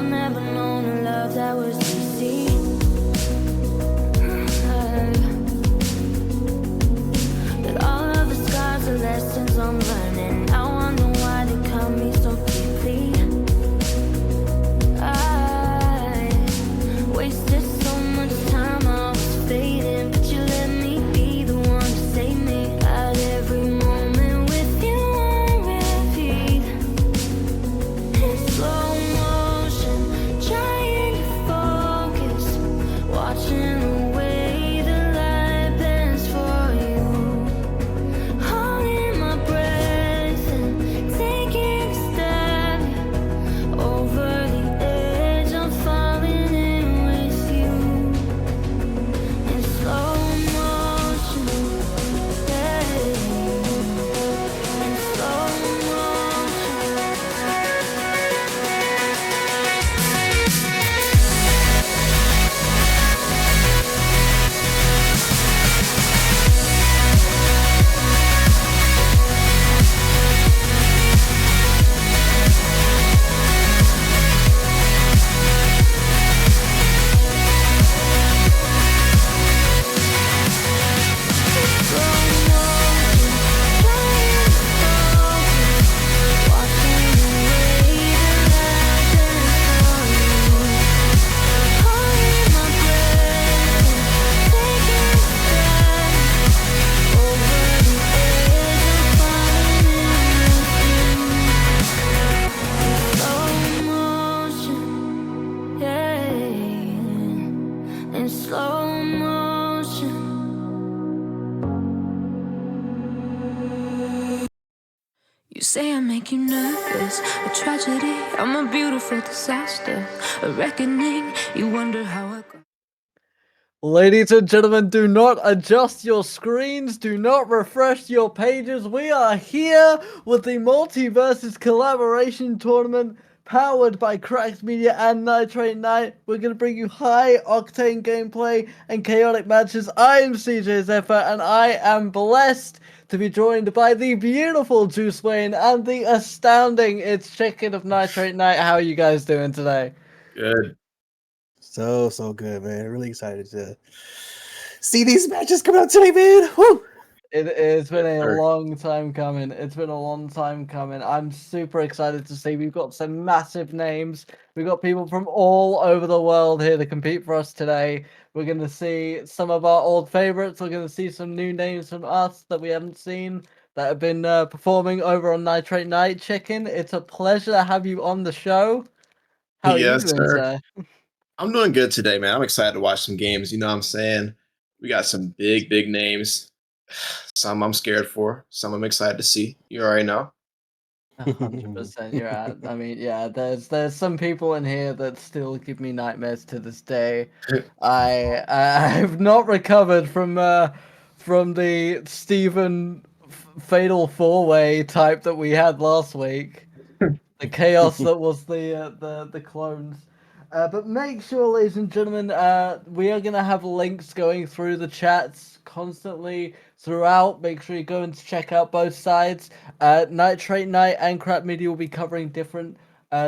I've never known a love that was easy. But all of the scars are lessons I'm learning. I wonder why they cut me so deeply. I wasted so much time, I was fading, but you let me be the one to save me. At every moment with you on repeat, in slow motion, trying to focus, watching the way the light bends for you, holding my breath and taking a step over the edge. I'm falling in with you in slow motion, yeah, in slow in slow motion. You say I make you nervous, a tragedy, I'm a beautiful disaster, a reckoning, you wonder how I got. Ladies and gentlemen, do not adjust your screens, do not refresh your pages. We are here with the MultiVersus collaboration tournament powered by Cracked Media and Nitrate Night. We're going to bring you high-octane gameplay and chaotic matches. I am CJ Zephyr, and I am blessed to be joined by the beautiful Juice Wayne and the astounding It's Chicken of Nitrate Night. How are you guys doing today? Good. So good, man. Really excited to see these matches come out today, man. Woo! It's been Yes, a sir. long time coming. It's been a long time coming. I'm super excited to see. We've got some massive names. We've got people from all over the world here to compete for us today. We're going to see some of our old favorites. We're going to see some new names from us that we haven't seen that have been performing over on Nitrate Night. Chicken, it's a pleasure to have you on the show. How are you Yes, doing, sir. sir? I'm doing good today, man. I'm excited to watch some games. You know what I'm saying? We got some big names. Some I'm scared for. Some I'm excited to see. You already know. 100% you're right. I mean, yeah, there's some people in here that still give me nightmares to this day. I have not recovered from the Stephen Fatal Four Way type that we had last week. The chaos that was the clones. But make sure, ladies and gentlemen, we are gonna have links going through the chats constantly throughout. Make sure you go and check out both sides. Nitrate Night and Crap Media will be covering different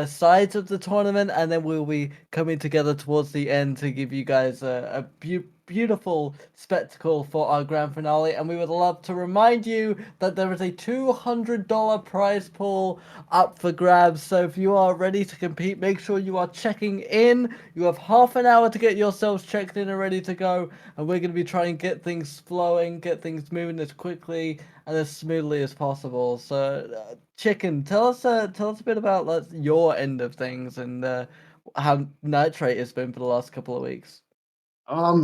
sides of the tournament, and then we'll be coming together towards the end to give you guys a beautiful spectacle for our grand finale. And we would love to remind you that there is a $200 prize pool up for grabs. So if you are ready to compete, make sure you are checking in. You have half an hour to get yourselves checked in and ready to go. And we're going to be trying to get things flowing, get things moving as quickly and as smoothly as possible. So, Chicken, tell us a bit about your end of things and how Nitrate has been for the last couple of weeks.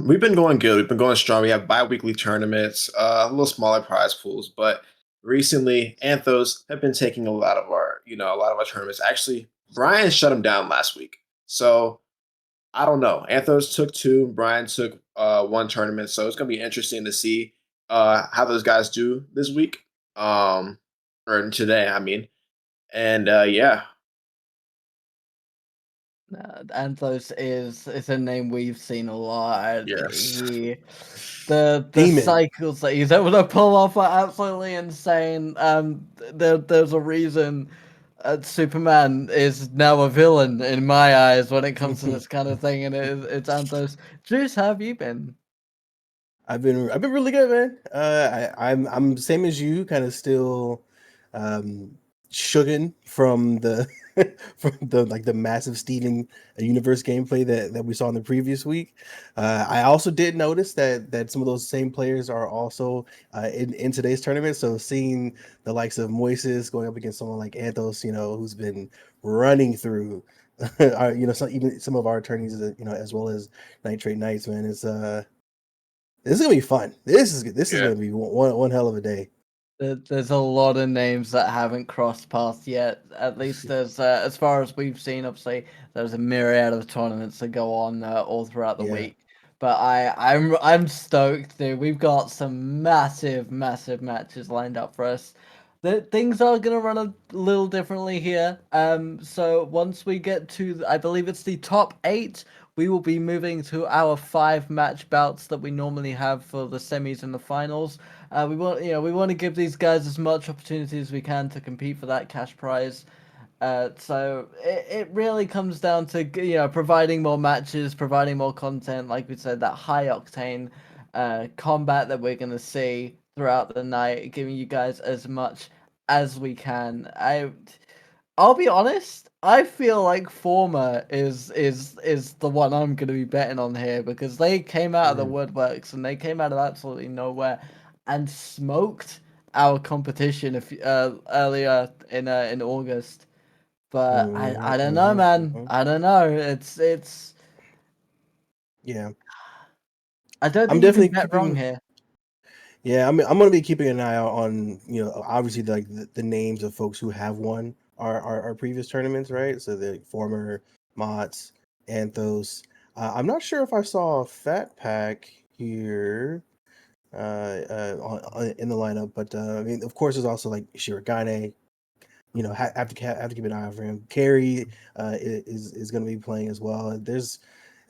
We've been going good. We've been going strong. We have bi-weekly tournaments, a little smaller prize pools, but recently Anthos have been taking a lot of our tournaments. Actually, Brian shut them down last week. So I don't know. Anthos took two, Brian took one tournament. So it's gonna be interesting to see how those guys do this week. Or today, I mean. And yeah. Anthos is a name we've seen a lot. Yes. The Demon. cycles that he's able to pull off are absolutely insane. There's a reason Superman is now a villain in my eyes when it comes to this kind of thing, and it's Anthos. Juice, how have you been? I've been really good, man. I'm same as you, kind of still um shooken from the from the like the massive Steven Universe gameplay that we saw in the previous week. I also did notice that some of those same players are also in today's tournament. So seeing the likes of Moises going up against someone like Anthos, who's been running through even some of our attorneys, as well as Nitrate Knights, man, it's this is gonna be fun. This is Yeah. gonna be one hell of a day. There's a lot of names that haven't crossed paths yet. At least as far as we've seen. Obviously, there's a myriad of tournaments that go on all throughout the Yeah. week. But I'm stoked, dude. We've got some massive matches lined up for us. Things are gonna run a little differently here. So once we get to, I believe it's the top 8, we will be moving to our 5 match bouts that we normally have for the semis and the finals. We want to give these guys as much opportunity as we can to compete for that cash prize. So it really comes down to providing more matches, providing more content. Like we said, that high octane combat that we're gonna see throughout the night, giving you guys as much as we can. I'll be honest. I feel like Former is the one I'm going to be betting on here because they came out of the woodworks and they came out of absolutely nowhere and smoked our competition earlier in August. But I don't know, man. I don't know. It's Yeah. I don't I'm think you can definitely bet wrong keeping. here. Yeah, I'm gonna be keeping an eye out on obviously like the names of folks who have won our previous tournaments, right? So the former Mots, Anthos. I'm not sure if I saw Fat Pack here in the lineup, but I mean, of course, there's also like Shirogane. Have to keep an eye out for him. Carrie is going to be playing as well. There's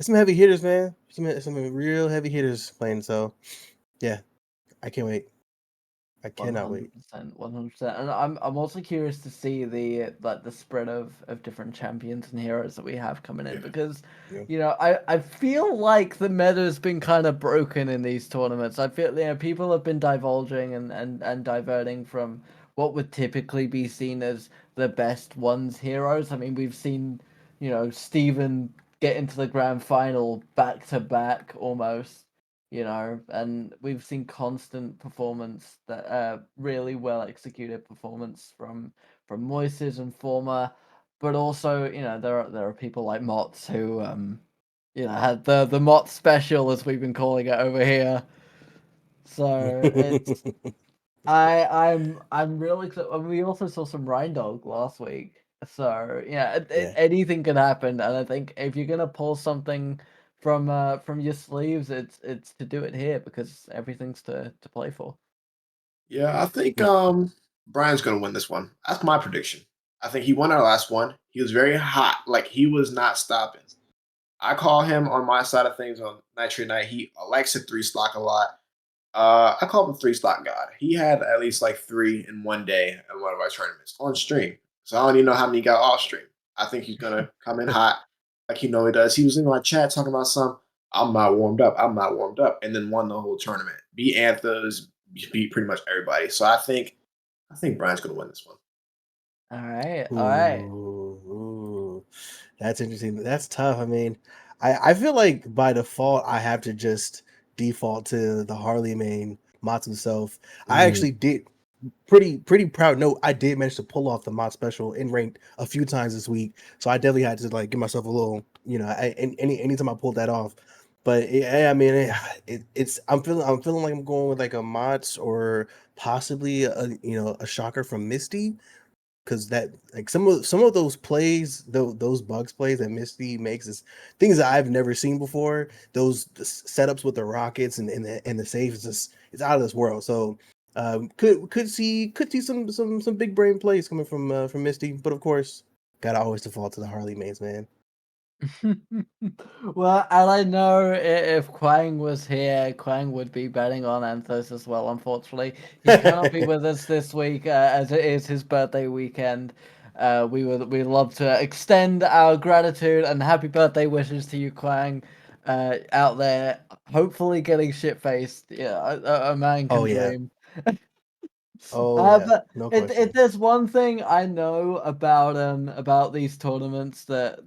some heavy hitters, man. Some real heavy hitters playing. So yeah, I can't wait. I One cannot hundred wait. percent, 100%, and I'm also curious to see the spread of different champions and heroes that we have coming in Yeah. because, Yeah. I feel like the meta has been kind of broken in these tournaments. I feel people have been divulging and diverting from what would typically be seen as the best ones heroes. I mean, we've seen Steven get into the grand final back to back almost, and we've seen constant performance that really well executed performance from Moises and Former, but also there are people like Mott's who had the Mott special as we've been calling it over here. So it's I'm really excited. And we also saw some Rhine last week. So yeah, Yeah. anything can happen, and I think if you're gonna pull something from your sleeves, it's to do it here because everything's to play for. Yeah, I think Yeah. Brian's gonna win this one. That's my prediction. I think he won our last one. He was very hot, like he was not stopping. I call him on my side of things on Nitrate Night. He likes to three stock a lot. I call him three stock god. He had at least like 3 in one day in one of our tournaments on stream. So I don't even know how many he got off stream. I think he's gonna come in hot, like he know he does. He was in my chat talking about some. I'm not warmed up. I'm not warmed up, and then won the whole tournament. Beat Anthos, beat pretty much everybody. So I think Brian's gonna win this one. All right, all right. Ooh, that's interesting. That's tough. I mean, I feel like by default I have to just default to the Harley main Mott's himself. I actually did pretty proud note. I did manage to pull off the Mott special in ranked a few times this week, so I definitely had to like give myself a little, anytime I pulled that off. But I mean, it's I'm feeling like I'm going with like a Mott's or possibly a shocker from Misty because that like some of those plays, those bugs plays that Misty makes is things that I've never seen before. Those setups with the rockets and the safe is just it's out of this world. So could see some big brain plays coming from Misty, but of course gotta always default to the Harley mains, man. Well, and I know if Quang was here, Quang would be betting on Anthos as well. Unfortunately, he cannot be with us this week as it is his birthday weekend. we'd love to extend our gratitude and happy birthday wishes to you, Quang, out there. Hopefully, getting shit faced. Yeah, a man can Oh yeah. dream. Oh yeah. But No if question. there's one thing I know about these tournaments that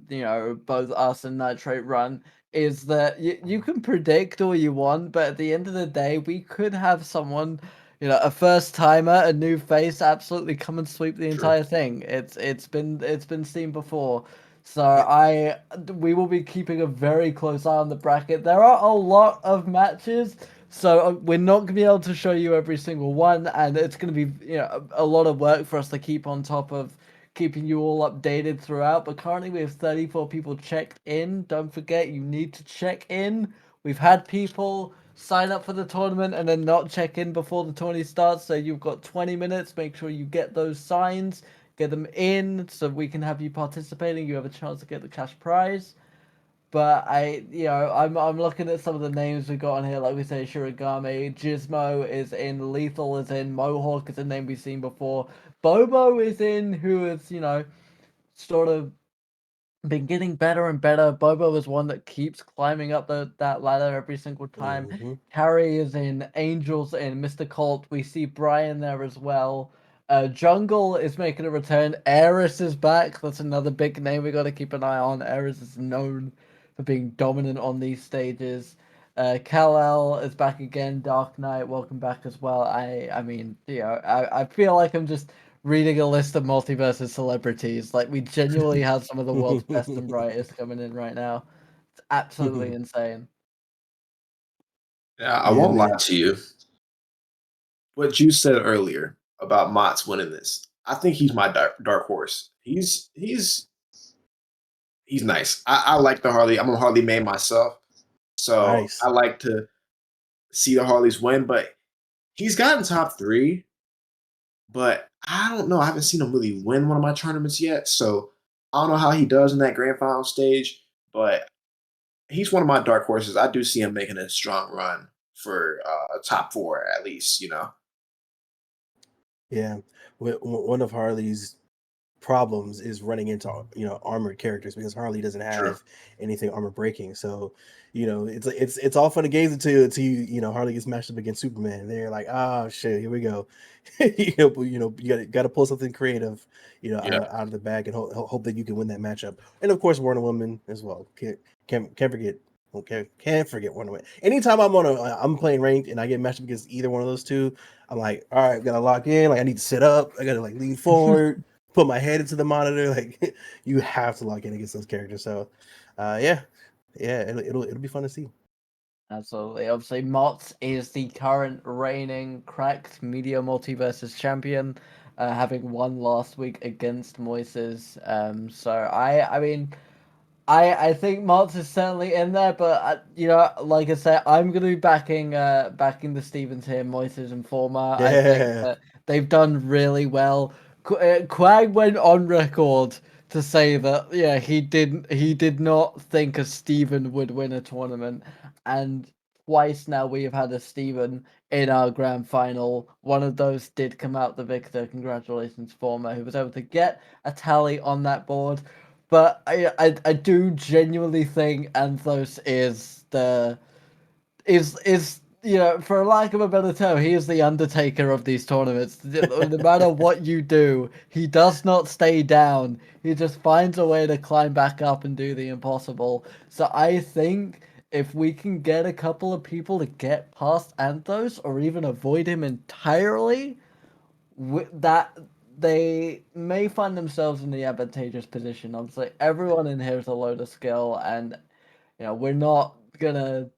both us and Nitrate run is that you can predict all you want, but at the end of the day, we could have someone, a first timer, a new face, absolutely come and sweep the True. entire thing. It's been seen before. So Yep. we will be keeping a very close eye on the bracket. There are a lot of matches, so we're not going to be able to show you every single one, and it's going to be a lot of work for us to keep on top of keeping you all updated throughout. But currently we have 34 people checked in. Don't forget, you need to check in. We've had people sign up for the tournament and then not check in before the tourney starts, so you've got 20 minutes. Make sure you get those signs, get them in, so we can have you participating. You have a chance to get the cash prize. But I'm looking at some of the names we got on here. Like we say, Shirogami, Gizmo is in, Lethal is in, Mohawk is a name we've seen before. Bobo is in, who is sort of been getting better and better. Bobo is one that keeps climbing up that ladder every single time. Hmm. Carrie is in, Angels in, Mr. Colt. We see Brian there as well. Jungle is making a return. Eris is back. That's another big name we got to keep an eye on. Eris is known for being dominant on these stages. Kal-El is back again. Dark Knight, welcome back as well. I mean, I feel like I'm just reading a list of MultiVersus celebrities. Like, we genuinely have some of the world's best and brightest coming in right now. It's absolutely insane. Yeah, I Yeah, won't lie man. to you. What you said earlier about Mott's winning this, I think he's my dark horse. He's nice. I like the Harley. I'm a Harley man myself, so Nice. I like to see the Harleys win. But he's gotten top three, but I don't know. I haven't seen him really win one of my tournaments yet, so I don't know how he does in that grand final stage. But he's one of my dark horses. I do see him making a strong run for a top four at least. Yeah. One of Harley's problems is running into armored characters because Harley doesn't True. have anything armor breaking. So it's all fun and games until Harley gets matched up against Superman. And they're like, oh shit, here we go. You got to pull something creative, Yeah. out of the bag and hope that you can win that matchup. And of course, Wonder Woman as well. Can't forget. Okay, can't forget Wonder Woman. Anytime I'm playing ranked and I get matched up against either one of those two, I'm like, all right, gotta lock in. Like I need to sit up. I gotta like lean forward, put my head into the monitor. Like you have to log in against those characters. So, yeah, it'll be fun to see. Absolutely. Obviously, Mott is the current reigning cracked media multiversus champion, having won last week against Moises. So I mean, I think Martz is certainly in there, but like I said, I'm gonna be backing the Stevens here, Moises and Former. I think Yeah. that they've done really well. Quag went on record to say that he did not think a Steven would win a tournament, and twice now we have had a Steven in our grand final. One of those did come out the victor. Congratulations, Former, who was able to get a tally on that board. But I do genuinely think Anthos is for lack of a better term, he is the Undertaker of these tournaments. No matter what you do, he does not stay down. He just finds a way to climb back up and do the impossible. So I think if we can get a couple of people to get past Anthos or even avoid him entirely, that they may find themselves in the advantageous position. Obviously, everyone in here is a load of skill, and we're not gonna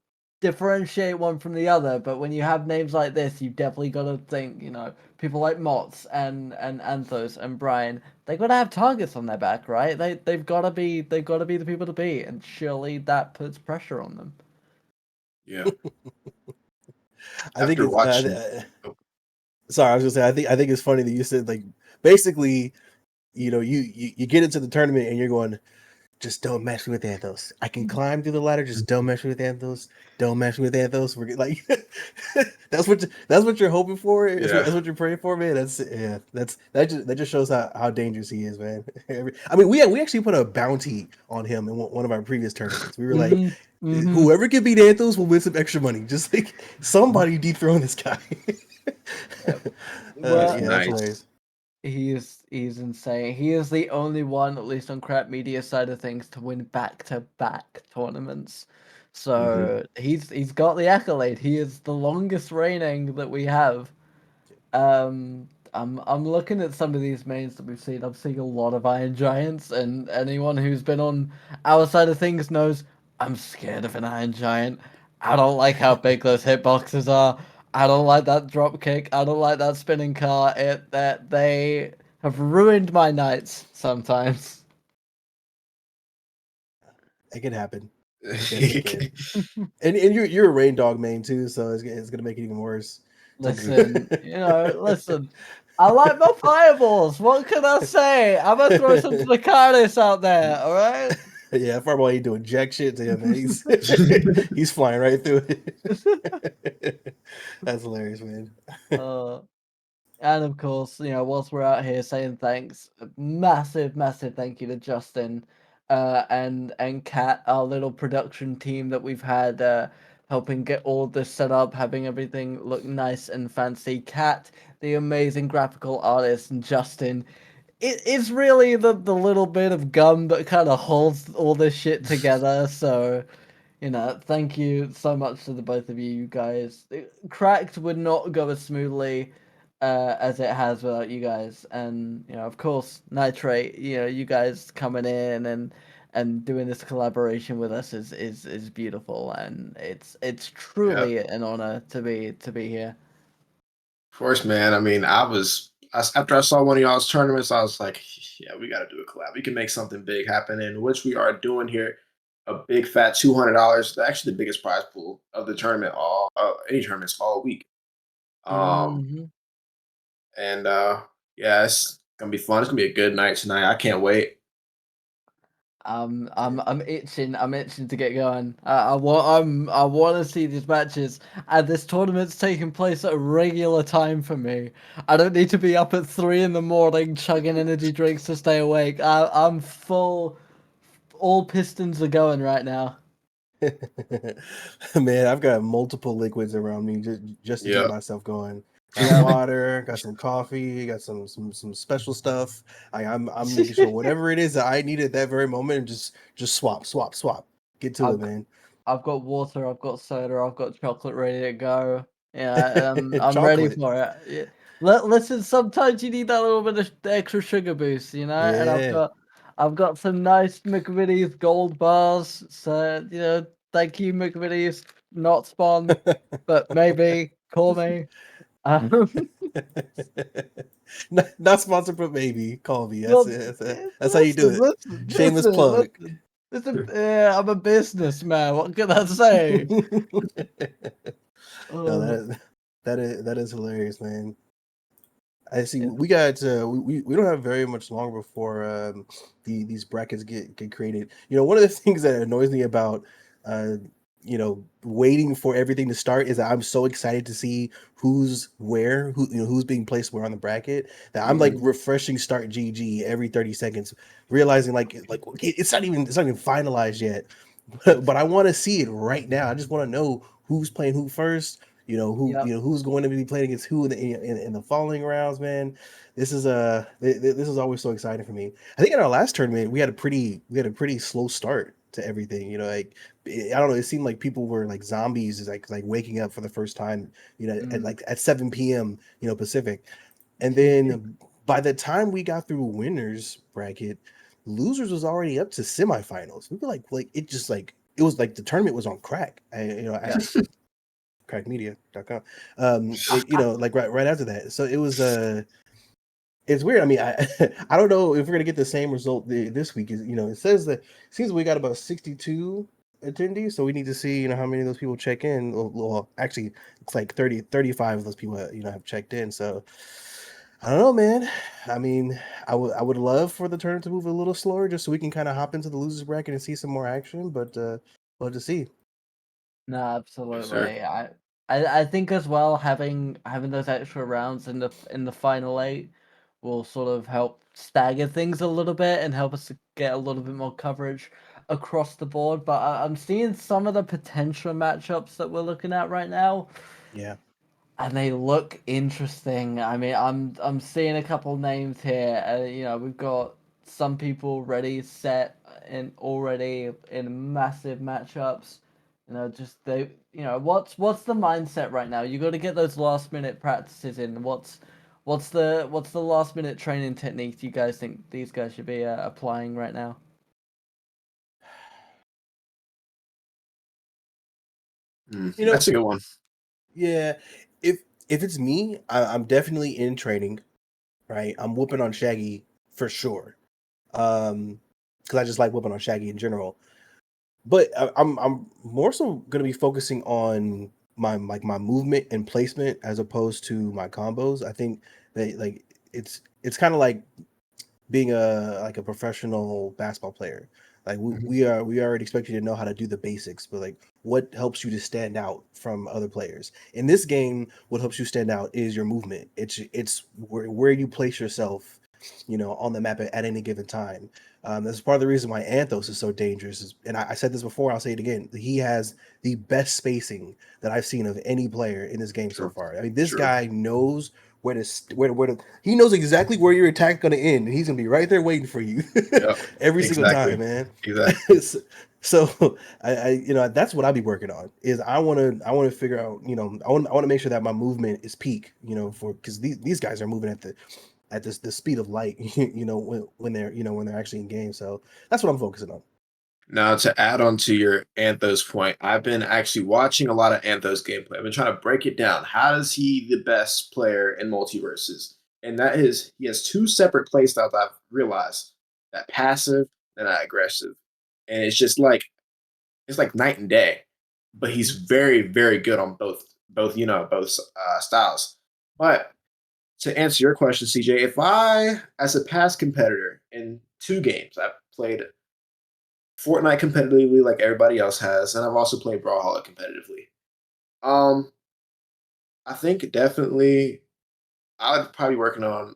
differentiate one from the other. But when you have names like this, you definitely got to think, people like Motts and Anthos and Brian, they got to have targets on their back, right? They've got to be the people to beat, and surely that puts pressure on them. Yeah. I think After it's watching, oh, sorry, I was gonna say I think it's funny that you said like basically, you get into the tournament and you're going, just don't mess me with Anthos. I can climb through the ladder, just don't mess me with Anthos. Don't mess me with Anthos. We're like, that's what you're hoping for. That's what you're praying for, man. That just shows how dangerous he is, man. I mean, we actually put a bounty on him in one of our previous tournaments. We were like, whoever can beat Anthos will win some extra money. Just like somebody dethrone this guy. Well, yeah, that's hilarious. He's insane. He is the only one, at least on Crap Media side of things, to win back-to-back tournaments. So he's got the accolade. He is the longest reigning that we have. I'm looking at some of these mains that we've seen. I'm seeing a lot of Iron Giants, and anyone who's been on our side of things knows I'm scared of an Iron Giant. I don't like how big those hitboxes are. I don't like that drop kick. I don't like that spinning car. That they have ruined my nights sometimes. It can happen. It definitely can. And you're a rain dog main too, so it's gonna make it even worse. Listen, listen. I like my fireballs. What can I say? I'm gonna throw some Dracarys out there. All right. Yeah, Fireball ain't doing jack shit to him, man. He's flying right through it. That's hilarious, man. And of course, whilst we're out here saying thanks, massive thank you to Justin, and Kat, our little production team that we've had, helping get all this set up, having everything look nice and fancy. Kat, the amazing graphical artist, and Justin, it's really the little bit of gum that kind of holds all this shit together. So, thank you so much to the both of you, you guys. Cracked would not go as smoothly as it has without you guys, and of course, Nitrate. You guys coming in and doing this collaboration with us is beautiful, and it's truly an honor to be here. Of course, man. I mean, after I saw one of y'all's tournaments, I was like, yeah, we got to do a collab. We can make something big happen, and which we are doing here. A big fat $200, actually the biggest prize pool of the tournament, any tournaments all week. Mhm. And yeah, it's gonna be fun. It's gonna be a good night tonight. I can't wait. I'm itching. I'm itching to get going. I want to see these matches, and this tournament's taking place at a regular time for me. I don't need to be up at 3 a.m. chugging energy drinks to stay awake. I'm full. All pistons are going right now. Man, I've got multiple liquids around me just to Yeah. keep myself going. Got water, got some coffee, got some special stuff. I'm making sure whatever it is that I need at that very moment, just swap. Get to it, man. I've got water, I've got soda, I've got chocolate ready to go. Yeah, I'm ready Chocolate. for it. Yeah. Listen, sometimes you need that little bit of extra sugar boost, And Yeah. I've got some nice McVitie's gold bars. So thank you, McVitie's. Not spawn, but maybe call me. Not sponsored, but maybe call me. That's how you do it. Shameless Listen, plug. I'm a businessman. What can I say? No, that is hilarious, man. I see. We got we don't have very much longer before these brackets get created. One of the things that annoys me about waiting for everything to start is that I'm so excited to see who's being placed where on the bracket that I'm like refreshing start GG every 30 seconds, realizing like it's not even finalized yet, but I want to see it right now. I just want to know who's playing who first. Who's going to be playing against who in the following rounds, man. This is always so exciting for me. I think in our last tournament we had a pretty slow start to everything. I don't know. It seemed like people were like zombies, is like waking up for the first time. At 7 p.m. Pacific, and then by the time we got through winners bracket, losers was already up to semifinals. We were like it just like it was like the tournament was on crack. Crackmedia.com. Like right after that. So it was it's weird. I mean, I don't know if we're gonna get the same result this week. It says that seems we got about 62 attendees, so we need to see how many of those people check in. Well, actually, it's like 35 of those people have checked in. So I don't know, man. I mean, I would love for the turn to move a little slower just so we can kind of hop into the losers bracket and see some more action, but we'll have to see. No, Yes, sir. absolutely. I think as well having those extra rounds in the final eight will sort of help stagger things a little bit and help us to get a little bit more coverage across the board. But I'm seeing some of the potential matchups that we're looking at right now, Yeah. and they look interesting. I mean, I'm seeing a couple names here. We've got some people ready, set, and already in massive matchups. Just they. What's the mindset right now? You got to get those last minute practices in. What's the last minute training technique you guys think these guys should be applying right now? You know, That's a good one. yeah. If it's me, I'm definitely in training, right? I'm whooping on Shaggy for sure. Because I just like whooping on Shaggy in general. But I'm more so gonna be focusing on my movement and placement as opposed to my combos. I think that like it's kind of like being a professional basketball player. Like we already expect you to know how to do the basics, but like what helps you to stand out from other players in this game? What helps you stand out is your movement. It's where you place yourself, on the map at any given time. That's part of the reason why Anthos is so dangerous. And I said this before, I'll say it again. He has the best spacing that I've seen of any player in this game so True. far. I mean, this True. guy knows he knows exactly where your attack's going to end, and he's going to be right there waiting for you Yep. every single Exactly. time, man. Exactly. So that's what I'll be working on. Is I want to figure out, I want to make sure that my movement is peak, because these guys are moving at the speed of light, when they're actually in game. So that's what I'm focusing on. Now, to add on to your Anthos point, I've been actually watching a lot of Anthos gameplay. I've been trying to break it down. How is he the best player in MultiVersus? And that is, he has two separate playstyles I've realized, that passive and that aggressive. And it's like night and day. But he's very, very good on both styles. But to answer your question, CJ, if I, as a past competitor in 2 games, I've played Fortnite competitively like everybody else has, and I've also played Brawlhalla competitively. Um, I think definitely I would probably working on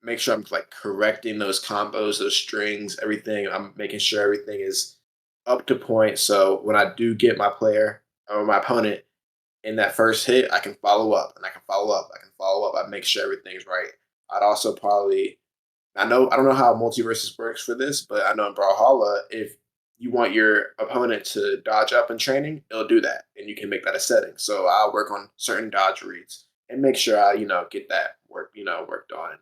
make sure I'm like correcting those combos, those strings, everything. I'm making sure everything is up to point. So when I do get my player or my opponent in that first hit, I can follow up and I can follow up. I can follow up. I make sure everything's right. I'd also probably I don't know how MultiVersus works for this, but I know in Brawlhalla, if you want your opponent to dodge up in training, it'll do that, and you can make that a setting. So I'll work on certain dodge reads and make sure I get that worked on.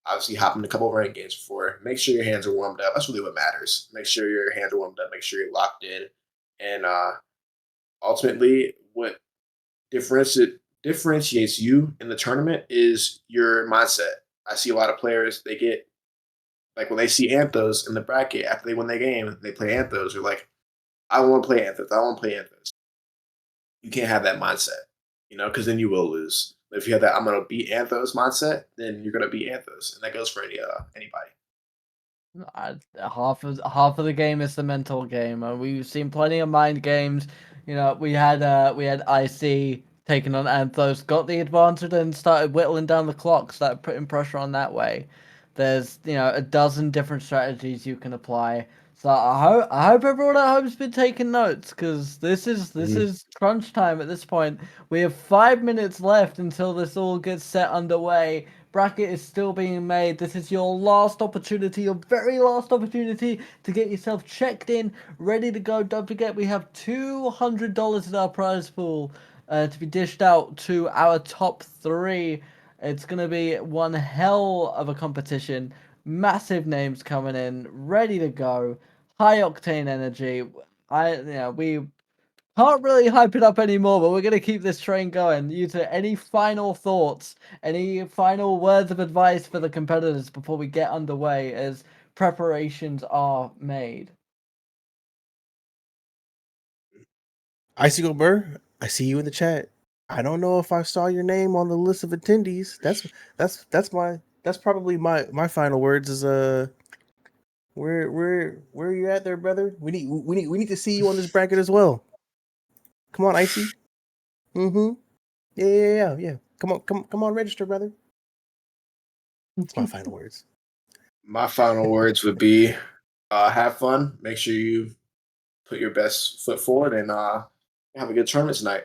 Obviously, hop in a couple of ranked games before. Make sure your hands are warmed up. That's really what matters. Make sure your hands are warmed up. Make sure you're locked in, and ultimately, what differentiates you in the tournament is your mindset. I see a lot of players, they get like when they see Anthos in the bracket after they win their game, they play Anthos. They're like, I want to play Anthos. I want to play Anthos. You can't have that mindset, because then you will lose. If you have that, I'm gonna beat Anthos mindset, then you're gonna beat Anthos, and that goes for anybody. Half of the game is the mental game. We've seen plenty of mind games. We had IC taking on Anthos, got the advantage, and started whittling down the clock, started putting pressure on that way. There's a dozen different strategies you can apply. So I hope everyone at home's been taking notes because this is crunch time at this point. We have 5 minutes left until this all gets set underway. Bracket is still being made. This is your last opportunity, your very last opportunity to get yourself checked in, ready to go. Don't forget, we have $200 in our prize pool to be dished out to our top 3. It's going to be one hell of a competition. Massive names coming in, ready to go. High octane energy. We can't really hype it up anymore, but we're going to keep this train going. Any final thoughts, any final words of advice for the competitors before we get underway as preparations are made? Icicle Burr, I see you in the chat. I don't know if I saw your name on the list of attendees. That's probably my final words. Is where are you at there, brother? We need to see you on this bracket as well. Come on, Icy. Mm-hmm. Yeah. Come on, register, brother. That's my final words. My final words would be have fun. Make sure you put your best foot forward and have a good tournament tonight.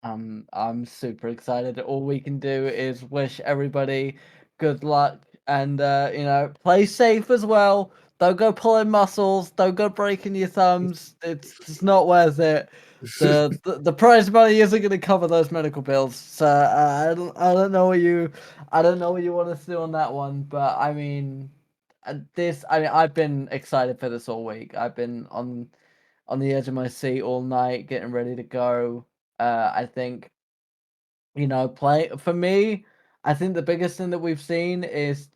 I'm super excited. All we can do is wish everybody good luck and play safe as well. Don't go pulling muscles. Don't go breaking your thumbs. It's just not worth it. The prize money isn't going to cover those medical bills. So I don't know what you want us to do on that one. But I mean, I've been excited for this all week. I've been on the edge of my seat all night, getting ready to go. I think, play for me. I think the biggest thing that we've seen is,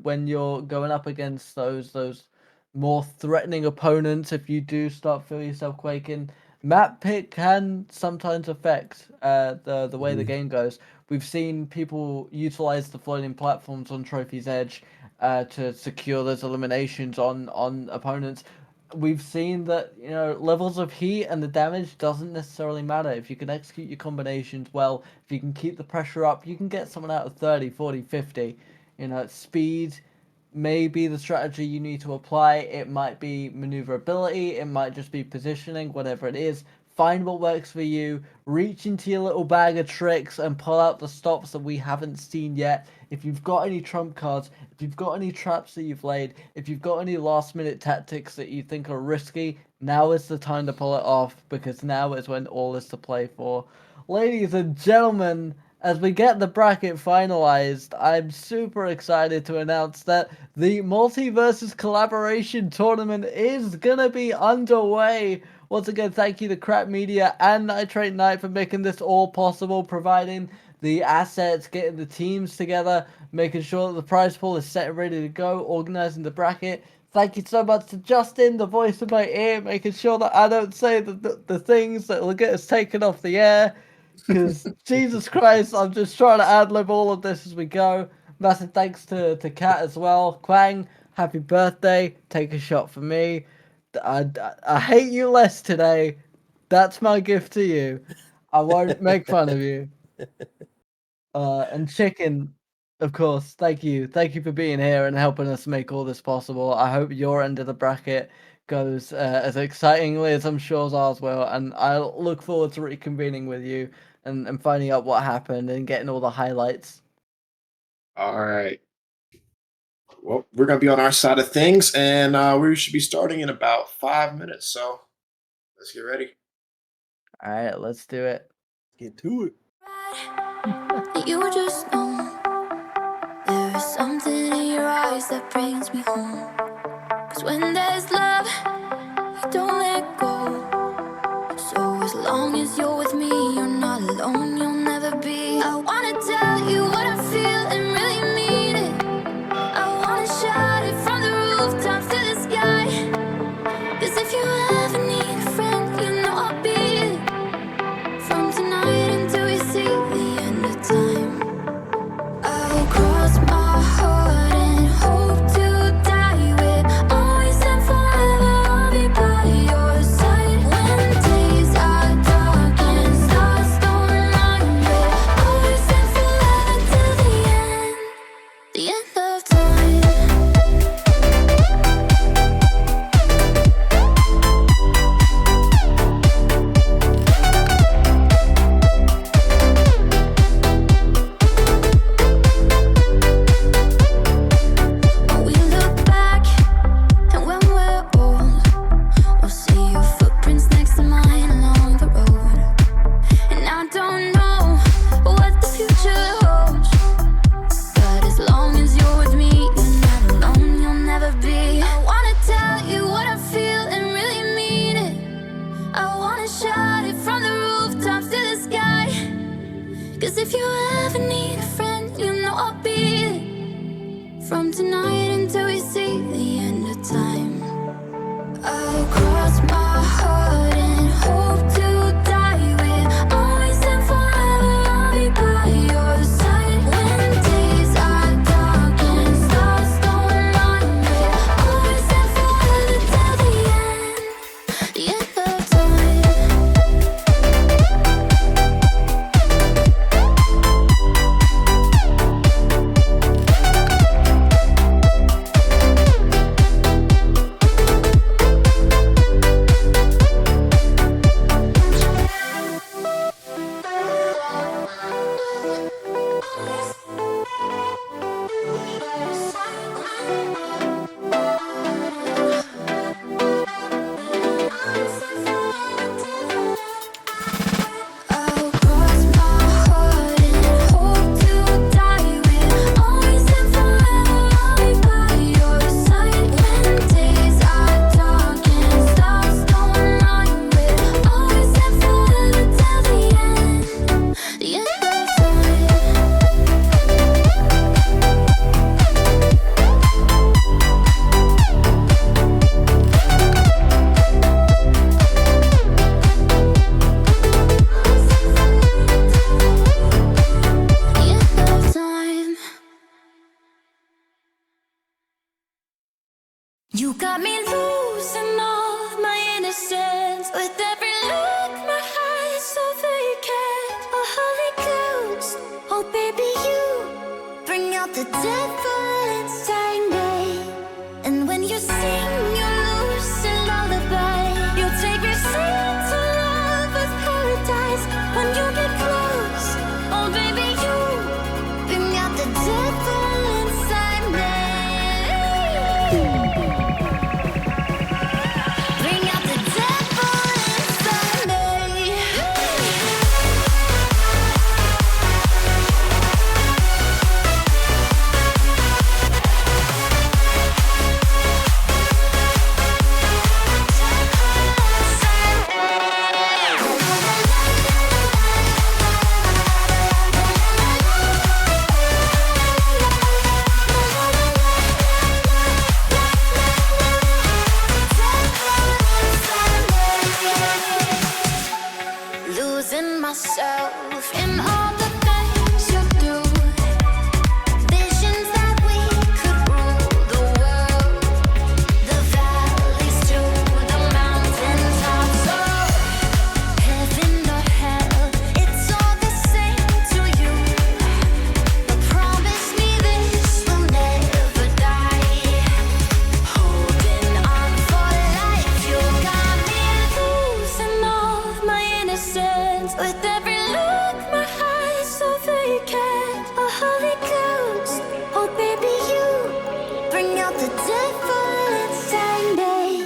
when you're going up against those more threatening opponents, if you do start feeling yourself quaking, map pick can sometimes affect the way the game goes. We've seen people utilize the floating platforms on Trophy's Edge to secure those eliminations on opponents. We've seen that levels of heat and the damage doesn't necessarily matter. If you can execute your combinations well, if you can keep the pressure up, you can get someone out of 30, 40, 50. Speed may be the strategy you need to apply. It might be maneuverability, it might just be positioning, whatever it is. Find what works for you, reach into your little bag of tricks and pull out the stops that we haven't seen yet. If you've got any trump cards, if you've got any traps that you've laid, if you've got any last minute tactics that you think are risky, now is the time to pull it off, because now is when all is to play for. Ladies and gentlemen, as we get the bracket finalized, I'm super excited to announce that the MultiVersus collaboration tournament is gonna be underway. Once again, thank you to Crap Media and Nitrate Night for making this all possible, providing the assets, getting the teams together, making sure that the prize pool is set and ready to go, organizing the bracket. Thank you so much to Justin, the voice in my ear, making sure that I don't say the things that will get us taken off the air. Because, Jesus Christ, I'm just trying to ad-lib all of this as we go. Massive thanks to Kat as well. Quang, happy birthday. Take a shot for me. I hate you less today. That's my gift to you. I won't make fun of you. And Chicken, of course, thank you. Thank you for being here and helping us make all this possible. I hope your end of the bracket goes as excitingly as I'm sure ours will. And I look forward to reconvening with you and finding out what happened and getting all the highlights. All right. Well, we're going to be on our side of things, and we should be starting in about 5 minutes. So let's get ready. All right, let's do it. Get to it. You just know there is something in your eyes that brings me home. 'Cause when there's love, you don't let go. So as long as you're with me, you're not alone, you'll never be. I wanna tell you what I feel and really mean it. I wanna shout it from the rooftops to the sky. 'Cause if you ever need a friend, you know I'll be it. From tonight until we see the end of time, I'll cross my heart and hope to die with. Always and forever, I'll be by your side. When days are dark and stars don't remind me. Always and forever till the end of time. When we look back and when we're old, we'll see your footprints next to mine along the road. And I don't know what the future holds, but as long as you're with me, you're not alone, you'll never be. I wanna tell you what I feel and really mean it. I wanna shout it from the rooftops to the sky. 'Cause if you ever need a friend, you know I'll be it. From tonight until we see the end of time, I'll cross my heart and hope to die with. myself in all the things you do. Visions that we could rule the world, the valleys to the mountaintops. Oh, heaven or hell, it's all the same to you. But promise me this will never die. Holding on for life, you got me losing all my innocence. With every look, my eyes so vacant. A holy ghost, oh baby, you bring out the devil inside me.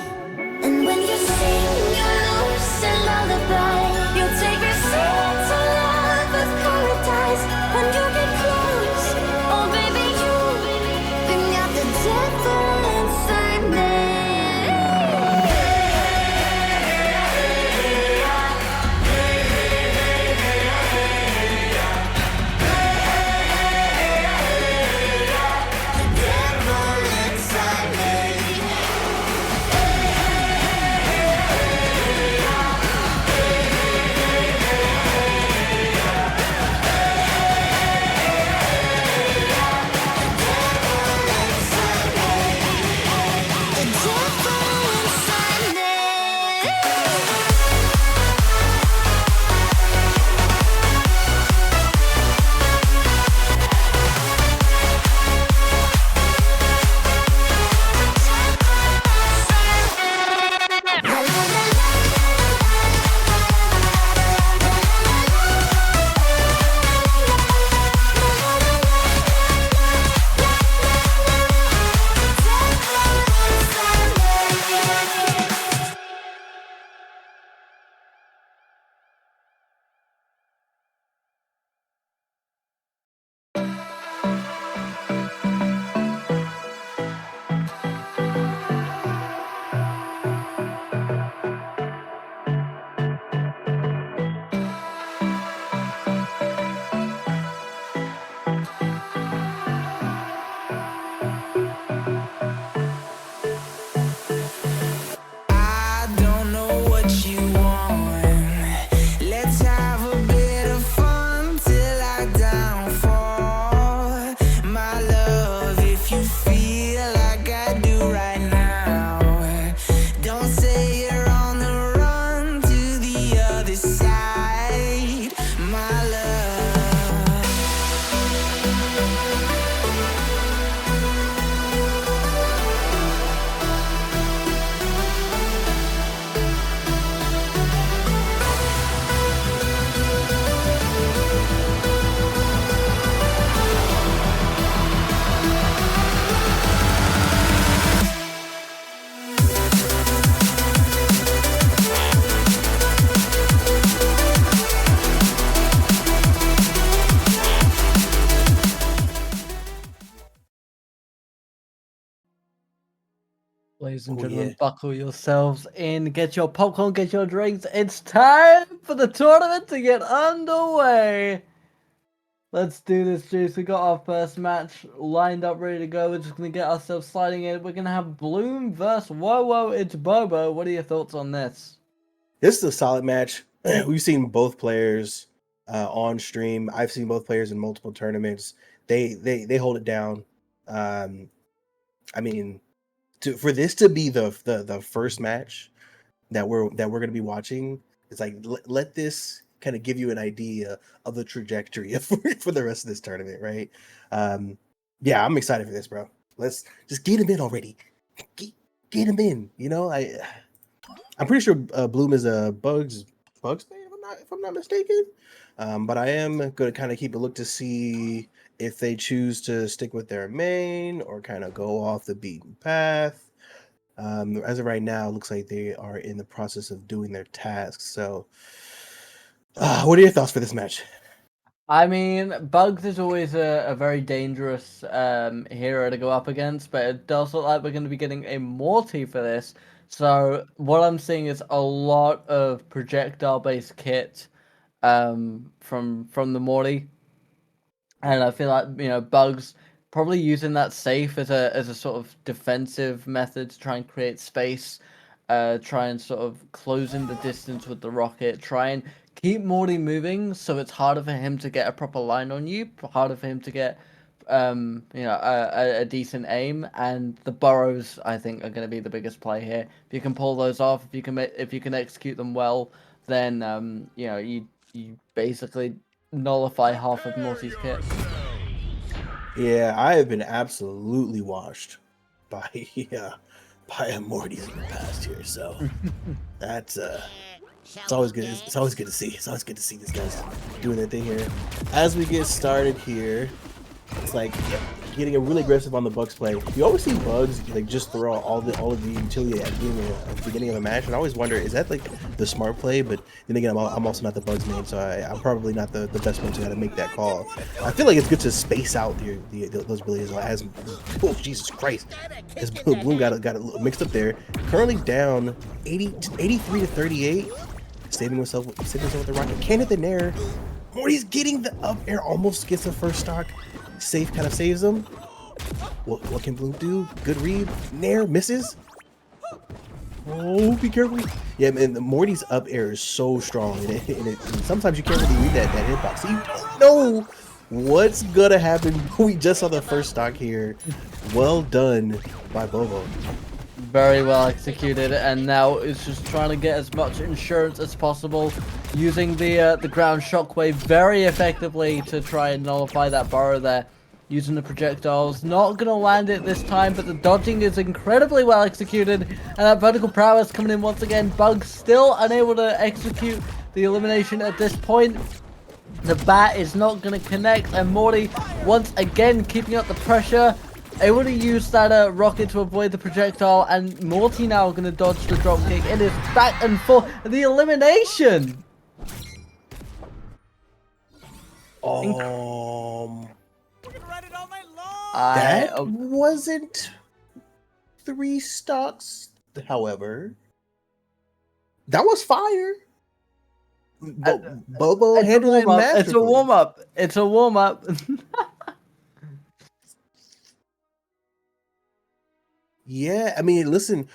And when you sing your lucid lullaby, you take me straight to love with paradise. When you get close, oh baby, you bring out the devil inside me. The devil inside me. The devil inside me. I don't know what you want. Let's have a bit of fun till I downfall. My love, if you feel like I do right now, don't say you're on the run to the other side. My love. Ladies and Oh, gentlemen, yeah. buckle yourselves in, get your popcorn, get your drinks. It's time for the tournament to get underway. Let's do this, Juice. We got our first match lined up, ready to go. We're just going to get ourselves sliding in. We're going to have Bloom versus Whoa, it's Bobo. What are your thoughts on this? This is a solid match. We've seen both players on stream. I've seen both players in multiple tournaments. They hold it down. I mean, for this to be the first match that we're going to be watching, it's like let this kind of give you an idea of the trajectory for the rest of this tournament, right? Yeah, I'm excited for this, bro. Let's just get him in already. Get him in. You know, I'm pretty sure Bloom is a Bugs fan, if I'm not mistaken. But I am going to kind of keep a look to see if they choose to stick with their main or kind of go off the beaten path. As of right now, it looks like they are in the process of doing their tasks. So, what are your thoughts for this match? I mean, Bugs is always a very dangerous hero to go up against, but it does look like we're going to be getting a Morty for this. So what I'm seeing is a lot of projectile-based kit from the Morty, and I feel like Bugs probably using that safe as a sort of defensive method to try and create space, try and sort of close in the distance with the rocket, try and keep Morty moving, so it's harder for him to get a proper line on you, harder for him to get a decent aim, and the burrows I think are going to be the biggest play here. If you can pull those off, if you can execute them well, then you basically nullify half of Morty's kit. Yeah, I have been absolutely washed by Morty's in the past here, so that's it's always good. It's always good to see. It's always good to see these guys doing their thing here. As we get started here, it's like getting really aggressive on the Bucks play. You always see Bugs like just throw all of the utility at the beginning of the match, and I always wonder, is that like the smart play? But then again, I'm also not the Bugs man, so I'm probably not the best one to how to make that call. I feel like it's good to space out those abilities. As oh Jesus Christ, as Bloom got it mixed up there. Currently down 83 to 38. Saving himself with the rocket. Can't hit the nair. Morty's getting the up air, almost gets the first stock. Safe kind of saves him. What can Bloom do? Good read. Nair misses. Oh, be careful. Yeah, man, Morty's up air is so strong. And sometimes you can't really read that hitbox. So you don't know what's gonna happen. We just saw the first stock here. Well done by Bobo. Very well executed, and now it's just trying to get as much insurance as possible, using the ground shockwave very effectively to try and nullify that burrow there. Using the projectiles, not gonna land it this time, but the dodging is incredibly well executed, and that vertical prowess coming in once again. Bugs still unable to execute the elimination at this point. The bat is not gonna connect, and Morty once again keeping up the pressure. Able to use that rocket to avoid the projectile, and Morty now going to dodge the dropkick. It is back and forth. The elimination! That wasn't 3 stocks, however. That was fire. Bobo handled it masterfully. It's a warm-up. It's a warm-up. Yeah, I mean, listen,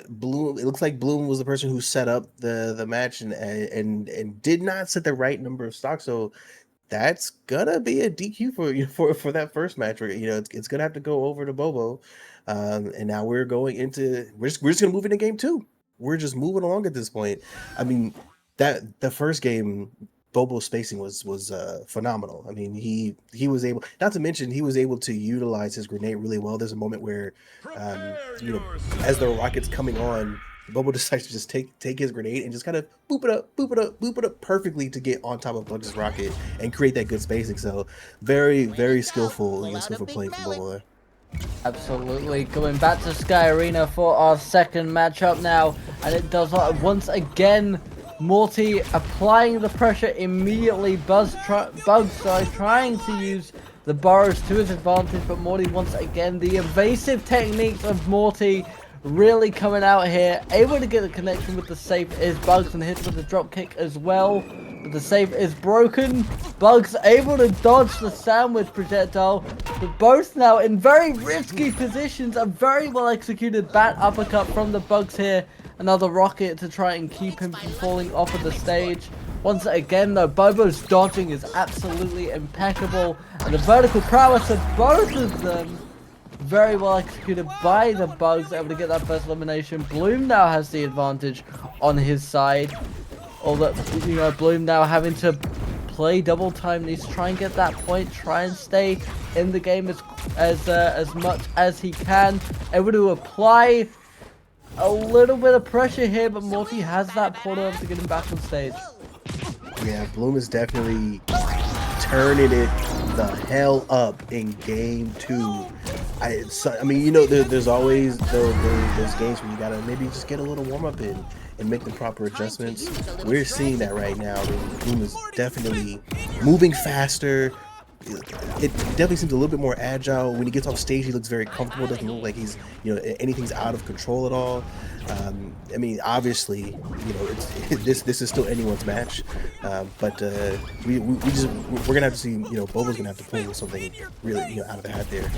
Bloom. It looks like Bloom was the person who set up the match and did not set the right number of stocks. So that's gonna be a DQ for that first match. Where it's gonna have to go over to Bobo, and now we're just gonna move into game 2. We're just moving along at this point. I mean, that the first game, Bobo's spacing was phenomenal. I mean, he was able, not to mention, he was able to utilize his grenade really well. There's a moment where, as the rocket's coming on, Bobo decides to just take his grenade and just kind of boop it up perfectly to get on top of Bugs' rocket and create that good spacing. So very, very skillful play from Bobo there. Absolutely. Going back to Sky Arena for our second matchup now, and it does once again. Morty applying the pressure immediately. Bugs trying to use the burrows to his advantage, but Morty once again, the evasive techniques of Morty really coming out here. Able to get the connection with the safe is Bugs, and hit with the drop kick as well. But the safe is broken. Bugs able to dodge the sandwich projectile. But both now in very risky positions. A very well executed bat uppercut from the Bugs here. Another rocket to try and keep him from falling off of the stage. Once again though, Bobo's dodging is absolutely impeccable. And the vertical prowess of both of them very well executed by the Bugs, able to get that first elimination. Bloom now has the advantage on his side. Although, Bloom now having to play double time, needs to try and get that point, try and stay in the game as much as he can. Able to apply a little bit of pressure here, but Morty has that portal to get him back on stage. Yeah, Bloom is definitely turning it the hell up in game 2. I mean, there's always those games where you gotta maybe just get a little warm up in and make the proper adjustments. We're seeing that right now. I mean, Bloom is definitely moving faster. It definitely seems a little bit more agile. When he gets off stage, he looks very comfortable. Doesn't look like he's, anything's out of control at all. I mean, obviously, this is still anyone's match. But we're gonna have to see. Bobo's gonna have to pull something really, out of the hat there.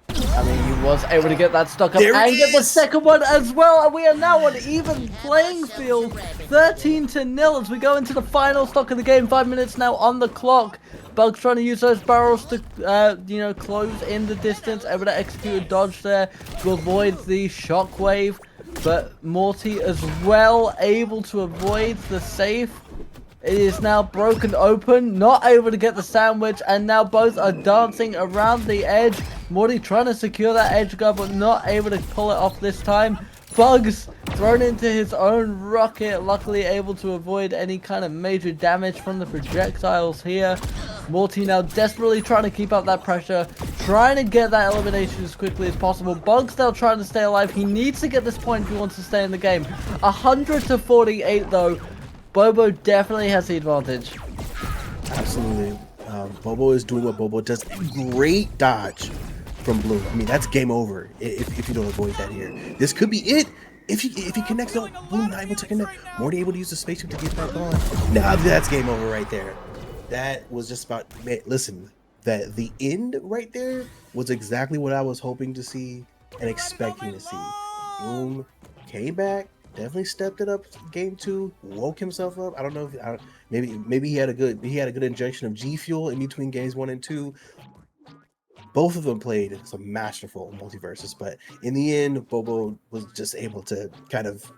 I mean, you was able to get that stock up There it and get the is! second one as well. And we are now on even playing field, 13-0 as we go into the final stock of the game. 5 minutes now on the clock. Bugs trying to use those barrels to, close in the distance. Able to execute a dodge there to avoid the shockwave. But Morty as well able to avoid the safe. It is now broken open, not able to get the sandwich, and now both are dancing around the edge. Morty trying to secure that edge guard, but not able to pull it off this time. Bugs thrown into his own rocket, luckily able to avoid any kind of major damage from the projectiles here. Morty now desperately trying to keep up that pressure, trying to get that elimination as quickly as possible. Bugs still trying to stay alive. He needs to get this point if he wants to stay in the game. 100-48 though. Bobo definitely has the advantage. Absolutely. Bobo is doing what Bobo does. Great dodge from Bloom. I mean, that's game over if you don't avoid that here. This could be it. If he connects, no, Bloom not able to connect. Morty able to use the spaceship to get back on. Now that's game over right there. That was just about, man, listen, that the end right there was exactly what I was hoping to see and expecting to see. Bloom came back. Definitely stepped it up. Game 2, woke himself up. I don't know if maybe he had a good injection of G Fuel in between games 1 and 2. Both of them played some masterful MultiVersus, but in the end, Bobo was just able to kind of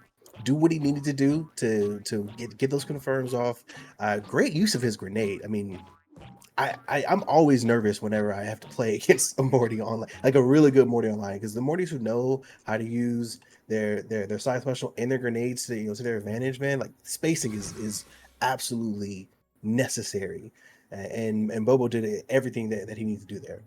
do what he needed to do to get those confirms off. Great use of his grenade. I mean, I'm always nervous whenever I have to play against a Morty online, like a really good Morty online, because the Mortys who know how to use their side special and their grenades to to their advantage, man, like spacing is absolutely necessary, and Bobo did everything that he needs to do there.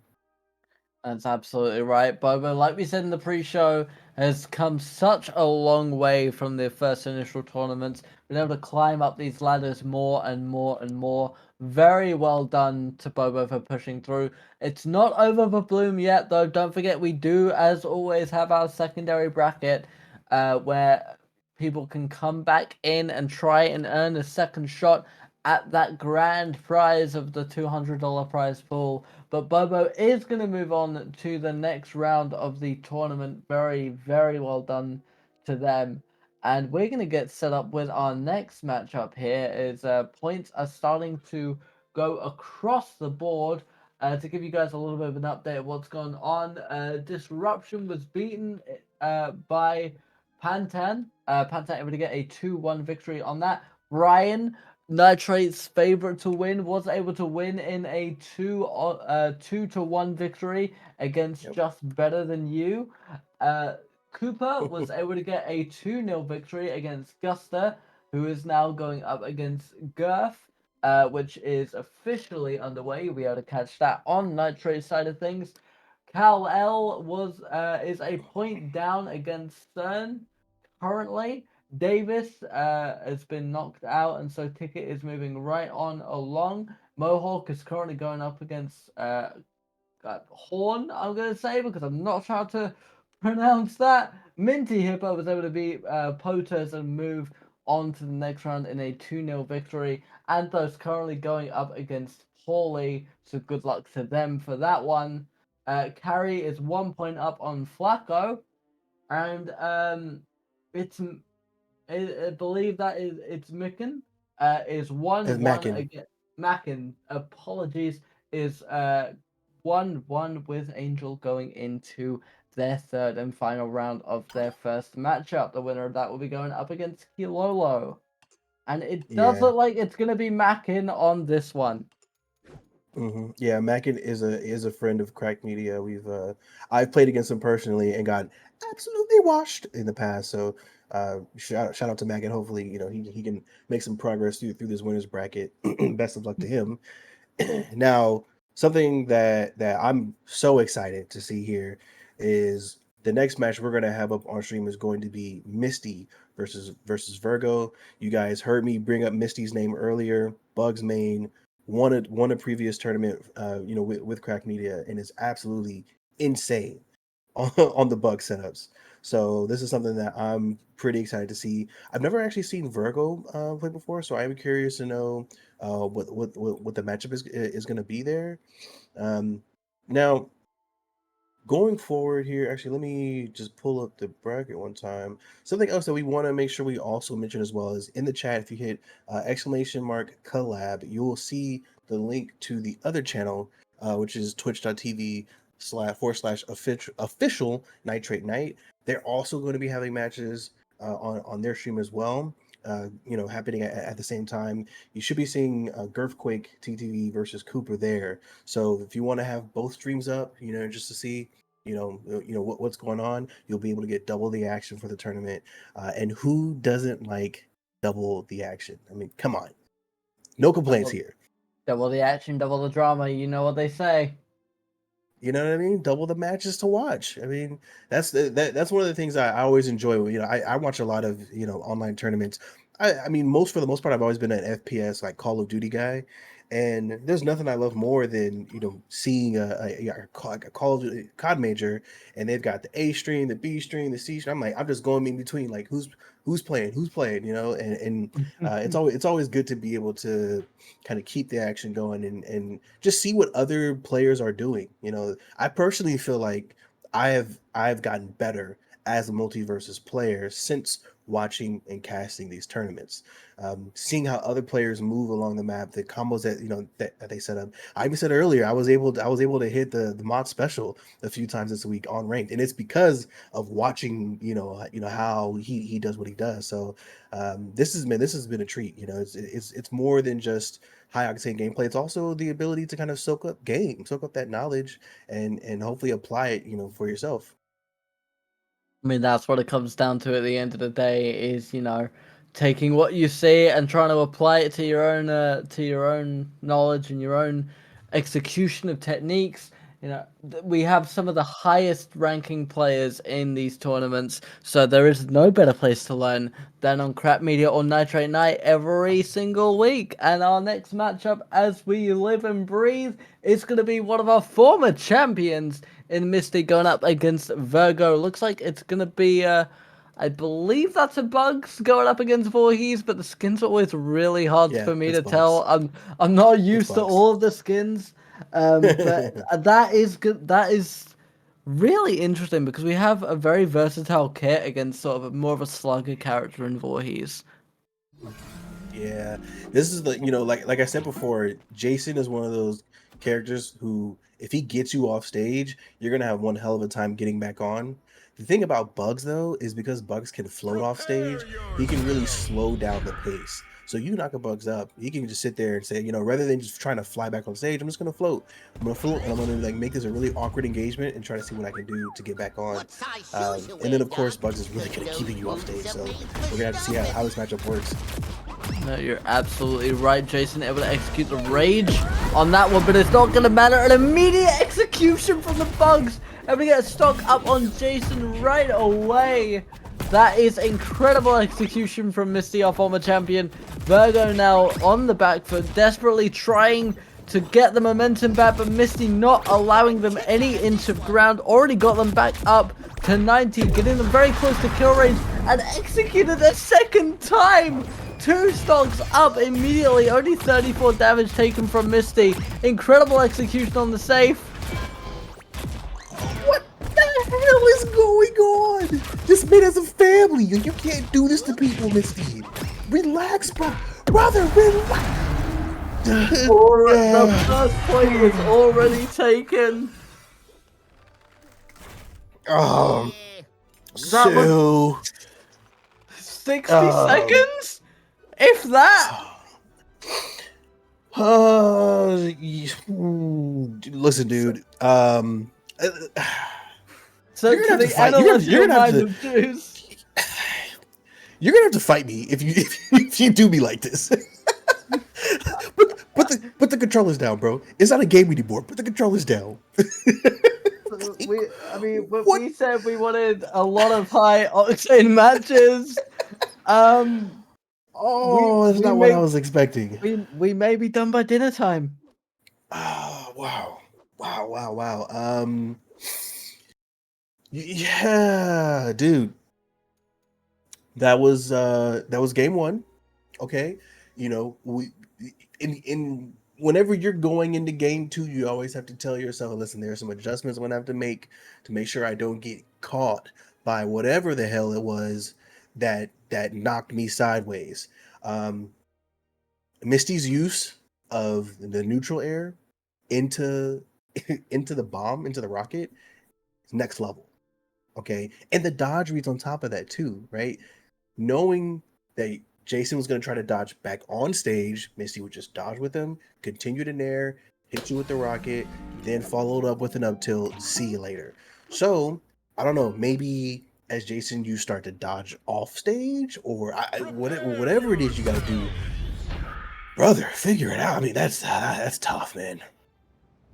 That's absolutely right. Bobo, like we said in the pre-show, has come such a long way from the first initial tournaments. Been able to climb up these ladders more and more and more. Very well done to Bobo for pushing through. It's not over for Bloom yet, though. Don't forget, we do, as always, have our secondary bracket where people can come back in and try and earn a second shot at that grand prize of the $200 prize pool. But Bobo is going to move on to the next round of the tournament. Very, very well done to them. And we're going to get set up with our next matchup here. Is points are starting to go across the board. To give you guys a little bit of an update of what's going on. Disruption was beaten by Pantan. Pantan able to get a 2-1 victory on that. Brian, Nitrate's favorite to win, was able to win in a 2-1 victory against Just Better Than You. Cooper was able to get a 2-0 victory against Guster, who is now going up against Girth, which is officially underway. You'll be able to catch that on Nitrate's side of things. Cal L is a point down against CERN currently. Davis has been knocked out, and so Ticket is moving right on along. Mohawk is currently going up against Horn, I'm going to say, because I'm not sure how to pronounce that. Minty Hippo was able to beat Potas and move on to the next round in a 2-0 victory. Anthos currently going up against Hawley, so good luck to them for that one. Carrie is 1 point up on Flacco, and I believe that it's Micken. Is 1-1 against Mackin. Apologies. Is 1-1 with Angel going into their third and final round of their first matchup. The winner of that will be going up against Kilolo. And it does look like it's going to be Mackin on this one. Mm-hmm. Yeah, Mackin is a friend of Crack Media. I've played against him personally and got absolutely washed in the past. So shout out to Mackin. Hopefully, he can make some progress through this winners bracket. Best of luck to him. Now, something that I'm so excited to see here is the next match we're gonna have up on stream is going to be Misty versus Virgo. You guys heard me bring up Misty's name earlier. Bugs main won a previous tournament, with Crack Media, and is absolutely insane on the Bug setups. So this is something that I'm pretty excited to see. I've never actually seen Virgo play before, so I'm curious to know what the matchup is going to be there. Now, Going forward here, actually, let me just pull up the bracket one time. Something else that we want to make sure we also mention as well is in the chat, if you hit !collab, you will see the link to the other channel, which is twitch.tv/official Nitrate Night. They're also going to be having matches on their stream as well. Happening at the same time. You should be seeing Girthquake TTV versus Cooper there. So if you want to have both streams up, just to see, what's going on, you'll be able to get double the action for the tournament. And who doesn't like double the action? I mean, come on, no complaints here. Double the action, double the drama. You know what they say. You know what I mean? Double the matches to watch. I mean, that's one of the things I always enjoy. I watch a lot of online tournaments. I mean, for the most part, I've always been an FPS like Call of Duty guy, and there's nothing I love more than seeing a Call of Duty COD major, and they've got the A stream, the B stream, the C stream. I'm just going in between, like who's playing, and it's always good to be able to kind of keep the action going and just see what other players are doing. I personally feel like I've gotten better as a MultiVersus player since watching and casting these tournaments, seeing how other players move along the map, the combos that they set up. I even said earlier I was able to hit the mod special a few times this week on ranked, and it's because of watching how he does what he does. So this has been a treat. It's more than just high octane gameplay. It's also the ability to kind of soak up that knowledge and hopefully apply it for yourself. I mean, that's what it comes down to at the end of the day is, taking what you see and trying to apply it to your own knowledge and your own execution of techniques. We have some of the highest ranking players in these tournaments, so there is no better place to learn than on Crap Media or Nitrate Night every single week. And our next matchup, as we live and breathe, is going to be one of our former champions in Misty going up against Virgo. Looks like it's going to be, I believe that's a Bugs going up against Voorhees, but the skins are always really hard for me to tell. I'm not used to all of the skins. But that is good. That is really interesting because we have a very versatile kit against sort of more of a slugger character in Voorhees. Yeah, this is like I said before, Jason is one of those characters who, if he gets you off stage, you're gonna have one hell of a time getting back on. The thing about Bugs though is because Bugs can float off stage, he can really slow down the pace. So you knock a Bugs up, he can just sit there and say, rather than just trying to fly back on stage, I'm just gonna float. I'm gonna float, and I'm gonna make this a really awkward engagement and try to see what I can do to get back on. And then of course Bugs is really good at keeping you off stage. So we're gonna have to see how this matchup works. No, you're absolutely right, Jason. Able to execute the rage on that one, but it's not going to matter. An immediate execution from the Bugs. Able to get a stock up on Jason right away. That is incredible execution from Misty, our former champion. Virgo now on the back foot, desperately trying to get the momentum back, but Misty not allowing them any inch of ground. Already got them back up to 90, getting them very close to kill range, and executed a second time. 2 stocks up immediately, only 34 damage taken from Misty. Incredible execution on the safe. What the hell is going on? This man is a family. You can't do this to people, Misty. Relax, brother, relax. The first point is already taken. So 60 seconds? If that. Listen, dude. So you're gonna have to fight me if you do me like this. Put the controllers down, bro. It's not a game anymore. Put the controllers down. We said we wanted a lot of high octane matches. That's not what I was expecting. We may be done by dinner time. Oh, wow. Yeah, dude. That was game one. Okay. We in whenever you're going into game 2, you always have to tell yourself, listen, there are some adjustments I'm gonna have to make sure I don't get caught by whatever the hell it was that knocked me sideways. Misty's use of the neutral air into into the bomb, into the rocket, is next level. Okay. And the dodge reads on top of that too, right? Knowing that Jason was going to try to dodge back on stage, Misty would just dodge with him, continued in there, hit you with the rocket, then followed up with an up tilt. See you later. So I don't know. Maybe as Jason, you start to dodge off stage, or whatever it is you got to do, brother. Figure it out. I mean, that's tough, man.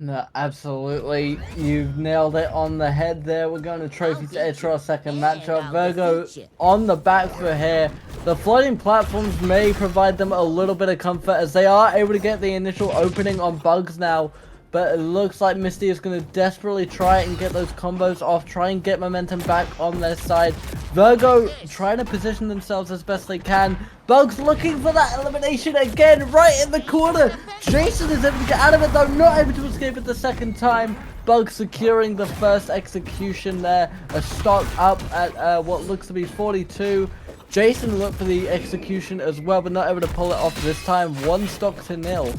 No, absolutely. You've nailed it on the head there. We're going to trophy to edge for our second matchup. Virgo on the back foot here. The floating platforms may provide them a little bit of comfort as they are able to get the initial opening on Bugs now. But it looks like Misty is going to desperately try and get those combos off, try and get momentum back on their side. Virgo trying to position themselves as best they can. Bugs looking for that elimination again, right in the corner. Jason is able to get out of it though, not able to escape it the second time. Bugs securing the first execution there. A stock up at what looks to be 42. Jason looked for the execution as well, but not able to pull it off this time. 1 stock to 0.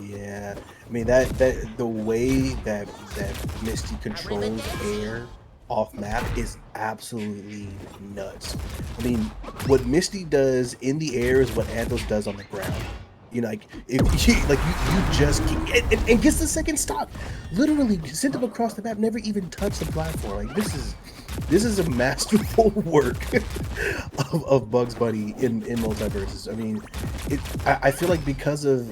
Yeah, I mean that the way that Misty controls air off map is absolutely nuts. I mean, what Misty does in the air is what Anthos does on the ground. You know, like if you just keep, and gets the second stop, literally sent him across the map, never even touched the platform. Like this is a masterful work of Bugs Bunny in MultiVersus. I mean, I feel like because of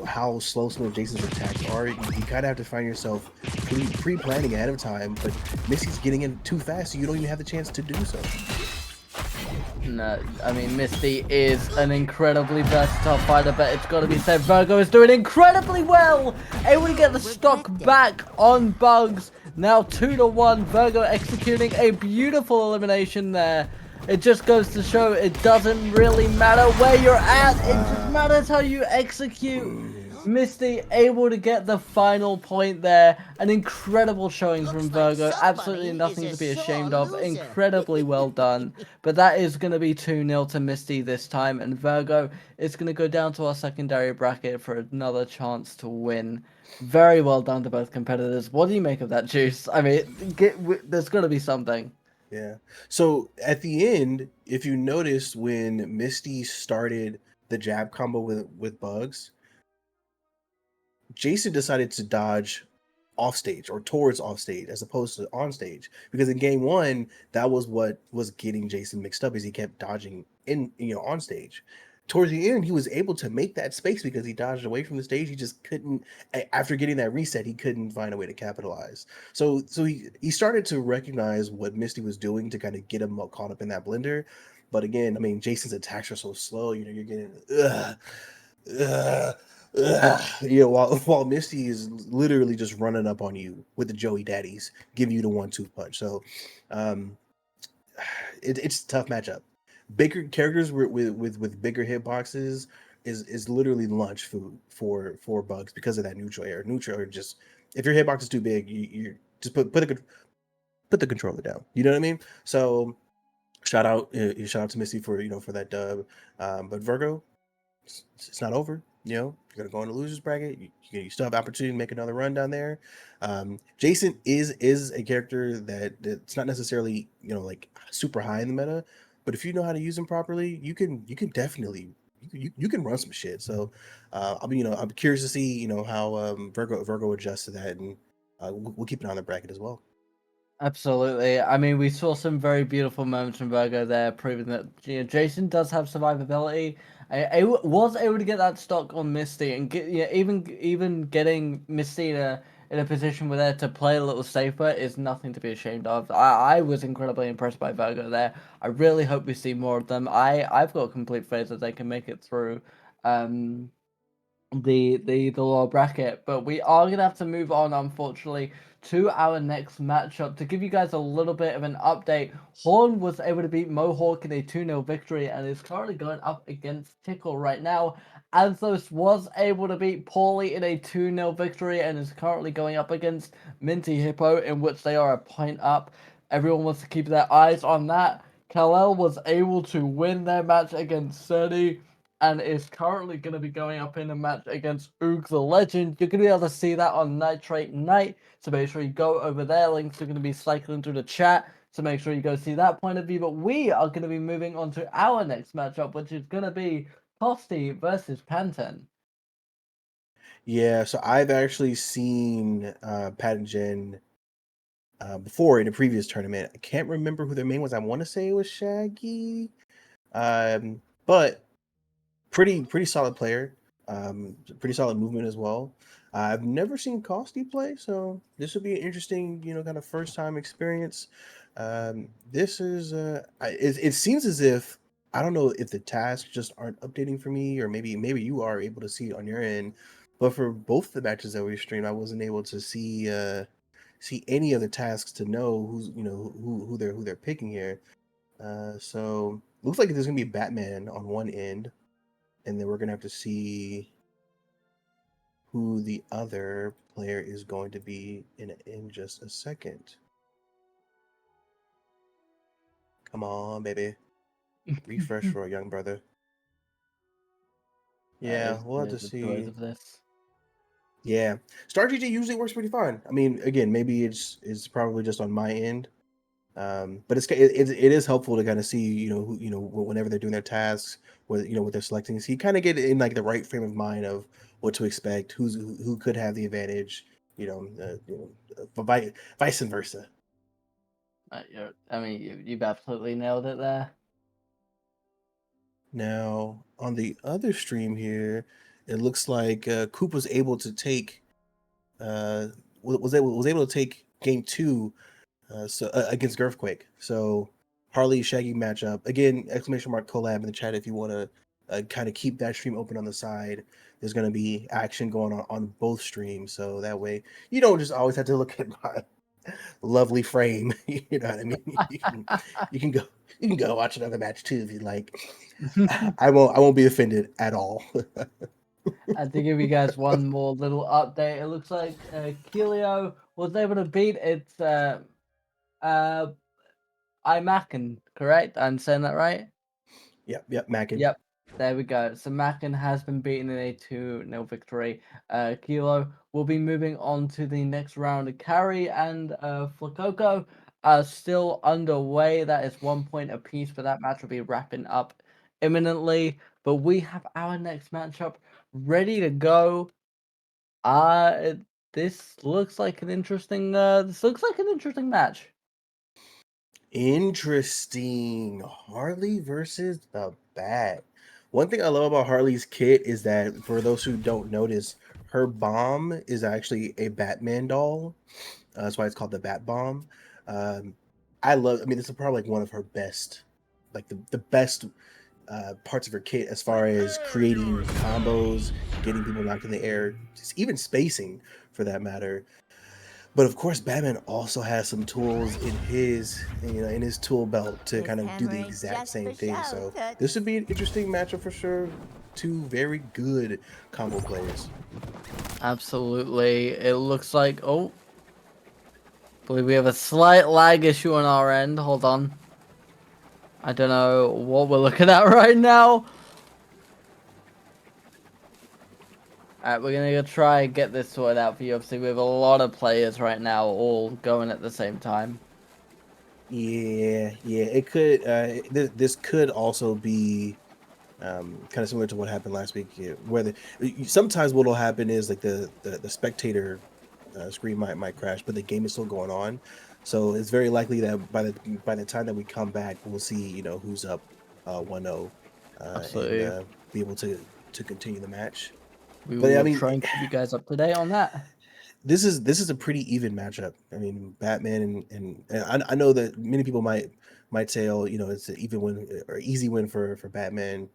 how slow some of Jason's attacks are, you kind of have to find yourself pre-planning ahead of time. But Misty's getting in too fast, so you don't even have the chance to do so. No, I mean, Misty is an incredibly versatile fighter, but it's got to be said, Virgo is doing incredibly well, able to get the stock back on Bugs. Now 2-1, Virgo executing a beautiful elimination there. It just goes to show it doesn't really matter where you're at, it just matters how you execute. Misty able to get the final point there. An incredible showing from Virgo. Absolutely nothing to be ashamed of. Incredibly well done. But that is going to be 2-0 to Misty this time. And Virgo is going to go down to our secondary bracket for another chance to win. Very well done to both competitors. What do you make of that, Juice? I mean, there's got to be something. Yeah. So at the end, if you notice when Misty started the jab combo with Bugs, Jason decided to dodge off stage or towards off stage as opposed to on stage, because in game 1 that was what was getting Jason mixed up, is he kept dodging in on stage. Towards the end, he was able to make that space because he dodged away from the stage. He just couldn't, after getting that reset, he couldn't find a way to capitalize. So he started to recognize what Misty was doing to kind of get him caught up in that blender. But again, I mean, Jason's attacks are so slow. You're getting while Misty is literally just running up on you with the Joey Daddies, giving you the 1-2 punch. So it's a tough matchup. Bigger characters with bigger hitboxes is literally lunch food for Bugs because of that neutral air. Neutral air, just if your hitbox is too big, you just put the controller down. You know what I mean? So shout out to Misty for for that dub. But Virgo, it's not over. You're gonna go in the losers bracket. You still have opportunity to make another run down there. Jason is a character that's not necessarily like super high in the meta, but if you know how to use him properly, you can definitely you can run some shit. So I'm curious to see how Virgo adjusts to that, and we'll keep an eye on the bracket as well. Absolutely. I mean, we saw some very beautiful moments from Virgo there, proving that Jason does have survivability. I was able to get that stock on Misty, and even getting Misty in a position where they're to play a little safer is nothing to be ashamed of. I was incredibly impressed by Virgo there. I really hope we see more of them. I've got complete faith that they can make it through. the lower bracket, but we are gonna have to move on, unfortunately, to our next matchup. To give you guys a little bit of an update, Horn was able to beat Mohawk in a 2-0 victory and is currently going up against Tickle right now. Anthos was able to beat Paulie in a 2-0 victory and is currently going up against Minty Hippo, in which they are a point up. Everyone wants to keep their eyes on that. Kal-El was able to win their match against Surdy and is currently going to be going up in a match against Oog the Legend. You're going to be able to see that on Nitrate Night, so make sure you go over there. Links are going to be cycling through the chat, so make sure you go see that point of view. But we are going to be moving on to our next matchup, which is going to be Tosti versus Panten. Yeah, so I've actually seen Pat and Jen before in a previous tournament. I can't remember who their main was. I want to say it was Shaggy, but pretty solid player. Pretty solid movement as well. I've never seen Costi play, so this would be an interesting, kind of first time experience. This is it seems as if I don't know if the tasks just aren't updating for me, or maybe you are able to see it on your end. But for both the matches that we streamed, I wasn't able to see any of the tasks to know who's who they're picking here. So looks like there's gonna be Batman on one end, and then we're gonna have to see who the other player is going to be in just a second. Come on, baby. Refresh for a young brother. Yeah, we'll have to The joys see. of this. Yeah, Star GG usually works pretty fine. I mean, again, maybe it's probably just on my end, but it is helpful to kind of see whenever they're doing their tasks, what they're selecting, so you kind of get in like the right frame of mind of what to expect, who could have the advantage, vice versa. You've absolutely nailed it there. Now, on the other stream here, it looks like Coop was able to take was able to take game 2 against Girthquake. So Harley Shaggy matchup again! Exclamation mark collab in the chat if you want to kind of keep that stream open on the side. There's going to be action going on both streams, so that way you don't just always have to look at my lovely frame. You know what I mean? You can go watch another match too if you like. I won't be offended at all. And to give you guys one more little update, it looks like Keelio was able to beat its iMacken, correct? I'm saying that right? Yep, Mackin. Yep, there we go. So Macken has been beaten in a 2-0 victory. Kilo will be moving on to the next round. Carry and Flacoco are still underway. That is 1 point apiece, but that match will be wrapping up imminently. But we have our next matchup ready to go. This looks like an interesting. This looks like an interesting match. Interesting. Harley versus the Bat. One thing I love about Harley's kit is that, for those who don't notice, her bomb is actually a Batman doll. That's why it's called the Bat Bomb. I mean, this is probably like one of her best, like the best parts of her kit as far as creating combos, getting people knocked in the air, just even spacing for that matter. But of course, Batman also has some tools in his tool belt to kind of do the exact same thing. So this would be an interesting matchup for sure. Two very good combo players. Absolutely. It looks like I believe we have a slight lag issue on our end. Hold on. I don't know what we're looking at right now. Alright, we're gonna try and get this sorted out for you. Obviously, we have a lot of players right now all going at the same time. Yeah, it could. This could also be kind of similar to what happened last week. Where sometimes what'll happen is like the spectator screen might crash, but the game is still going on. So it's very likely that by the time that we come back, we'll see who's up 1-0 and be able to continue the match. We will try and keep you guys up to date on that. This is a pretty even matchup. I mean, Batman and I know that many people might say, oh, it's an even win or easy win for Batman,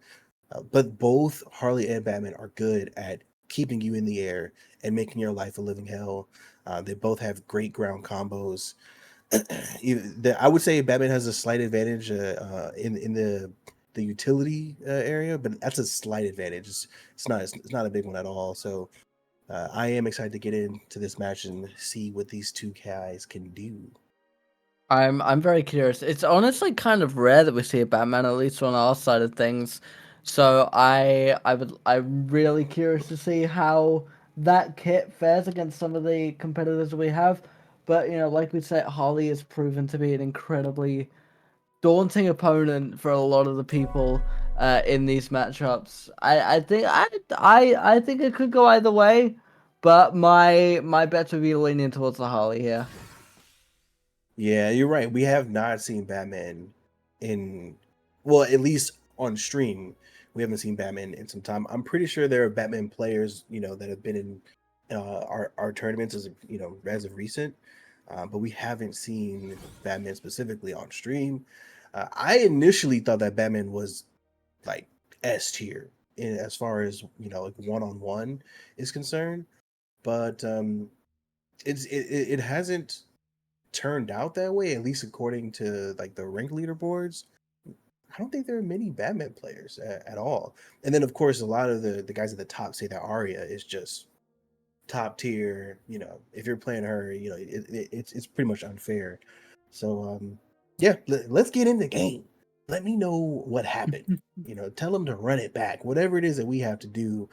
but both Harley and Batman are good at keeping you in the air and making your life a living hell. They both have great ground combos. I would say Batman has a slight advantage in the utility area, but that's a slight advantage. It's not a big one at all. So I am excited to get into this match and see what these two guys can do. I'm very curious. It's honestly kind of rare that we see a Batman, at least on our side of things. So I'm really curious to see how that kit fares against some of the competitors we have. But like we said, Harley has proven to be an incredibly daunting opponent for a lot of the people in these matchups. I think it could go either way, but my bet would be leaning towards the Harley here. Yeah, you're right. We have not seen Batman in, well, at least on stream, we haven't seen Batman in some time. I'm pretty sure there are Batman players, that have been in our tournaments as of recent, but we haven't seen Batman specifically on stream. I initially thought that Batman was like S tier as far as like one on one is concerned, but it hasn't turned out that way, at least according to like the rank leaderboards. I don't think there are many Batman players at all. And then of course a lot of the guys at the top say that Arya is just top tier. If you're playing her, it's pretty much unfair. So yeah, let's get in the game. Let me know what happened. Tell them to run it back. Whatever it is that we have to do.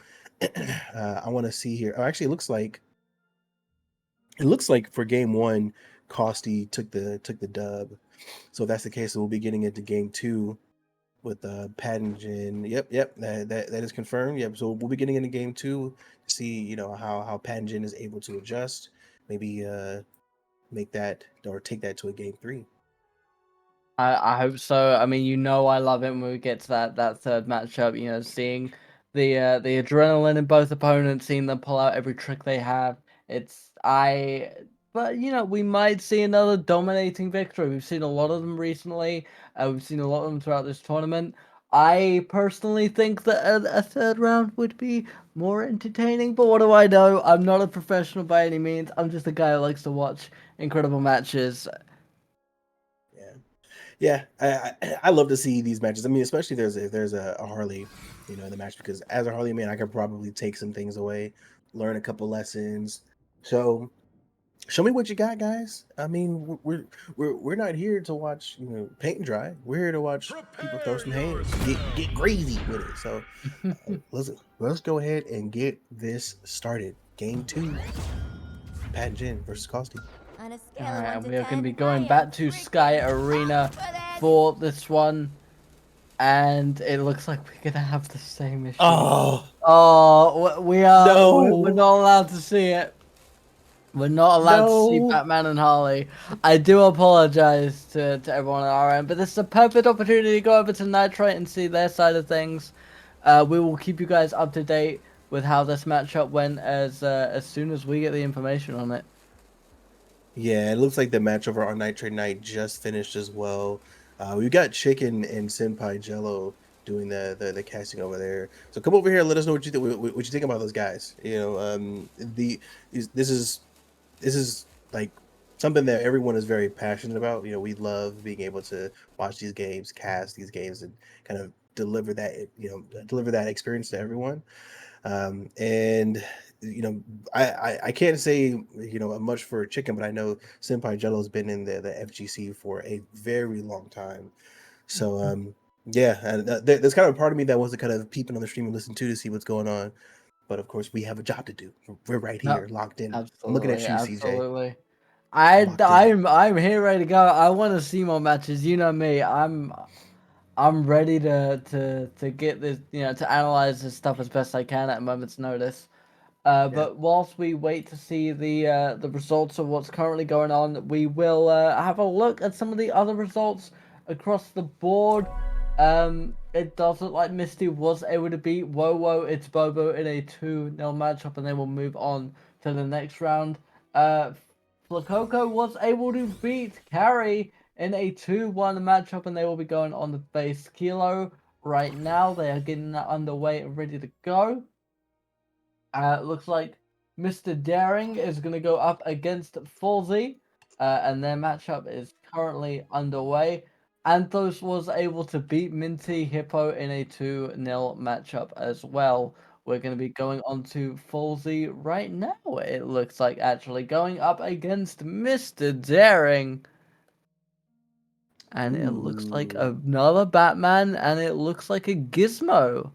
I want to see here. Oh, actually, it looks like for game one, Costy took the dub. So if that's the case, we'll be getting into game two with Paddington. Yep, that is confirmed. Yep. So we'll be getting into game two to see, how Paddington is able to adjust. Maybe make that or take that to a game three. I hope so. I mean, I love it when we get to that third matchup. Seeing the adrenaline in both opponents, seeing them pull out every trick they have. But we might see another dominating victory. We've seen a lot of them recently. We've seen a lot of them throughout this tournament. I personally think that a third round would be more entertaining. But what do I know? I'm not a professional by any means. I'm just a guy who likes to watch incredible matches. Yeah, I love to see these matches. I mean, especially if there's a Harley, in the match, because as a Harley man, I could probably take some things away, learn a couple lessons. So, show me what you got, guys. I mean, we're not here to watch paint and dry. We're here to watch people throw some hands, get crazy with it. So, let's go ahead and get this started. Game two, Pat and Jen versus Costy. On a scale Alright, of and 1 we to are going to 10, be going I back am to freaking Sky pumped Arena for this. for this one. And it looks like we're going to have the same issue. Oh Oh, we're no, not allowed to see it. We're not allowed to see no. Batman and Harley. I do apologize to everyone on our end, but this is a perfect opportunity to go over to Nitrate and see their side of things. We will keep you guys up to date with how this matchup went as soon as we get the information on it. Yeah, it looks like the match over on Nitrate Night just finished as well. We've got Chicken and Senpai Jello doing the casting over there. So come over here and let us know what you think. What you think about those guys? This is like something that everyone is very passionate about. We love being able to watch these games, cast these games, and kind of deliver that experience to everyone. And I can't say much for Chicken, but I know Senpai Jello's been in the FGC for a very long time. So yeah, and there's kind of a part of me that wants to kind of peep in on the stream and listen to see what's going on. But of course, we have a job to do. We're right No, here, locked in. I'm looking at absolutely, you, CJ. absolutely. Locked in. I'm here ready to go. I want to see more matches. You know me. I'm ready to get this, to analyze this stuff as best I can at a moment's notice. Yeah. But whilst we wait to see the results of what's currently going on, we will have a look at some of the other results across the board. It does look like Misty was able to beat Wowo It's Bobo in a 2-0 matchup, and then we'll move on to the next round. Flacoco was able to beat Carrie in a 2-1 matchup, and they will be going on the base Kilo right now. They are getting that underway and ready to go. Looks like Mr. Daring is going to go up against Falsey, and their matchup is currently underway. Anthos was able to beat Minty Hippo in a 2-0 matchup as well. We're going to be going on to Falsey right now, it looks like, actually going up against Mr. Daring. And it looks like another Batman, and it looks like a Gizmo.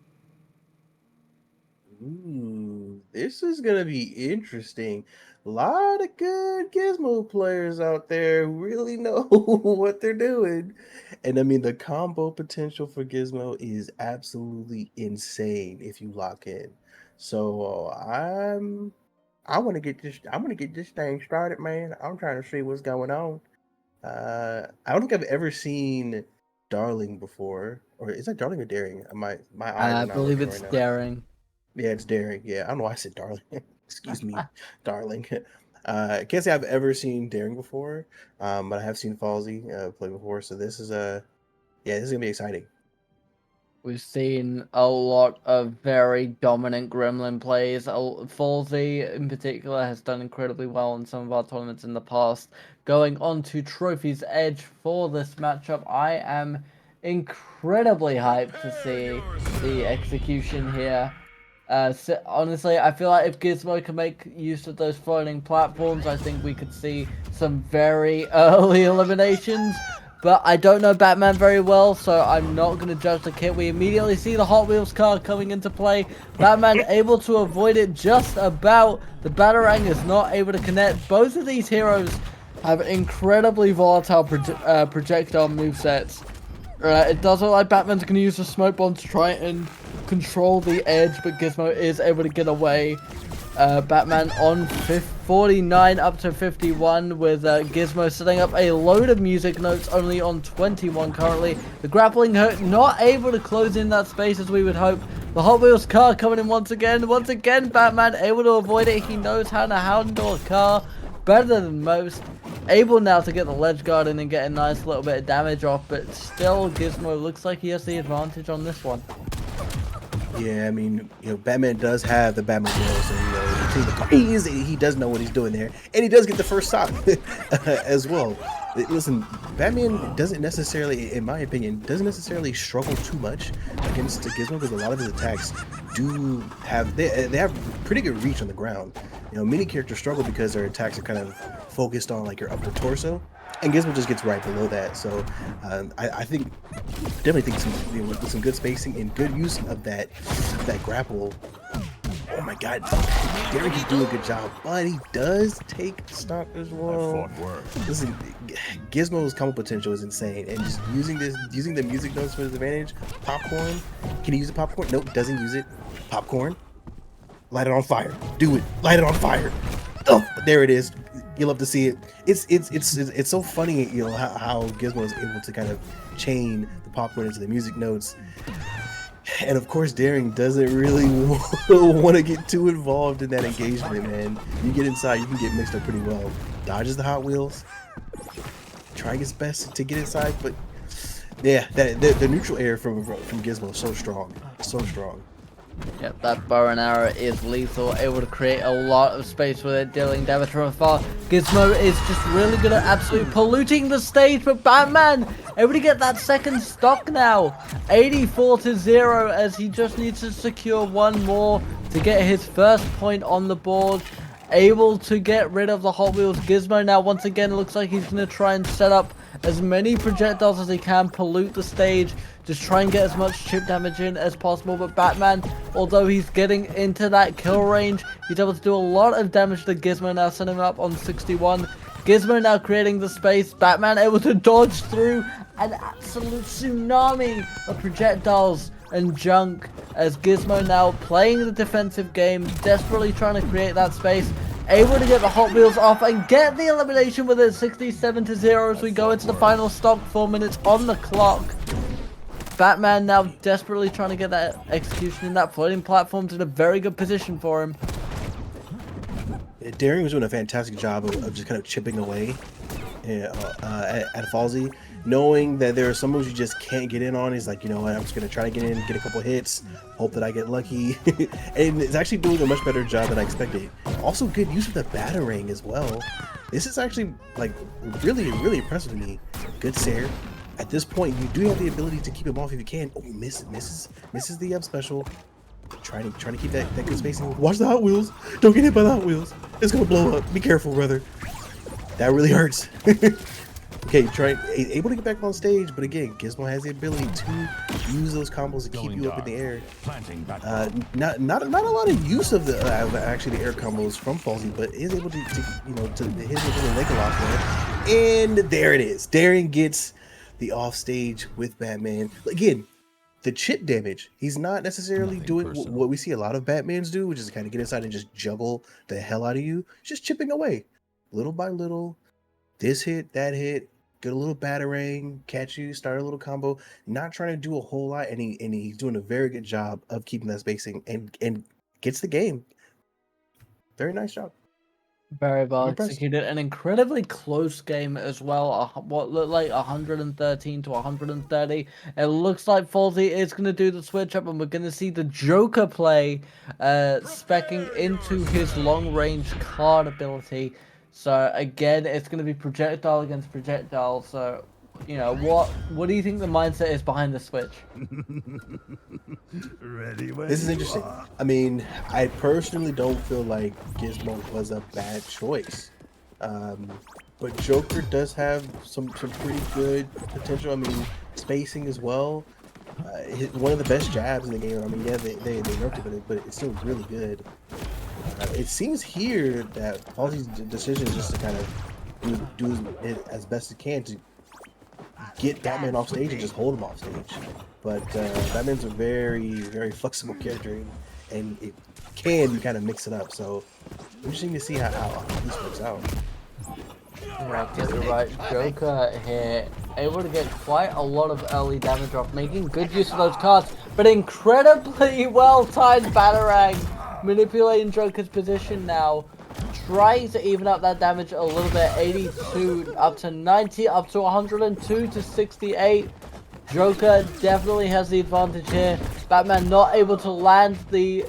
Ooh, this is gonna be interesting. A lot of good Gizmo players out there who really know what they're doing. And I mean, the combo potential for Gizmo is absolutely insane if you lock in. So I want to get this thing started, man. I'm trying to see what's going on. I don't think I've ever seen Darling before, or is that Darling or Daring? My eyes I are not believe working it's right now. Daring. Yeah, it's Daring. Yeah, I don't know why I said Darling. Excuse me, Darling. I can't say I've ever seen Daring before, but I have seen Falsey play before. So this is yeah, this is gonna be exciting. We've seen a lot of very dominant Gremlin plays. Falsey, in particular, has done incredibly well in some of our tournaments in the past. Going on to Trophy's Edge for this matchup, I am incredibly hyped to see the execution here. Honestly, I feel like if Gizmo can make use of those floating platforms, I think we could see some very early eliminations. But I don't know Batman very well, so I'm not going to judge the kit. We immediately see the Hot Wheels car coming into play. Batman able to avoid it just about. The Batarang is not able to connect. Both of these heroes have incredibly volatile projectile movesets. It does look like Batman's going to use the smoke bomb to try and control the edge, but Gizmo is able to get away. Batman on 49 up to 51 with Gizmo setting up a load of music notes, only on 21 currently. The grappling hook not able to close in that space as we would hope. The Hot Wheels car coming in once again. Once again, Batman able to avoid it. He knows how to handle a car better than most. Able now to get the ledge guard in and get a nice little bit of damage off, but still Gizmo looks like he has the advantage on this one. Yeah, I mean, Batman does have the Batman so he does know what he's doing there, and he does get the first stop as well. Listen, Batman doesn't necessarily, in my opinion, struggle too much against Gizmo because a lot of his attacks do have they have pretty good reach on the ground. Many characters struggle because their attacks are kind of focused on like your upper torso, and Gizmo just gets right below that. So I definitely think with some good spacing and good use of that grapple. Oh my God, Derek is doing a good job, but he does take stock as well. Listen, Gizmo's combo potential is insane, and just using the music notes for his advantage. Popcorn, can he use the popcorn? Nope, doesn't use it. Popcorn, light it on fire. Do it, light it on fire. Oh, there it is. You love to see it. It's so funny, how Gizmo is able to kind of chain the popcorn into the music notes. And of course, Daring doesn't really want to get too involved in that engagement, man. You get inside, you can get mixed up pretty well. Dodges the Hot Wheels, trying his best to get inside, but yeah, the neutral air from Gizmo is so strong, so strong. Yep, that bow and arrow is lethal, able to create a lot of space with it, dealing damage from afar. Gizmo is just really good at absolutely polluting the stage, but Batman able to get that second stock now. 84-0 as he just needs to secure one more to get his first point on the board. Able to get rid of the Hot Wheels. Gizmo now once again looks like he's going to try and set up as many projectiles as he can, pollute the stage, just try and get as much chip damage in as possible. But Batman, although he's getting into that kill range, he's able to do a lot of damage to Gizmo now, sending him up on 61. Gizmo now creating the space. Batman able to dodge through an absolute tsunami of projectiles and junk as Gizmo now playing the defensive game, desperately trying to create that space, able to get the Hot Wheels off and get the elimination with it 67-0 as we go into the final stock. 4 minutes on the clock. Batman now desperately trying to get that execution in that floating platform's in a very good position for him. Daring was doing a fantastic job of just kind of chipping away at Falsey. knowing that there are some moves you just can't get in on. He's like, you know what, I'm just gonna try to get in, get a couple hits, hope that I get lucky. And it's actually doing a much better job than I expected. Also good use of the Batarang as well. This is actually like really impressive to me. Good Sair. At this point, you do have the ability to keep him off if you can. Oh, misses the up special. Trying to keep that good spacing. Watch the Hot Wheels. Don't get hit by the Hot Wheels. It's gonna blow up. Be careful, brother. That really hurts. Okay, able to get back on stage, but again, Gizmo has the ability to use those combos to keep you up in the air. Not a lot of use of the actually the air combos from Falsey, but is able to hit with a leg lock there. And there it is. Darren gets the off stage with Batman. Again, the chip damage. He's not necessarily doing what we see a lot of Batmans do, which is kind of get inside and just juggle the hell out of you. Just chipping away, little by little. This hit, that hit. Get a little Batarang, catch you, start a little combo. Not trying to do a whole lot, and he's doing a very good job of keeping that spacing and gets the game. Very nice job. Very well executed. An incredibly close game as well. What looked like 113 to 130. It looks like Falsey is going to do the switch up, and we're going to see the Joker play, speccing into his long range card ability. So again, it's going to be projectile against projectile. So, you know, what do you think the mindset is behind the switch? This is interesting. I mean, I personally don't feel like Gizmo was a bad choice. But Joker does have some pretty good potential. I mean, spacing as well. One of the best jabs in the game. I mean, yeah, they nerfed it, but it's still really good. It seems here that Falsey's decision is just to kind of do it as best it can to get Batman off stage and just hold him off stage. But Batman's a very flexible character, and it can kind of mix it up. So interesting to see how this works out. Right, Joker here able to get quite a lot of early damage off, making good use of those cards, but incredibly well timed Batarang. Manipulating Joker's position now, trying to even up that damage a little bit. 82 up to 90, up to 102 to 68. Joker definitely has the advantage here. Batman not able to land the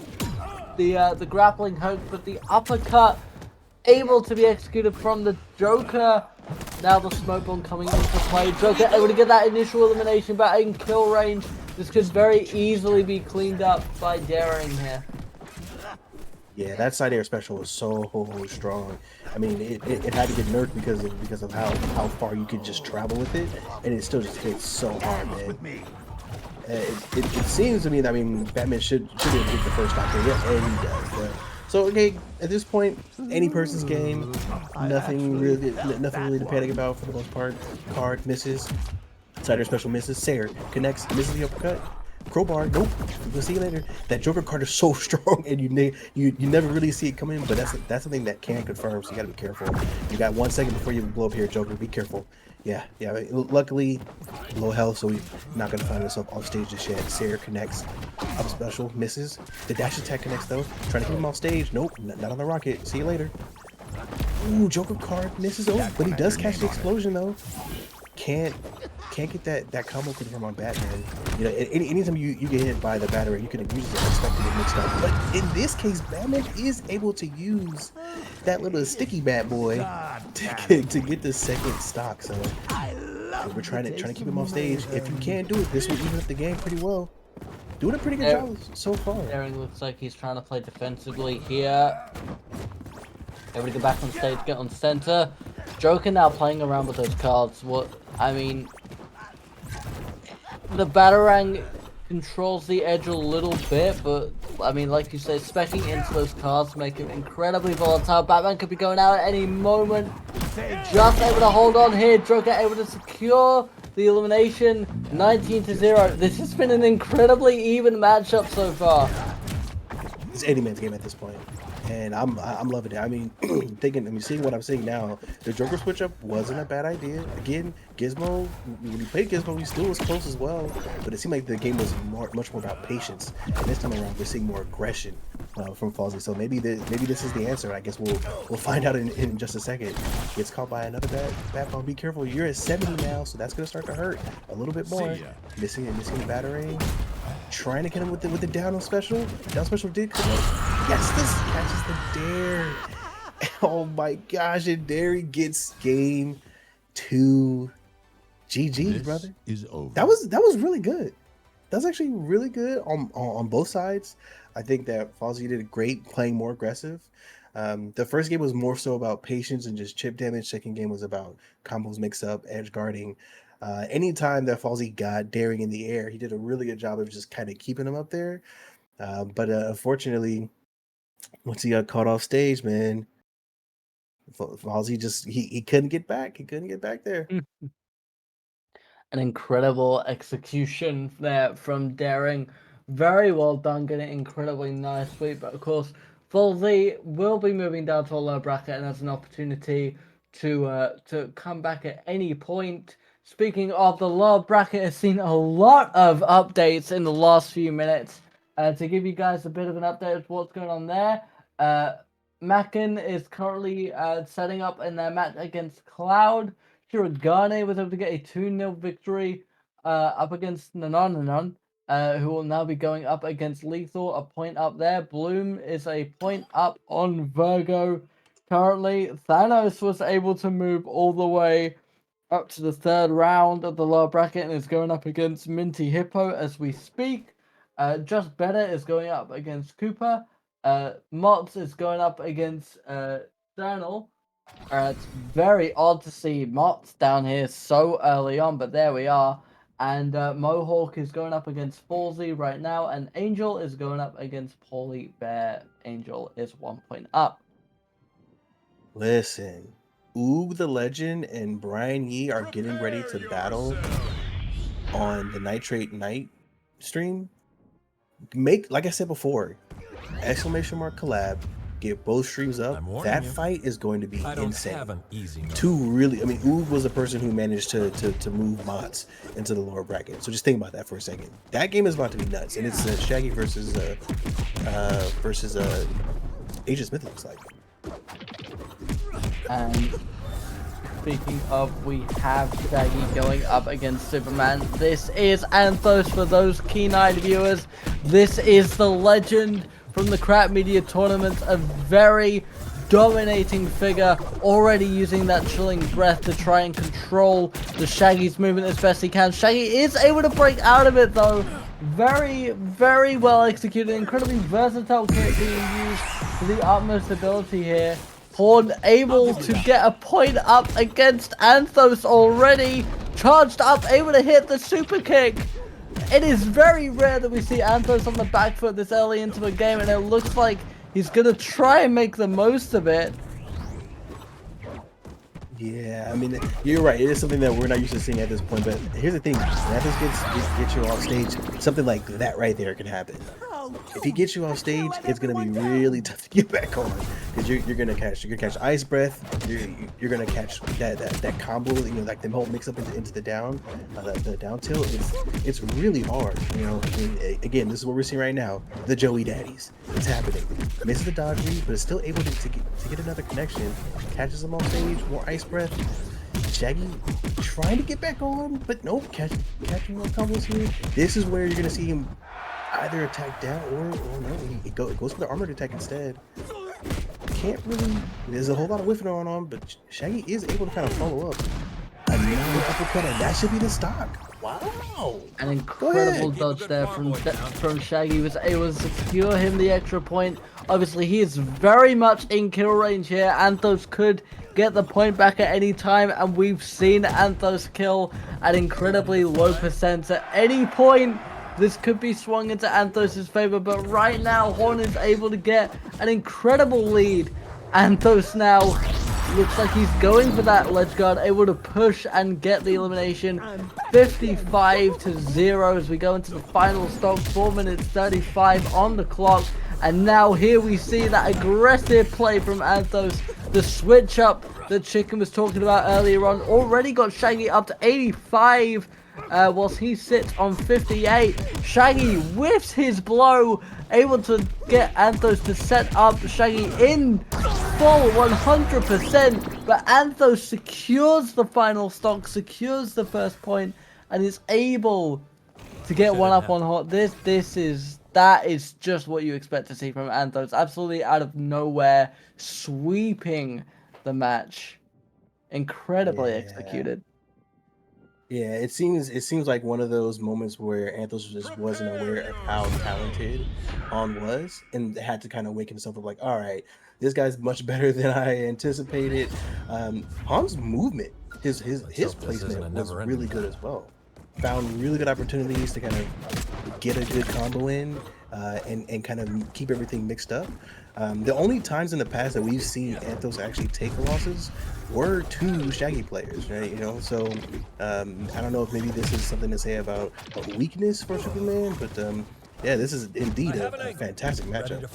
grappling hook, but the uppercut able to be executed from the Joker. Now the smoke bomb coming into play. Joker able to get that initial elimination, but in kill range, this could very easily be cleaned up by Daring here. Yeah, that side air special was so strong. I mean, it had to get nerfed because of how far you could just travel with it, and it still just hits so hard, man. It seems to me that, I mean, Batman should have hit the first stop there, yeah, and he does. So okay, at this point, any person's game, nothing really to panic about for the most part. Card misses, side air special misses, Sair connects, misses the uppercut. Crowbar, nope. We'll see you later. That Joker card is so strong, and you never really see it coming. But that's something that can confirm. So you gotta be careful. You got 1 second before you blow up here, Joker. Be careful. Yeah. Luckily, low health, so we're not gonna find ourselves off stage just yet. Sair connects, up special, misses. The dash attack connects though. Trying to keep him off stage. Nope, not on the rocket. See you later. Ooh, Joker card misses. Oh, but he does catch the explosion though. Can't get that combo confirm on Batman. You know, anytime you get hit by the Batarang, you can usually expect to get mixed up. But in this case, Batman is able to use that little sticky bat boy to get the second stock. So we're trying to keep him off stage. If you can do it, this will even up the game pretty well. Doing a pretty good job so far. Daring looks like he's trying to play defensively here. Able to get back on stage, get on center. Joker now playing around with those cards. I mean, the Batarang controls the edge a little bit, but I mean, like you said, specking into those cards make him incredibly volatile. Batman could be going out at any moment. Just able to hold on here. Joker able to secure the elimination. 19-0. This has been an incredibly even matchup so far. It's any man's game at this point. And I'm loving it. I mean, seeing what I'm seeing now, the Joker switch up wasn't a bad idea. Again, Gizmo, when he played Gizmo, he still was close as well. But it seemed like the game was much more about patience. And this time around, we're seeing more aggression. from Falsey. So maybe this is the answer. I guess we'll find out in just a second. Gets caught by another bad ball. Be careful. You're at 70 now, so that's gonna start to hurt a little bit more. Missing the battering. Trying to get him with the down special. Down special did come up. Yes, this catches the dare. Oh my gosh, and Derry gets game 2. GG, brother. Is over. That was really good. That was actually really good on both sides. I think that Falsey did great playing more aggressive. The first game was more so about patience and just chip damage. Second game was about combos mix up, edge guarding. Anytime that Falsey got Daring in the air, he did a really good job of just kind of keeping him up there. But unfortunately, once he got caught off stage, man, Falsey just he couldn't get back. He couldn't get back there. An incredible execution there from Daring. Very well done, getting incredibly nice sweep. But of course, Falsey will be moving down to a low bracket and has an opportunity to come back at any point. Speaking of the lower bracket, has seen a lot of updates in the last few minutes. To give you guys a bit of an update of what's going on there, Macken is currently setting up in their match against Cloud. Shirogane was able to get a 2-0 victory up against Nananon, who will now be going up against Lethal, a point up there. Bloom is a point up on Virgo currently. Thanos was able to move all the way up to the 3rd round of the lower bracket and is going up against Minty Hippo as we speak. Just Better is going up against Cooper. Mott's is going up against Daniel. It's very odd to see Mott's down here so early on, but there we are. And Mohawk is going up against Falsey right now, and Angel is going up against Paulie Bear. Angel is 1 point up. Listen, Oog the Legend and Brian Yee are getting ready to battle on the Nitrate Night stream. Like I said before, exclamation mark collab. Get both streams up. That fight is going to be insane. Oog was the person who managed to move Mott's into the lower bracket. So just think about that for a second. That game is about to be nuts, and it's Shaggy versus Agent Smith. It looks like. And speaking of, we have Shaggy going up against Superman. This is Anthos for those keen-eyed viewers. This is the legend from the Crap Media tournament, a very dominating figure, already using that chilling breath to try and control the Shaggy's movement as best he can. Shaggy is able to break out of it though. Very, very well executed, incredibly versatile kit being used to the utmost ability here. Horn able to get a point up against Anthos already. Charged up, able to hit the super kick. It is very rare that we see Anthos on the back foot this early into the game, and it looks like he's going to try and make the most of it. Yeah, I mean, you're right. It is something that we're not used to seeing at this point, but here's the thing. When Anthos gets you off stage, something like that right there can happen. If he gets you off stage, it's gonna be really tough to get back on because you're gonna catch ice breath. You're gonna catch that combo. You know, like the whole mix up into the down tilt. It's really hard. You know, I mean, again, this is what we're seeing right now. The Joey Daddies. It's happening. Misses the dodge read, but is still able to get another connection. Catches him off stage. More ice breath. Shaggy trying to get back on, but nope. Catching more combos here. This is where you're gonna see him either attack down or no, it goes for the armored attack instead. Can't really, there's a whole lot of whiffing going on, but Shaggy is able to kind of follow up. Another uppercut, and that should be the stock. Wow. An incredible dodge there from Shaggy. Was able to secure him the extra point. Obviously, he is very much in kill range here. Anthos could get the point back at any time, and we've seen Anthos kill at incredibly low percents at any point. This could be swung into Anthos' favor, but right now, Horn is able to get an incredible lead. Anthos now looks like he's going for that ledge guard, able to push and get the elimination. 55-0 as we go into the final stock. 4 minutes 35 on the clock. And now here we see that aggressive play from Anthos. The switch up that Chicken was talking about earlier on already got Shaggy up to 85. whilst he sits on 58. Shaggy whiffs his blow, able to get Anthos to set up Shaggy in full 100%, but Anthos secures the final stock, secures the first point, and is able to get one up on Hot. That is just what you expect to see from Anthos. Absolutely out of nowhere, sweeping the match. Incredibly executed. Yeah, it seems like one of those moments where Anthos just wasn't aware of how talented Han was, and had to kind of wake himself up. Like, all right, this guy's much better than I anticipated. Han's movement, his placement was really good as well. Found really good opportunities to kind of get a good combo in, and kind of keep everything mixed up. The only times in the past that we've seen Anthos actually take losses were two Shaggy players, right? You know, so I don't know if maybe this is something to say about a weakness for Superman, but yeah, this is indeed a fantastic matchup.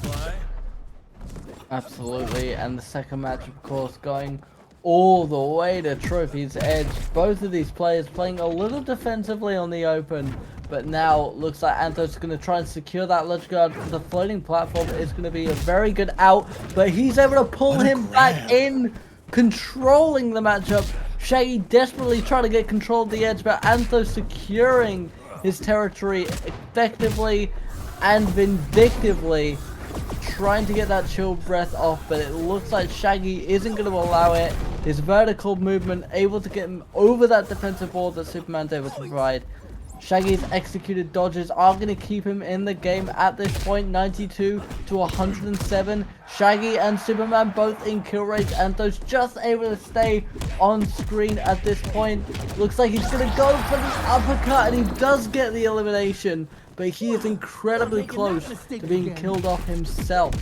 Absolutely, and the second match, of course, going all the way to Trophy's Edge. Both of these players playing a little defensively on the open, but now looks like Anthos is going to try and secure that ledge guard. The floating platform is going to be a very good out, but he's able to pull him back in, controlling the matchup. Shaggy desperately trying to get control of the edge, but Anthos securing his territory effectively and vindictively, trying to get that chilled breath off, but it looks like Shaggy isn't going to allow it. His vertical movement able to get him over that defensive board that Superman's able to provide. Shaggy's executed dodges are going to keep him in the game at this point, 92 to 107. Shaggy and Superman both in kill range. Anthos just able to stay on screen at this point. Looks like he's going to go for the uppercut, and he does get the elimination, but he is incredibly close to being killed off himself.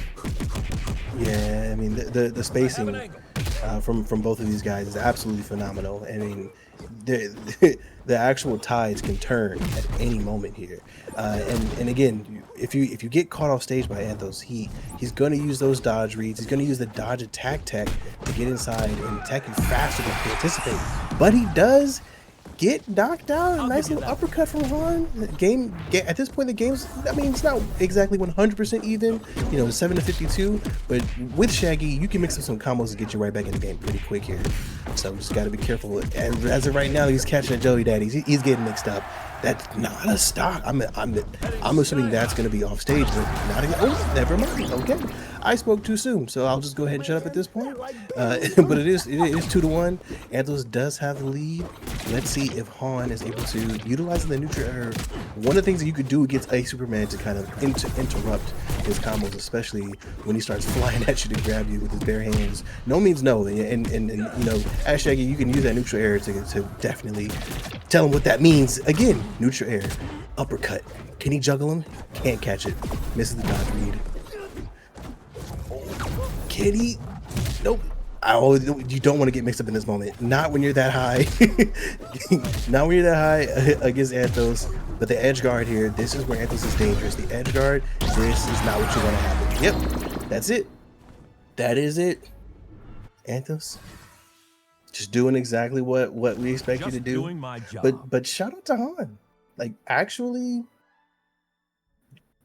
Yeah, I mean, the spacing from both of these guys is absolutely phenomenal. I mean, the actual tides can turn at any moment here. And again, if you get caught off stage by Anthos, he's going to use those dodge reads. He's going to use the dodge attack tech to get inside and attack you faster than you anticipate. But he does get knocked out. A nice little uppercut from Han. At this point, the game's, I mean, it's not exactly 100% even, you know, 7 to 52, but with Shaggy, you can mix up some combos to get you right back in the game pretty quick here. So just got to be careful. And as of right now, he's catching a Joey Daddies. He's getting mixed up. That's not a stock. I'm assuming that's going to be off stage, but not again. Oh, never mind. Okay, I spoke too soon, so I'll just go ahead and shut up at this point. But it is 2-1. Anthos does have the lead. Let's see if Han is able to utilize the neutral. One of the things that you could do against a Superman to kind of interrupt his combos, especially when he starts flying at you to grab you with his bare hands. No means no, and you know, as Shaggy, you can use that neutral air to definitely tell him what that means. Again, neutral air, uppercut. Can he juggle him? Can't catch it. Misses the dodge read. Can he? Nope. You don't want to get mixed up in this moment. Not when you're that high. Not when you're that high against Anthos. But the edge guard here, this is where Anthos is dangerous. The edge guard, this is not what you want to happen. Yep, that's it. That is it. Anthos, just doing exactly what we expect you to do. Doing my job. But shout out to Han. Like, actually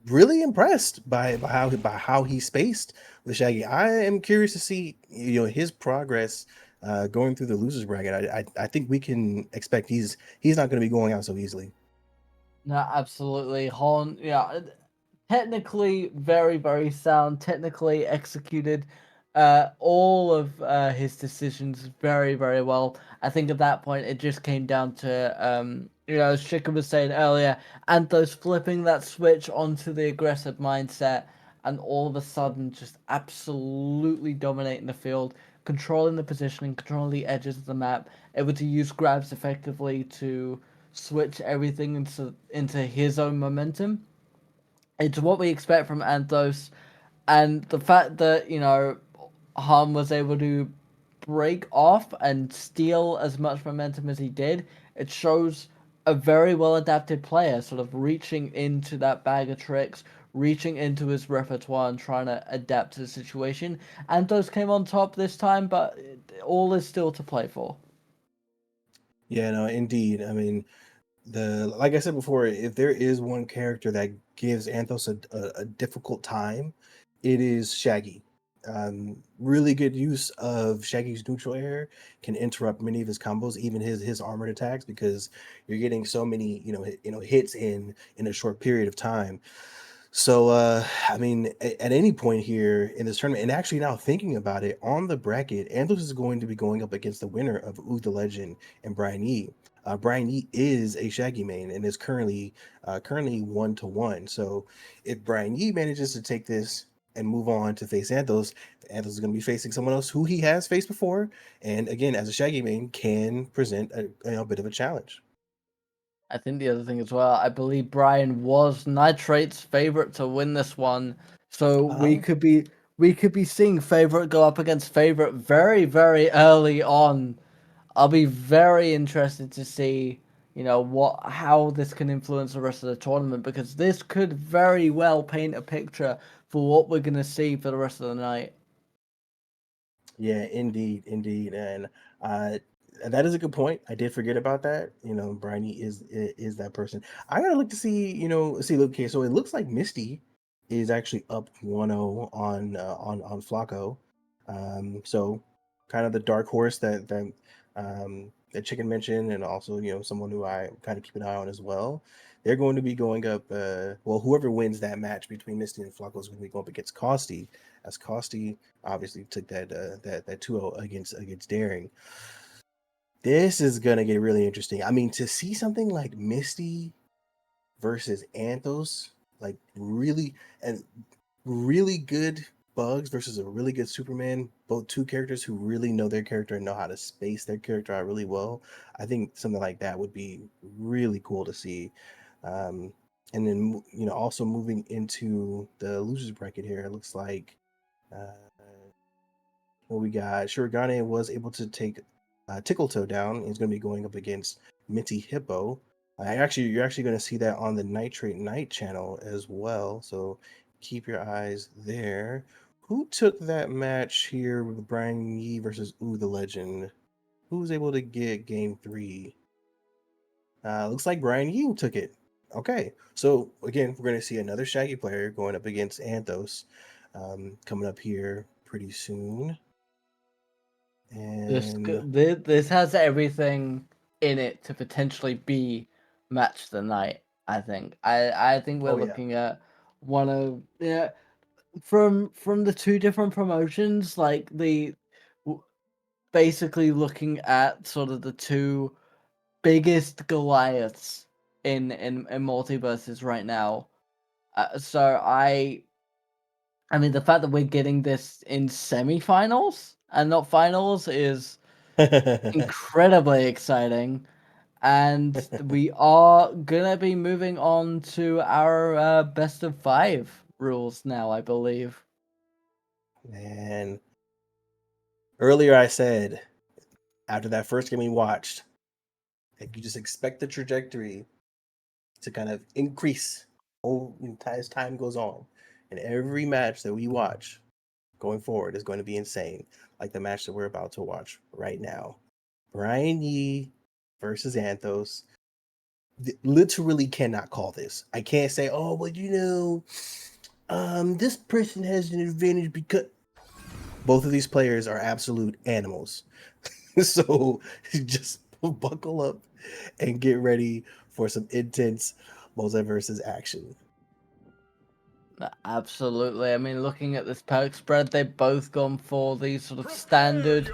really impressed by how he spaced with Shaggy. I am curious to see, you know, his progress going through the losers bracket. I think we can expect he's not going to be going out so easily. No, absolutely. Han, yeah, technically very, very sound, technically executed all of his decisions very, very well. I think at that point it just came down to you know, as Chicken was saying earlier, Anthos flipping that switch onto the aggressive mindset, and all of a sudden just absolutely dominating the field, controlling the positioning, controlling the edges of the map, able to use grabs effectively to switch everything into his own momentum. It's what we expect from Anthos, and the fact that, you know, Han was able to break off and steal as much momentum as he did, it shows a very well adapted player sort of reaching into that bag of tricks, reaching into his repertoire and trying to adapt to the situation. Anthos came on top this time, but all is still to play for. Yeah, no, indeed. I mean, like I said before, if there is one character that gives Anthos a difficult time, it is Shaggy. Really good use of Shaggy's neutral air can interrupt many of his combos, even his armored attacks, because you're getting so many hits in a short period of time. So I mean, at any point here in this tournament, and actually now thinking about it, on the bracket, Anthos is going to be going up against the winner of Ooh the Legend and Brian Yee. Brian Yee is a Shaggy main and is currently 1-1. So if Brian Yee manages to take this and move on to face Anthos, Anthos is going to be facing someone else who he has faced before, and again, as a Shaggy main, can present a bit of a challenge. I think the other thing as well, I believe Brian was Nitrate's favorite to win this one, so we Uh-huh. could be seeing favorite go up against favorite very very early on. I'll be very interested to see, how this can influence the rest of the tournament, because this could very well paint a picture for what we're gonna see for the rest of the night. Yeah, indeed, and uh, that is a good point. I did forget about that. Bryony is that person. I gotta look to see. Look, okay, so it looks like Misty is actually up 1-0 on Flacco. So kind of the dark horse that Chicken mentioned, and also someone who I kind of keep an eye on as well. They're going to be going up. Well, whoever wins that match between Misty and Flacco is going to be going up against Costi, as Costi obviously took that 2-0 against Daring. This is gonna get really interesting. I mean, to see something like Misty versus Anthos, like really good Bugs versus a really good Superman, both two characters who really know their character and know how to space their character out really well. I think something like that would be really cool to see. Um, and then also moving into the losers bracket here, it looks like uh, what we got. Shirogane was able to take Tickletoe down. He's going to be going up against Minty Hippo. You're actually going to see that on the Nitrate Night channel as well. So keep your eyes there. Who took that match here with Brian Yee versus Ooh the Legend? Who was able to get game 3? Looks like Brian Yee took it. Okay, so again, we're going to see another Shaggy player going up against Anthos coming up here pretty soon. And This has everything in it to potentially be match the night. I think we're oh yeah. looking at one of from the two different promotions, like basically looking at sort of the two biggest Goliaths in MultiVersus right now. So I mean, the fact that we're getting this in semifinals and not finals is incredibly exciting. And we are gonna be moving on to our best of 5 rules now, I believe. And earlier I said, after that first game we watched, that you just expect the trajectory to kind of increase as time goes on. And every match that we watch going forward is going to be insane, like the match that we're about to watch right now. Brian Yee versus Anthos. Literally cannot call this. I can't say, oh, well, this person has an advantage because both of these players are absolute animals. So just buckle up and get ready for some intense MultiVersus action. Absolutely. I mean, looking at this perk spread, they've both gone for these sort of standard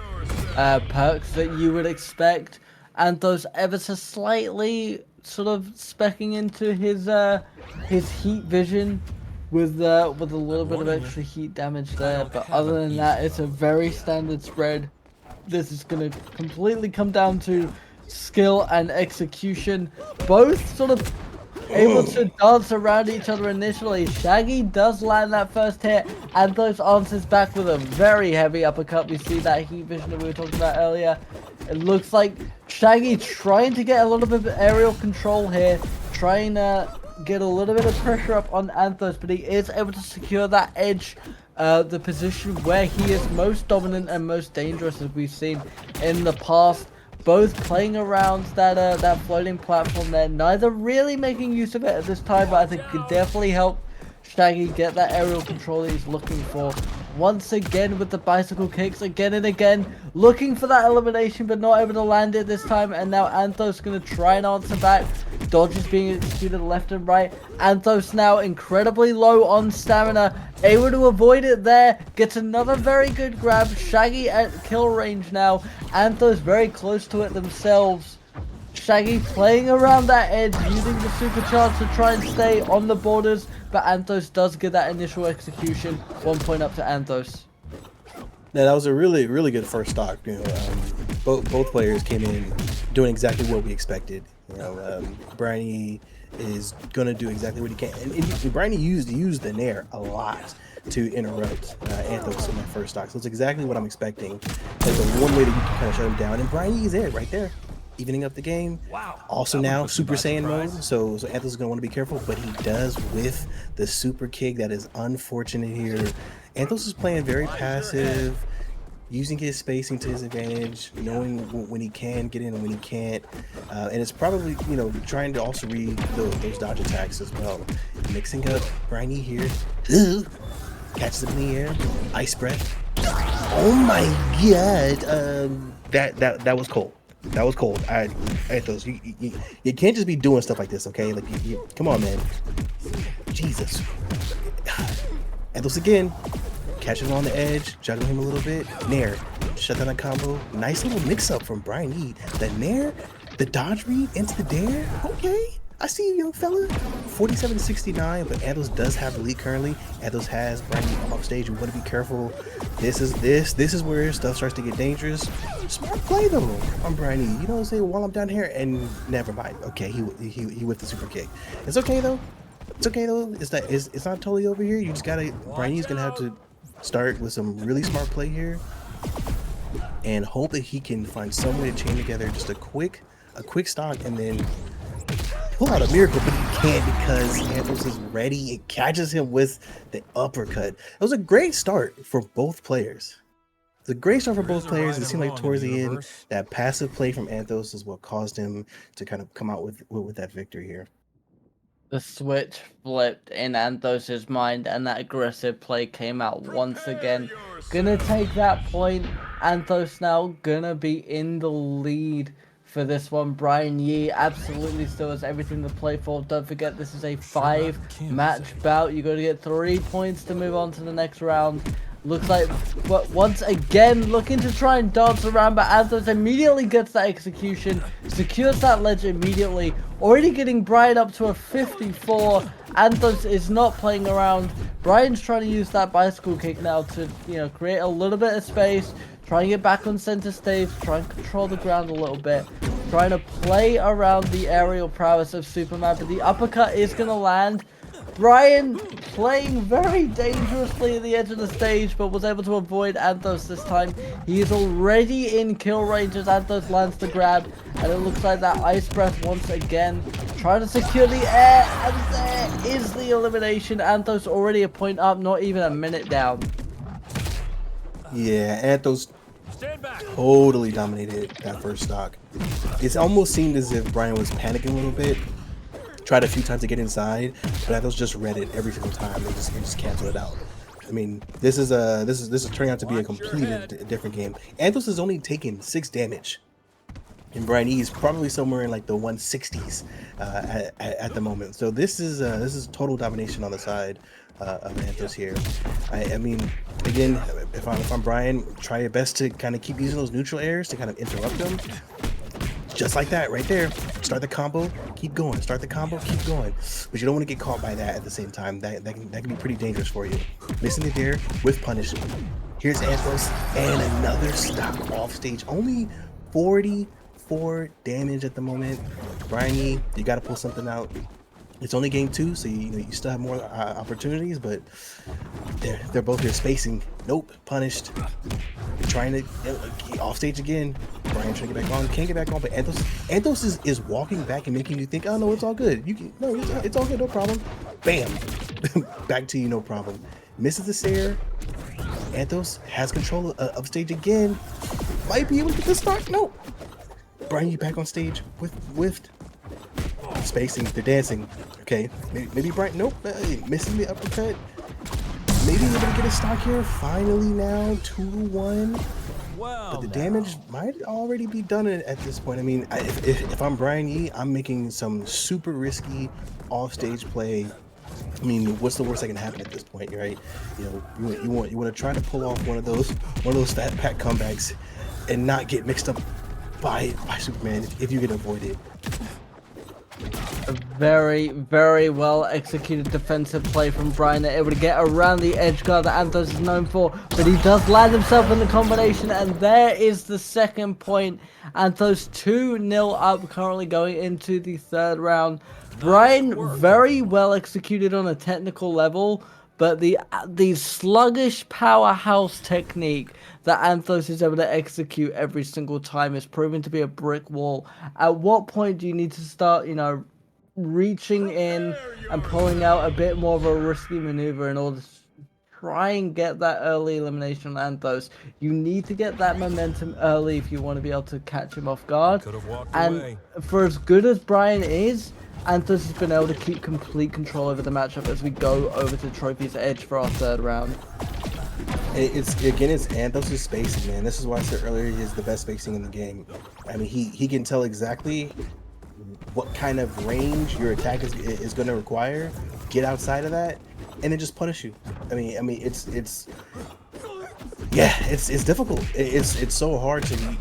perks that you would expect, and those ever so slightly sort of specking into his heat vision with a little bit of extra heat damage there. But other than that, it's a very standard spread. This is going to completely come down to skill and execution. Both sort of able to dance around each other initially. Shaggy does land that first hit, and those answers back with a very heavy uppercut. We see that heat vision that we were talking about earlier. It looks like Shaggy trying to get a little bit of aerial control here, trying to get a little bit of pressure up on Anthos, but he is able to secure that edge, the position where he is most dominant and most dangerous, as we've seen in the past. both playing around that floating platform there. Neither really making use of it at this time, but I think it could definitely help Shaggy get that aerial control that he's looking for. Once again with the bicycle kicks, again and again, looking for that elimination, but not able to land it this time. And now Anthos going to try and answer back. Dodges being executed left and right. Anthos now incredibly low on stamina, able to avoid it there. Gets another very good grab. Shaggy at kill range now. Anthos very close to it themselves. Shaggy playing around that edge, using the supercharge to try and stay on the borders, but Anthos does get that initial execution. 1 point up to Anthos. Yeah, that was a really, really good first stock. You know, both players came in doing exactly what we expected. You know, Briny is gonna do exactly what he can, and Briny used the Nair a lot to interrupt Anthos in that first stock. So it's exactly what I'm expecting. That's the one way that you can kind of shut him down, and Briny is there, right there, evening up the game. Wow. Also now Super Saiyan mode, so Anthos is gonna want to be careful, but he does with the super kick. That is unfortunate here. Anthos is playing very passive, using his spacing to his advantage, knowing when he can get in and when he can't, and it's probably, you know, trying to also read those dodge attacks as well. Mixing up Briny here, catches him in the air, ice breath. Oh my god, that was cold. That was cold. Anthos, you can't just be doing stuff like this, okay? Like, come on, man. Jesus. Anthos again. Catching him on the edge, juggling him a little bit. Nair, shut down a combo. Nice little mix-up from Brian E. The Nair, the dodge read into the dare. Okay, I see you, young fella. 47-69, but Anthos does have the lead currently. Anthos has Brian E off stage. We want to be careful. This is where stuff starts to get dangerous. Smart play though on Brian E. You know what I'm saying? While I'm down here, and never mind. Okay, he whipped the super kick. It's okay though. It's okay though. It's not totally over here. You just gotta. Brian E's gonna have to start with some really smart play here and hope that he can find some way to chain together just a quick stock and then pull out a miracle, but he can't because Anthos is ready. It catches him with the uppercut. It was a great start for both players. It's a great start for both players. It seemed like towards the end, that passive play from Anthos is what caused him to kind of come out with that victory here. The switch flipped in Anthos' mind, and that aggressive play came out once again. Gonna take that point. Anthos now gonna be in the lead for this one. Brian Yee absolutely still has everything to play for. Don't forget, this is a 5-match bout. You gotta get 3 points to move on to the next round. Looks like, but once again, looking to try and dance around, but Anthos immediately gets that execution, secures that ledge immediately, already getting Brian up to a 54. Anthos is not playing around. Brian's trying to use that bicycle kick now to, you know, create a little bit of space, try and get back on center stage, try and control the ground a little bit, trying to play around the aerial prowess of Superman, but the uppercut is going to land. Brian playing very dangerously at the edge of the stage, but was able to avoid Anthos this time. He is already in kill range as Anthos lands the grab, and it looks like that ice breath once again. Trying to secure the air, and there is the elimination. Anthos already a point up, not even a minute down. Yeah, Anthos totally dominated that first stock. It almost seemed as if Brian was panicking a little bit. Tried a few times to get inside, but Anthos just read it every single time and just canceled it out. I mean, this is turning out to be a completely different game. Anthos has only taken 6 damage, and Brian E is probably somewhere in like the 160s at the moment. So this is total domination on the side of Anthos here. I mean, again, if I'm Brian, try your best to kind of keep using those neutral airs to kind of interrupt them. Just like that, right there. Start the combo, keep going. Start the combo, keep going. But you don't want to get caught by that at the same time. That can be pretty dangerous for you. Missing it there with punish. Here's Anthos and another stock off stage. Only 44 damage at the moment. Brian E, you got to pull something out. It's only game 2, so you still have more opportunities, but they're both here spacing. Nope, punished. Trying to off stage again. Brian trying to get back on, can't get back on, but Anthos is walking back and making you think, oh no, it's all good. It's all good, no problem. Bam, back to you, no problem. Misses the Sair. Anthos has control of stage again. Might be able to get the start. No. Brian, you back on stage with spacing. They're dancing. Okay, maybe Brian. Nope, missing the uppercut. Maybe able to get a stock here. Finally now 2-1. But the damage might already be done at this point. I mean, if I'm Brian Yee, I'm making some super risky off-stage play. I mean, what's the worst that can happen at this point, right? You know, you want to try to pull off one of those fat pack comebacks and not get mixed up by Superman if you can avoid it. A very, very well executed defensive play from Brian. They're able to get around the edge guard that Anthos is known for, but he does land himself in the combination, and there is the second point. Anthos 2-0 up, currently going into the third round. Brian, very well executed on a technical level, but the sluggish powerhouse technique that Anthos is able to execute every single time is proven to be a brick wall. At what point do you need to start, reaching in and pulling out a bit more of a risky maneuver in order to try and get that early elimination on Anthos? You need to get that momentum early if you want to be able to catch him off guard. And for as good as Brian is, Anthos has been able to keep complete control over the matchup as we go over to Trophy's Edge for our third round. It's Anthos' spacing, man. This is why I said earlier he is the best spacing in the game. I mean, he can tell exactly what kind of range your attack is going to require. Get outside of that, and then just punish you. I mean, it's difficult. It's so hard to.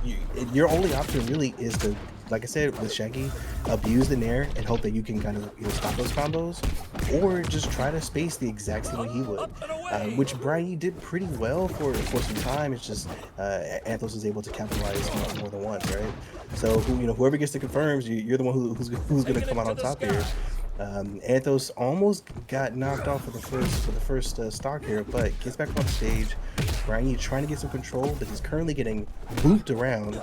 Your only option really is to, like I said with Shaggy, abuse the nair and hope that you can kind of stop those combos, or just try to space the exact same way he would, which Brian did pretty well for some time. It's just Anthos is able to capitalize more than once, right? So whoever gets the confirms, you're the one who's going to come out on top here. Anthos almost got knocked off for the first stock here, but gets back on stage. Brian trying to get some control, but he's currently getting booped around.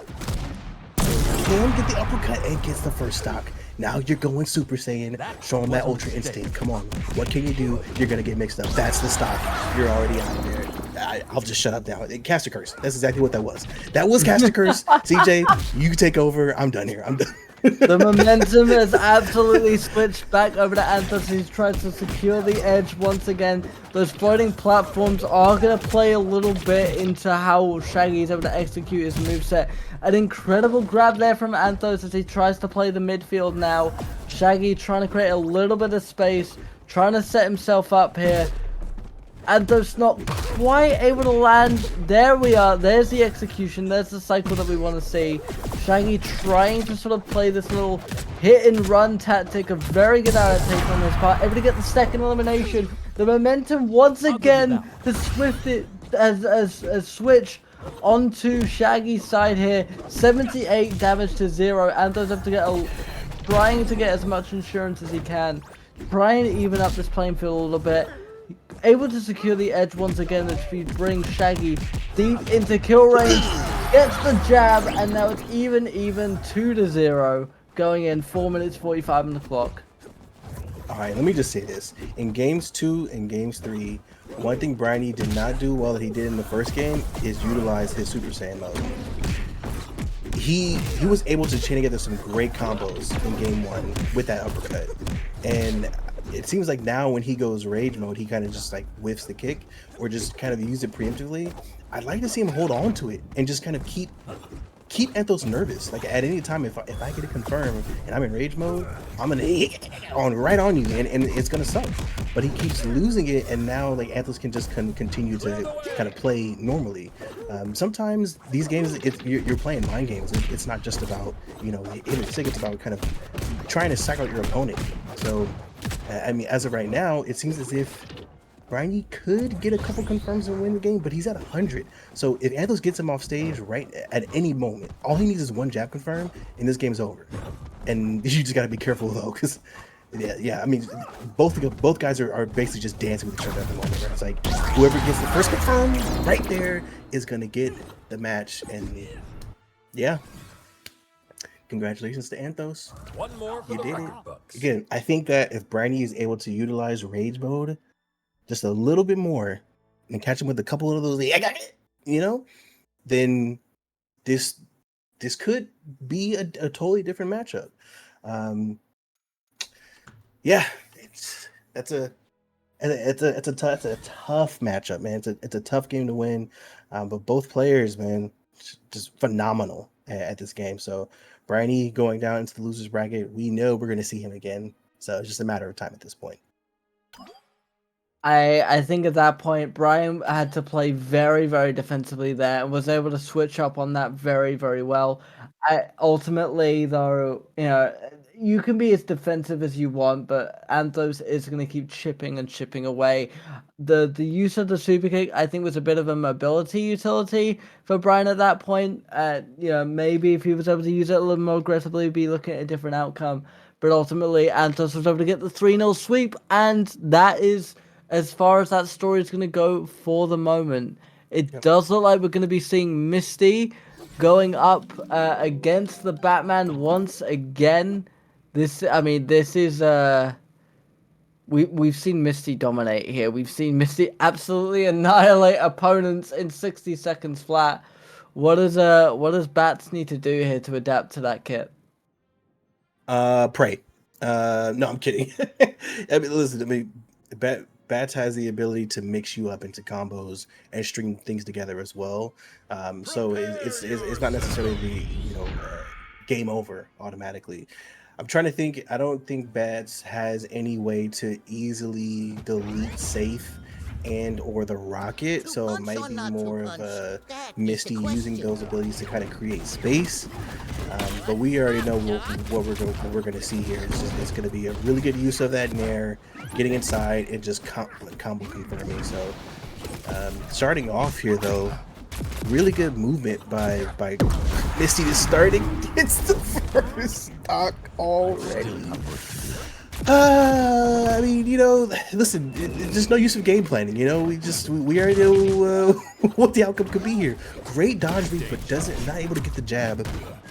Can get the uppercut and gets the first stock. Now you're going Super Saiyan, show him that Ultra Instinct. Come on, what can you do? You're gonna get mixed up. That's the stock. You're already out of there. I'll just shut up now. Caster Curse. That's exactly what that was. That was Caster Curse. CJ, you take over. I'm done here. I'm done. The momentum has absolutely switched back over to Anthos. He's trying to secure the edge once again. Those floating platforms are going to play a little bit into how Shaggy is able to execute his moveset. An incredible grab there from Anthos as he tries to play the midfield now. Shaggy trying to create a little bit of space, trying to set himself up here. Anthos not quite able to land. There we are. There's the execution. There's the cycle that we want to see. Shaggy trying to sort of play this little hit and run tactic. A very good adaptation on his part. Able to get the second elimination. The momentum once again has switched onto Shaggy's side here. 78 damage to 0. Anthos have to trying to get as much insurance as he can. Trying to even up this playing field a little bit. Able to secure the edge once again, which brings Shaggy deep into kill range, gets the jab, and now it's even 2-0 going in. 4 minutes 45 on the clock. All right, let me just say this. In games 2 and games 3, one thing Brian did not do well that he did in the first game is utilize his Super Saiyan mode. He was able to chain together some great combos in game 1 with that uppercut, and it seems like now when he goes rage mode, he kind of just like whiffs the kick or just kind of use it preemptively. I'd like to see him hold on to it and just kind of keep Anthos nervous. Like at any time, if I get it confirmed and I'm in rage mode, I'm gonna hit right on you, and it's gonna suck. But he keeps losing it, and now like Anthos can just continue to kind of play normally. Sometimes these games, you're playing mind games. It's not just about it's about kind of trying to psych out your opponent. So. I mean, as of right now, it seems as if Brian could get a couple confirms and win the game, but he's at 100. So if Anthos gets him off stage right at any moment, all he needs is one jab confirm, and this game's over. And you just got to be careful though, because yeah, I mean, both guys are basically just dancing with each other at the moment. Right? It's like whoever gets the first confirm right there is gonna get the match, and yeah. Congratulations to Anthos. One more for you did it. Again, I think that if Briny is able to utilize rage mode just a little bit more and catch him with a couple of those, then this this could be a totally different matchup. Yeah, it's a tough matchup, man. It's a tough game to win, but both players, man, just phenomenal at this game. So Brian E going down into the losers bracket, we know we're going to see him again. So it's just a matter of time at this point. I think at that point, Brian had to play very, very defensively there and was able to switch up on that very, very well. Ultimately, though, you can be as defensive as you want, but Anthos is going to keep chipping and chipping away. The use of the super kick, I think, was a bit of a mobility utility for Brian at that point. Maybe if he was able to use it a little more aggressively, be looking at a different outcome. But ultimately, Anthos was able to get the 3-0 sweep, and that is as far as that story is going to go for the moment. It does look like we're going to be seeing Misty going up against the Batman once again. This is we've seen Misty dominate here. We've seen Misty absolutely annihilate opponents in 60 seconds flat. What does Bats need to do here to adapt to that kit? Pray. No, I'm kidding. Listen, Bats has the ability to mix you up into combos and string things together as well. So it's not necessarily the game over automatically. I'm trying to think. I don't think Bats has any way to easily delete safe and or the rocket, so it might be more of a Misty using those abilities to kind of create space. But we already know what we're going to see here. It's going to be a really good use of that Nair, getting inside and just combo confirming. So starting off here though, really good movement by Misty to start against the first stock already. I mean, listen, there's no use of game planning. We already know what the outcome could be here. Great dodge read, but not able to get the jab.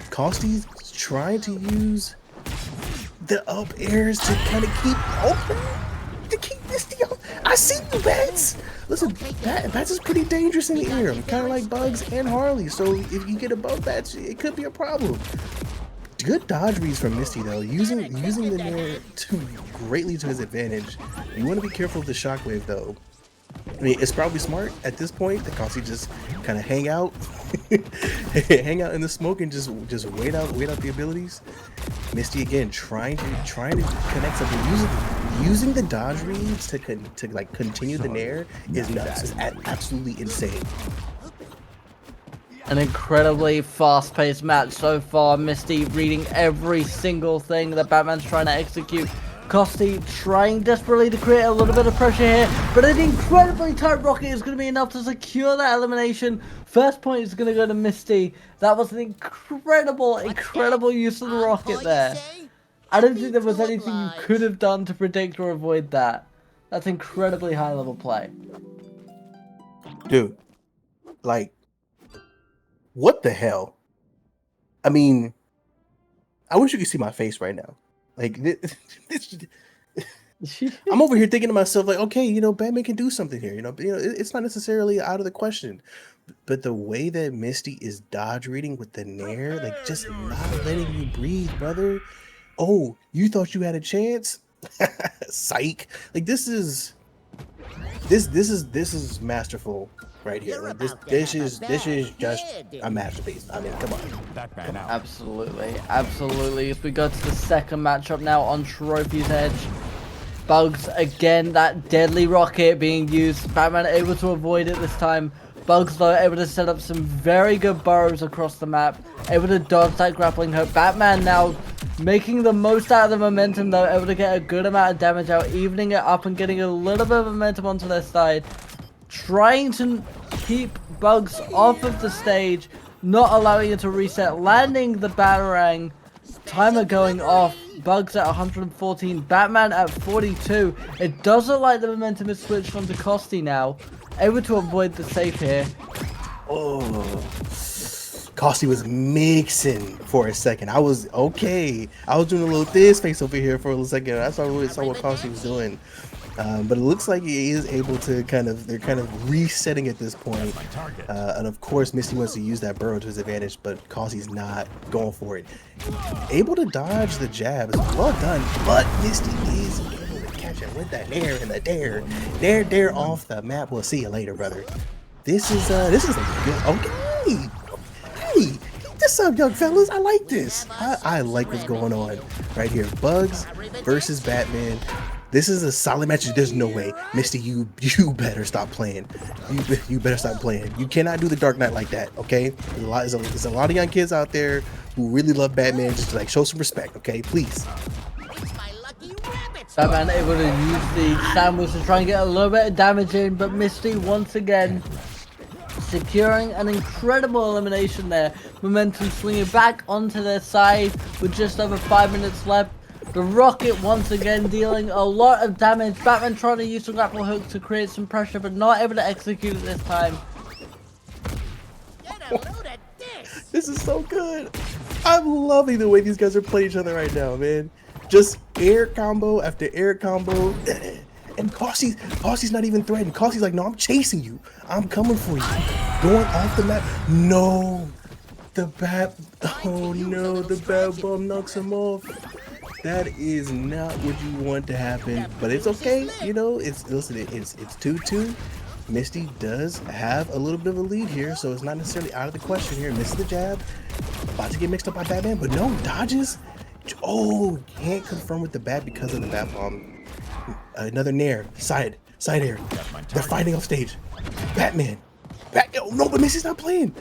Kosty's trying to use the up airs to kind of keep open, to keep Misty out. I see you, Bats. Listen, Bats is pretty dangerous in the air, kind of like Bugs and Harley. So if you get above Bats, it could be a problem. Good dodge reads from Misty though, using the Nair greatly to his advantage. You want to be careful of the shockwave though. I mean, it's probably smart at this point that Kosty just kind of hang out in the smoke and just wait out the abilities. Misty again trying to connect something, using the dodge reads to continue the Nair is nuts. It's absolutely insane. An incredibly fast-paced match so far. Misty reading every single thing that Batman's trying to execute. Kosty trying desperately to create a little bit of pressure here, but an incredibly tight rocket is going to be enough to secure that elimination. First point is going to go to Misty. That was an incredible use of the rocket there. I don't think there was anything you could have done to predict or avoid that. That's incredibly high-level play. Dude, like, what the hell? I mean, I wish you could see my face right now. Like, I'm over here thinking to myself, like, okay, Batman can do something here. It's not necessarily out of the question. But the way that Misty is dodge reading with the Nair, like, just not letting you breathe, brother. Oh, you thought you had a chance? Psych. Like, this is masterful right here. Like, this is just a masterpiece. I mean, come on. Absolutely. As we go to the second matchup now on Trophy's Edge. Bugs again, that deadly rocket being used. Batman able to avoid it this time. Bugs though able to set up some very good burrows across the map. Able to dodge that grappling hook. Batman now making the most out of the momentum though. Able to get a good amount of damage out. Evening it up and getting a little bit of momentum onto their side. Trying to keep Bugs off of the stage. Not allowing it to reset. Landing the Batarang. Timer going off. Bugs at 114. Batman at 42. It does look like the momentum is switched onto Kosty now. Able to avoid the safe here. Oh, Kosty was mixing for a second. I was okay. I was doing a little this face over here for a second. I saw what Kosty was doing. But it looks like he is able to they're kind of resetting at this point. And of course, Misty wants to use that burrow to his advantage, but Causey's not going for it. Able to dodge the jabs. Well done. But Misty is able to catch him with that nair and the dare off the map. We'll see you later, brother. This is a good, okay. Hey, keep this up, young fellas. I like this. I like what's going on right here. Bugs versus Batman. This is a solid match. There's no way, Misty. You better stop playing. You better stop playing. You cannot do the Dark Knight like that. Okay, there's a lot of young kids out there who really love Batman. Just like show some respect. Okay, please. Batman able to use the sandwich to try and get a little bit of damage in, but Misty once again securing an incredible elimination there. Momentum swinging back onto their side with just over 5 minutes left. The Rocket once again dealing a lot of damage. Batman trying to use the grapple hook to create some pressure, but not able to execute it this time. This is so good. I'm loving the way these guys are playing each other right now, man. Just air combo after air combo. And Causey's not even threatened. Causey's like, no, I'm chasing you. I'm coming for you. Going off the map. No. The bat. Oh no, the bat bomb knocks him off. That is not what you want to happen, but it's okay. You know, it's 2-2. Misty does have a little bit of a lead here, so it's not necessarily out of the question here. Misses the jab, about to get mixed up by Batman, but no, dodges. Oh, can't confirm with the bat because of the bat bomb. Another nair, side air. They're fighting off stage. Batman. Oh no, but Misty's not playing.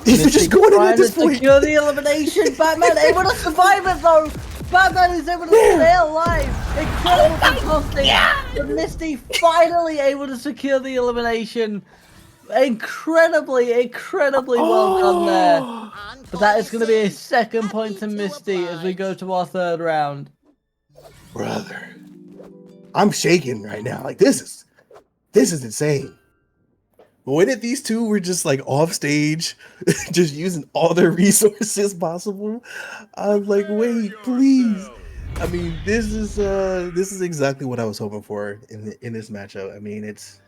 These are just going in at this point. Secure the elimination. Batman able to survive it though. Batman is able to stay alive. Incredible fantastic. But Misty finally able to secure the elimination. Incredibly well done there. But that is going to be a second point to Misty as we go to our third round. Brother, I'm shaking right now. Like this is insane. But when these two were just like off stage, just using all their resources possible, I'm like, wait, please. I mean, this is exactly what I was hoping for in this matchup. I mean, it's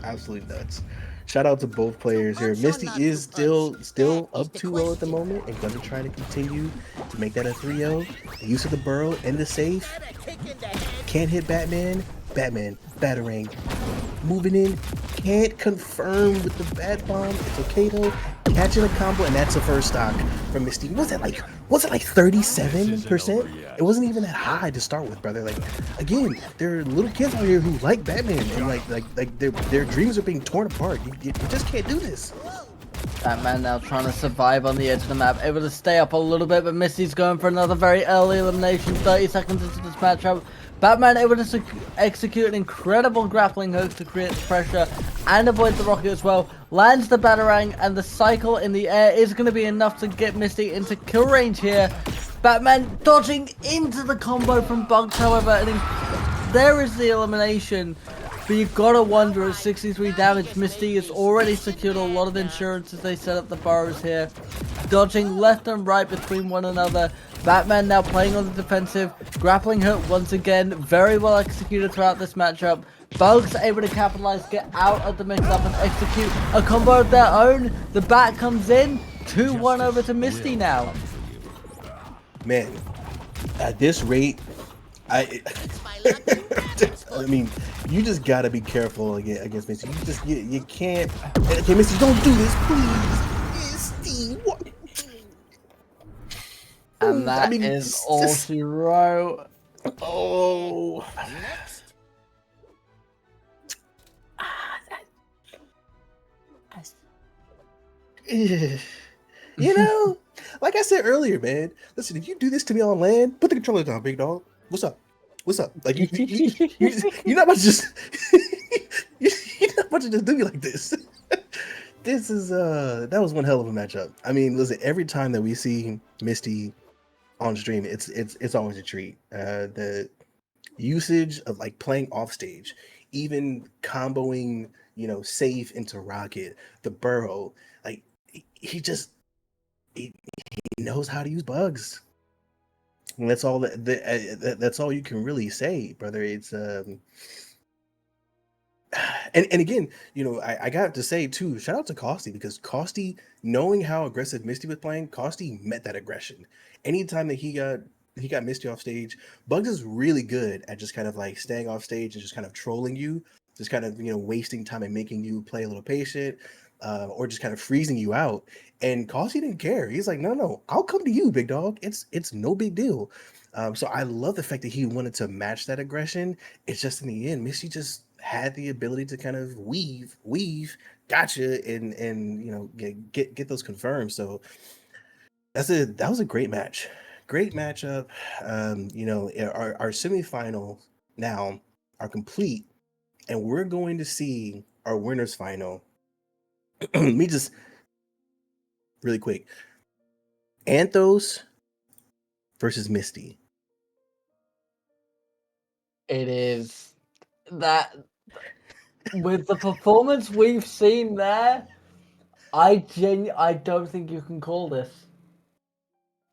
absolutely nuts. Shout out to both players here. Misty is still up 2-0 at the moment and going to try to continue to make that a 3-0. The use of the burrow and the safe. Can't hit Batman. Batman, battering. Moving in. Can't confirm with the bat bomb. It's okay though. Catching a combo, and that's the first stock from Misty. Was it like 37%? It wasn't even that high to start with, brother. Like, again, there are little kids out here who like Batman, and like their dreams are being torn apart. You just can't do this. Batman now trying to survive on the edge of the map, able to stay up a little bit, but Misty's going for another very early elimination. 30 seconds into this matchup. Batman able to execute an incredible grappling hook to create pressure and avoid the rocket as well. Lands the Batarang, and the cycle in the air is going to be enough to get Misty into kill range here. Batman dodging into the combo from Bugs, however, and there is the elimination. But you've got to wonder, at 63 damage, Misty has already secured a lot of insurance as they set up the burrows here. Dodging left and right between one another. Batman now playing on the defensive. Grappling hook once again, very well executed throughout this matchup. Bugs able to capitalize, get out of the mix-up and execute a combo of their own. The bat comes in, 2-1 over to Misty now. Man, at this rate, I mean, you just gotta be careful against Misty. You can't. Okay, Misty, don't do this, please. Misty, what? And that is all she wrote. Oh. You know, like I said earlier, man. Listen, if you do this to me on land, put the controller down, big dog. What's up? Like you're not about to just you're not about to just do me like this. This is that was one hell of a matchup. I mean, listen, every time that we see Misty on stream, it's always a treat. The usage of like playing off stage, even comboing, you know, safe into rocket, the burrow, like he knows how to use bugs. And that's all that's all you can really say, brother. It's and again, I got to say too, shout out to Costi, because Costi, knowing how aggressive Misty was playing, Costi met that aggression. Anytime that he got Misty off stage, Bugs is really good at just kind of like staying off stage and just kind of trolling you, just kind of wasting time and making you play a little patient, or just kind of freezing you out. And Costi didn't care. He's like, no, I'll come to you, big dog. It's no big deal. So I love the fact that he wanted to match that aggression. It's just in the end, Misty just had the ability to kind of weave, gotcha, and get those confirmed. So that was a great match, great matchup. Our semifinal now are complete, and we're going to see our winners final. Let me just really quick: Anthos versus Misty. It is that with the performance we've seen there, I don't think you can call this.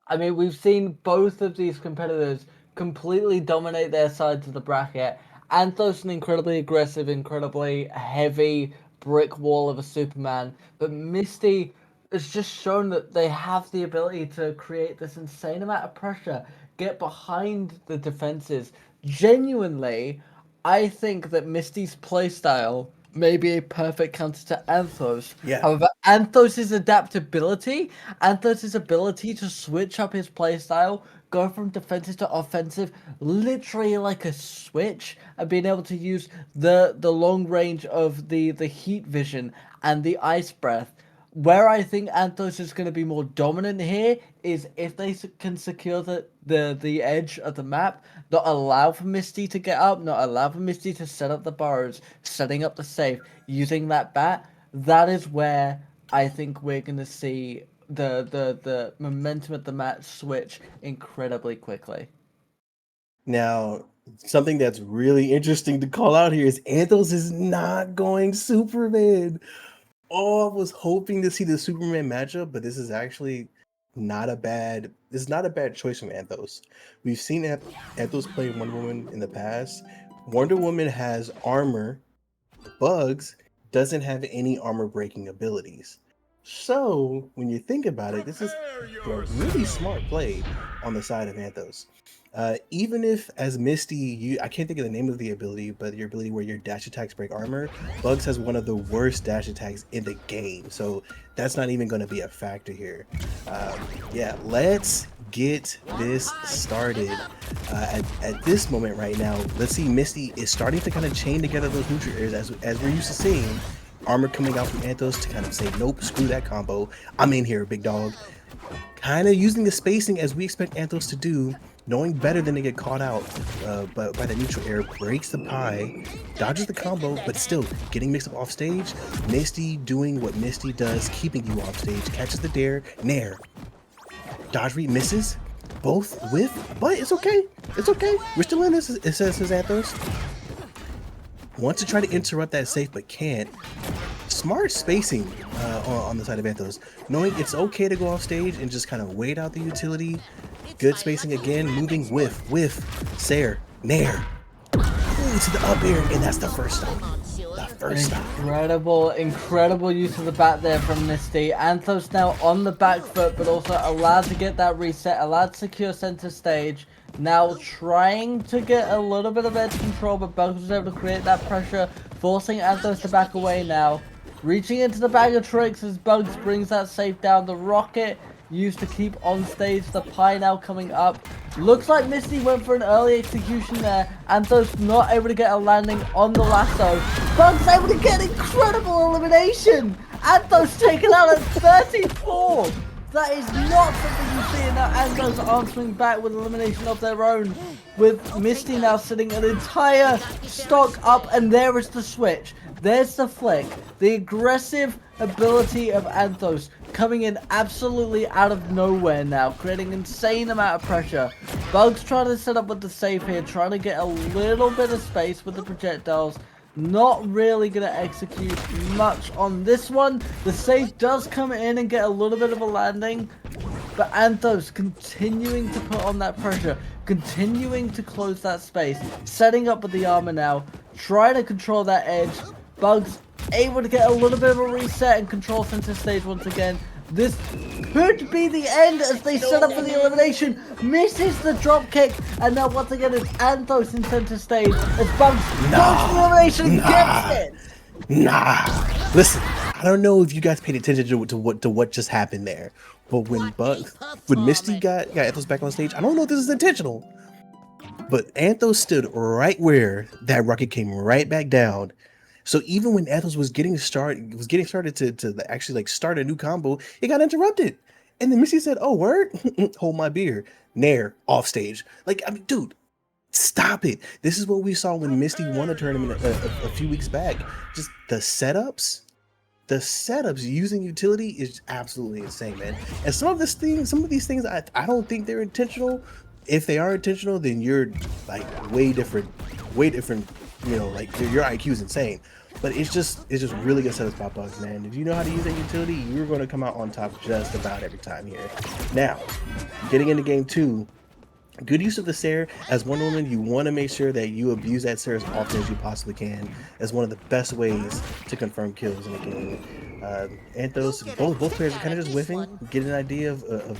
I mean, we've seen both of these competitors completely dominate their sides of the bracket. Anthos, an incredibly aggressive, incredibly heavy brick wall of a Superman, but Misty has just shown that they have the ability to create this insane amount of pressure, get behind the defenses. Genuinely, I think that Misty's playstyle may be a perfect counter to Anthos. Yeah. However, Anthos' adaptability, Anthos' ability to switch up his playstyle, go from defensive to offensive, literally like a switch, and being able to use the long range of the heat vision and the ice breath. Where I think Anthos is going to be more dominant here is if they can secure the edge of the map, not allow for Misty to get up, not allow for Misty to set up the burrows, setting up the safe, using that bat. That is where I think we're going to see the momentum of the match switch incredibly quickly. Now, something that's really interesting to call out here is Anthos is not going Superman. Oh, I was hoping to see the Superman matchup, but this is actually not a bad choice from Anthos. We've seen Anthos play Wonder Woman in the past. Wonder Woman has armor. Bugs doesn't have any armor breaking abilities. So when you think about it, this is a really smart play on the side of Anthos. Even if as Misty, I can't think of the name of the ability, but your ability where your dash attacks break armor, Bugs has one of the worst dash attacks in the game. So that's not even going to be a factor here. Let's get this started. At this moment right now, let's see, Misty is starting to kind of chain together those neutral areas as we're used to seeing. Armor coming out from Anthos to kind of say, nope, screw that combo. I'm in here, big dog. Kind of using the spacing as we expect Anthos to do, knowing better than to get caught out by the neutral air, breaks the pie, dodges the combo, but still getting mixed up off stage. Misty doing what Misty does, keeping you off stage, catches the dare, nair. Dodge read misses, both with, but it's okay. It's okay. We're still in this, it says Anthos. Wants to try to interrupt that safe, but can't. Smart spacing on the side of Anthos, knowing it's okay to go off stage and just kind of wait out the utility. Good spacing again, moving whiff, Sair, nair. Ooh, to the up air, and that's the first stop. The first stop. Incredible use of the bat there from Misty. Anthos now on the back foot, but also allowed to get that reset, allowed to secure center stage. Now trying to get a little bit of edge control, but Bugs was able to create that pressure, forcing Anthos to back away now. Reaching into the bag of tricks as Bugs brings that safe down. The rocket used to keep on stage. The pie now coming up. Looks like Misty went for an early execution there. Anthos not able to get a landing on the lasso. Bugs able to get incredible elimination. Anthos taken out at 34. That is not something you see, and now Anthos answering back with elimination of their own, with Misty now sitting an entire stock up, and there is the switch. There's the flick. The aggressive ability of Anthos coming in absolutely out of nowhere now, creating insane amount of pressure. Bugs trying to set up with the save here, trying to get a little bit of space with the projectiles. Not really going to execute much on this one. The save does come in and get a little bit of a landing. but Anthos continuing to put on that pressure, continuing to close that space, setting up with the armor now, trying to control that edge. Bugs able to get a little bit of a reset and control center stage once again. This could be the end as they set up for the elimination. Misses the drop kick, and now once again it's Anthos in center stage as Bugs goes for the elimination and gets it. Listen, I don't know if you guys paid attention to what just happened there, but when Misty got Anthos back on stage, I don't know if this is intentional, but Anthos stood right where that rocket came right back down. So even when Anthos was getting started to actually like start a new combo, it got interrupted. And then Misty said, "Oh, word, hold my beer." Nair off stage. Like, I mean, dude, stop it. This is what we saw when Misty won a tournament a few weeks back. Just the setups using utility is absolutely insane, man. And some of these things, I don't think they're intentional. If they are intentional, then you're like way different. You know, like your IQ is insane. But it's just really good setups by Bugs, man. If you know how to use that utility, you're going to come out on top just about every time here. Now, getting into game 2, good use of the Sair. As Wonder Woman, you want to make sure that you abuse that Sair as often as you possibly can, as one of the best ways to confirm kills in the game. Anthos, both players are kind of just whiffing, get an idea of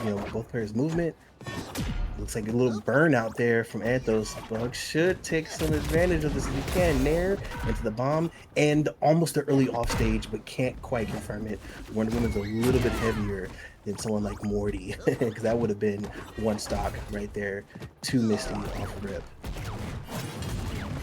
you know, both players' movement. Looks like a little burnout there from Anthos. Bug should take some advantage of this if he can. Nair into the bomb and almost the early off stage, but can't quite confirm it. Wonder Woman's a little bit heavier than someone like Morty, because that would have been one stock right there to Misty off rip.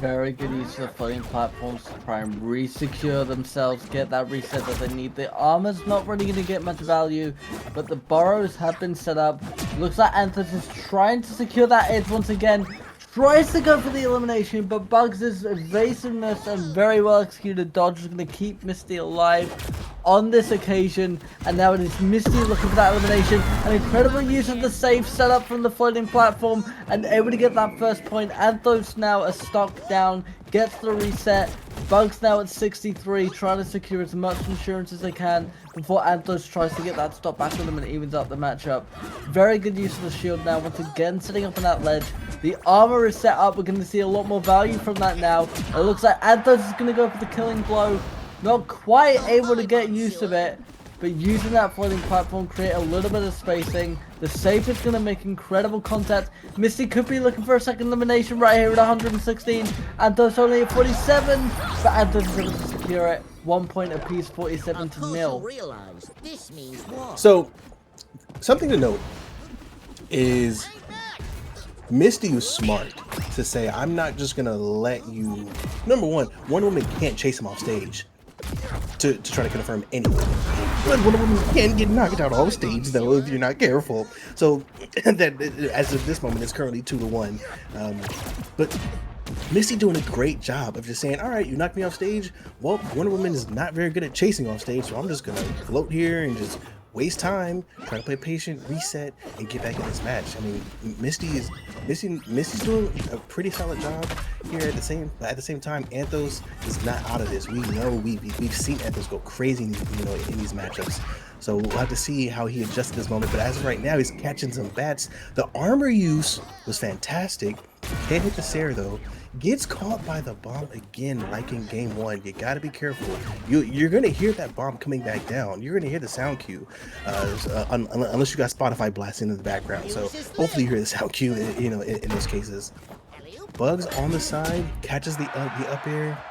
Very good use of the floating platforms to try and re-secure themselves, get that reset that they need. The armor's not really going to get much value, but the burrows have been set up. Looks like Anthos is trying to secure that edge once again. Tries to go for the elimination, but Bugs' evasiveness and very well executed dodge is going to keep Misty alive on this occasion. And now it is Misty looking for that elimination. An incredible use of the safe setup from the floating platform and able to get that first point. Anthos now a stock down, gets the reset. Bugs now at 63, trying to secure as much insurance as they can before Anthos tries to get that stop back on them and evens up the matchup. Very good use of the shield now, once again sitting up on that ledge. The armor is set up, we're going to see a lot more value from that now. It looks like Anthos is going to go for the killing blow. Not quite able to get use of it, but using that floating platform, create a little bit of spacing. The safe is going to make incredible contact. Misty could be looking for a second elimination right here at 116. Anthos only at 47, but Anthos is able to secure it. 1 point apiece, 47-0. So, something to note is Misty was smart to say, I'm not just going to let you... Number one, Wonder Woman can't chase him off stage to try to confirm anything. But Wonder Woman can get knocked out off stage, though, if you're not careful. So, that as of this moment, it's currently 2-1. But Misty doing a great job of just saying, all right, you knocked me off stage. Well, Wonder Woman is not very good at chasing off stage, so I'm just going to float here and just waste time, try to play patient, reset, and get back in this match. I mean, Misty's doing a pretty solid job here. At the same time, Anthos is not out of this. We know we've seen Anthos go crazy in these matchups. So we'll have to see how he adjusts at this moment. But as of right now, he's catching some bats. The armor use was fantastic. Can't hit the Sair though. Gets caught by the bomb again, like in game 1. You gotta be careful. You're gonna hear that bomb coming back down. You're gonna hear the sound cue, unless you got Spotify blasting in the background. So hopefully you hear the sound cue, in those cases. Bugs on the side, catches the up air.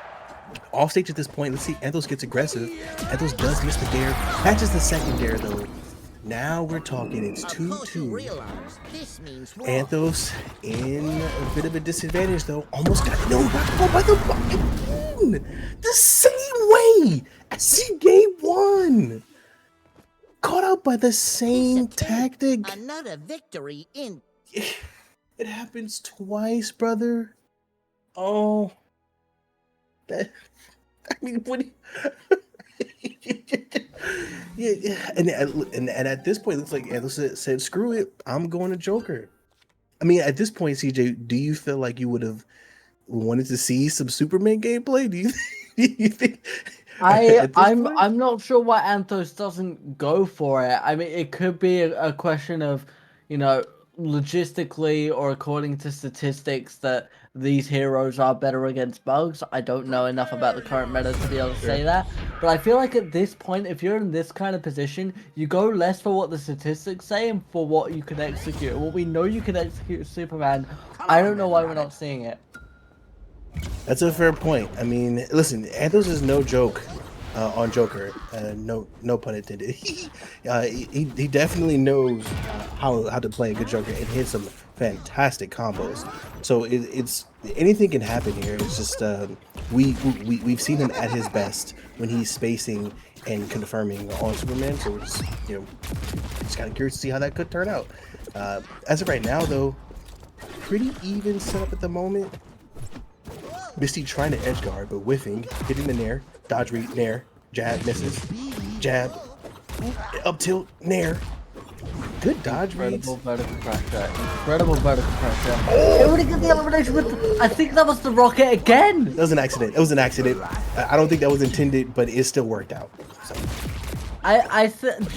Off stage at this point. Let's see. Anthos gets aggressive. Anthos does miss the dare. Catches the second dare though. Now we're talking, it's 2-2. Anthos in a bit of a disadvantage though. Almost got knocked out by the bomb again. The same way as in game 1. Caught out by the same tactic. Another victory in. It happens twice, brother. Oh. I mean, what do you... yeah, and at this point, it looks like Anthos said, "Screw it, I'm going to Joker." I mean, at this point, CJ, do you feel like you would have wanted to see some Superman gameplay? Do you think At this point? I'm not sure why Anthos doesn't go for it. I mean, it could be a question of, logistically or according to statistics that these heroes are better against bugs. I don't know enough about the current meta to be able to say that. But I feel like at this point, if you're in this kind of position, you go less for what the statistics say and for what you can execute. What we know you can execute with Superman, I don't know why we're not seeing it. That's a fair point. I mean, listen, Anthos is no joke on Joker. No pun intended. He definitely knows how to play a good Joker and hit some fantastic combos. So it's anything can happen here. It's just we've seen him at his best when he's spacing and confirming on Superman. So we're just just kind of curious to see how that could turn out. As of right now, though, pretty even setup at the moment. Misty trying to edge guard, but whiffing, hitting the nair, dodge read, nair, jab, misses, jab, up tilt, nair. Good dodge reads. Incredible vertical pressure. It would have got the elimination with, I think that was the rocket again. That was an accident. It was an accident. I don't think that was intended, but it still worked out. So.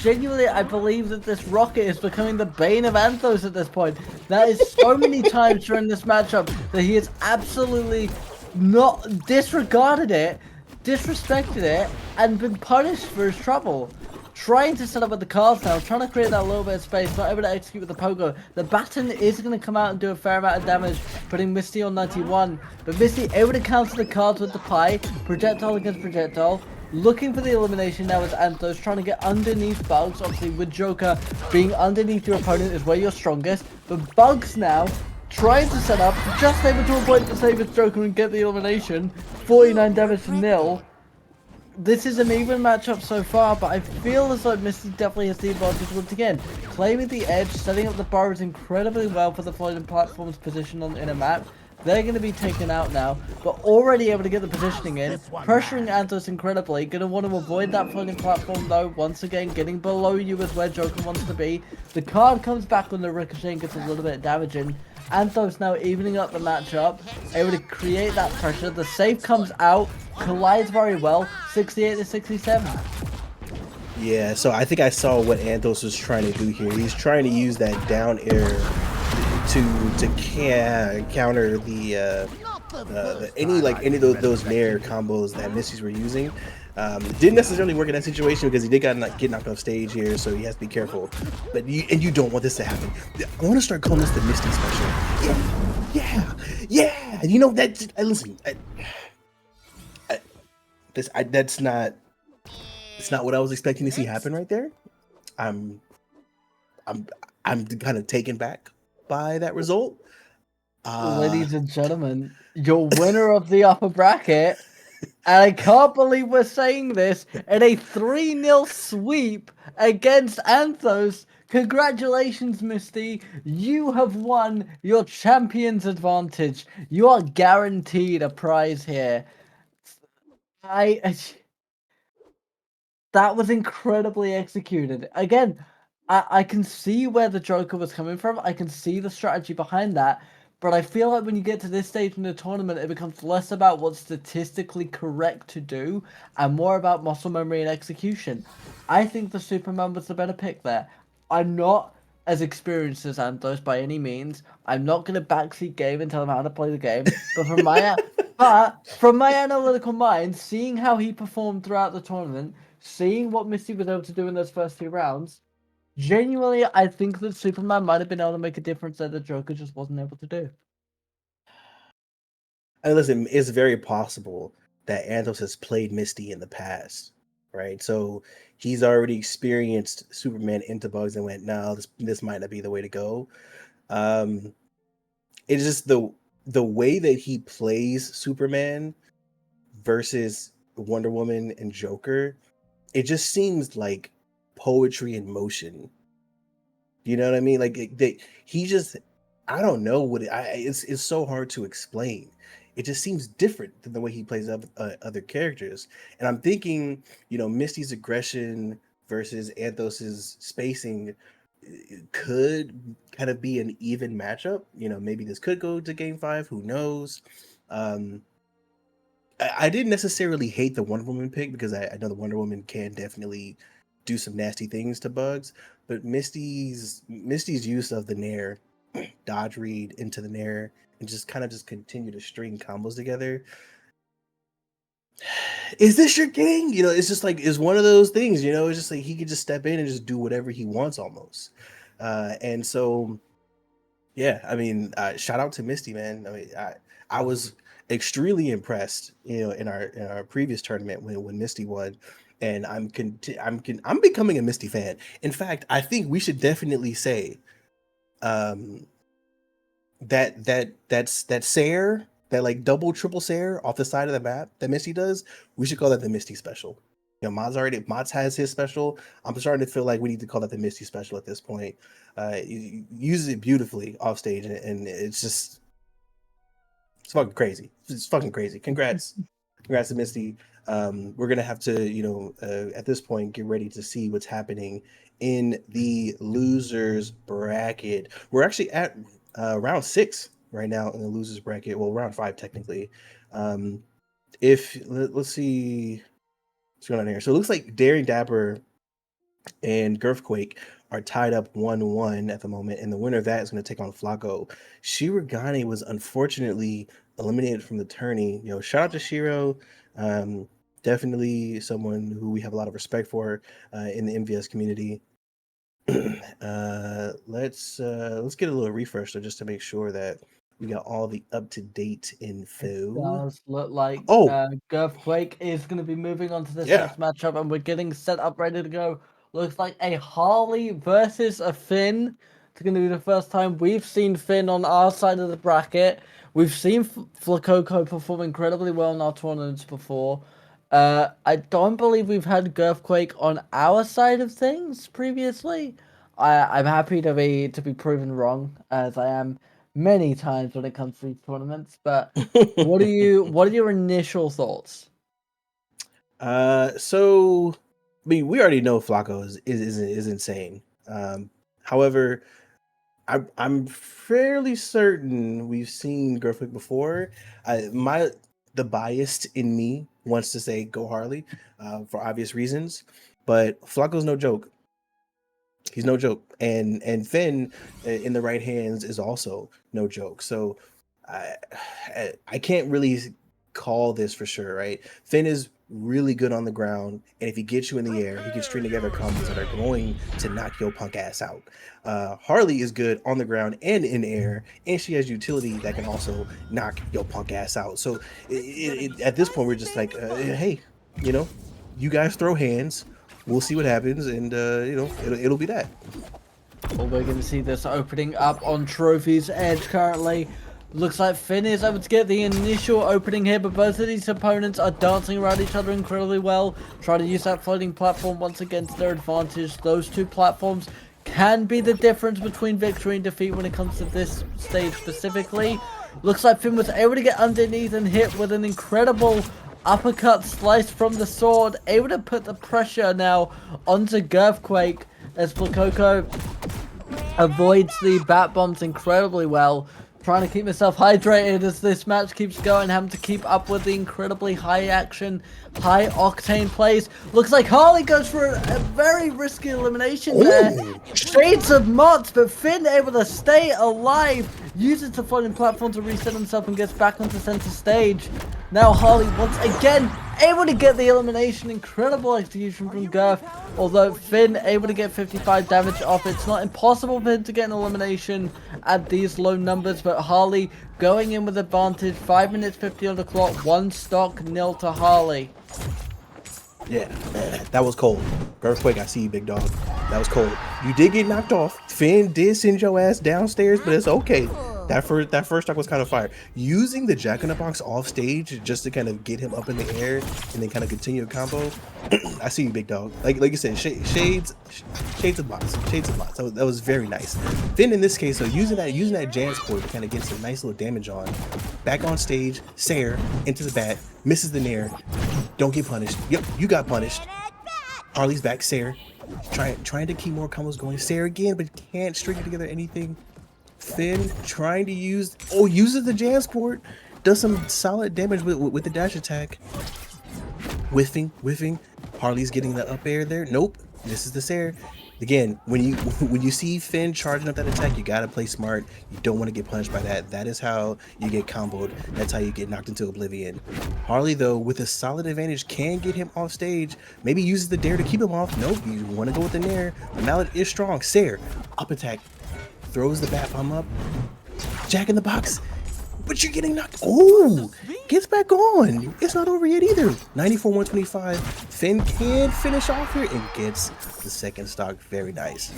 Genuinely, I believe that this rocket is becoming the bane of Anthos at this point. That is so many times during this matchup that he has absolutely not disregarded it, disrespected it, and been punished for his trouble. Trying to set up with the cards now, trying to create that little bit of space, not able to execute with the pogo. The baton is going to come out and do a fair amount of damage, putting Misty on 91. But Misty able to counter the cards with the pie, projectile against projectile. Looking for the elimination now as Anthos, trying to get underneath Bugs. Obviously, with Joker being underneath your opponent is where you're strongest. But Bugs now trying to set up, just able to avoid the save with Joker and get the elimination. 49 damage to nil. This is an even matchup so far, but I feel as though Misty definitely has the advantage once again. Claiming the edge, setting up the burrows incredibly well for the floating platform's position on the inner map. They're going to be taken out now, but already able to get the positioning in, pressuring Anthos incredibly. Going to want to avoid that floating platform though, once again getting below you is where Joker wants to be. The card comes back when the ricochet gets a little bit of damage in. Anthos now evening up the matchup, able to create that pressure. The save comes out, collides very well, 68 to 67. Yeah, so I think I saw what Anthos was trying to do here. He's trying to use that down air to counter any of those nair combos that Misty's were using. Didn't necessarily work in that situation because he did get knocked off stage here, so he has to be careful. But you don't want this to happen. I want to start calling this the Misty special. Yeah. You know that. Listen, that's not. It's not what I was expecting to see happen right there. I'm kind of taken back by that result. Ladies and gentlemen, your winner of the upper bracket, and I can't believe we're saying this, in a 3-0 sweep against Anthos. Congratulations, Misty. You have won your champion's advantage. You are guaranteed a prize here. That was incredibly executed. Again, I can see where the Joker was coming from. I can see the strategy behind that. But I feel like when you get to this stage in the tournament, it becomes less about what's statistically correct to do and more about muscle memory and execution. I think the Superman was the better pick there. I'm not as experienced as Anthos by any means. I'm not going to backseat game and tell him how to play the game. But from my analytical mind, seeing how he performed throughout the tournament, seeing what Misty was able to do in those first 2 rounds, genuinely, I think that Superman might have been able to make a difference that the Joker just wasn't able to do. And listen, it's very possible that Anthos has played Misty in the past, right? So he's already experienced Superman into bugs and went, no, this might not be the way to go. It's just the way that he plays Superman versus Wonder Woman and Joker, it just seems like poetry in motion. You know what I mean? Like he just, I don't know what it's so hard to explain. It just seems different than the way he plays other characters. And I'm thinking, Misty's aggression versus Anthos's spacing could kind of be an even matchup. Maybe this could go to game 5. Who knows? I didn't necessarily hate the Wonder Woman pick because I know the Wonder Woman can definitely do some nasty things to bugs, but Misty's use of the Nair, dodge read into the Nair, and just kind of just continue to string combos together. Is this your king? You know, it's just like it's one of those things. You know, it's just like he could just step in and just do whatever he wants almost. And so, yeah, I mean, shout out to Misty, man. I mean, I was extremely impressed, you know, in our previous tournament when Misty won, and I'm becoming a Misty fan. In fact, I think we should definitely say, that Sair, that like double triple Sair off the side of the map that Misty does, we should call that the Misty special. You know, Mods has his special. I'm starting to feel like we need to call that the Misty special at this point. He uses it beautifully off stage, and it's fucking crazy. It's fucking crazy. Congrats to Misty. We're gonna have to, you know, at this point, get ready to see what's happening in the losers bracket. We're actually at round 6 right now in the losers bracket. Well, round 5 technically. Let's see what's going on here. So it looks like Daring Dapper and Girthquake are tied up 1-1 at the moment, and the winner of that is going to take on Flacco. Shirogane was unfortunately eliminated from the tourney. You know, shout out to Shiro. Definitely someone who we have a lot of respect for in the MVS community. Let's get a little refresh though, just to make sure that we got all the up-to-date info. It does look like Oh. Girthquake is going to be moving on to this Yeah. next matchup, and we're getting set up, ready to go. Looks like a Harley versus a Finn. It's going to be the first time we've seen Finn on our side of the bracket. We've seen Flacoco perform incredibly well in our tournaments before. I don't believe we've had Girthquake on our side of things previously. I'm happy to be proven wrong, as I am many times when it comes to these tournaments. But what are your initial thoughts? So I mean, we already know Flacco is insane. However, I'm fairly certain we've seen Girthquake before. The bias in me wants to say go Harley, for obvious reasons, but Flacco's no joke. He's no joke, and Finn in the right hands is also no joke. So I can't really call this for sure, right? Finn is really good on the ground, and if he gets you in the air, he can string together combos that are going to knock your punk ass out. Harley is good on the ground and in air, and she has utility that can also knock your punk ass out. So at this point, we're just like, hey, you know, you guys throw hands. We'll see what happens, and you know, it'll be that. Well, we're going to see this opening up on Trophy's Edge currently. Looks like Finn is able to get the initial opening here, but both of these opponents are dancing around each other incredibly well. Trying to use that floating platform once again to their advantage. Those two platforms can be the difference between victory and defeat when it comes to this stage specifically. Looks like Finn was able to get underneath and hit with an incredible uppercut slice from the sword, able to put the pressure now onto Girthquake as Flacoco avoids the bat bombs incredibly well. Trying to keep myself hydrated as this match keeps going, having to keep up with the incredibly high action, high octane plays. Looks like Harley goes for a very risky elimination there. Shades of Mods, but Finn able to stay alive, uses the floating platform to reset himself and gets back onto center stage. Now Harley once again able to get the elimination. Incredible execution from Girth. Although Finn able to get 55 damage off, it's not impossible for him to get an elimination at these low numbers, but Harley going in with advantage. 5 minutes 50 on the clock, 1 stock, 0 to Harley. Yeah, man, that was cold. Girthquake, I see you, big dog. That was cold. You did get knocked off. Finn did send your ass downstairs, but it's okay. That first stock was kind of fire. Using the Jack-in-the-Box off stage just to kind of get him up in the air and then kind of continue a combo. I see you, big dog. Like you said, shades of bots. That was very nice. Finn in this case, so using that Jans cord to kind of get some nice little damage on. Back on stage, Sair into the bat, misses the nair. Don't get punished. Yep, you got punished. Harley's back, Sair. Trying to keep more combos going. Sair again, but can't string together anything. Finn trying to uses the Jans port, does some solid damage with the dash attack. Whiffing. Harley's getting the up air there. Nope, misses the Sarah. Again, when you see Finn charging up that attack, you gotta play smart. You don't want to get punished by that. That is how you get comboed. That's how you get knocked into oblivion. Harley, though, with a solid advantage, can get him off stage. Maybe uses the dare to keep him off. Nope, you want to go with the nair. The mallet is strong. Sarah, up attack, throws the bat bomb up. Jack in the box. But you're getting knocked. Oh, gets back on. It's not over yet either. 94-125. Finn can finish off here and gets the second stock. Very nice.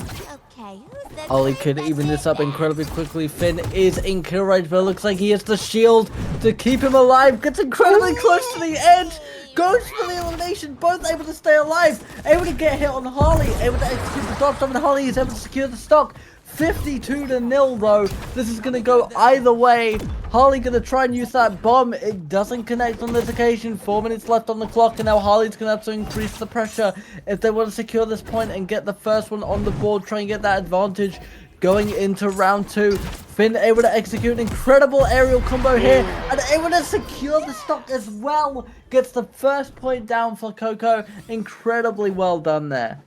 Okay, who's the Ollie could even this up incredibly quickly. Finn is in kill range, but it looks like he has the shield to keep him alive. Gets incredibly close to the edge. Goes for the elimination. Both able to stay alive. Able to get hit on Harley. Able to execute the dodge. And Harley is able to secure the stock. 52-0 though. This is going to go either way. Harley going to try and use that bomb. It doesn't connect on this occasion. 4 minutes left on the clock, and now Harley's going to have to increase the pressure if they want to secure this point and get the first one on the board. Try and get that advantage going into round 2. Finn able to execute an incredible aerial combo here and able to secure the stock as well. Gets the first point down for Coco. Incredibly well done there.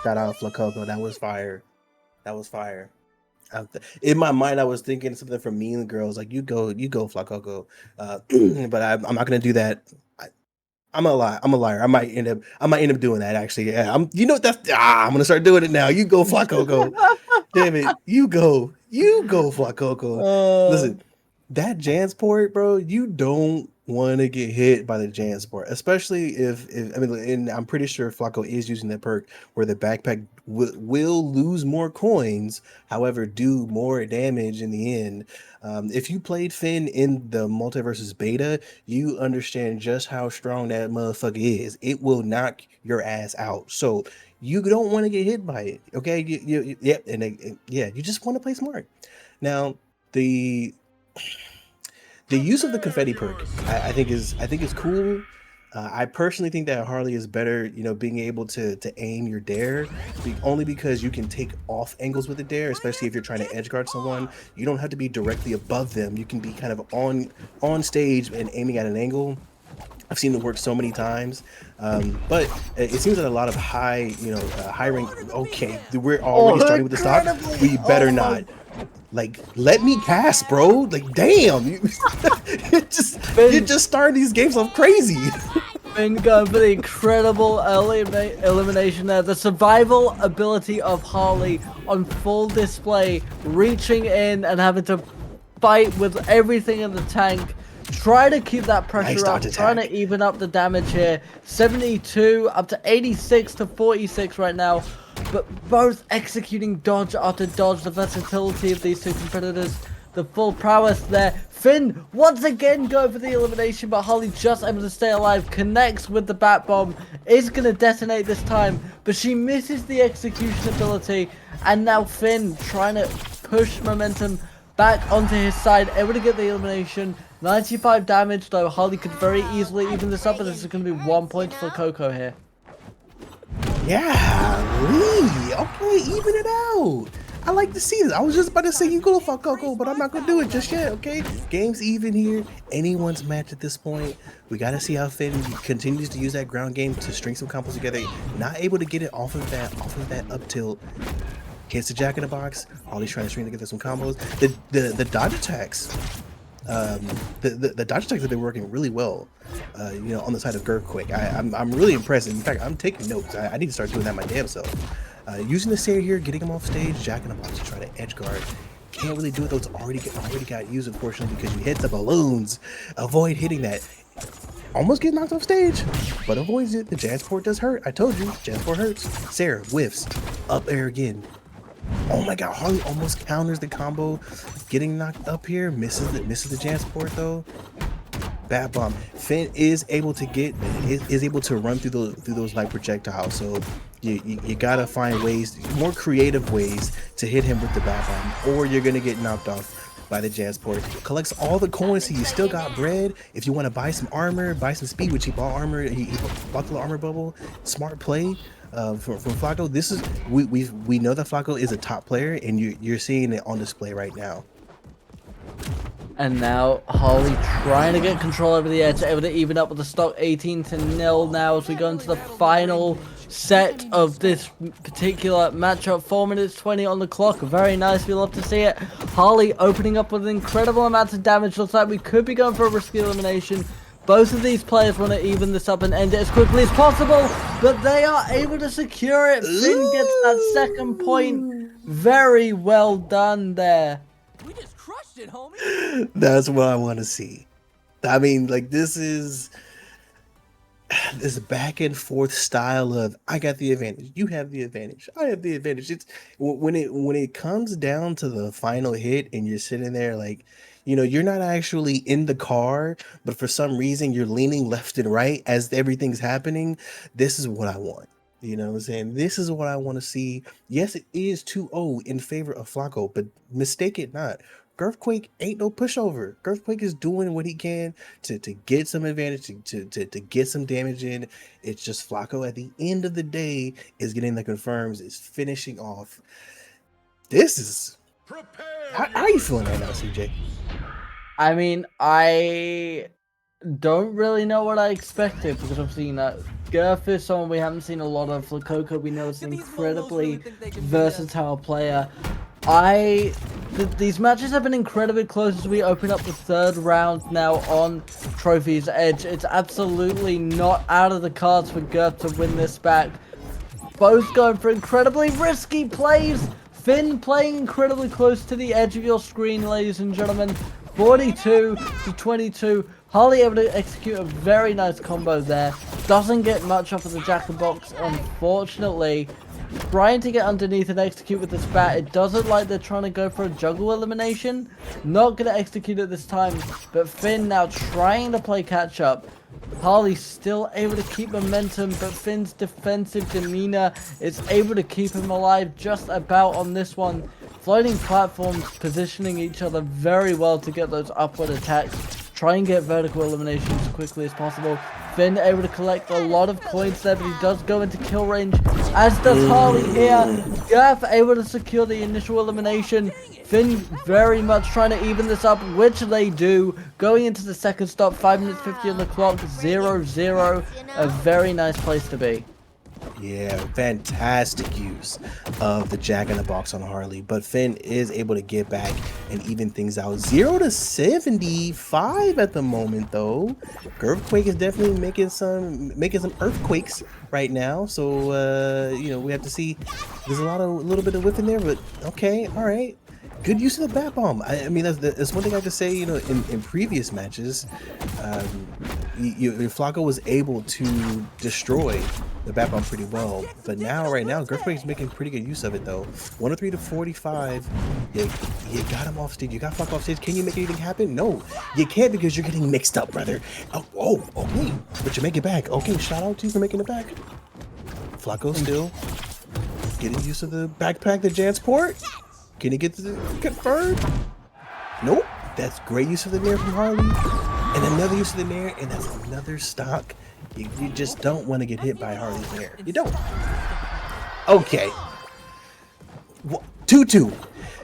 Shout out Flacoco. That was fire. That was fire. In my mind, I was thinking something from Mean Girls, like you go, Flacoco. But I'm not gonna do that. I'm a liar. I might end up doing that actually. Yeah, I'm gonna start doing it now. You go, Flacoco. Damn it, you go, Flacoco. Listen, that Jansport, bro. You don't want to get hit by the Jansport, especially if I mean, and I'm pretty sure Flacco is using that perk where the backpack will lose more coins, however, do more damage in the end. If you played Finn in the MultiVersus beta, you understand just how strong that motherfucker is. It will knock your ass out. So you don't want to get hit by it. Okay, you just want to play smart. Now the use of the confetti perk, I think is cool. I personally think that Harley is better, being able to aim your dare, only because you can take off angles with the dare, especially if you're trying to edge guard someone. You don't have to be directly above them. You can be kind of on stage and aiming at an angle. I've seen it work so many times, but it seems that a lot of high rank. Okay, we're already starting with the stock. We better not. Like, let me cast, bro. Like, damn, you just started these games off crazy. Finn going for the incredible early elimination there. The survival ability of Harley on full display, reaching in and having to fight with everything in the tank. Try to keep that pressure up, trying to even up the damage here. 72 up to 86 to 46 right now. But both executing dodge after dodge, the versatility of these two competitors, the full prowess there. Finn once again going for the elimination, but Harley just able to stay alive, connects with the bat bomb, is going to detonate this time, but she misses the execution ability, and now Finn trying to push momentum back onto his side, able to get the elimination. 95 damage though. Harley could very easily even this up, but this is going to be 1 point for Coco here. Yeah, Lee. Okay, even it out. I like to see this. I was just about to say you go for Coco, but I'm not gonna do it just yet. Okay, game's even here. Anyone's match at this point. We gotta see how Finn continues to use that ground game to string some combos together. Not able to get it off of that up tilt. Hits the Jack in the box. Harley's trying to string together some combos. The dodge attacks. The dodge attacks have been working really well, on the side of Quick. I'm really impressed. In fact, I'm taking notes. I need to start doing that my damn self. Using the Sarah here, getting him off stage, Jack in the box to try to edge guard. Can't really do it though. It's already got used, unfortunately, because you hit the balloons. Avoid hitting that. Almost get knocked off stage, but avoids it. The Jansport does hurt. I told you, Jansport hurts. Sarah whiffs. Up air again. Oh my god, Harley almost counters the combo, getting knocked up here, misses the Jansport though. Bat bomb. Finn is able to run through those light projectiles, so you gotta find ways, more creative ways to hit him with the bat bomb, or you're gonna get knocked off by the Jansport. Collects all the coins, so you still got bread. If you want to buy some armor, buy some speed, which he bought armor, he bought the armor bubble. Smart play. From Flacco. This is we know that Flacco is a top player, and you're seeing it on display right now. And now Harley trying to get control over the edge, able to even up with the stock 18-0 now as we go into the final set of this particular matchup. 4 minutes 20 on the clock. Very nice. We love to see it. Harley opening up with an incredible amount of damage. Looks like we could be going for a risky elimination. Both of these players want to even this up and end it as quickly as possible, but they are able to secure it. Finn gets that second point. Very well done there. We just crushed it, homie. That's what I want to see. I mean, like, this is this back and forth style of I got the advantage, you have the advantage, I have the advantage. It's when it comes down to the final hit and you're sitting there like, you're not actually in the car, but for some reason you're leaning left and right as everything's happening. This is what I want. You know what I'm saying? This is what I want to see. Yes, it is 2-0 in favor of Flacco, but mistake it not. Girthquake ain't no pushover. Girthquake is doing what he can to get some advantage, to get some damage in. It's just Flacco at the end of the day is getting the confirms, is finishing off. This is... How are you feeling right now, CJ? I mean, I don't really know what I expected because obviously, Girth is someone we haven't seen a lot of. Flacco, we know is an incredibly versatile player. These matches have been incredibly close as we open up the third round now on Trophy's Edge. It's absolutely not out of the cards for Girth to win this back. Both going for incredibly risky plays. Finn playing incredibly close to the edge of your screen, ladies and gentlemen. 42-22. Harley able to execute a very nice combo there. Doesn't get much off of the Jack-in-Box, unfortunately. Trying to get underneath and execute with this bat. It doesn't like they're trying to go for a juggle elimination. Not going to execute it this time. But Finn now trying to play catch up. Harley still able to keep momentum, but Finn's defensive demeanor is able to keep him alive just about on this one. Floating platforms positioning each other very well to get those upward attacks. Try and get vertical elimination as quickly as possible. Finn able to collect a lot of coins there, but he does go into kill range, as does Harley here. Girth able to secure the initial elimination. Finn very much trying to even this up, which they do. Going into the second stop, 5 minutes 50 on the clock, 0-0. A very nice place to be. Yeah, fantastic use of the Jack-in-the-Box on Harley, but Finn is able to get back and even things out. 0-75 at the moment, though. Girthquake is definitely making some earthquakes right now, so we have to see. There's a little bit of whip in there, but okay, all right. Good use of the bat bomb. I mean, that's one thing I have to say. In previous matches, Flacco was able to destroy the bat bomb pretty well, but right now, Girthquake's making pretty good use of it though. 103-45. You got him off stage. You got Flacco off stage. Can you make anything happen? No, you can't because you're getting mixed up, brother. Oh, okay, but you make it back. Okay, shout out to you for making it back. Flacco still getting use of the backpack, the Jansport. Can he get the confirmed? Nope. That's great use of the Nair from Harley. And another use of the Nair, and that's another stock. You just don't want to get hit by Harley's Nair. You don't. Okay. 2-2.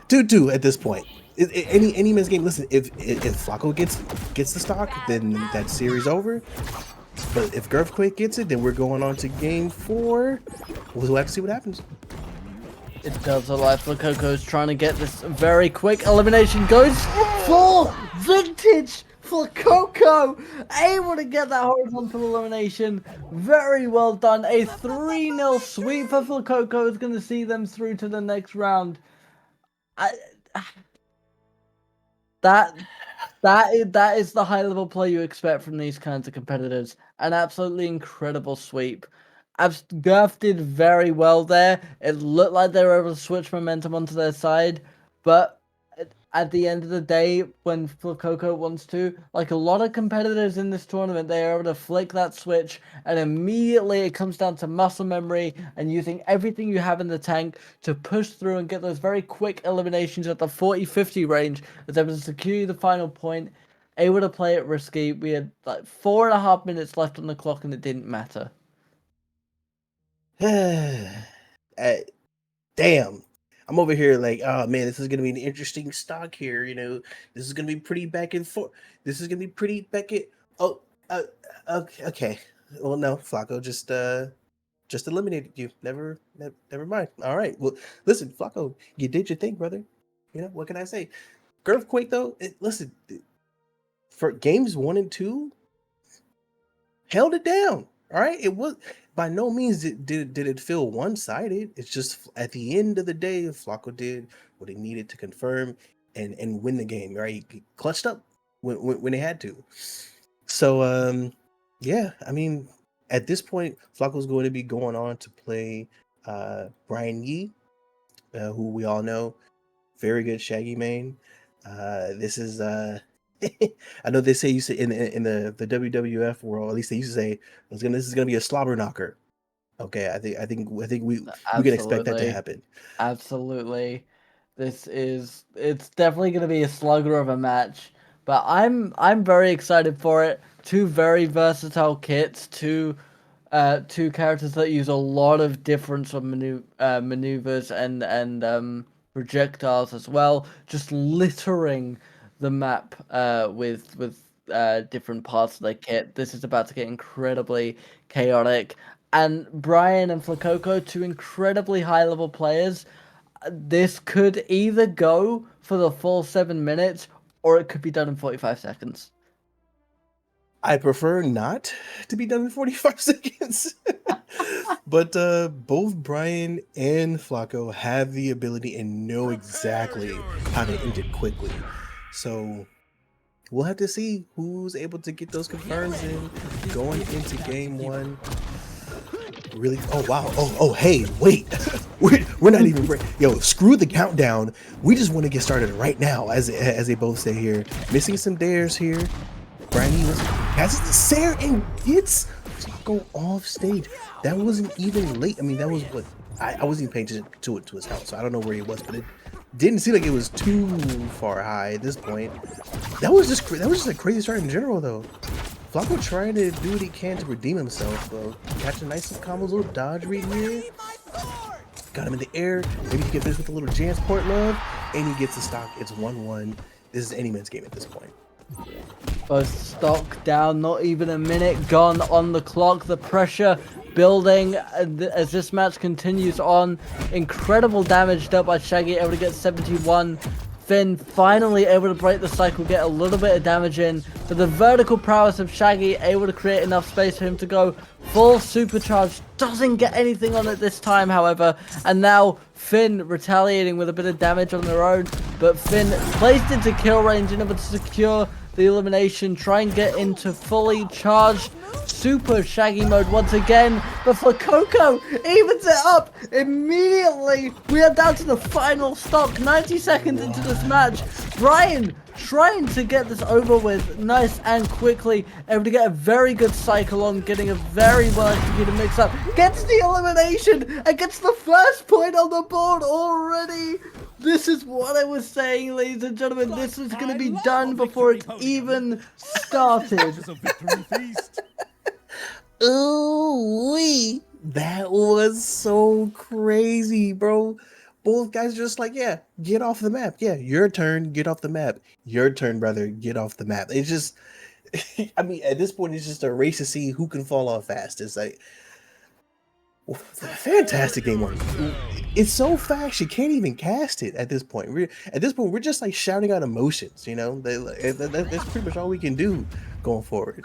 2-2 at this point. Any men's game, listen, if Flacco gets the stock, then that series over. But if Girthquake gets it, then we're going on to game 4. We'll have to see what happens. It does look like Flacco's trying to get this very quick elimination. Goes for vintage Flacco. Able to get that horizontal elimination. Very well done. A 3-0 sweep for Flacco is going to see them through to the next round. That is the high level play you expect from these kinds of competitors. An absolutely incredible sweep. Girth did very well there. It looked like they were able to switch momentum onto their side, but at the end of the day, when Flacco wants to, like a lot of competitors in this tournament, they are able to flick that switch, and immediately it comes down to muscle memory and using everything you have in the tank to push through and get those very quick eliminations at the 40-50 range, as able to secure the final point, able to play it risky. We had like 4.5 minutes left on the clock, and it didn't matter. Damn. I'm over here like, oh man, this is gonna be an interesting stock here. You know, this is gonna be pretty back and forth. This is gonna be pretty back and oh, okay. Well, no, Flacco just eliminated you. Never mind. All right. Well, listen, Flacco, you did your thing, brother. You know what can I say? Girthquake though, listen, for games 1 and 2, held it down. All right, it was by no means did it feel one sided. It's just at the end of the day, Flacco did what he needed to confirm and win the game. Right, he clutched up when he had to. So yeah, I mean, at this point, Flacco's going to be going on to play Brian Yee, who we all know, very good Shaggy main. This is I know they say you say in the WWF world, at least they used to say this is gonna be a slobber knocker. Okay, I think we can expect that to happen. Absolutely. It's definitely gonna be a slugger of a match. But I'm very excited for it. Two very versatile kits, two characters that use a lot of different sort of maneuvers and projectiles as well, just littering the map with different parts of the kit. This is about to get incredibly chaotic. And Brian and Flakoko, two incredibly high level players. This could either go for the full 7 minutes or it could be done in 45 seconds. I prefer not to be done in 45 seconds. But both Brian and Flacco have the ability and know exactly how to end it quickly. So we'll have to see who's able to get those confirms in going into game 1. Really? Oh wow! Oh hey, wait! we're not even yo. Screw the countdown. We just want to get started right now, as they both say here. Missing some dares here. Brian passes the Sarah and gets Flacco off stage. That wasn't even late. I mean, that was what I wasn't even paying attention to his health, so I don't know where he was, but it didn't seem like it was too far high at this point. That was just a crazy start in general, though. Flacco trying to do what he can to redeem himself, though. Catching nice combos, little dodge read here. Got him in the air. Maybe he can finish with a little Jan's port love, and he gets the stock. It's 1-1. This is any man's game at this point. First stock down, not even a minute gone on the clock. The pressure building as this match continues on. Incredible damage dealt by Shaggy, able to get 71. Finn finally able to break the cycle, get a little bit of damage in, but the vertical prowess of Shaggy able to create enough space for him to go full supercharge. Doesn't get anything on it this time, however, and now Finn retaliating with a bit of damage on their own, but Finn placed into kill range in order to secure the elimination, try and get into fully charged super Shaggy mode once again, but for Coco evens it up immediately. We are down to the final stock, 90 seconds into this match. Brian trying to get this over with nice and quickly, able to get a very good cycle on, getting a very well executed mix up, gets the elimination and gets the first point on the board already. This is what I was saying, ladies and gentlemen. This is going to be done before it even started. Ooh, that was so crazy, bro. Both guys are just like, yeah, get off the map. Yeah, your turn, get off the map. Your turn, brother, get off the map. It's just, I mean, at this point, it's just a race to see who can fall off fast. It's like, fantastic game 1. It's so fast you can't even cast it at this point. We're just like shouting out emotions, you know. That's pretty much all we can do going forward.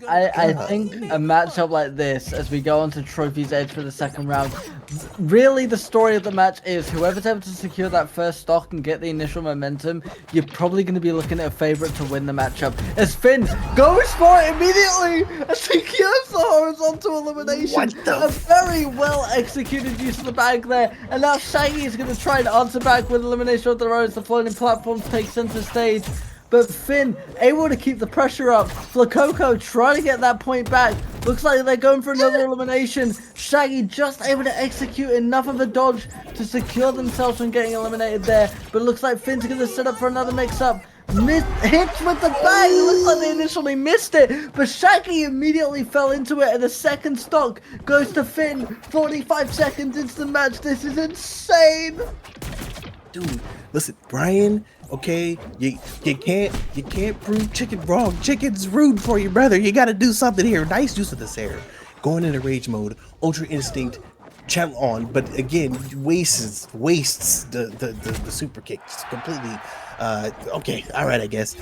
I think a matchup like this, as we go on to Trophy's Edge for the second round, really the story of the match is whoever's able to secure that first stock and get the initial momentum, you're probably going to be looking at a favorite to win the matchup. As Finn goes for it immediately and secures the horizontal elimination. A very well executed use of the bag there. And now Shaggy is going to try and answer back with elimination of their own as the floating platforms take center stage. But Finn able to keep the pressure up. Flakoko trying to get that point back. Looks like they're going for another elimination. Shaggy just able to execute enough of a dodge to secure themselves from getting eliminated there. But it looks like Finn's going to set up for another mix-up. hits with the bang. It looks like they initially missed it, but Shaggy immediately fell into it, and the second stock goes to Finn. 45 seconds into the match. This is insane. Dude, listen, Brian. Okay, you can't prove chicken wrong. Chicken's rude for you, brother. You got to do something here. Nice use of the Sarah. Going into rage mode, Ultra Instinct, channel on, but again wastes the super kick just completely. Okay, all right, I guess.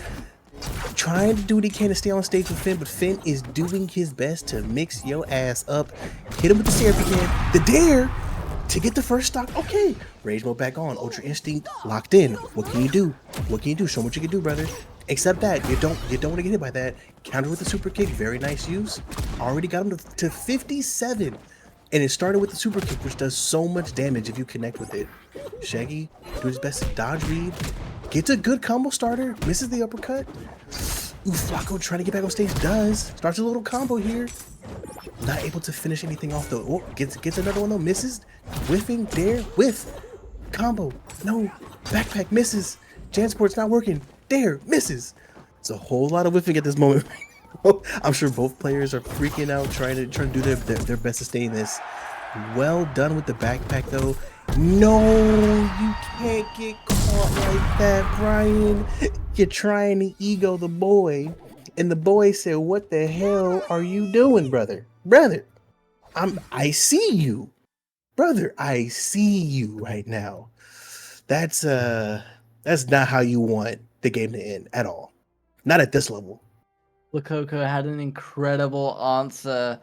Trying to do what he can to stay on stage with Finn, but Finn is doing his best to mix your ass up. Hit him with the Sarah if he can. The dare to get the first stock. Okay, rage mode back on. Ultra Instinct locked in. What can you do? What can you do? Show him what you can do, brother. Except that you don't want to get hit by that. Counter with the super kick. Very nice use. Already got him to 57. And it started with the super kick, which does so much damage if you connect with it. Shaggy do his best to dodge read. Gets a good combo starter. Misses the uppercut. Ooh, Flacco trying to get back on stage. Does. Starts a little combo here. Not able to finish anything off though. Oh, gets another one though. Misses. Whiffing. Dare. Whiff. Combo. No. Backpack. Misses. Jansport's not working. Dare. Misses. It's a whole lot of whiffing at this moment. I'm sure both players are freaking out, trying to do their best to stay in this. Well done with the backpack though. No, you can't get caught like that, Brian. You're trying to ego the boy, and the boy said, "What the hell are you doing, brother? Brother, I see you, brother. I see you right now. That's not how you want the game to end at all. Not at this level." Lococo had an incredible answer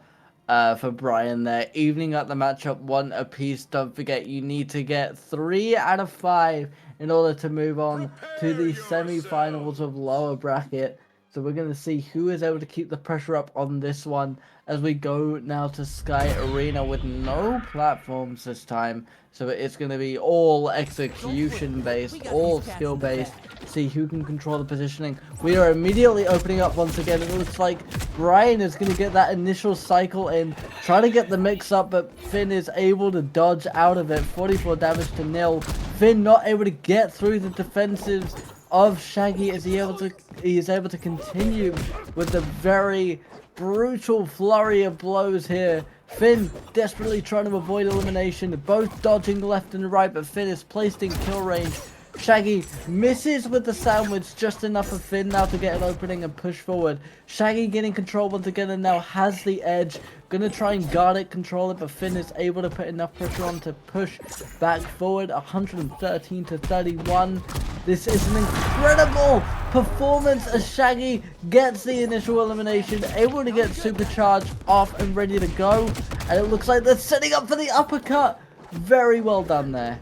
for Brian there, evening up the matchup 1 apiece. Don't forget, you need to get 3 out of 5 in order to move on to the semi-finals of lower bracket. So we're going to see who is able to keep the pressure up on this one as we go now to Sky Arena with no platforms this time. So it's going to be all execution based, all skill based. See who can control the positioning. We are immediately opening up once again. It looks like Brian is going to get that initial cycle in, try to get the mix up, but Finn is able to dodge out of it. 44 damage to nil. Finn not able to get through the defensives of Shaggy as he is able to continue with the very brutal flurry of blows here. Finn desperately trying to avoid elimination, both dodging left and right, but Finn is placed in kill range. Shaggy misses with the sandwich, just enough for Finn now to get an opening and push forward. Shaggy getting control once again and now has the edge. Gonna try and guard it, control it, but Finn is able to put enough pressure on to push back forward. 113 to 31. This is an incredible performance as Shaggy gets the initial elimination, able to get supercharged off and ready to go. And it looks like they're setting up for the uppercut. Very well done there.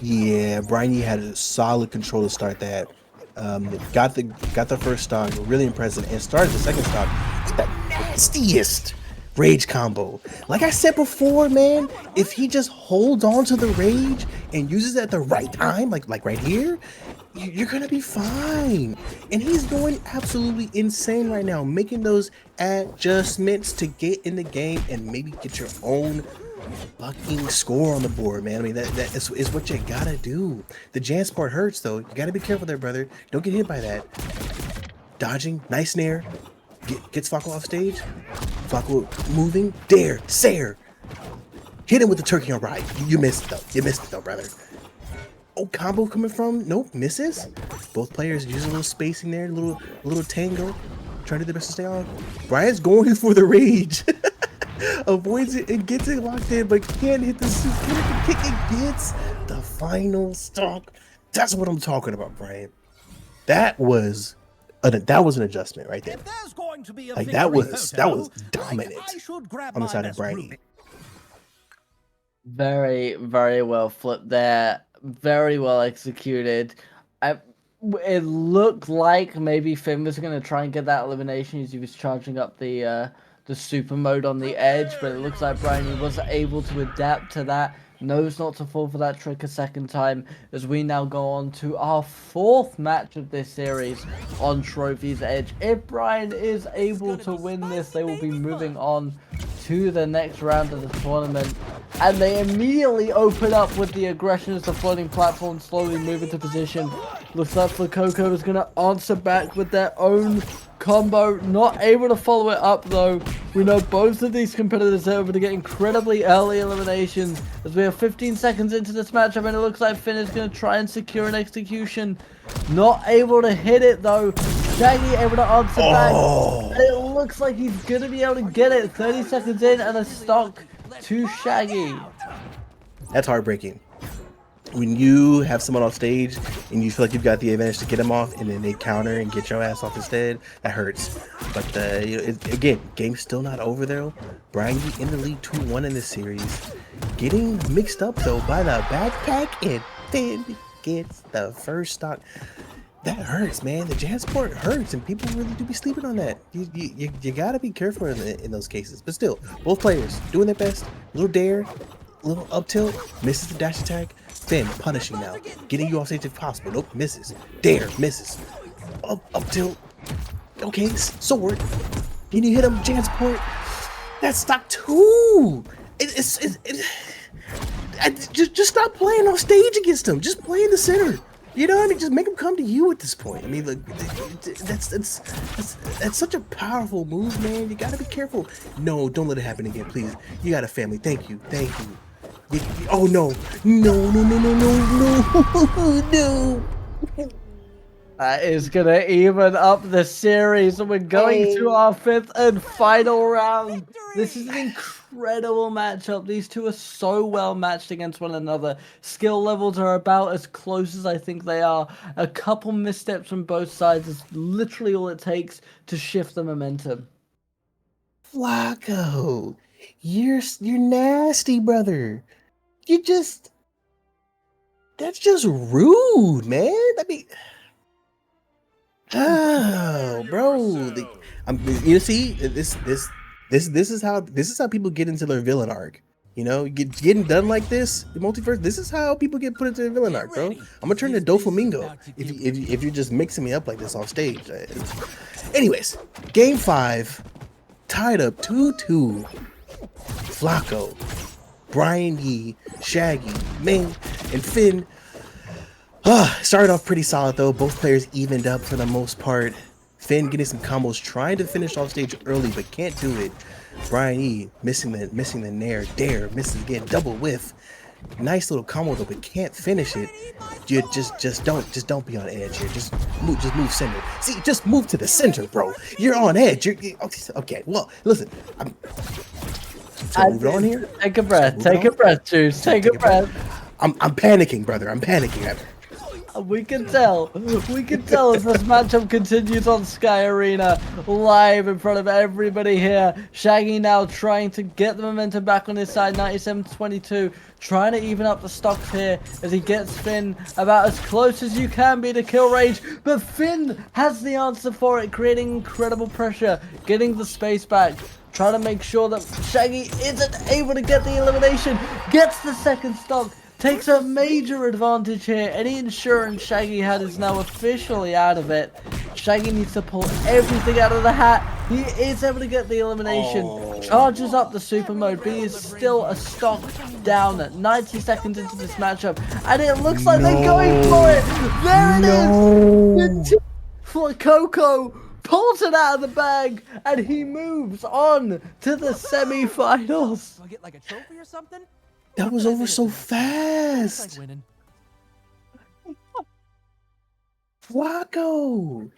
Yeah, Brian, you had a solid control to start that. Got the first stock, really impressive, and started the second stock. The nastiest rage combo. Like I said before, man, if he just holds on to the rage and uses it at the right time, like right here, you're gonna be fine. And he's going absolutely insane right now, making those adjustments to get in the game and maybe get your own fucking score on the board, man. I mean, that is what you gotta do. The Jansport hurts though. You gotta be careful there, brother. Don't get hit by that. Dodging, nice snare. Gets Flacco off stage. Flacco moving. Dare, Sayer. Hit him with the turkey on ride. You missed it though. You missed it though, brother. Oh, combo coming from, nope, misses. Both players using a little spacing there, a little tango. Trying to do their best to stay on. Brian's going for the rage. Avoids it and gets it locked in, but can't hit the kick and gets the final stock. That's what I'm talking about, Brian. That was an adjustment right there. Like that was dominant on the side of Brian. Very, very well flipped there. Very well executed. It looked like maybe Finn was going to try and get that elimination as he was charging up the super mode on the edge, but it looks like Brian was able to adapt to that, knows not to fall for that trick a second time, as we now go on to our 4th match of this series on Trophy's Edge. If Brian is able to win this, they will be moving on to the next round of the tournament. And they immediately open up with the aggression as the floating platform slowly move into position. Looks like Coco is going to answer back with their own combo. Not able to follow it up though. We know both of these competitors are able to get incredibly early eliminations as we are 15 seconds into this matchup, and it looks like Finn is going to try and secure an execution. Not able to hit it though. Shaggy able to answer back. And it looks like he's going to be able to get it. 30 seconds in and a stock to Shaggy. That's heartbreaking. When you have someone off stage and you feel like you've got the advantage to get them off, and then they counter and get your ass off instead, that hurts. But again, game's still not over though. Brian Yee in the lead 2-1 in this series, getting mixed up though by the backpack, and Finn gets the first stock. That hurts, man. The Jansport hurts, and people really do be sleeping on that. You gotta be careful in those cases. But still, both players doing their best. Little dare, little up tilt, misses the dash attack. Finn punishing now, getting you off stage if possible. Nope, misses. Dare, misses. Up tilt. Okay, sword. Can you hit him, Jansport? That's stock 2. Just stop playing on stage against him. Just play in the center. You know what I mean? Just make him come to you at this point. I mean, look, that's such a powerful move, man. You gotta be careful. No, don't let it happen again, please. You got a family. Thank you. Oh no. No. That is gonna even up the series, and we're going to our 5th and final round. This is an incredible matchup. These two are so well matched against one another. Skill levels are about as close as I think they are. A couple missteps from both sides is literally all it takes to shift the momentum. Flacco, you're nasty, brother. That's just rude, man. I mean, oh, bro. You see, this is how people get into their villain arc. You know, getting done like this, the MultiVersus. This is how people get put into the villain arc, bro. I'm gonna turn to Doflamingo if you're just mixing me up like this off stage. Anyways, game 5, tied up 2-2. Flacco, Brian Yee, Shaggy, Ming, and Finn. Started off pretty solid though. Both players evened up for the most part. Finn getting some combos, trying to finish off stage early, but can't do it. Brian Yee missing the nair, dare, misses again, double whiff. Nice little combo though, but can't finish it. You just don't be on edge here. Just move center. See, just move to the center, bro. You're on edge. Okay. Well, listen. Move on here. Take a breath. Take a breath, Juice. Take a breath. I'm panicking, brother. I'm panicking. We can tell as this matchup continues on Sky Arena, live in front of everybody here. Shaggy now trying to get the momentum back on his side, 97-22, trying to even up the stocks here as he gets Finn about as close as you can be to kill range, but Finn has the answer for it, creating incredible pressure, getting the space back, trying to make sure that Shaggy isn't able to get the elimination, gets the second stock, takes a major advantage here. Any insurance Shaggy had is now officially out of it. Shaggy needs to pull everything out of the hat. He is able to get the elimination. Charges up the super mode, but he is still a stock down at 90 seconds into this matchup. And it looks like they're going for it. There it is. For Coco. Pulls it out of the bag, and he moves on to the semi-finals. Do I get like a trophy or something? That was over so fast. Flacco,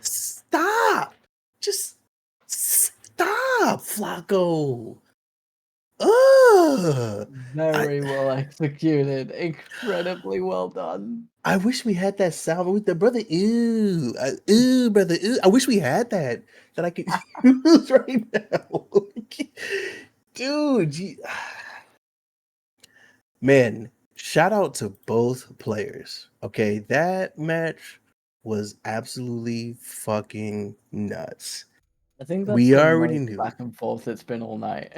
stop. Just stop, Flacco. Very well executed. Incredibly well done. I wish we had that sound with the brother. Brother. I wish we had that I could use right now. Dude, man, shout out to both players. Okay, that match was absolutely fucking nuts. I think that's we already knew back and forth it's been all night.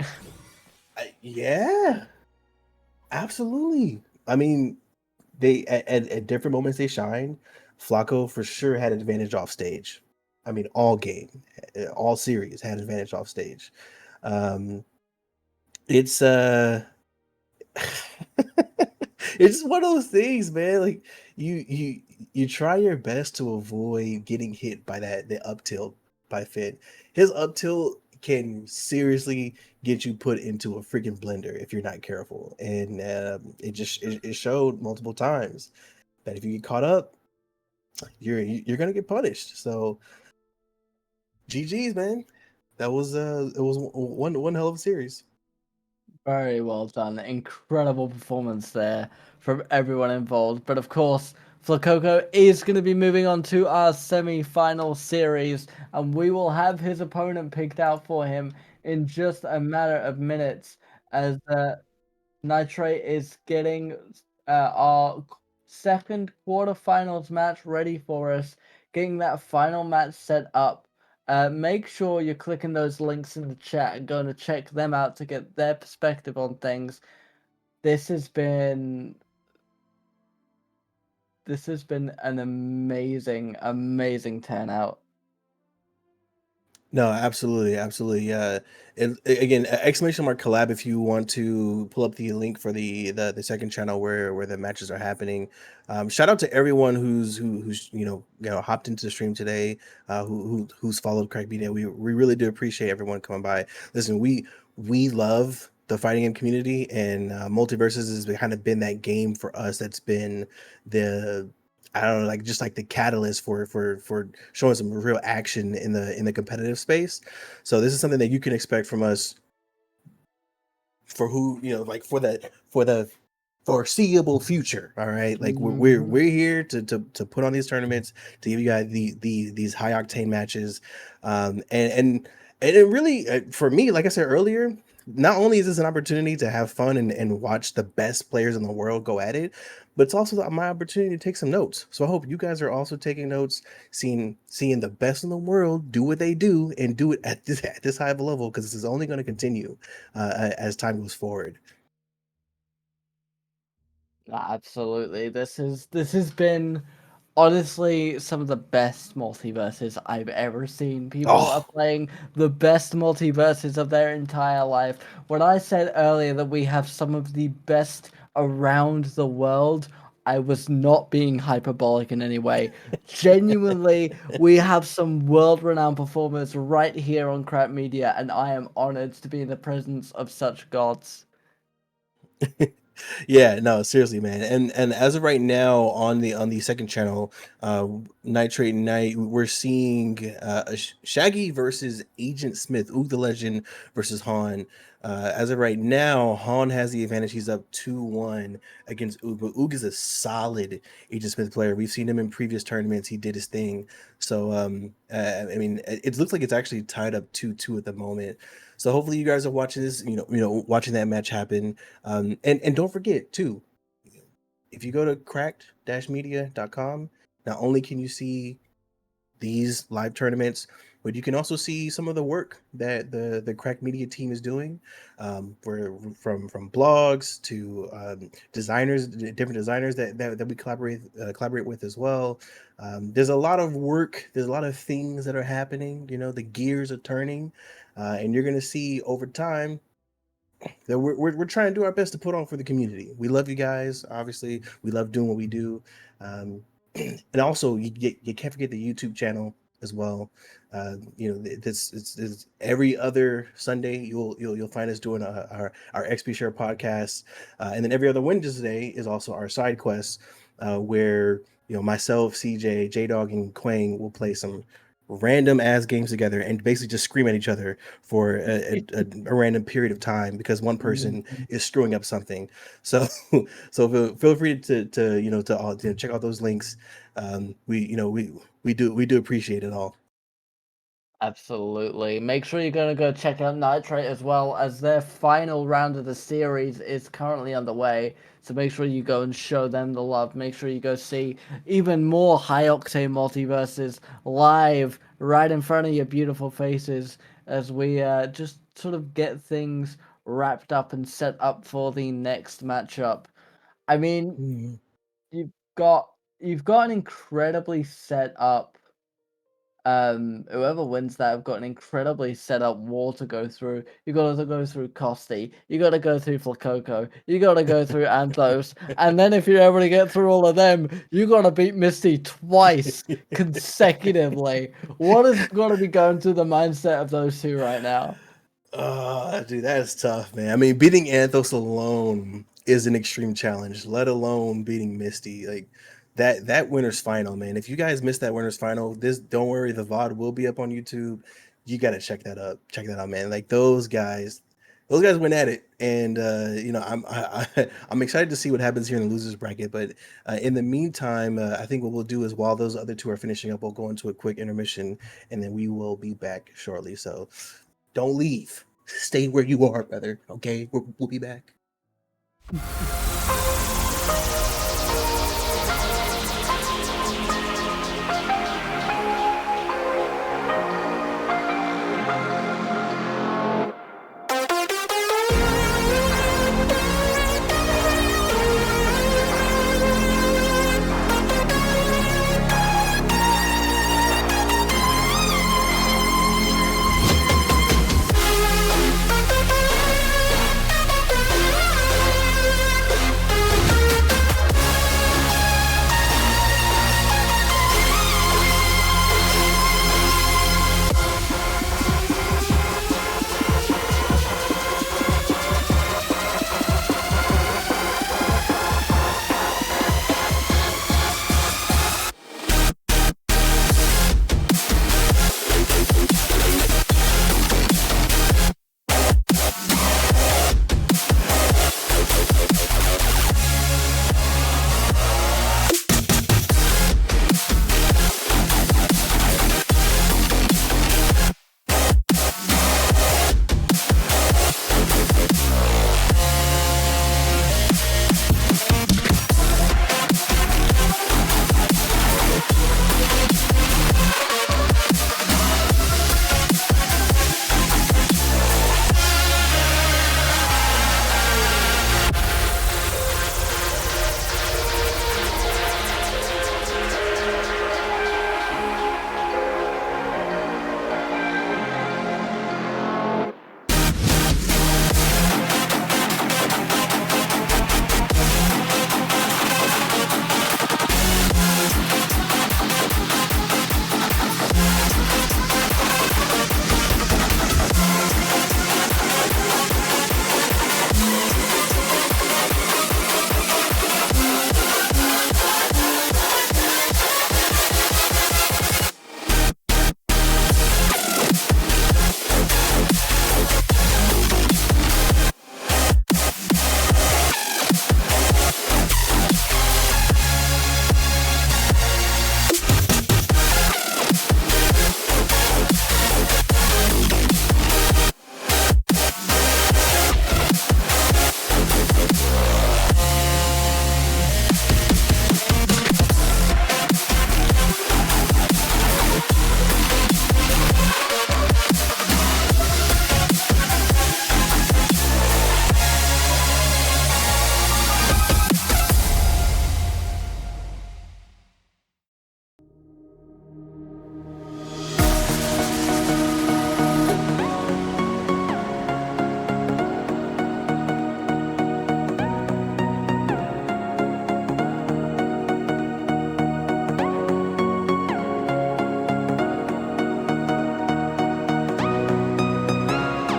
Yeah, absolutely. I mean, they at different moments they shine. Flacco for sure had advantage off stage. I mean, all game, all series had advantage off stage. Um, it's it's one of those things, man. Like you try your best to avoid getting hit by the up tilt by Finn. His up tilt can seriously get you put into a freaking blender if you're not careful, and it showed multiple times that if you get caught up, you're gonna get punished. So GG's, man. That was it was one hell of a series. Very well done. Incredible performance there from everyone involved. But of course, Flakoko is going to be moving on to our semi-final series, and we will have his opponent picked out for him in just a matter of minutes as Nitrate is getting our second quarterfinals match ready for us, getting that final match set up. Make sure you're clicking those links in the chat and going to check them out to get their perspective on things. This has been an amazing, amazing turnout. No, absolutely, absolutely. Again, exclamation mark collab if you want to pull up the link for the second channel where the matches are happening. Shout out to everyone who's hopped into the stream today, who's followed Craig Media. We really do appreciate everyone coming by. Listen, we love the fighting game community, and MultiVersus has kind of been that game for us. That's been the I don't know, like just like the catalyst for showing some real action in the competitive space. So this is something that you can expect from us for like for the foreseeable future. All right, like we're here to put on these tournaments, to give you guys these high octane matches, and it really for me, like I said earlier, not only is this an opportunity to have fun and watch the best players in the world go at it, but it's also my opportunity to take some notes. So I hope you guys are also taking notes, seeing the best in the world do what they do and do it at this high of a level, because this is only going to continue as time goes forward. Absolutely. This has been honestly some of the best multiverses I've ever seen. People are playing the best multiverses of their entire life. When I said earlier that we have some of the best around the world, I was not being hyperbolic in any way. Genuinely, we have some world-renowned performers right here on Crap Media, and I am honored to be in the presence of such gods. Yeah, no, seriously, man. And as of right now on the second channel, Nitrate Night, we're seeing Shaggy versus Agent Smith, Oog the Legend versus Han. As of right now, Han has the advantage. He's up 2-1 against Oog, but Oog is a solid Agent Smith player. We've seen him in previous tournaments. He did his thing. So I mean, it looks like it's actually tied up 2-2 at the moment. So hopefully you guys are watching this, watching that match happen. And don't forget too, if you go to cracked-media.com, not only can you see these live tournaments, but you can also see some of the work that the Crack Media team is doing, from blogs to designers, different designers that we collaborate with as well. There's a lot of work. There's a lot of things that are happening. The gears are turning, and you're gonna see over time that we're trying to do our best to put on for the community. We love you guys. Obviously, we love doing what we do. And also, you can't forget the YouTube channel as well. It's every other Sunday you'll find us doing our XP Share podcast, and then every other Wednesday is also our side quest, where myself, CJ, J Dog, and Quang will play some random ass games together and basically just scream at each other for a random period of time because one person is screwing up something. So feel free to check out those links. We do appreciate it all. Absolutely. Make sure you're going to go check out Nitrate as well, as their final round of the series is currently underway. So make sure you go and show them the love. Make sure you go see even more high octane multiverses live right in front of your beautiful faces as we just sort of get things wrapped up and set up for the next matchup. I mean, you've got an incredibly set up Whoever wins that have got an incredibly set up wall to go through. You got to go through Costi, you got to go through Flacoco, you got to go through Anthos, and then if you're able to get through all of them, you got to beat Misty twice consecutively. What is going to be going through the mindset of those two right now? Dude, that is tough, man. I mean, beating Anthos alone is an extreme challenge, let alone beating Misty. Like that winner's final, man. If you guys missed that winner's final, don't worry, the VOD will be up on YouTube. You gotta check that up. Check that out, man. Like those guys went at it, and I'm excited to see what happens here in the losers bracket. But in the meantime, I think what we'll do is while those other two are finishing up, we'll go into a quick intermission, and then we will be back shortly. So don't leave. Stay where you are, brother. Okay, we'll be back.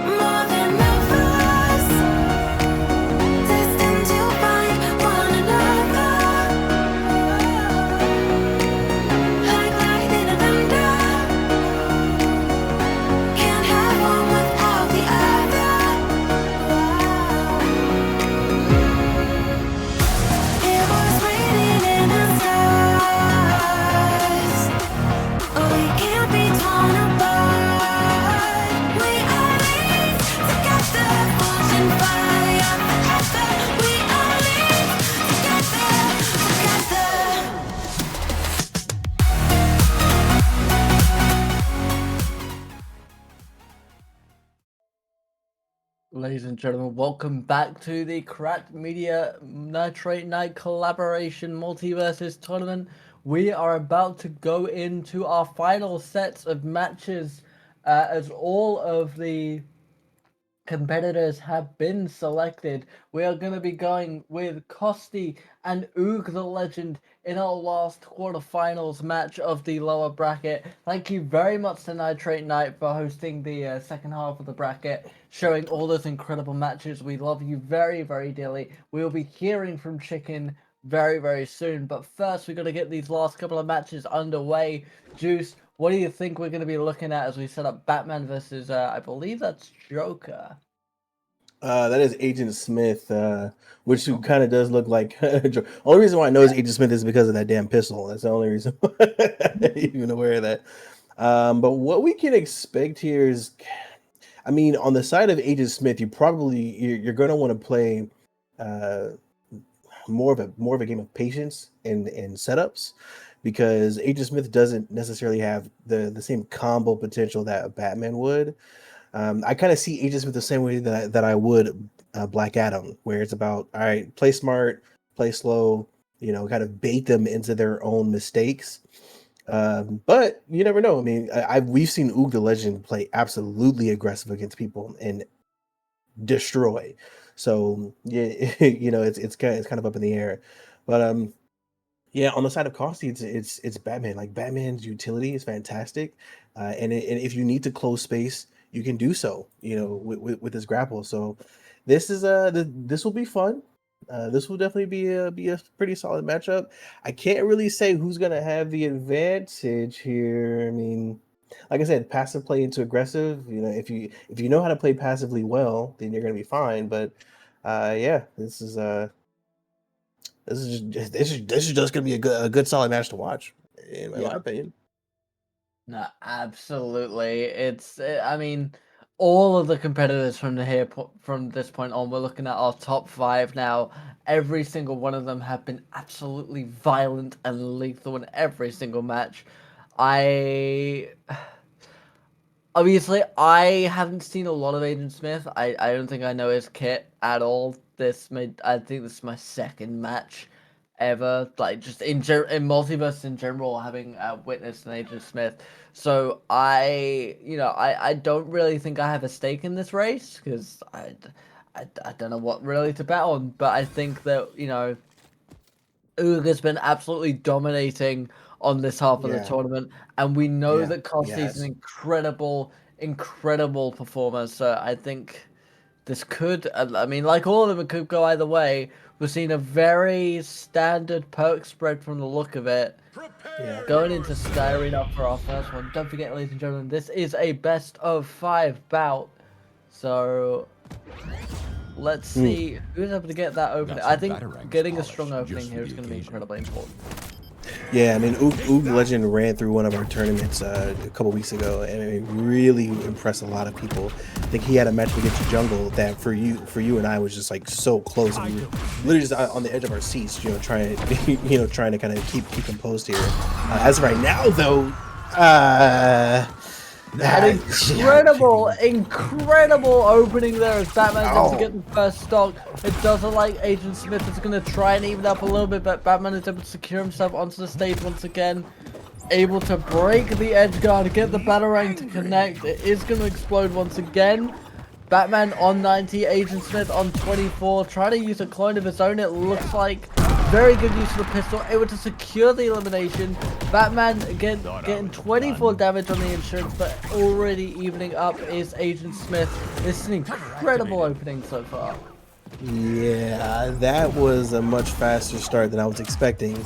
More than lovers, destined to find one another. Like lightning and thunder, can't have one without the other. It was raining in the stars. We can't be torn apart. We are linked together, forging fire forever. We are linked together. Ladies and gentlemen, welcome back to the Cracked Media Nitrate Night collaboration MultiVersus tournament. we are about to go into our final sets of matches as all of the competitors have been selected. We are going to be going with Kosti and Oog the Legend in our last quarterfinals match of the lower bracket. Thank you very much to Nitrate Night for hosting the second half of the bracket, showing all those incredible matches. We love you very, very dearly. We will be hearing from Chicken very, very soon. But first, we're going to get these last couple of matches underway. Juice, what do you think we're going to be looking at as we set up Batman versus, I believe that's Joker? That is Agent Smith, which kind of does look like. Only reason why I know it's Agent Smith is because of that damn pistol. That's the only reason why I'm even aware of that. But what we can expect here is, I mean, on the side of Agent Smith, you're going to want to play more of a game of patience and setups, because Agent Smith doesn't necessarily have the same combo potential that Batman would. I kind of see Agent Smith the same way that I would Black Adam, where it's about, all right, play smart, play slow, kind of bait them into their own mistakes. But you never know. I mean, we've seen Oog the Legend play absolutely aggressive against people and destroy. So yeah, it's kind of up in the air. But yeah, on the side of Costi, it's Batman. Like, Batman's utility is fantastic, and if you need to close space, you can do so. With his grapple. So this is this will be fun. This will definitely be a pretty solid matchup. I can't really say who's gonna have the advantage here. I mean, like I said, passive play into aggressive. If you know how to play passively well, then you're gonna be fine. But yeah, this is just gonna be a good solid match to watch, in my opinion. No, absolutely. I mean, all of the competitors from this point on, we're looking at our top 5 now. Every single one of them have been absolutely violent and lethal in every single match. Obviously, I haven't seen a lot of Agent Smith. I don't think I know his kit at all. I think this is my second match ever, like, just in MultiVersus in general, having witnessed an Agent Smith. So I don't really think I have a stake in this race, because I don't know what really to bet on. But I think that Oog has been absolutely dominating on this half of the tournament, and we know that Kosti is an incredible performer. So I think this could, I mean, like all of them, it could go either way. We're seeing a very standard perk spread from the look of it. Going into Styrene up for our first one. Don't forget, ladies and gentlemen, this is a best of 5 bout. So let's see who's able to get that opening. I think getting a strong opening here is going to be incredibly important. Yeah, I mean, Oog Legend ran through one of our tournaments a couple weeks ago, and it really impressed a lot of people. I think he had a match against Jungle that for you and I was just like so close. We were literally just on the edge of our seats, trying to kind of keep composed here. As of right now, though, an incredible opening there as Batman's able to get the first stock. It does look like Agent Smith is going to try and even up a little bit, but Batman is able to secure himself onto the stage once again. Able to break the edge guard, get the Batarang to connect. It is going to explode once again. Batman on 90, Agent Smith on 24, trying to use a clone of his own, it looks like. Very good use of the pistol, able to secure the elimination. Batman again getting 24 damage on the insurance, but already evening up is Agent Smith. This is an incredible opening so far. Yeah, that was a much faster start than I was expecting.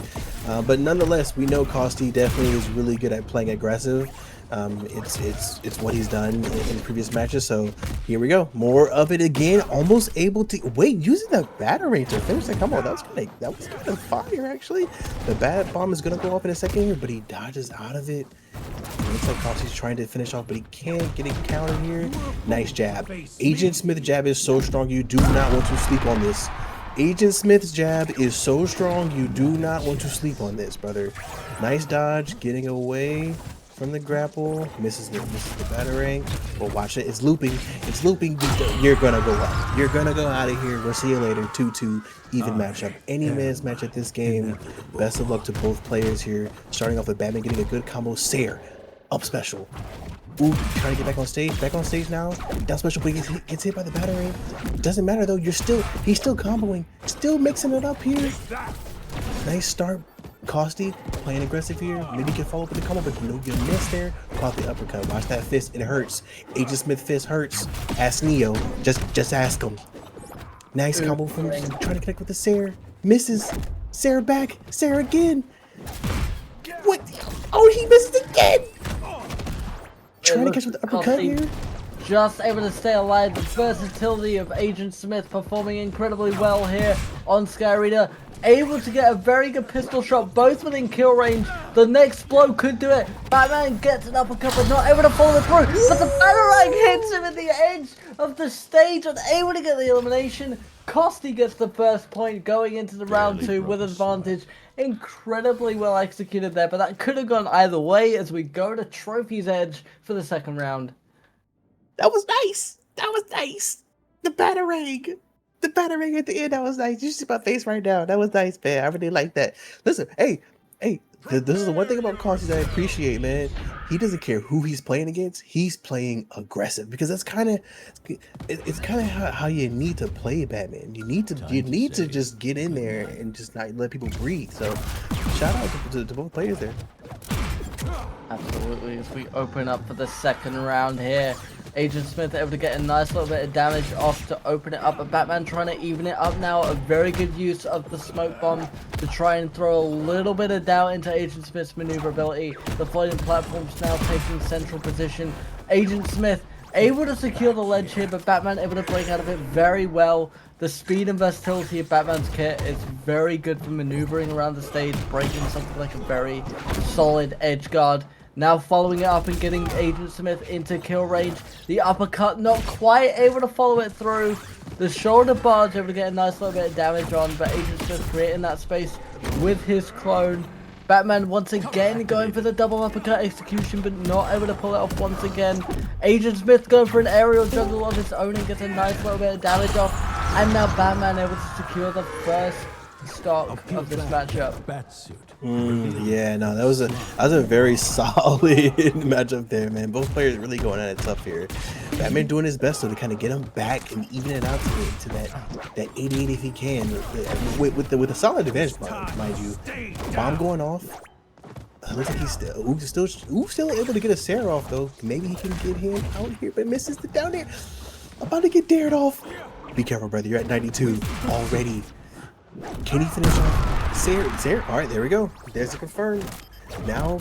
But nonetheless, we know Kosti definitely is really good at playing aggressive. It's what he's done in previous matches. So here we go, more of it again. Almost able to using the Batarang to finish the combo. That was kind of fire, actually. The bat bomb is gonna go off in a second here, but he dodges out of it. It looks like Kosti's trying to finish off, but he can't get it countered here. Nice jab. Agent Smith jab is so strong, you do not want to sleep on this. Agent Smith's jab is so strong, you do not want to sleep on this, brother. Nice dodge, getting away. from the grapple, misses the batarang. But watch it, it's looping. It's looping. You're gonna go up. You're gonna go out of here. We'll see you later. 2-2 even matchup. Any mismatch at this game. Best of luck to both players here. Starting off with Batman getting a good combo. Sayer up special. Ooh, trying to get back on stage. Back on stage now. Down special, but he gets hit by the batarang. Doesn't matter though. He's still comboing. Still mixing it up here. Nice start. Costy playing aggressive here. Maybe you can follow up with the combo, but you missed there. Caught the uppercut. Watch that fist. It hurts. Agent Smith fist hurts. Ask Neo. Just ask him. Nice combo from trying to connect with the Sayer. Misses. Sayer back. Sayer again. What? Oh, he misses again. Trying to catch with the uppercut here. Just able to stay alive. The versatility of Agent Smith performing incredibly well here on Skyreader. Able to get a very good pistol shot, both within kill range. The next blow could do it. Batman gets an uppercut, but not able to follow through. But the batarang hits him at the edge of the stage, and able to get the elimination. Costy gets the first point going into the round 2 with advantage. Incredibly well executed there, but that could have gone either way as we go to Trophy's Edge for the second round. That was nice. That was nice. The batarang. The batarang at the end, that was nice. You see my face right now. That was nice, man. I really like that. Listen, hey, this is the one thing about Costy that I appreciate, man. He doesn't care who he's playing against. He's playing aggressive because that's kind of it's kind of how you need to play Batman. You need to just get in there and just not let people breathe. So, shout out to both players there. Absolutely, as we open up for the second round here. Agent Smith able to get a nice little bit of damage off to open it up, but Batman trying to even it up now. A very good use of the smoke bomb to try and throw a little bit of doubt into Agent Smith's maneuverability. The floating platform's now taking central position. Agent Smith able to secure the ledge here, but Batman able to break out of it very well. The speed and versatility of Batman's kit is very good for maneuvering around the stage, breaking something like a very solid edge guard. Now following it up and getting Agent Smith into kill range. The uppercut not quite able to follow it through. The shoulder barge able to get a nice little bit of damage on, but Agent Smith creating that space with his clone. Batman once again going for the double uppercut execution, but not able to pull it off once again. Agent Smith going for an aerial juggle of his own and gets a nice little bit of damage off. And now Batman able to secure the first stock of this matchup. Yeah, no, that was a very solid matchup there, man. Both players really going at it tough here. Batman doing his best though to kind of get him back and even it out to that 88 if he can, with a solid advantage, mind you. Bomb going off. Looks like he's still able to get a Sayer off though. Maybe he can get him out here, but misses the down there. About to get dared off. Be careful, brother. You're at 92 already. Can he finish off Sayer? All right, there we go. There's a confirm. Now,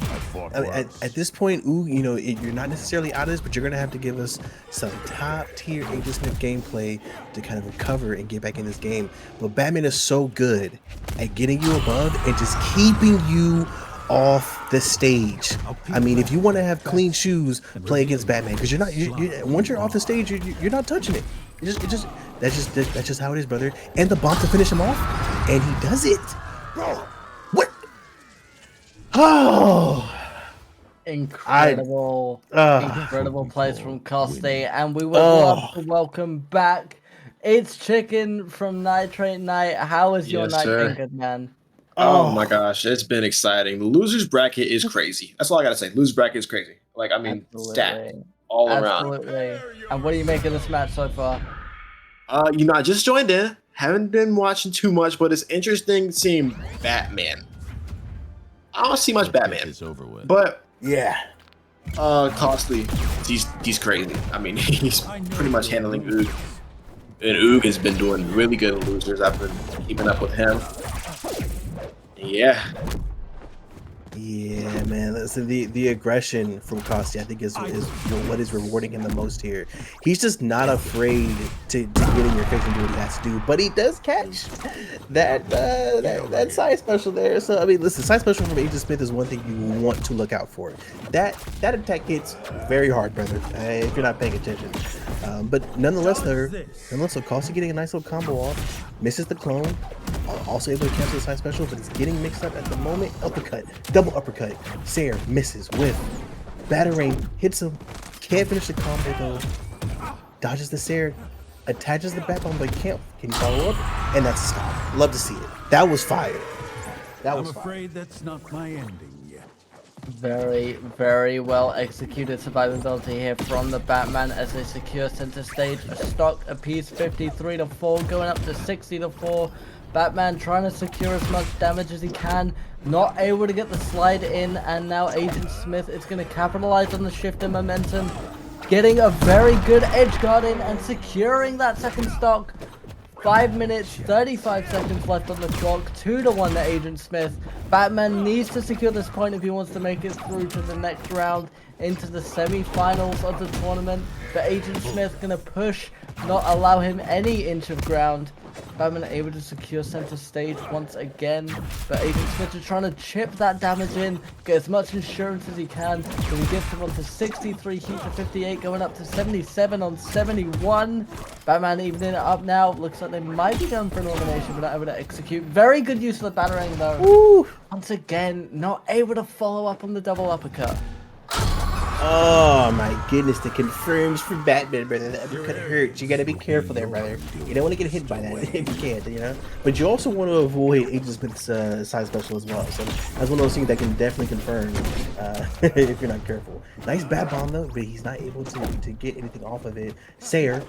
at this point, you're not necessarily out of this, but you're gonna have to give us some top tier Agent Smith gameplay to kind of recover and get back in this game. But Batman is so good at getting you above and just keeping you off the stage. I mean, if you want to have clean shoes, play against Batman because once you're off the stage, you're not touching it. That's just how it is, brother. And the bomb to finish him off, and he does it, bro. What? Oh, incredible plays from Costy, and we would love to welcome back. It's Chicken from Nitrate Night. How is your night been, good man? Oh my gosh, it's been exciting. The losers bracket is crazy. That's all I gotta say. Losers bracket is crazy. Like, I mean, stacked all around. Absolutely. And what do you make of this match so far? I just joined in. Haven't been watching too much, but it's interesting seeing Batman. I don't see much Batman. But yeah. Costly. He's crazy. I mean, he's pretty much handling Oog. And Oog has been doing really good in losers. I've been keeping up with him. Yeah. Yeah, man. Listen, the aggression from Costy, I think, is what is rewarding him the most here. He's just not afraid to get in your face and do what he has to do. But he does catch that side special there. So I mean, listen, side special from Agent Smith is one thing you want to look out for. That attack hits very hard, brother. If you're not paying attention. But nonetheless, Costy getting a nice little combo off, misses the clone. Also able to cancel the side special, but it's getting mixed up at the moment. Uppercut, double uppercut. Sayer misses with Batarang hits him. Can't finish the combo though. Dodges the Sarah. Attaches the backbone, but can't. Can you follow up? And that's a stop. Love to see it. That was fire. That was I'm fire. afraid that's not my ending yet. Very, very well executed survivability here from the Batman as they secure center stage. A stock apiece, 53-4, going up to 60-4. Batman trying to secure as much damage as he can, not able to get the slide in, and now Agent Smith is going to capitalize on the shift in momentum, getting a very good edge guard in and securing that second stock. 5 minutes, 35 seconds left on the clock, 2-1 to Agent Smith. Batman needs to secure this point if he wants to make it through to the next round into the semi-finals of the tournament. But Agent Smith gonna push, not allow him any inch of ground. Batman able to secure center stage once again, but Agent Smith is trying to chip that damage in, get as much insurance as he can, so he gets him onto 63 heat to 58, going up to 77 on 71. Batman evening it up now, looks like they might be going for an elimination, but not able to execute. Very good use of the Batarang though. Woo. Once again, not able to follow up on the double uppercut. Oh my goodness, the confirms for Batman, brother. That uppercut hurts. You gotta be careful there, brother. You don't want to get hit by that if you can, you know? But you also want to avoid Agent Smith's side special as well. So that's one of those things that can definitely confirm if you're not careful. Nice bat bomb though, but he's not able to get anything off of it. Sayer,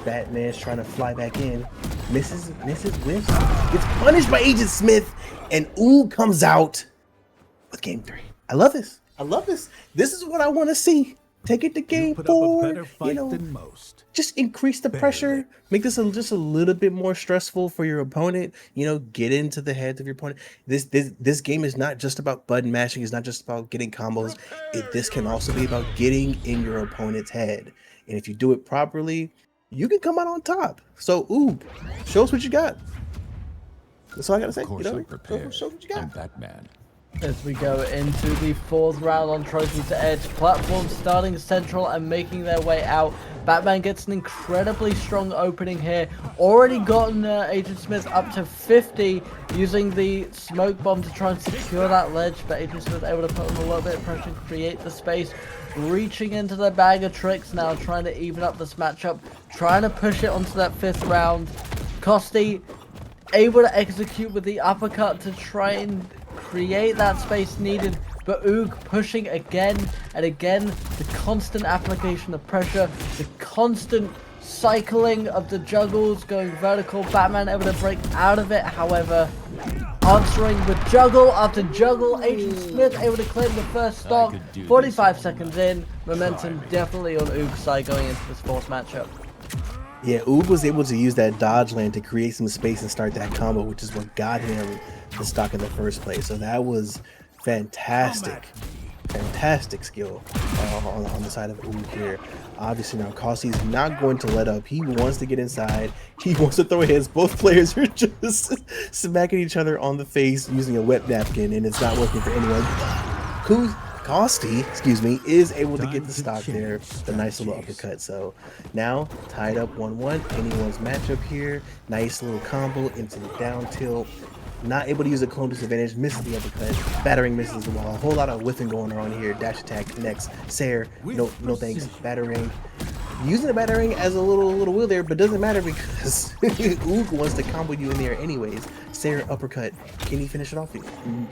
Batman's trying to fly back in. Misses, whiffs, gets punished by Agent Smith, and Ooh comes out with game 3. I love this. I love this. This is what I want to see. Take it to game 4. You know, than most. just increase the pressure. Make this just a little bit more stressful for your opponent. You know, get into the heads of your opponent. This game is not just about button mashing. It's not just about getting combos. This can also be about getting in your opponent's head. And if you do it properly, you can come out on top. So, Ooh, show us what you got. That's all I gotta say. Of course, You know, I'm prepared. show what you got. I'm Batman. As we go into the 4th round on Trophy to Edge, platforms starting central and making their way out. Batman gets an incredibly strong opening here. Already gotten Agent Smith up to 50 using the smoke bomb to try and secure that ledge, but Agent Smith able to put on a little bit of pressure, create the space, reaching into the bag of tricks now, trying to even up this matchup, trying to push it onto that 5th round. Costi able to execute with the uppercut to try and create that space needed, but Oog pushing again and again. The constant application of pressure, the constant cycling of the juggles going vertical. Batman able to break out of it, however, answering with juggle after juggle. Agent Smith able to claim the first stock. 45 seconds in, momentum definitely on Oog's side going into this 4th matchup. Yeah, Oog was able to use that dodge land to create some space and start that combo, which is what got him the stock in the first place. So that was fantastic. Fantastic skill on the side of Oog here. Obviously now Costi's not going to let up. He wants to get inside. He wants to throw his. Both players are just smacking each other on the face using a wet napkin, and it's not working for anyone. Costi, excuse me, is able to get the stock there. The nice little uppercut. So now tied up 1-1. Anyone's matchup here. Nice little combo into the down tilt. Not able to use a clone disadvantage. Misses the uppercut. Batarang misses the wall. A whole lot of whiffing going on here. Dash attack connects. Sayer, no thanks. Batarang. Using the Batarang as a little wheel there, but doesn't matter because Oog wants to combo you in there anyways. Sayer uppercut. Can he finish it off?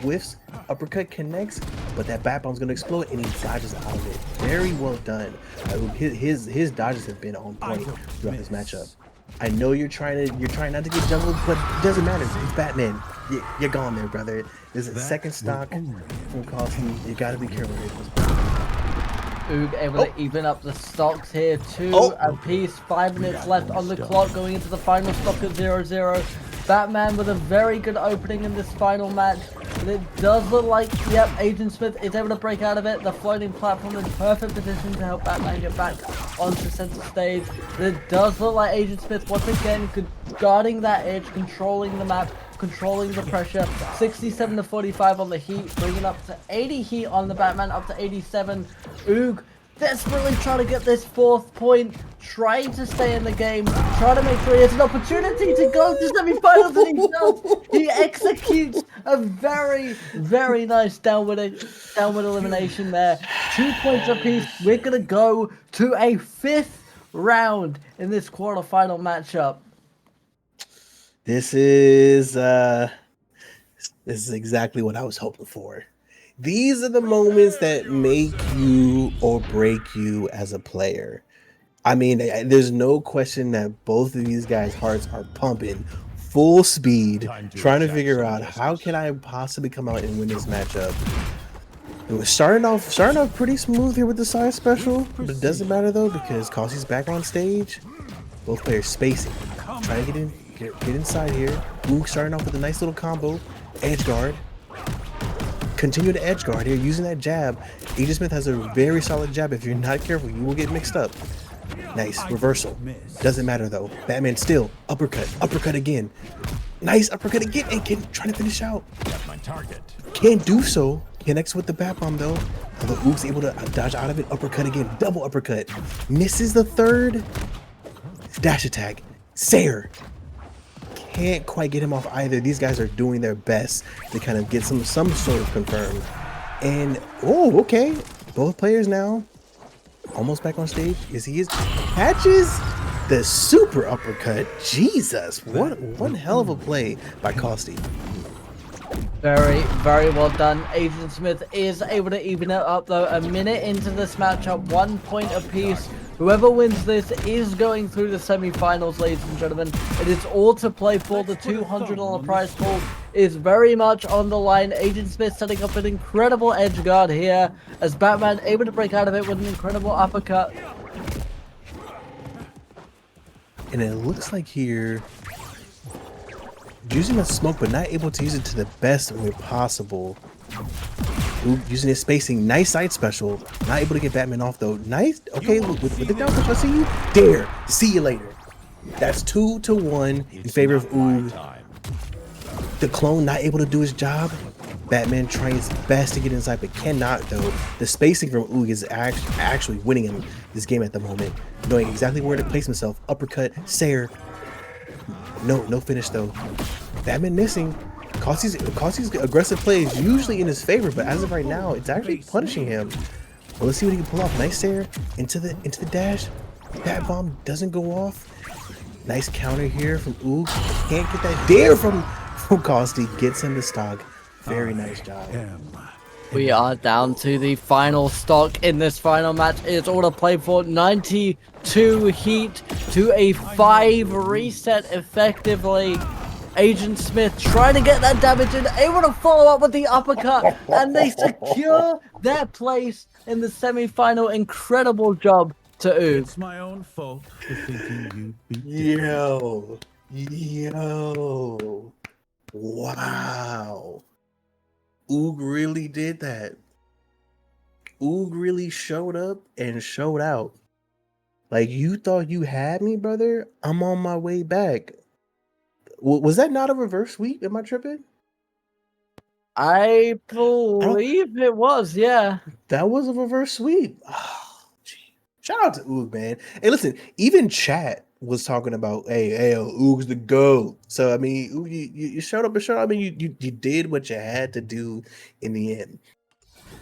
Whiffs. Uppercut connects, but that bat bomb's gonna explode and he dodges out of it. Very well done. His dodges have been on point throughout this matchup. I know you're trying not to get juggled, but it doesn't matter. It's Batman. You're gone there, brother. There's a second stock from Costi. You gotta be careful here. Oog able to even up the stocks here. 2 apiece. 5 minutes left on the clock going into the final stock at 0-0. Batman with a very good opening in this final match. But it does look like, yep, Agent Smith is able to break out of it. The floating platform in perfect position to help Batman get back onto center stage. But it does look like Agent Smith once again guarding that edge, controlling the map, controlling the pressure. 67-45 on the heat, bringing up to 80 heat on the Batman, up to 87. Oog desperately trying to get this 4th point, trying to stay in the game, trying to make sure he has an opportunity to go to semi-finals, and he does. He executes a very, very nice downward elimination there. 2 points apiece. We're going to go to a 5th round in this quarterfinal matchup. This is exactly what I was hoping for. These are the moments that make you or break you as a player. I mean, there's no question that both of these guys' hearts are pumping full speed, trying to figure out how can I possibly come out and win this matchup. It was starting off pretty smooth here with the side special, but it doesn't matter though because Kelsey's back on stage. Both players spacing, trying to get inside here. Ooh, starting off with a nice little combo, edge guard. Continue to edge guard here using that jab. Agent Smith has a very solid jab. If you're not careful, you will get mixed up. Nice reversal. Doesn't matter though. Batman still uppercut again. Nice uppercut again, and trying to finish out. My target. Can't do so. Connects with the bat bomb though. Although Oog's able to dodge out of it. Uppercut again. Double uppercut. Misses the 3rd. Dash attack. Sayer. Can't quite get him off either. These guys are doing their best to kind of get some sort of confirm. And oh, okay. Both players now almost back on stage. Catches the super uppercut. Jesus, what one hell of a play by Costi. Very, very well done. Agent Smith is able to even it up though. A minute into this matchup, 1 point apiece. Whoever wins this is going through the semi-finals, ladies and gentlemen. It is all to play for. The $200 prize pool is very much on the line. Agent Smith setting up an incredible edge guard here as Batman able to break out of it with an incredible uppercut. And it looks like here, using the smoke, but not able to use it to the best way possible. Ooh, using his spacing, nice side special. Not able to get Batman off though. Nice. Okay, with the down push, I see you. Dare. See you later. That's 2-1 in favor of Oog. The clone not able to do his job. Batman trying his best to get inside, but cannot though. The spacing from Oog is actually winning him this game at the moment. Knowing exactly where to place himself. Uppercut, Sayer. No finish though. Batman missing. Costi's aggressive play is usually in his favor, but as of right now, it's actually punishing him. Well, let's see what he can pull off. Nice Sayer into the dash. Bat bomb doesn't go off. Nice counter here from Oog. Can't get that dare from Costi. Gets him the stock. Very nice job. We are down to the final stock in this final match. It's all to play for. 92 heat to a 5 reset effectively. Agent Smith trying to get that damage in, able to follow up with the uppercut, and they secure their place in the semi-final. Incredible job to Oog. It's my own fault for thinking you'd be Yo. Wow. Oog really did that. Oog really showed up and showed out. Like, you thought you had me, brother? I'm on my way back. Was that not a reverse sweep? Am I tripping? I believe it was, yeah. That was a reverse sweep. Oh, gee. Shout out to Oog, man. Hey, listen, even chat was talking about, hey, Oog's the GOAT. So, I mean, Oog, you showed up and showed up. I mean, you did what you had to do in the end.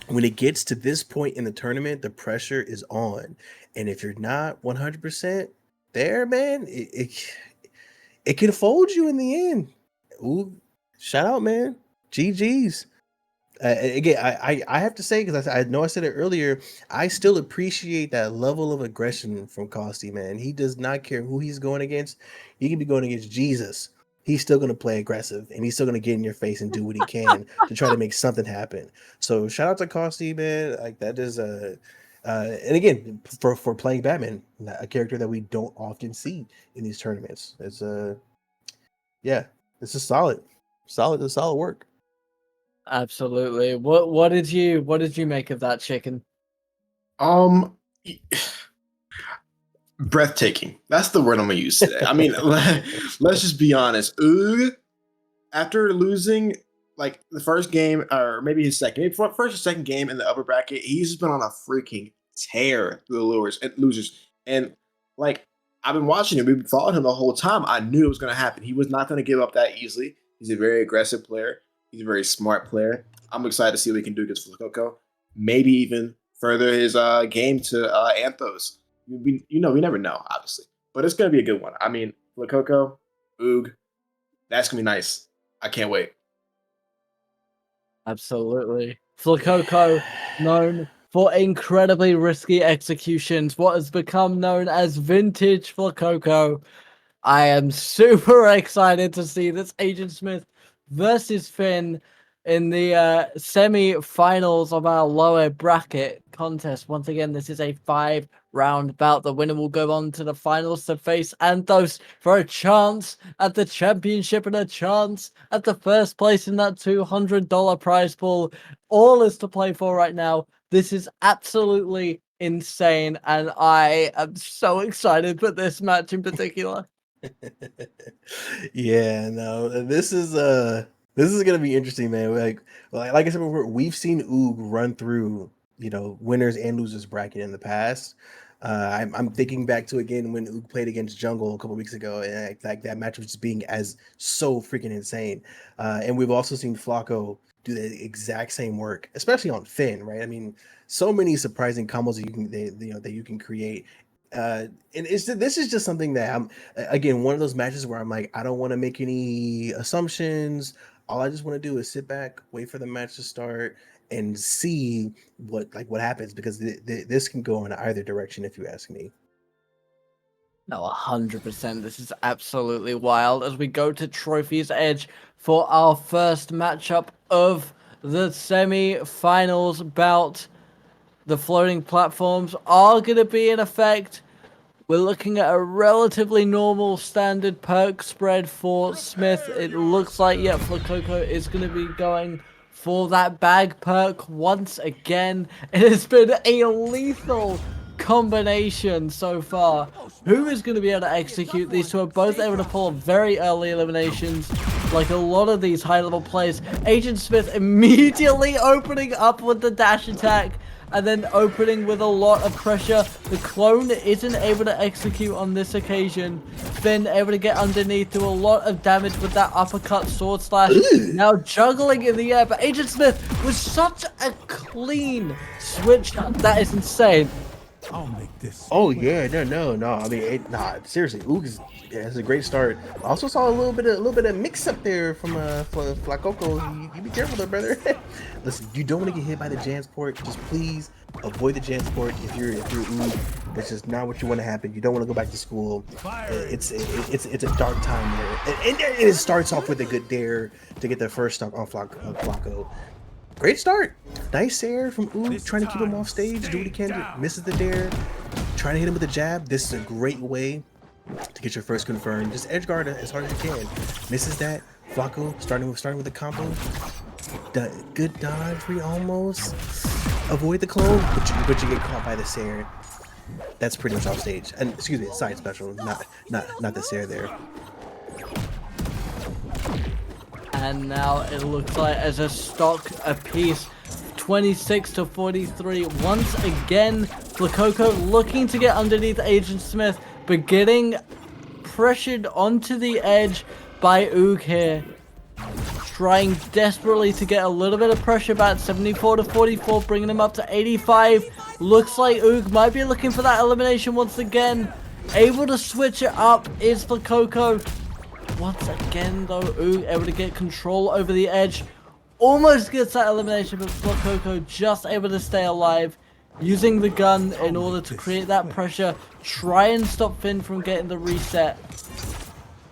When it gets to this point in the tournament, the pressure is on. And if you're not 100% there, man, it can fold you in the end. Ooh, shout out, man. GG's. Again, I have to say, because I know I said it earlier, I still appreciate that level of aggression from Costi, man. He does not care who he's going against. He can be going against Jesus. He's still going to play aggressive, and he's still going to get in your face and do what he can to try to make something happen. So shout out to Costi, man. Like, that is and again, for playing Batman, a character that we don't often see in these tournaments. It's yeah, this is solid work. Absolutely. What did you make of that, Chicken? Breathtaking. That's the word I'm gonna use today. I mean, let's just be honest. Oog, after losing like the first game, or maybe his second, maybe first or second game in the upper bracket, he's just been on a freaking tear through the losers. And like I've been watching him, we've been following him the whole time. I knew it was gonna happen. He was not gonna give up that easily. He's a very aggressive player. He's a very smart player. I'm excited to see what he can do against Flakoko. Maybe even further his game to Anthos. We never know, obviously, but it's gonna be a good one. I mean, Flakoko, Oog, that's gonna be nice. I can't wait. Absolutely. Flakoko, known for incredibly risky executions, what has become known as vintage Flakoko. I am super excited to see this Agent Smith versus Finn in the semi-finals of our lower bracket contest. Once again, this is a 5-round bout. The winner will go on to the finals to face Anthos for a chance at the championship and a chance at the first place in that $200 prize pool. All is to play for right now. This is absolutely insane, and I am so excited for this match in particular. Yeah, no, this is gonna be interesting, man. Like I said before, we've seen Oog run through, winners and losers bracket in the past. I'm thinking back to again when Oog played against Jungle a couple weeks ago, and like that match was just being as so freaking insane. And we've also seen Flacco do the exact same work, especially on Finn, right? I mean, so many surprising combos that you can create. And this is just something that I'm, again, one of those matches where I'm like, I don't want to make any assumptions. All I just want to do is sit back, wait for the match to start, and see what happens, because this can go in either direction, if you ask me. No, 100%. This is absolutely wild as we go to Trophy's Edge for our first matchup of the semi-finals bout. The floating platforms are going to be in effect. We're looking at a relatively normal standard perk spread for Smith. It looks like, yeah, Flakoko is going to be going for that bag perk once again. It has been a lethal combination so far. Who is going to be able to execute? These two are both able to pull very early eliminations, like a lot of these high-level players. Agent Smith immediately opening up with the dash attack, and then opening with a lot of pressure. The clone isn't able to execute on this occasion. Finn able to get underneath, do a lot of damage with that uppercut sword slash. Now juggling in the air, but Agent Smith with such a clean switch. That is insane. I'll make this. Oh yeah, no. I mean, seriously, Oog has a great start. I also saw a little bit of mix up there from Flakoko. You be careful there, brother. Listen, you don't want to get hit by the Jansport. Just please avoid the Jansport if you're Oog. That's just not what you want to happen. You don't want to go back to school. It's a dark time there, and it starts off with a good dare to get the first stock on Flacco. Great start. Nice air from Oog, trying to keep him off stage, do what he can, misses the dare, trying to hit him with a jab. This is a great way to get your first confirmed. Just edge guard as hard as you can. Misses that. Flacco starting with the combo. Good dodge, almost. Avoid the clone, but you get caught by the Sair. That's pretty much off stage. And excuse me, side special, not the Sair there. And now it looks like as a stock apiece, 26-43. Once again, Flakoko looking to get underneath Agent Smith, but getting pressured onto the edge by Oog here. Trying desperately to get a little bit of pressure back. 74-44, bringing him up to 85. Looks like Oog might be looking for that elimination once again. Able to switch it up is Flakoko. Once again, though, Oog able to get control over the edge. Almost gets that elimination, but Flakoko just able to stay alive. Using the gun in order to create that pressure. Try and stop Finn from getting the reset.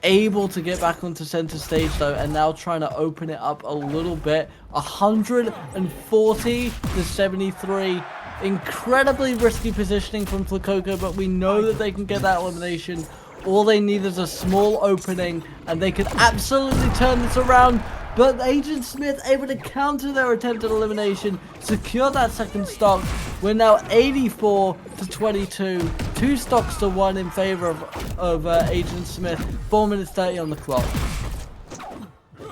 Able to get back onto center stage, though, and now trying to open it up a little bit. 140-73. Incredibly risky positioning from Flakoko, but we know that they can get that elimination. All they need is a small opening, and they can absolutely turn this around. But Agent Smith able to counter their attempted elimination, secure that second stock. We're now 84-22, 2 stocks to 1 in favor of Agent Smith. 4 minutes 30 on the clock.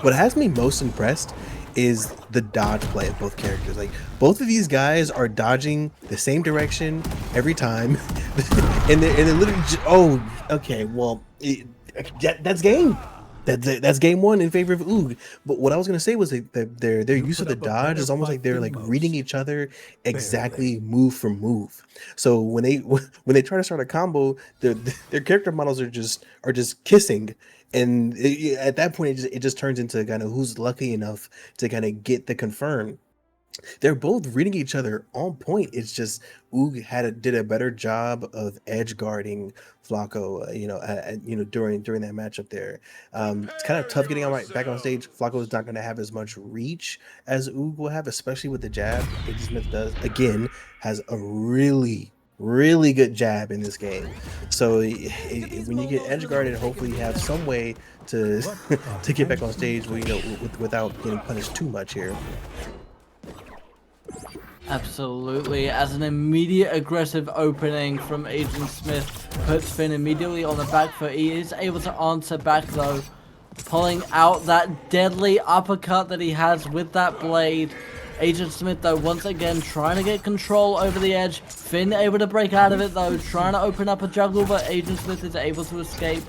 What has me most impressed is the dodge play of both characters. Like both of these guys are dodging the same direction every time, and they're literally okay, well that's game. That's game one in favor of Oog. But what I was gonna say was that their use of the dodge is almost like they're like reading each other exactly move for move. So when they try to start a combo, their character models are just kissing, and at that point it just turns into kind of who's lucky enough to kind of get the confirm. They're both reading each other on point. It's just Oog did a better job of edge guarding Flacco, during that matchup there. It's kind of tough getting back on stage. Flacco is not going to have as much reach as Oog will have, especially with the jab. AJ Smith has a really good jab in this game. So when you get edge guarded, hopefully you have some way to to get back on stage without getting punished too much here. Absolutely, as an immediate aggressive opening from Agent Smith puts Finn immediately on the back foot. He is able to answer back though, pulling out that deadly uppercut that he has with that blade. Agent Smith though once again trying to get control over the edge. Finn able to break out of it though, trying to open up a juggle, but Agent Smith is able to escape.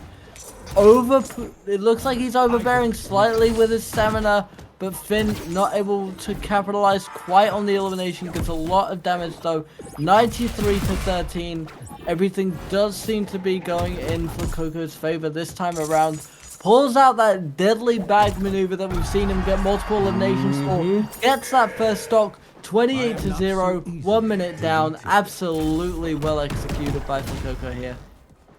It looks like he's overbearing slightly with his stamina, but Finn not able to capitalize quite on the elimination. Gets a lot of damage though. 93-13. Everything does seem to be going in for Coco's favor this time around. Pulls out that deadly bag maneuver that we've seen him get multiple eliminations for. Gets that first stock. 28-0. 1 minute down. Absolutely well executed by Coco here.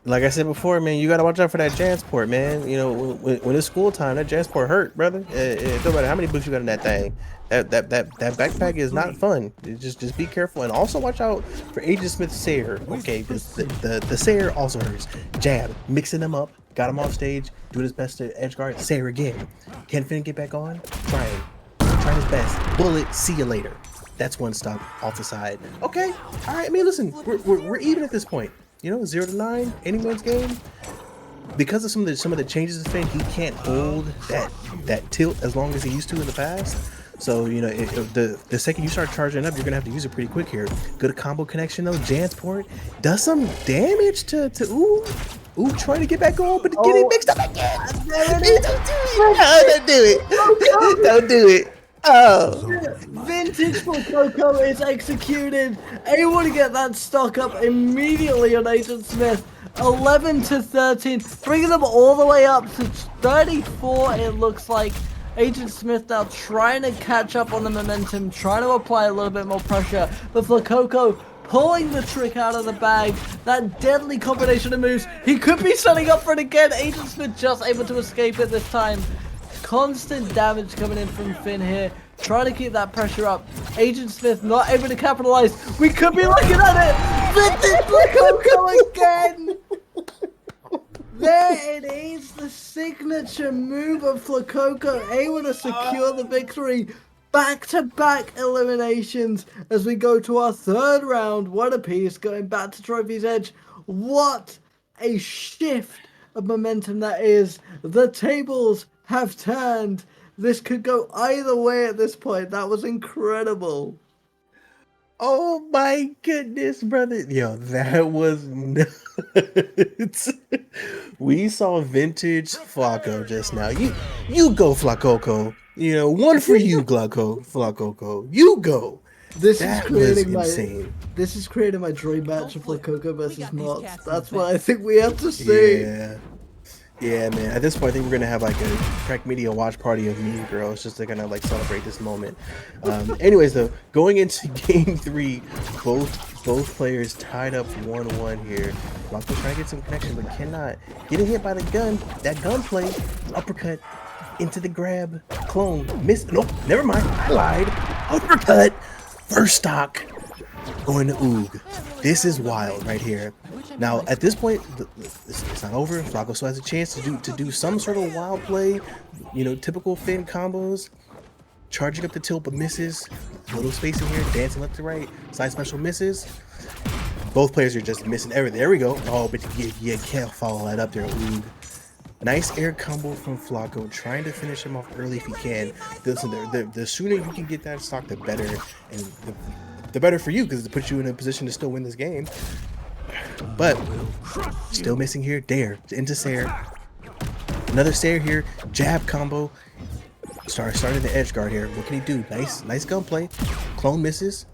Like I said before, man, you gotta watch out for that Jansport, man. You know, when it's school time, that Jansport hurt, brother. It don't matter how many books you got in that thing. That backpack is not fun. Just be careful, and also watch out for Agent Smith's Sayer. Okay, the Sayer also hurts. Jab, mixing them up, got him off stage, doing his best to edge guard. Sayer again. Can Finn get back on? Trying his best. Bullet. See you later. That's one stop off the side. Okay, all right. I mean, listen, we're even at this point. 0-9, anyone's game. Because of some of the changes in Finn, he can't hold that tilt as long as he used to in the past. So the second you start charging up, you're gonna have to use it pretty quick here. Good combo connection though. Jansport does some damage to Ooh, trying to get back on, but getting mixed up again. Don't do it. Don't do it. Oh, Vintage for Coco is executed. Able to get that stock up immediately on Agent Smith. 11-13, bringing them all the way up to 34. It looks like Agent Smith now trying to catch up on the momentum, trying to apply a little bit more pressure. But for Coco, pulling the trick out of the bag, that deadly combination of moves. He could be setting up for it again. Agent Smith just able to escape it this time. Constant damage coming in from Finn here. Trying to keep that pressure up. Agent Smith not able to capitalize. We could be looking at it. Vintage for Coco again. There it is. The signature move of Flacco able to secure the victory. Back-to-back eliminations as we go to our third round. What a piece going back to Trophy's Edge. What a shift of momentum that is. The tables have turned. This could go either way at this point. That was incredible. Oh my goodness, brother. Yo, that was nuts. We saw vintage Flacco just now. You go, Flacco. One for you, Flacco. You go. This is creating my dream match of Flacco versus Mots. That's what I think we have to see. Yeah, man. At this point, I think we're gonna have like a Crack Media watch party of Mean Girls just to kind of like celebrate this moment. Anyways, though, going into Game 3, both players tied up 1-1 here. Flacco trying to get some connection, but cannot. Getting hit by the gun. That gunplay, uppercut into the grab, clone, miss. Nope, never mind. I lied. Uppercut, first stock, going to Oog. This is wild right here. Now, at this point, it's not over. Flacco still has a chance to do some sort of wild play, typical Finn combos. Charging up the tilt, but misses. Little space in here, dancing left to right. Side special misses. Both players are just missing everything. There we go. Oh, but you can't follow that up there, Oog. Nice air combo from Flacco, trying to finish him off early if he can. Listen, the sooner you can get that stock, the better, and the better for you because it puts you in a position to still win this game. But still missing here. Dare into Sayer. Another Sayer here. Jab combo. Starting the edge guard here. What can he do? Nice gunplay. Clone misses.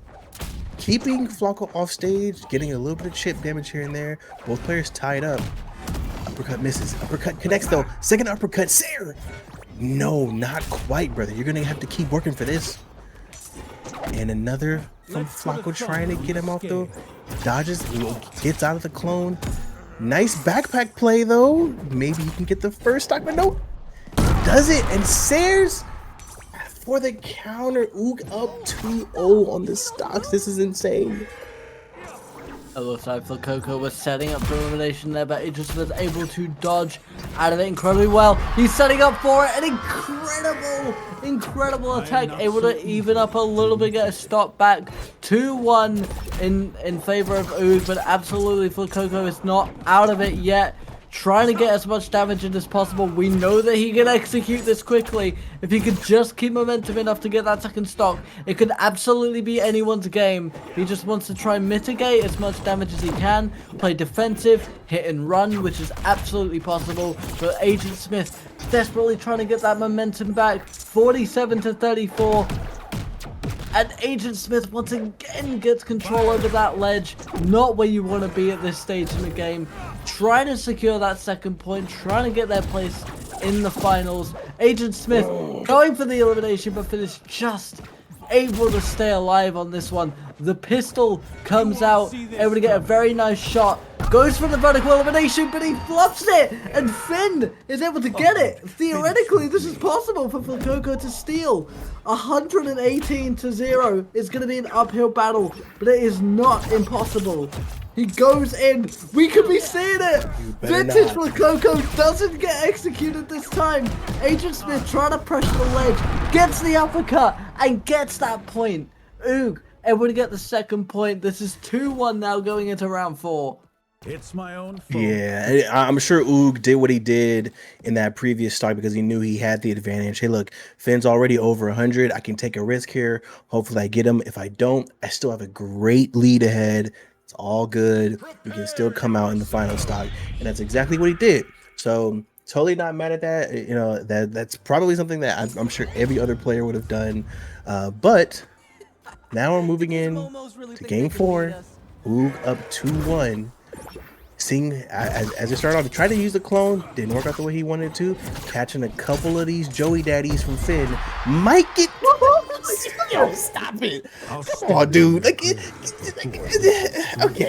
Keeping Flacco off stage, getting a little bit of chip damage here and there. Both players tied up. Uppercut misses. Uppercut connects though. Second uppercut. Sayer. No, not quite, brother. You're gonna have to keep working for this. And another from Flacco trying to get him off though. Dodges, gets out of the clone. Nice backpack play though. Maybe you can get the first stock, but no. Does it, and Sayers for the counter. Ook up 2-0 on the stocks. This is insane. It looks like Flacco was setting up for elimination there, but he just was able to dodge out of it incredibly well. He's setting up for it. An incredible attack, able to even up a little bit, get a stop back. 2-1 in favor of Ook, but absolutely Flacco is not out of it yet. Trying to get as much damage in as possible. We know that he can execute this quickly. If he could just keep momentum enough to get that second stock, it could absolutely be anyone's game. He just wants to try and mitigate as much damage as he can, play defensive, hit and run, which is absolutely possible. But Agent Smith desperately trying to get that momentum back. 47-34. And Agent Smith once again gets control over that ledge. Not where you want to be at this stage in the game. Trying to secure that second point. Trying to get their place in the finals. Agent Smith going for the elimination, but finished just able to stay alive on this one. The pistol comes out, able to get a very nice shot. Goes for the vertical elimination, but he flops it, and Finn is able to get it. Theoretically, this is possible for Flacco to steal. 118-0 is going to be an uphill battle, but it is not impossible. He goes in. We could be seeing it. Vintage Flacco doesn't get executed this time. Agent Smith trying to pressure the ledge, gets the uppercut, and gets that point. Ook able to get the second point. This is 2-1 now going into round 4. It's my own fault. Yeah, I'm sure Ook did what he did in that previous start because he knew he had the advantage. Hey, look, Finn's already over 100. I can take a risk here. Hopefully I get him. If I don't, I still have a great lead ahead. It's all good. We can still come out in the final stock. And that's exactly what he did. So totally not mad at that. You know, that's probably something that I'm sure every other player would have done. But now we're moving in to game 4. Ook up 2-1. Seeing as it started off, he tried to use the clone, didn't work out the way he wanted to. Catching a couple of these Joey daddies from Finn, might get. Yo, stop it! Come on, dude. Okay,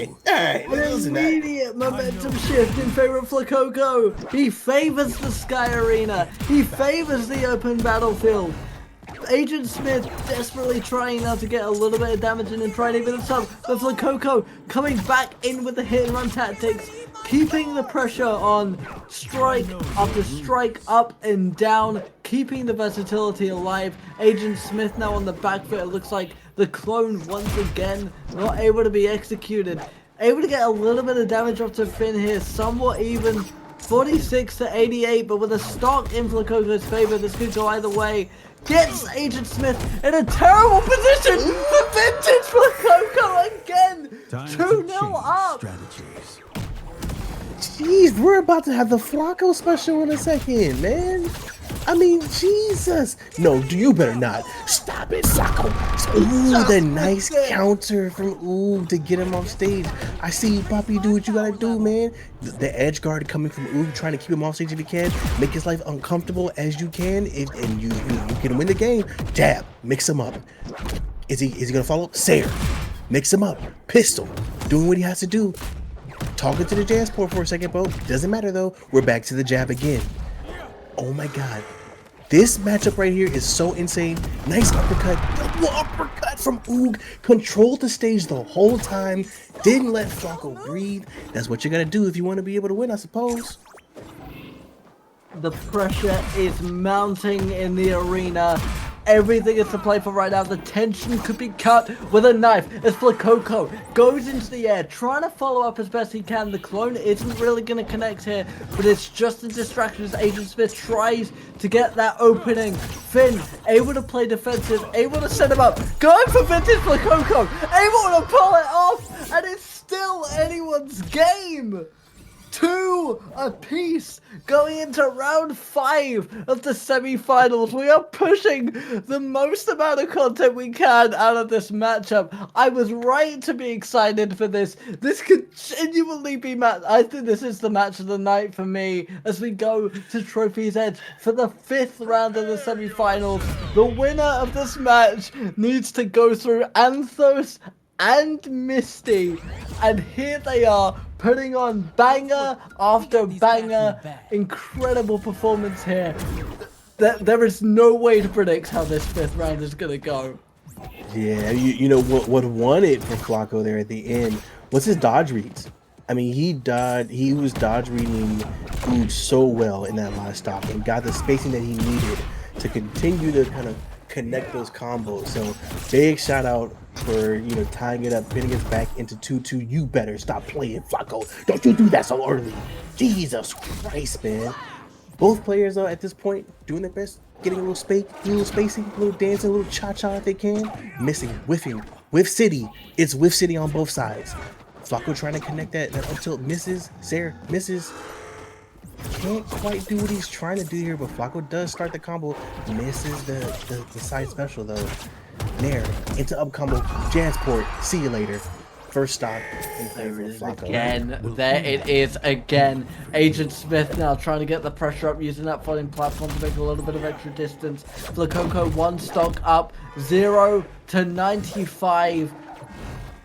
all right. Immediate momentum shift in favor of Flacco. He favors the Sky Arena. He favors the open battlefield. Agent Smith desperately trying now to get a little bit of damage in and trying to even himself. But Flacco coming back in with the hit and run tactics, keeping the pressure on strike after strike, up and down, keeping the versatility alive. Agent Smith now on the back foot. It looks like the clone once again not able to be executed. Able to get a little bit of damage off to Finn here, somewhat even. 46-88, but with a stock in Flacco's favor, this could go either way. Gets Agent Smith in a terrible position for Vintage Flacco again. 2-0 up. Strategies. Jeez, we're about to have the Flacco special in a second, man. I mean, Jesus. No, you better not. Stop it, Flacco. Ooh, the nice counter from Ook to get him off stage. I see you, Poppy. Do what you gotta do, man. The edge guard coming from Ook, trying to keep him off stage if you can. Make his life uncomfortable as you can, and you can win the game. Jab, mix him up. Is he gonna follow? Sayer, mix him up. Pistol, doing what he has to do. Talking to the jazz port for a second, bro. Doesn't matter though. We're back to the jab again. Oh my God. This matchup right here is so insane. Nice uppercut. Double uppercut from Ook. Controlled the stage the whole time. Didn't let Flacco breathe. That's what you gotta do if you want to be able to win, I suppose. The pressure is mounting in the arena. Everything is to play for right now. The tension could be cut with a knife as Flakoko goes into the air, trying to follow up as best he can. The clone isn't really going to connect here, but it's just a distraction as Agent Smith tries to get that opening. Finn, able to play defensive, able to set him up, going for vintage Flakoko, able to pull it off, and it's still anyone's game. 2 apiece going into round 5 of the semi-finals. We are pushing the most amount of content we can out of this matchup. I was right to be excited for this. This could genuinely be I think this is the match of the night for me as we go to Trophy's Edge for the 5th round of the semi-finals. The winner of this match needs to go through Anthos and Misty, and here they are putting on banger after banger. Incredible performance here. There is no way to predict how this 5th round is gonna go. Yeah, you know what won it for Flacco there at the end was his dodge reads. I mean, he was dodge reading Oog so well in that last stop and got the spacing that he needed to continue to kind of connect those combos. So big shout out for, you know, tying it up, pinning us back into 2-2. You better stop playing, Flacco. Don't you do that so early. Jesus Christ, man. Both players are at this point doing their best, getting a little spacing, a little dancing, a little cha-cha if they can. Missing, whiffing, whiff city. It's whiff city on both sides. Flacco trying to connect that up tilt, misses. Sarah misses. Can't quite do what he's trying to do here, but Flacco does start the combo. Misses the side special though. Nair into up combo. Jansport. See you later. First stop in favor of Flacco. Again, there it is again. Agent Smith now trying to get the pressure up using that floating platform to make a little bit of extra distance. Flakoko 1 stock up, 0 to 95.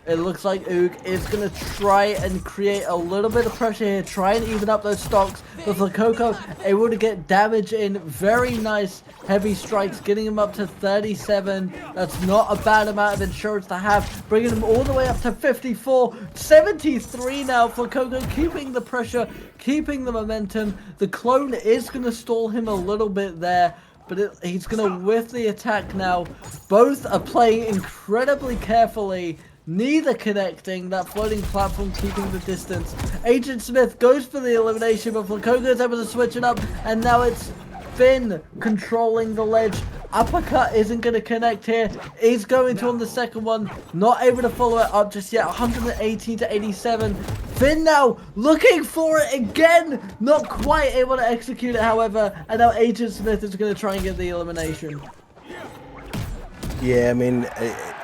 It looks like Oog is going to try and create a little bit of pressure here, try and even up those stocks, but Flakoko able to get damage in. Very nice heavy strikes, getting him up to 37. That's not a bad amount of insurance to have, bringing him all the way up to 54. 73 now. Flakoko keeping the pressure, keeping the momentum. The clone is going to stall him a little bit there, but he's going to whiff the attack now. Both are playing incredibly carefully. Neither connecting, that floating platform keeping the distance. Agent Smith goes for the elimination, but Flakoko is able to switch it up, and now it's Finn controlling the ledge. Uppercut isn't going to connect here. He's going to on the second one, not able to follow it up just yet. 118 to 87. Finn now looking for it again, not quite able to execute it, however, and now Agent Smith is going to try and get the elimination. Yeah, I mean,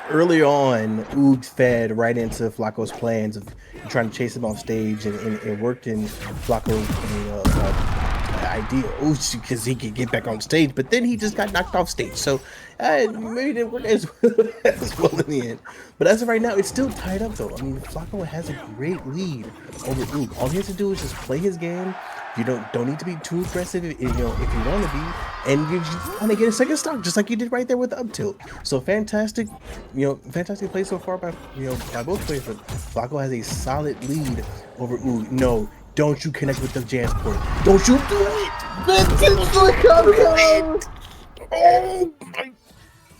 early on, Oog fed right into Flacco's plans of trying to chase him off stage, and it worked in Flacco's idea, because he could get back on stage, but then he just got knocked off stage. So maybe it didn't work as well in the end. But as of right now, it's still tied up though. I mean, Flacco has a great lead over Oog. All he has to do is just play his game. You don't need to be too aggressive, if you want to be, and you just want to get a second stock, just like you did right there with the up tilt. So fantastic play so far by both players. But Flacco has a solid lead over Oog. No, don't you connect with the Jansport. Don't you do it! Oh my!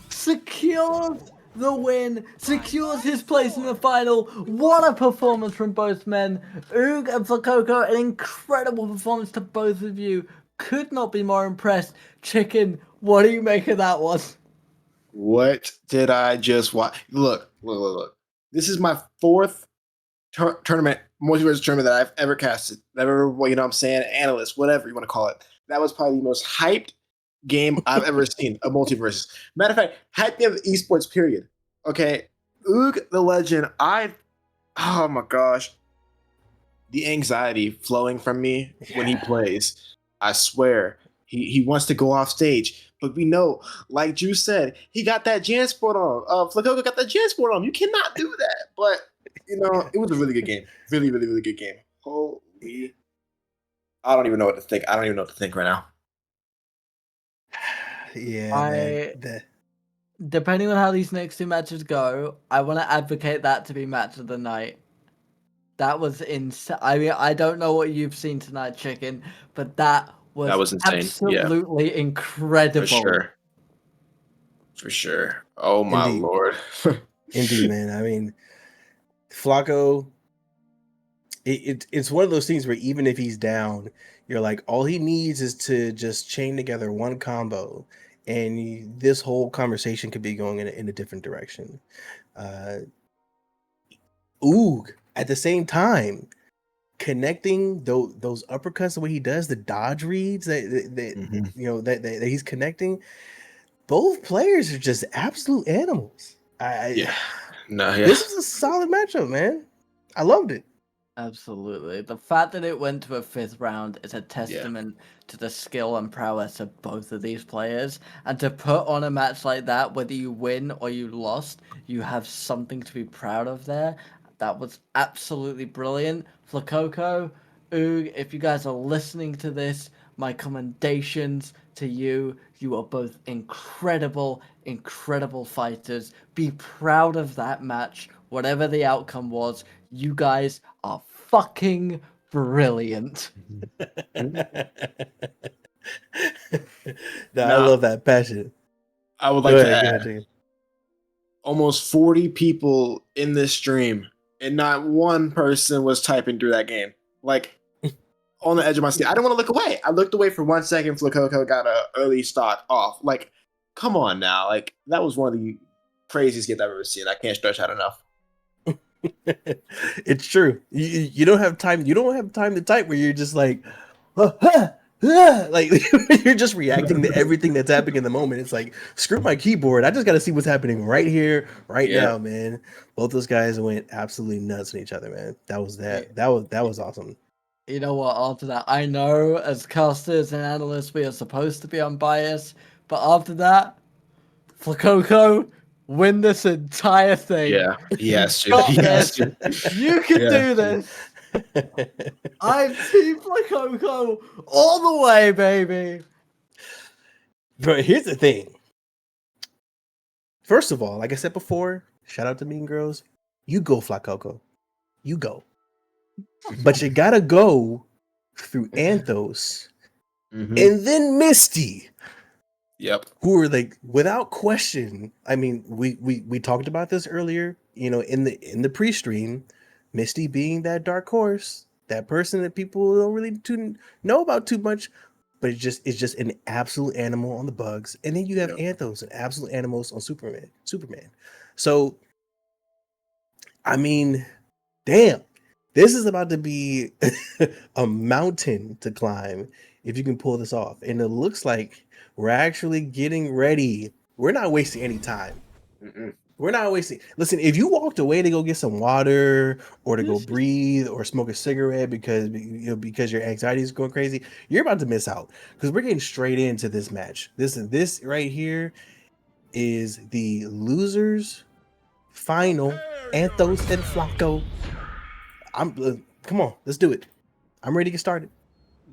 Secures the win, secures his place in the final. What a performance from both men. Oog and Flakoko, an incredible performance to both of you. Could not be more impressed. Chicken, what do you make of that one? What did I just watch? Look. This is my 4th tournament, MultiVersus tournament that I've ever casted. Ever, analyst, whatever you want to call it. That was probably the most hyped game I've ever seen, a MultiVersus. Matter of fact, hyped game of esports, period. Okay, Oog the legend. Oh my gosh, the anxiety flowing from me when he plays. I swear, he wants to go off stage, but we know, like Drew said, he got that Jansport on. Flakoko got that Jansport on. You cannot do that. But it was a really good game. Really, really, really good game. Holy, I don't even know what to think. I don't even know what to think right now. Yeah, depending on how these next 2 matches go, I want to advocate that to be match of the night. That was insane. I mean, I don't know what you've seen tonight, Chicken, but that was insane. Absolutely incredible. For sure. For sure. Oh my Indeed. lord. Indeed, man. I mean, Flacco, it's one of those things where even if he's down, you're like, all he needs is to just chain together one combo, and this whole conversation could be going in a different direction. Oog, at the same time, connecting those uppercuts the way he does, the dodge reads Mhm. that he's connecting. Both players are just absolute animals. Yeah. No, yeah. This was a solid matchup, man. I loved it. Absolutely. The fact that it went to a 5th round is a testament to the skill and prowess of both of these players. And to put on a match like that, whether you win or you lost, you have something to be proud of there. That was absolutely brilliant. Flakoko, Oog, if you guys are listening to this, my commendations to you. You are both incredible, incredible fighters. Be proud of that match, whatever the outcome was. You guys are fucking brilliant. No, I Now, love that passion. I would Go like to ahead, add Jacob. almost 40 people in this stream, and not one person was typing through that game. Like, on the edge of my seat. I didn't want to look away. I looked away for 1 second. Flakoko got an early start off. Like, come on now. Like, that was one of the craziest games I've ever seen. I can't stretch that enough. It's true. You don't have time. You don't have time to type where you're just like, like you're just reacting to everything that's happening in the moment. It's like, screw my keyboard. I just got to see what's happening right here, right now, man. Both those guys went absolutely nuts on each other, man. That was awesome. You know what, after that, I know as casters and analysts we are supposed to be unbiased, but after that, Flakoko, win this entire thing. Yeah. Yes. Got Yes. this. You can Yeah. do this. I'm Team Flakoko all the way, baby. But here's the thing. First of all, like I said before, shout out to Mean Girls. You go, Flakoko. You go. But you gotta go through Anthos Mhm. and then Misty, Yep. who are like, without question. I mean, we talked about this earlier, in the pre-stream. Misty being that dark horse, that person that people don't really know about too much, but it's just an absolute animal on the bugs. And then you have Anthos, an absolute animals on Superman. So, I mean, damn. This is about to be a mountain to climb if you can pull this off. And it looks like we're actually getting ready. We're not wasting any time. Mm-mm. We're not wasting. Listen, if you walked away to go get some water or to go breathe or smoke a cigarette because your anxiety is going crazy, you're about to miss out, because we're getting straight into this match. This right here is the losers final. Anthos and Flacco. Come on, let's do it. I'm ready to get started.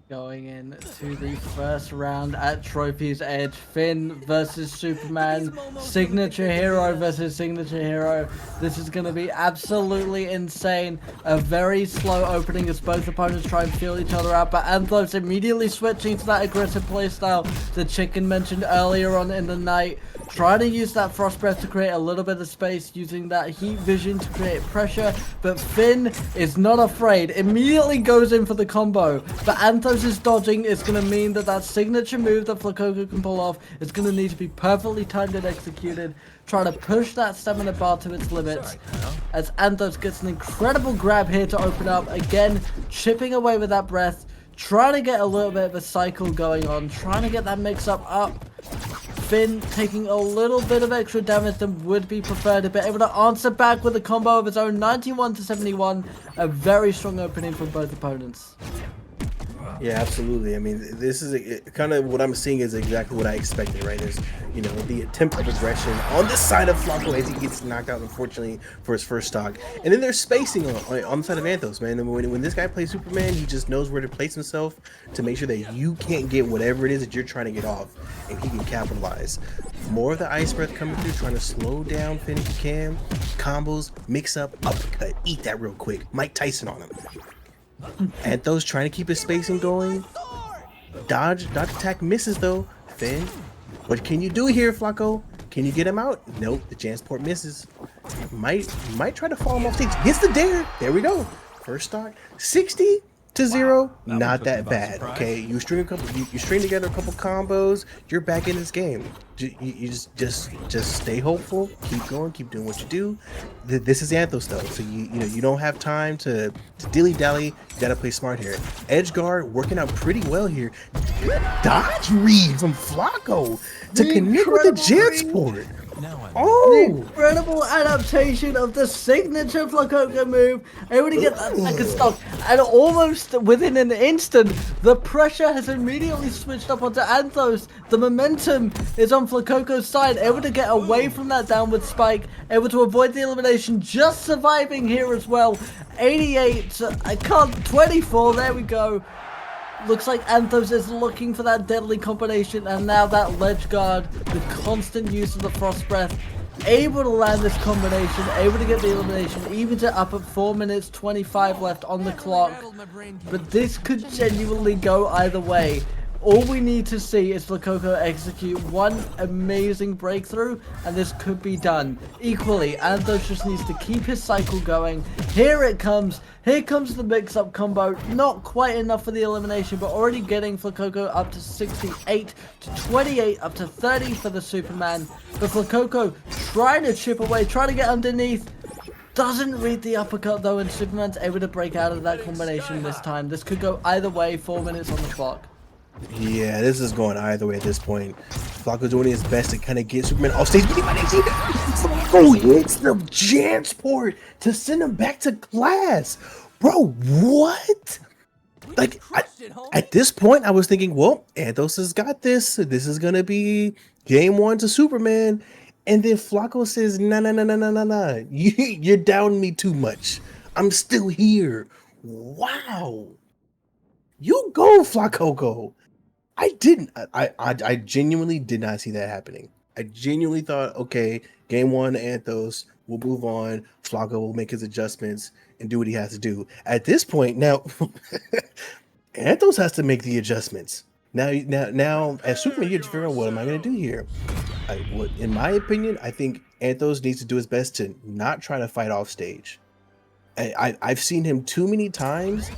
Going into the first round at Trophy's Edge, Finn versus Superman, signature hero versus signature hero. This is going to be absolutely insane. A very slow opening as both opponents try and feel each other out, but Anthos immediately switching to that aggressive playstyle the Chicken mentioned earlier on in the night. Trying to use that Frost Breath to create a little bit of space, using that Heat Vision to create pressure, but Finn is not afraid, immediately goes in for the combo, but Anthos' dodging is going to mean that signature move that Flakoko can pull off is going to need to be perfectly timed and executed, trying to push that stamina bar to its limits, as Anthos gets an incredible grab here to open up, again, chipping away with that breath, trying to get a little bit of a cycle going on, trying to get that mix-up up. Finn taking a little bit of extra damage than would be preferred, but able to answer back with a combo of his own, 91 to 71. A very strong opening from both opponents. Yeah, absolutely. I mean, this is kind of what I'm seeing is exactly what I expected, right? Is, the attempt of aggression on this side of Flacco as he gets knocked out, unfortunately, for his first stock. And then there's spacing on the side of Anthos, man. And when this guy plays Superman, he just knows where to place himself to make sure that you can't get whatever it is that you're trying to get off, and he can capitalize. More of the Ice Breath coming through, trying to slow down Finn if you can. Combos, mix up, uppercut, eat that real quick. Mike Tyson on him. Anthos trying to keep his spacing going. Dodge attack misses though. Finn, what can you do here, Flacco? Can you get him out? Nope, the Jansport misses. Might try to fall him off stage. Gets the dare. There we go. First stock. 60 to 0. That one Not took me that by bad. surprise. Okay, you string together a couple combos. You're back in this game. You just stay hopeful. Keep going. Keep doing what you do. This is Anthos though, so you don't have time to dilly dally. You gotta play smart here. Edge guard working out pretty well here. Good dodge read from Flacco to connect with the Jansport. Now I'm The Oh, incredible adaptation of the signature Flacco move, able to get that second stock, and almost within an instant, the pressure has immediately switched up onto Anthos. The momentum is on Flacco's side, able to get away from that downward spike, able to avoid the elimination, just surviving here as well. 88, I can't, 24, there we go. Looks like Anthos is looking for that deadly combination, and now that ledge guard, the constant use of the frost breath, able to land this combination, able to get the elimination, even to up at 4 minutes 25 left on the clock. But this could genuinely go either way. All we need to see is Flacco execute one amazing breakthrough, and this could be done. Equally, Anthos just needs to keep his cycle going. Here it comes. Here comes the mix-up combo. Not quite enough for the elimination, but already getting Flacco up to 68 to 28, up to 30 for the Superman. But Flacco trying to chip away, trying to get underneath. Doesn't read the uppercut though, and Superman's able to break out of that combination this time. This could go either way, 4 minutes on the clock. yeah, this is going either way at this point. Flacco doing his best to kind of get Superman off stage, but he might see Flacco hits the Jansport to send him back to glass. Bro, what? Like, at this point, I was thinking, well, Anthos has got this. This is going to be game one to Superman. And then Flacco says, nah. You're doubting me too much. I'm still here. Wow. You go, Flacco, go. I didn't. I genuinely did not see that happening. I genuinely thought, okay, game one, Anthos, we'll move on. Flacco will make his adjustments and do what he has to do. At this point, now, Anthos has to make the adjustments. Now, as Superman, you have to figure out, what am I going to do here? In my opinion, I think Anthos needs to do his best to not try to fight off stage. I've seen him too many times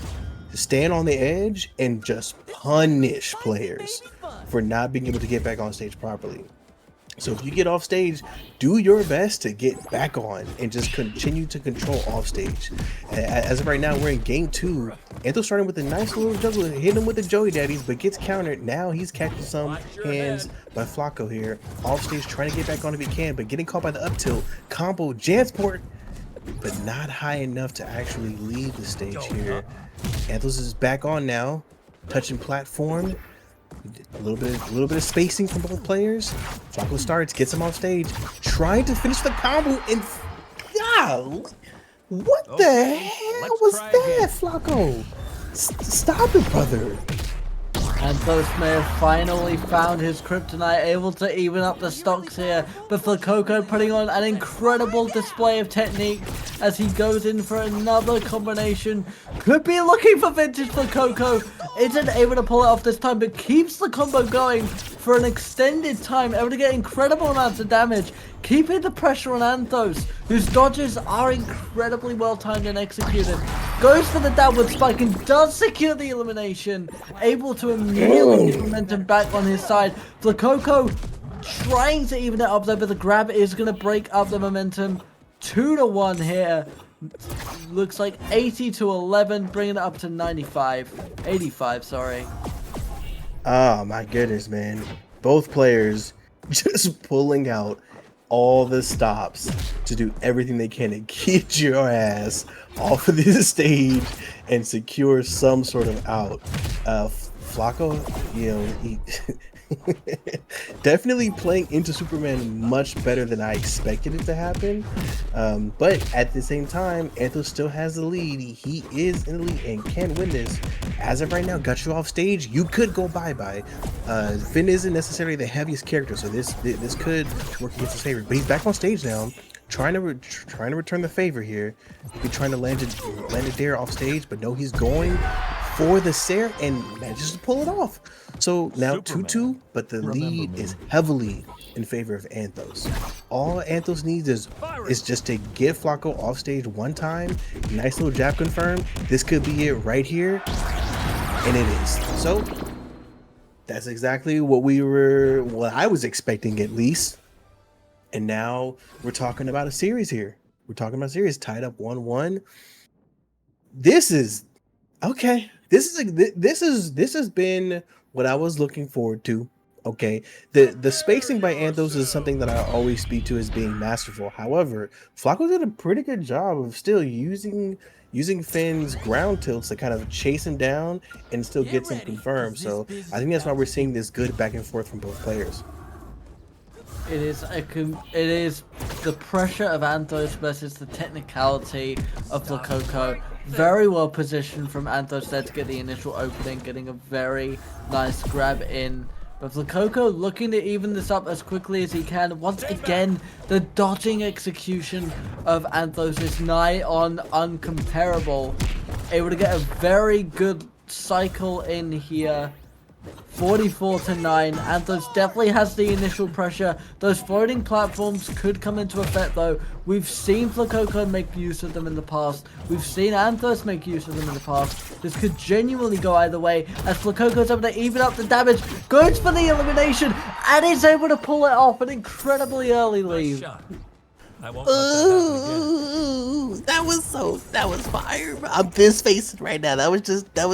stand on the edge and just punish players for not being able to get back on stage properly. So if you get off stage, do your best to get back on and just continue to control off stage. As of right now, we're in game 2. Anthos starting with a nice little juggle, hitting him with the Joey Daddies, but gets countered. Now he's catching some hands by Flacco here. Off stage, trying to get back on if he can, but getting caught by the up tilt. Combo, Jansport, but not high enough to actually leave the stage here. Anthos is back on now, touching platform. A little bit of spacing from both players. Flacco starts, gets him off stage, trying to finish the combo, and what the hell was that, Flacco? Stop it, brother. Anthos may have finally found his kryptonite, able to even up the stocks here, but Flacco putting on an incredible display of technique as he goes in for another combination. Could be looking for vintage Flacco, isn't able to pull it off this time, but keeps the combo going for an extended time, able to get incredible amounts of damage, keeping the pressure on Anthos, whose dodges are incredibly well timed and executed. Goes for the downward spike and does secure the elimination, able to immediately get momentum back on his side. Flacco trying to even it up there, but the grab is going to break up the momentum. 2-1 here. Looks like 80-11, bringing it up to 85, sorry. Oh my goodness, man. Both players just pulling out all the stops to do everything they can to get your ass off of this stage and secure some sort of out. Flacco, he definitely playing into Superman much better than I expected it to happen. But at the same time, Anthos still has the lead. He is in the lead and can win this. As of right now, got you off stage. You could go bye-bye. Finn isn't necessarily the heaviest character, so this could work against his favor. But he's back on stage now, trying to return the favor here. He's trying to land a dare off stage, but no, he's going for the Sarah and manages to pull it off. So now 2-2, but the lead is heavily in favor of Anthos. All Anthos needs is just to get Flacco off stage one time. Nice little jab confirm. This could be it right here, and it is. So that's exactly what I was expecting at least. And now we're talking about a series here. We're talking about a series tied up 1-1. This is okay. This has been what I was looking forward to. Okay, the spacing by Anthos is something that I always speak to as being masterful. However, Flacco did a pretty good job of still using Finn's ground tilts to kind of chase him down and still get him confirmed. So I think that's why we're seeing this good back and forth from both players. It is the pressure of Anthos versus the technicality of Flacco. Very well positioned from Anthos there to get the initial opening, getting a very nice grab in. But Flacco looking to even this up as quickly as he can. Once again, the dodging execution of Anthos is nigh on uncomparable. Able to get a very good cycle in here. 44-9. Anthos definitely has the initial pressure. Those floating platforms could come into effect though. We've seen Flacco make use of them in the past. We've seen Anthos make use of them in the past. This could genuinely go either way as Flacco's able to even up the damage, goes for the elimination, and is able to pull it off an incredibly early lead. I won't let that happen again. That was fire. I'm fist facing right now. That was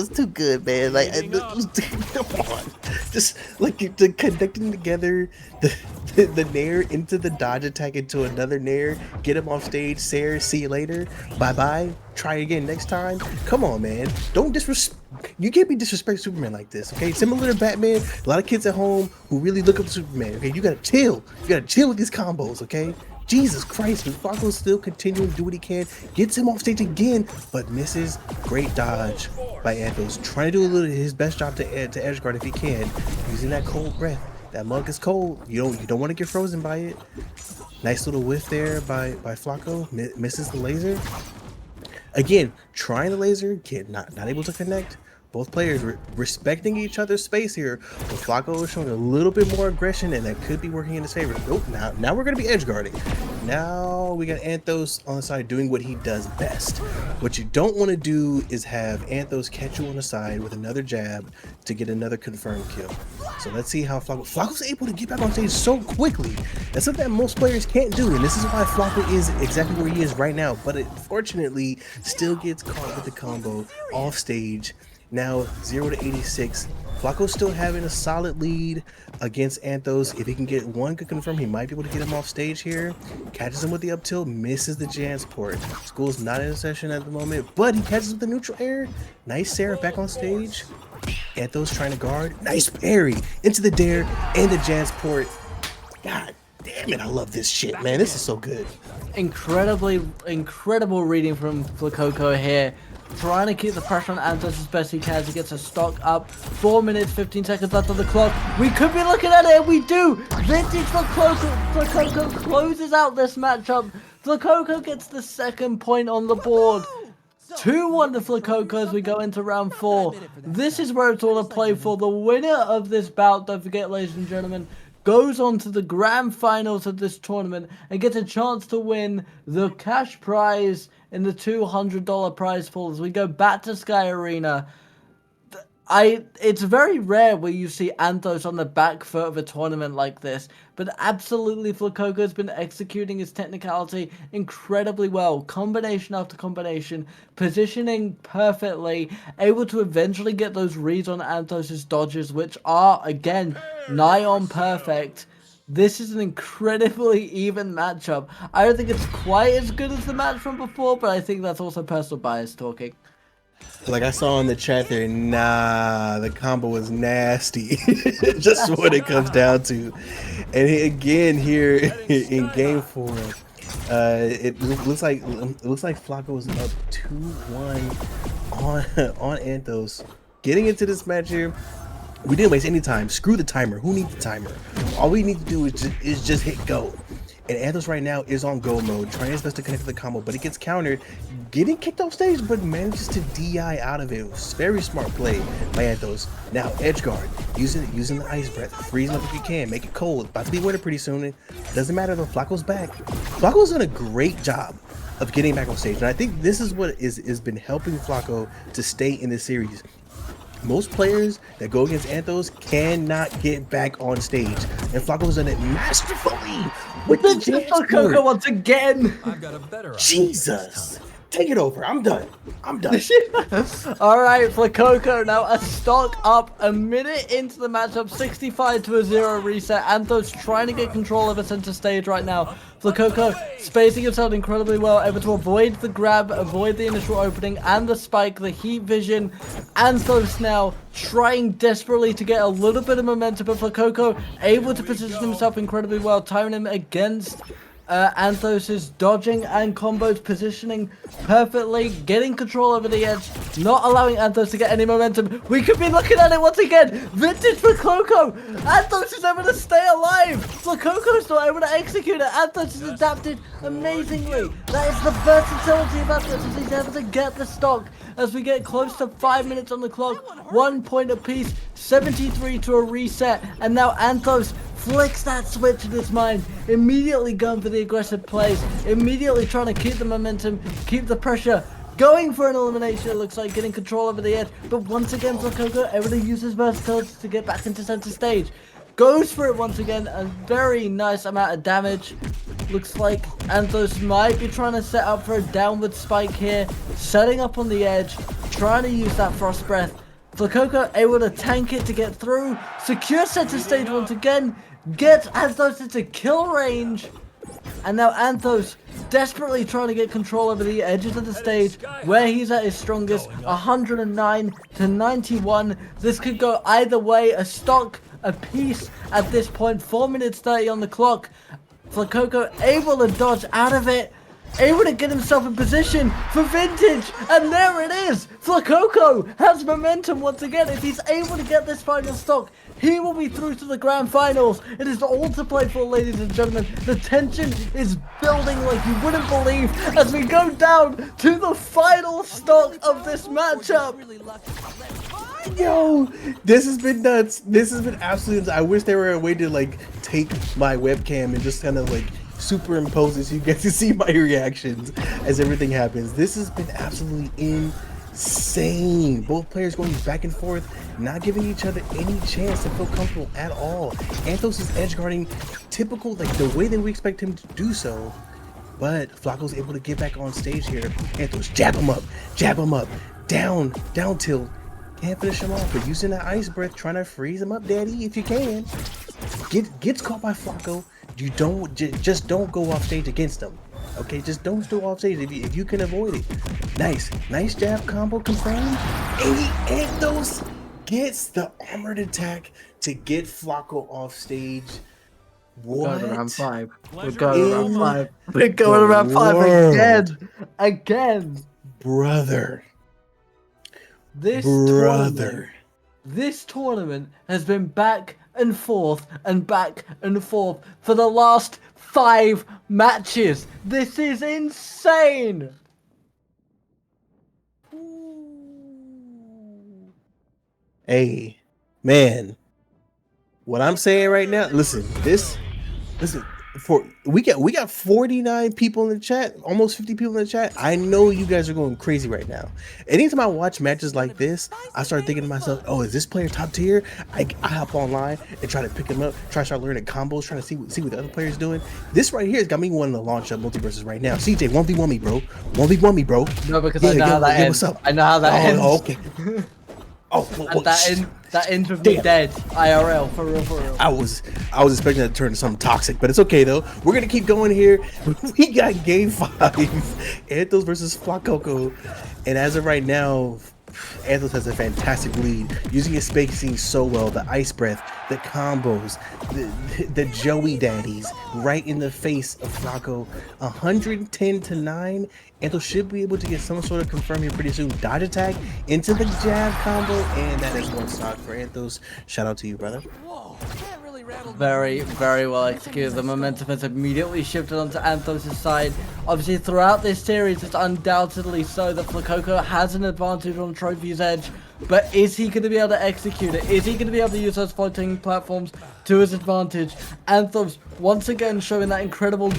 too good, man. Like, come on, just like connecting together the nair into the dodge attack into another nair, get him off stage. Sarah, see you later. Bye bye. Try again next time. Come on, man. Don't disrespect. You can't be disrespect Superman like this, okay? Similar to Batman, a lot of kids at home who really look up to Superman. Okay, you gotta chill. You gotta chill with these combos, okay? Jesus Christ, and Flacco still continuing to do what he can, gets him off stage again, but misses. Great dodge by Anthos, trying to do a little his best job to edge guard if he can, using that cold breath. That mug is cold. You don't want to get frozen by it. Nice little whiff there by Flacco, misses the laser. Again, trying the laser, again, not able to connect. Both players respecting each other's space here, but Flacco is showing a little bit more aggression, and that could be working in his favor. Nope, now we're going to be edge guarding. Now we got Anthos on the side doing what he does best. What you don't want to do is have Anthos catch you on the side with another jab to get another confirmed kill. So let's see how Flacco's able to get back on stage so quickly. That's something that most players can't do, and this is why Flacco is exactly where he is right now, but it fortunately still gets caught with the combo off stage. Now 0-86. Flacco's still having a solid lead against Anthos. If he can get one good confirm, he might be able to get him off stage here. Catches him with the up tilt, misses the Jansport. School's not in a session at the moment, but he catches with the neutral air. Nice Sarah back on stage. Anthos trying to guard. Nice parry into the dare and the Jansport. God damn it, I love this shit, man. This is so good. Incredible reading from Flacco here. Trying to keep the pressure on Anthos as best he can as he gets a stock up. 4 minutes, 15 seconds left on the clock. We could be looking at it, and we do! Vintage Flacco closes out this matchup. Flacco gets the second point on the board. 2-1 to Flacco as we go into round 4. This is where it's all to play for. The winner of this bout, don't forget, ladies and gentlemen, goes on to the grand finals of this tournament and gets a chance to win the cash prize in the $200 prize pool as we go back to Sky Arena. It's very rare where you see Anthos on the back foot of a tournament like this, but absolutely Flacco has been executing his technicality incredibly well, combination after combination, positioning perfectly, able to eventually get those reads on Anthos' dodges, which are, again, nigh on perfect. This is an incredibly even matchup. I don't think it's quite as good as the match from before, but I think that's also personal bias talking. Like I saw in the chat there, nah, the combo was nasty. Just what it comes down to. And again here in game 4, it looks like Flacco was up 2-1 on Anthos. Getting into this match here, we didn't waste any time. Screw the timer. Who needs the timer? All we need to do is just hit go. And Anthos right now is on go mode, trying his best to connect to the combo, but it gets countered, getting kicked off stage, but manages to DI out of it. It was very smart play by Anthos. Now edge guard, using the ice breath, freeze him up if you can, make it cold. About to be winter pretty soon. It doesn't matter though. Flacco's back. Flacco's done a great job of getting back on stage, and I think this is what is been helping Flacco to stay in this series. Most players that go against Anthos cannot get back on stage, and Flacco's done it masterfully with the jab Coco once again. I've got a better idea Jesus, take it over. I'm done. I'm done. All right, Flacoco now a stock up a minute into the matchup, 65 to a 0 reset. Anthos trying to get control of the center stage right now. Flacoco spacing himself incredibly well, able to avoid the grab, avoid the initial opening and the spike, the heat vision. Anthos now trying desperately to get a little bit of momentum, but Flacoco able to position himself incredibly well, timing him against Anthos is dodging and combos, positioning perfectly, getting control over the edge, not allowing Anthos to get any momentum. We could be looking at it once again. Vintage Flacoco. Anthos is able to stay alive. Flacoco's not able to execute it. Anthos has adapted amazingly. That is the versatility of Anthos as he's able to get the stock. As we get close to 5 minutes on the clock, 1 point apiece, 73 to a reset, and now Anthos flicks that switch in his mind, immediately going for the aggressive plays, immediately trying to keep the momentum, keep the pressure, going for an elimination, it looks like, getting control over the edge, but once again Flacoco able to use his versatility to get back into center stage. Goes for it once again, a very nice amount of damage. Looks like Anthos might be trying to set up for a downward spike here, setting up on the edge, trying to use that frost breath. Flacoco able to tank it to get through, secure center stage once again, gets Anthos into kill range, and now Anthos desperately trying to get control over the edges of the stage where he's at his strongest, 109 to 91. This could go either way, a stock a piece at this point, 4 minutes 30 on the clock. Flacoco able to dodge out of it, able to get himself in position for Vintage, and there it is. Flacoco has momentum once again. If he's able to get this final stock, he will be through to the grand finals. It is all to play for, ladies and gentlemen. The tension is building like you wouldn't believe as we go down to the final stock of this matchup. Yo, this has been nuts. This has been absolutely nuts. I wish there were a way to like take my webcam and just kind of like superimpose it so you get to see my reactions as everything happens. This has been absolutely insane. Both players going back and forth, not giving each other any chance to feel comfortable at all. Anthos is edge guarding typical, like the way that we expect him to do so. But Flacco's able to get back on stage here. Anthos jab him up, down tilt. Can't finish him off, but using that ice breath, trying to freeze him up, daddy, if you can. Gets caught by Flacco. You just don't go off stage against him. Okay, just don't go off stage if you can avoid it. Nice jab combo confirmed. And Anthos gets the armored attack to get Flacco off stage. What? We're going around 5. We're going around 5. We're going around 5 again. Brother. This tournament has been back and forth for the last 5 matches. This is insane. Hey, man. What I'm saying right now, listen, we got 49 people in the chat, almost 50 people in the chat. I know you guys are going crazy right now. Anytime I watch matches like this, I start thinking to myself, oh, is this player top tier? I hop online and try to pick him up, try to start learning combos, trying to see what the other player's doing. This right here has got me wanting to launch up MultiVersus right now. CJ, 1v1 me, bro. 1v1 me, bro. No, because I know how that ends. What's up? I know how that ends. Oh, okay. And that ends with me dead. IRL, for real. I was expecting that to turn to something toxic, but it's okay though. We're gonna keep going here. We got game 5, Anthos versus Flacoco, and as of right now, Anthos has a fantastic lead, using his spacing so well. The ice breath, the combos, the Joey daddies right in the face of Flacco. 110 to 9. Anthos should be able to get some sort of confirm here pretty soon. Dodge attack into the jab combo, and that is one stock for Anthos. Shout out to you, brother. Whoa, can't really Very, very well executed. The momentum has immediately shifted onto Anthos' side. Obviously, throughout this series, it's undoubtedly so that Flakoko has an advantage on Trophy's Edge. But is he going to be able to execute it? Is he going to be able to use those floating platforms to his advantage? Anthos, once again, showing that incredible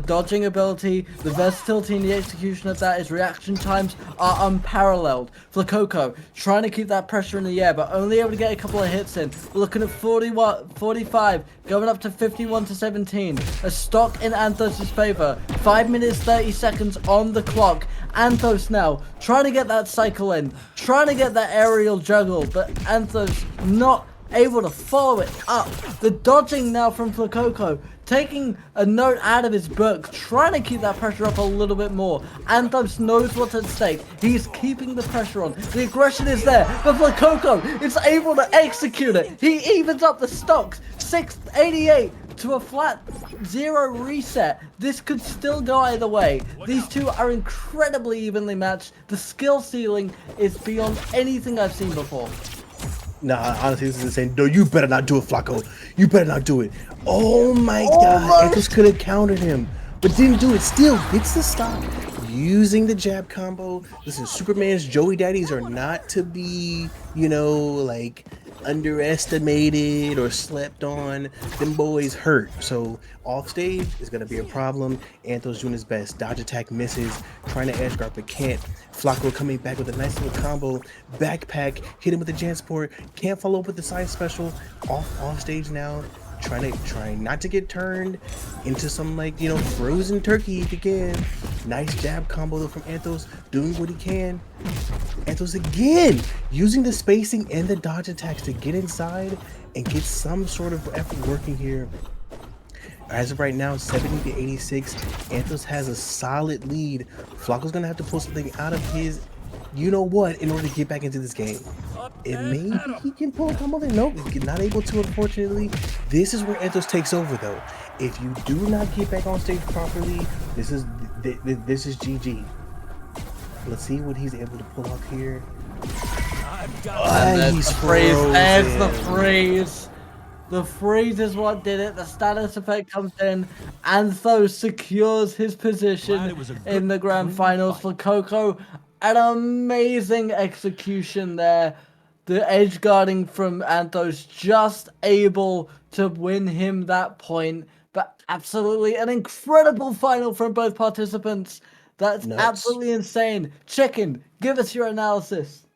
dodging ability. The versatility in the execution of that, his reaction times are unparalleled. Flakoko trying to keep that pressure in the air, but only able to get a couple of hits in. We're looking at 45, going up to 51 to 17. A stock in Anthos' favor. 5 minutes, 30 seconds on the clock. Anthos now trying to get that cycle in, trying to get that aerial juggle, but Anthos not able to follow it up. The dodging now from Flakoko, taking a note out of his book, trying to keep that pressure up a little bit more. Anthos knows what's at stake. He's keeping the pressure on. The aggression is there, but Flakoko is able to execute it. He evens up the stocks. 688 to a flat 0 reset. This could still go either way. These two are incredibly evenly matched. The skill ceiling is beyond anything I've seen before. Nah, honestly, this is insane. No, you better not do it, Flacco. You better not do it. Oh my god. Anthos could have countered him, but didn't do it. Still gets the stop using the jab combo. Listen, Superman's Joey Daddies are not to be, like underestimated or slept on. Them boys hurt. So off stage is gonna be a problem. Anthos doing his best. Dodge attack misses, trying to edge guard but can't. Flacco coming back with a nice little combo. Backpack, hit him with the Jansport. Can't follow up with the side special. Off stage now. Trying not to get turned into some frozen turkey if you can. Nice jab combo though from Anthos, doing what he can. Anthos again using the spacing and the dodge attacks to get inside and get some sort of effort working here. As of right now, 70 to 86. Anthos has a solid lead. Flacco's gonna have to pull something out of his in order to get back into this game. And maybe he can pull a combo there. Nope, he's not able to, unfortunately. This is where Anthos takes over though. If you do not get back on stage properly, this is GG. Let's see what he's able to pull off here. And the freeze. There's the freeze. The freeze is what did it. The status effect comes in. Anthos secures his position in the grand finals for Coco. An amazing execution there. The edge guarding from Anthos just able to win him that point. But absolutely an incredible final from both participants. That's absolutely insane. Chicken, give us your analysis.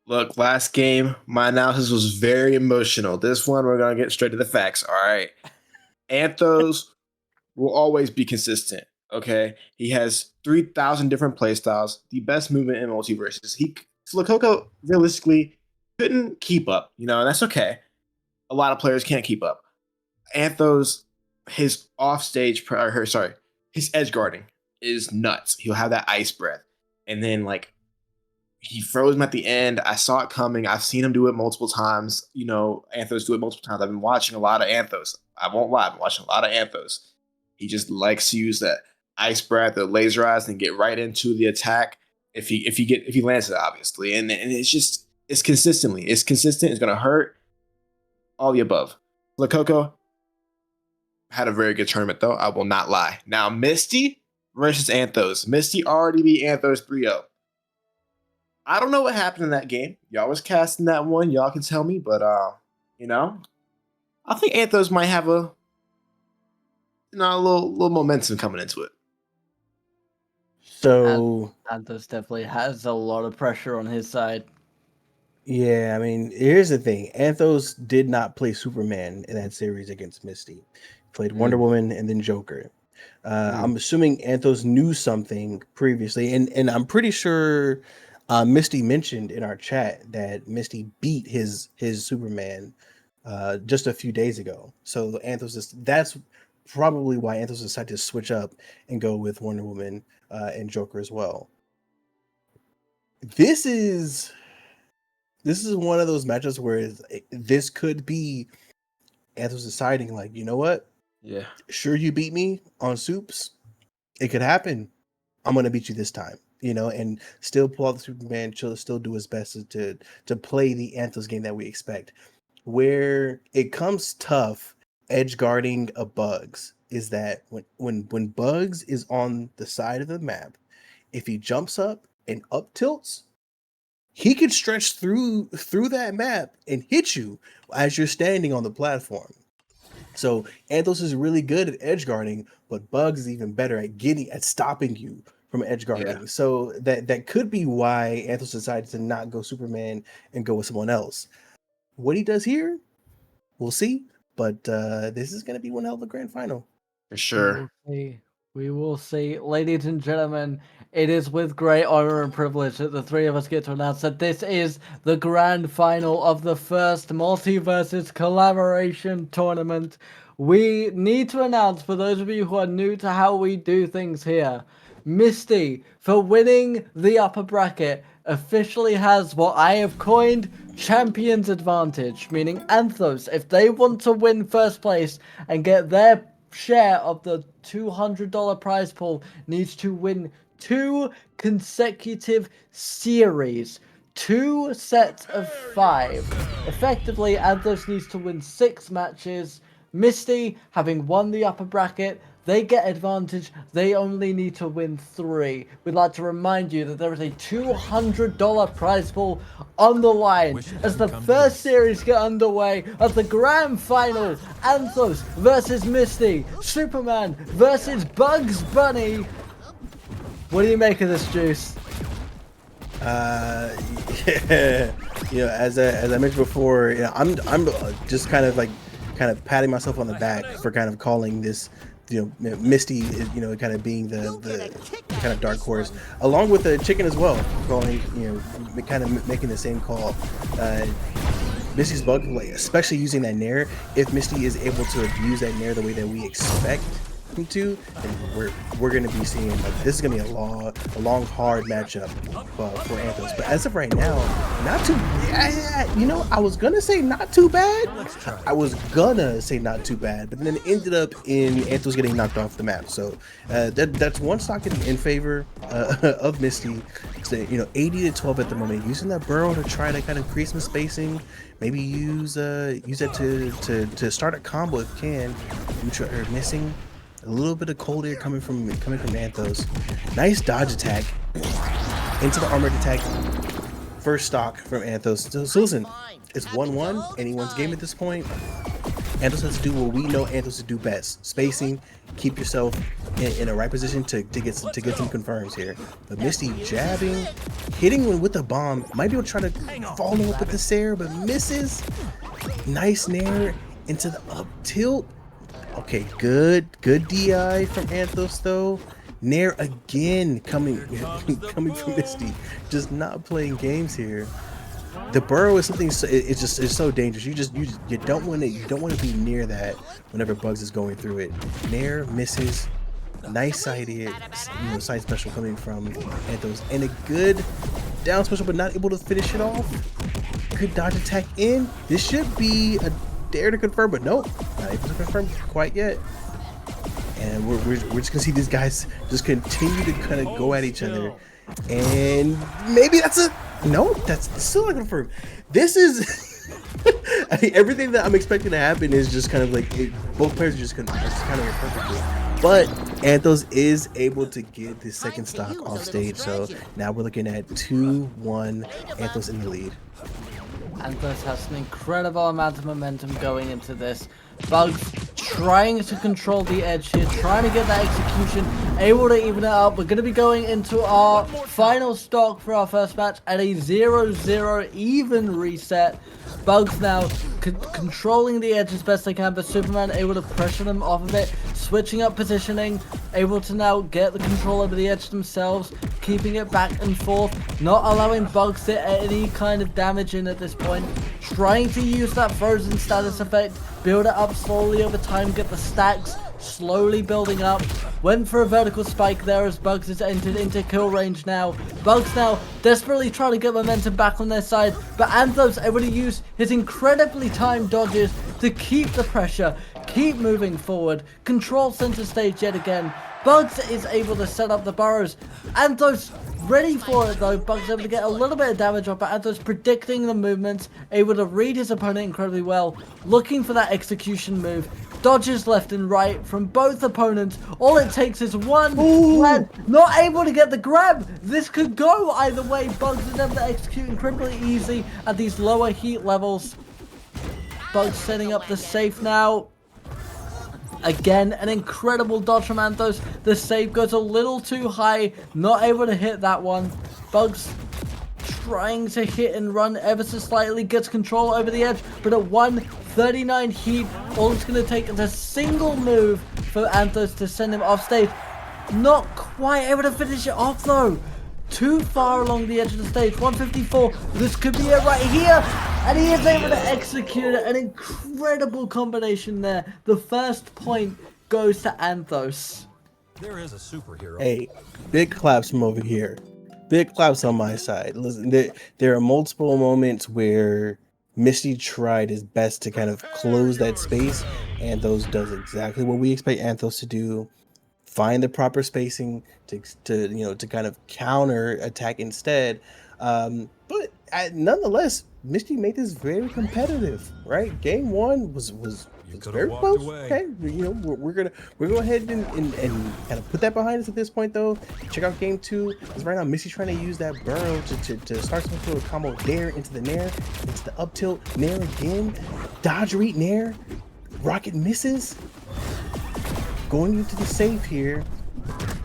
Look, last game, my analysis was very emotional. This one, we're going to get straight to the facts. All right. Anthos will always be consistent. Okay. He has 3,000 different playstyles, the best movement in MultiVersus. Flakoko realistically couldn't keep up, and that's okay. A lot of players can't keep up. Anthos, his his edge guarding is nuts. He'll have that ice breath. And then he froze him at the end. I saw it coming. I've seen him do it multiple times. Anthos do it multiple times. I've been watching a lot of Anthos. I won't lie. I've been watching a lot of Anthos. He just likes to use that ice breath, the laser eyes, and get right into the attack. If he lands it, obviously. And it's consistent. It's gonna hurt. All the above. Flakoko had a very good tournament, though. I will not lie. Now, Misty versus Anthos. Misty already beat Anthos 3-0. I don't know what happened in that game. Y'all was casting that one. Y'all can tell me, but I think Anthos might have a little momentum coming into it. So Anthos definitely has a lot of pressure on his side. Yeah, I mean, here's the thing. Anthos did not play Superman in that series against Misty. He played Wonder Woman and then Joker. I'm assuming Anthos knew something previously, and I'm pretty sure Misty mentioned in our chat that Misty beat his Superman just a few days ago. So that's probably why Anthos decided to switch up and go with Wonder Woman and Joker as well. This is one of those matchups where this could be Anthos deciding, you know what? Yeah. Sure, you beat me on Soups. It could happen. I'm going to beat you this time, and still pull out the Superman, still do his best to play the Anthos game that we expect. where it comes tough edge guarding a Bugs is that when Bugs is on the side of the map, if he jumps up and up tilts, he could stretch through that map and hit you as you're standing on the platform. So Anthos is really good at edge guarding, but Bugs is even better at stopping you from edge guarding. So that could be why Anthos decided to not go Superman and go with someone else. What he does here, we'll see. But this is going to be one hell of a grand final. For sure. We will see. Ladies and gentlemen, it is with great honor and privilege that the three of us get to announce that this is the grand final of the first MultiVersus collaboration tournament. We need to announce, for those of you who are new to how we do things here, Misty, for winning the upper bracket, officially has what I have coined Champion's Advantage, meaning Anthos, if they want to win first place and get their share of the $200 prize pool, needs to win 2 consecutive series, 2 sets of 5. Effectively, Anthos needs to win 6 matches. Misty, having won the upper bracket, they get advantage. They only need to win 3. We'd like to remind you that there is a $200 prize pool on the line as the first series get underway of the grand final. Anthos versus Misty. Superman versus Bugs Bunny. What do you make of this, Juice? Yeah, you know, as I mentioned before, you know, I'm just kind of patting myself on the back for kind of calling this, you know, Misty, you know, kind of being the kind of dark horse, along with the chicken as well, calling, you know, kind of making the same call. Misty's bug play, especially using that nair. If Misty is able to abuse that nair the way that we expect him to, then we're going to be seeing, like, this is going to be a long, hard matchup for Anthos. But as of right now, not too. You know, I was gonna say not too bad. But then it ended up in Anthos getting knocked off the map. So that's one stock in favor of Misty. So, you know, 80 to 12 at the moment, using that burrow to try to kind of create some spacing. Maybe use that to start a combo if you can. Missing a little bit of cold air coming from Anthos. Nice dodge attack into the armored attack. First stock from Anthos. So listen, it's 1-1, anyone's game at this point. Anthos has to do what we know Anthos to do best: spacing, keep yourself in a right position to get some confirms here. But Misty jabbing, hitting one with the bomb, might be able to try to follow up with the Sair, but misses. Nice nair into the up tilt. Okay, good DI from Anthos though. Nair again coming from Misty, just not playing games here. The burrow is something. It's so dangerous. You don't want to be near that whenever Bugs is going through it. Nair misses. Nice side hit, you know, side special coming from Anthos, and a good down special, but not able to finish it off. Good dodge attack in. This should be a dare to confirm, but nope, not able to confirm quite yet. And we're just gonna see these guys just continue to kind of go at each other, and maybe that's still not confirmed. This is I think everything that I'm expecting to happen is just kind of like both players are just kind of perfectly. But Anthos is able to get the second stock off stage, so now we're looking at 2-1, Anthos in the lead. Anthos has an incredible amount of momentum going into this. Bugs trying to control the edge here, trying to get that execution, able to even it up. We're going to be going into our final stock for our first match at a 0-0 even reset. Bugs now controlling the edge as best they can, but Superman able to pressure them off of it, switching up positioning, able to now get the control over the edge themselves, keeping it back and forth, not allowing Bugs to get any kind of damage in at this point, trying to use that frozen status effect, build it up slowly over time, get the stacks slowly building up. Went for a vertical spike there as Bugs has entered into kill range now. Bugs now desperately trying to get momentum back on their side, but Anthos able to use his incredibly timed dodges to keep the pressure, keep moving forward, control center stage yet again. Bugs is able to set up the burrows. Anthos ready for it though. Bugs able to get a little bit of damage off, but Anthos predicting the movements, able to read his opponent incredibly well, looking for that execution move. Dodges left and right from both opponents. All it takes is one lad, not able to get the grab. This could go either way. Bugs is able to execute incredibly easy at these lower heat levels. Bugs setting up the safe now. Again, an incredible dodge from Anthos. The save goes a little too high. Not able to hit that one. Bugs trying to hit and run ever so slightly. Gets control over the edge. But at 139 heat, all it's going to take is a single move for Anthos to send him off stage. Not quite able to finish it off though. Too far along the edge of the stage. 154. This could be it right here. And he is able to execute it. An incredible combination there. The first point goes to Anthos. There is a superhero. Hey, big claps from over here. Big claps on my side. Listen, there are multiple moments where Misty tried his best to kind of close that space. Anthos does exactly what we expect Anthos to do. Find the proper spacing to kind of counter attack instead. But nonetheless, Misty made this very competitive, right? Game one was very close. Okay, we're gonna go ahead and kind of put that behind us at this point though. Check out game two. Because right now Misty's trying to use that burrow to start some sort of combo there into the nair, into the up tilt, nair again, dodge read nair, rocket misses. Going into the save here,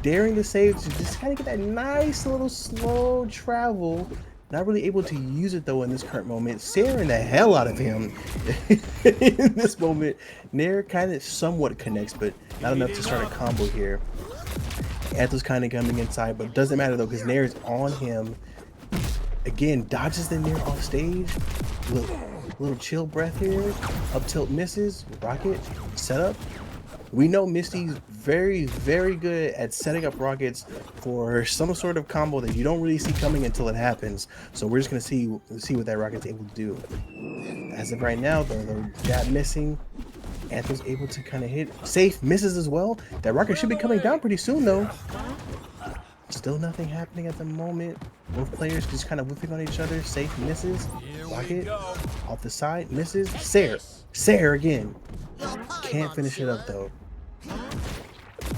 daring the save to just kind of get that nice little slow travel. Not really able to use it though in this current moment. Searing the hell out of him in this moment. Nair kind of somewhat connects, but not enough to start a combo here. Anthos kind of coming inside, but doesn't matter though because Nair is on him. Again, dodges the Nair off stage. Little chill breath here. Up tilt misses. Rocket setup. We know Misty's very, very good at setting up rockets for some sort of combo that you don't really see coming until it happens. So we're just gonna see what that rocket's able to do. As of right now, the jab missing. Anthos able to kind of hit. Safe misses as well. That rocket should be coming down pretty soon though. Still nothing happening at the moment. Both players just kind of whipping on each other. Safe misses. Rocket off the side misses. Sair again. Can't finish it up though.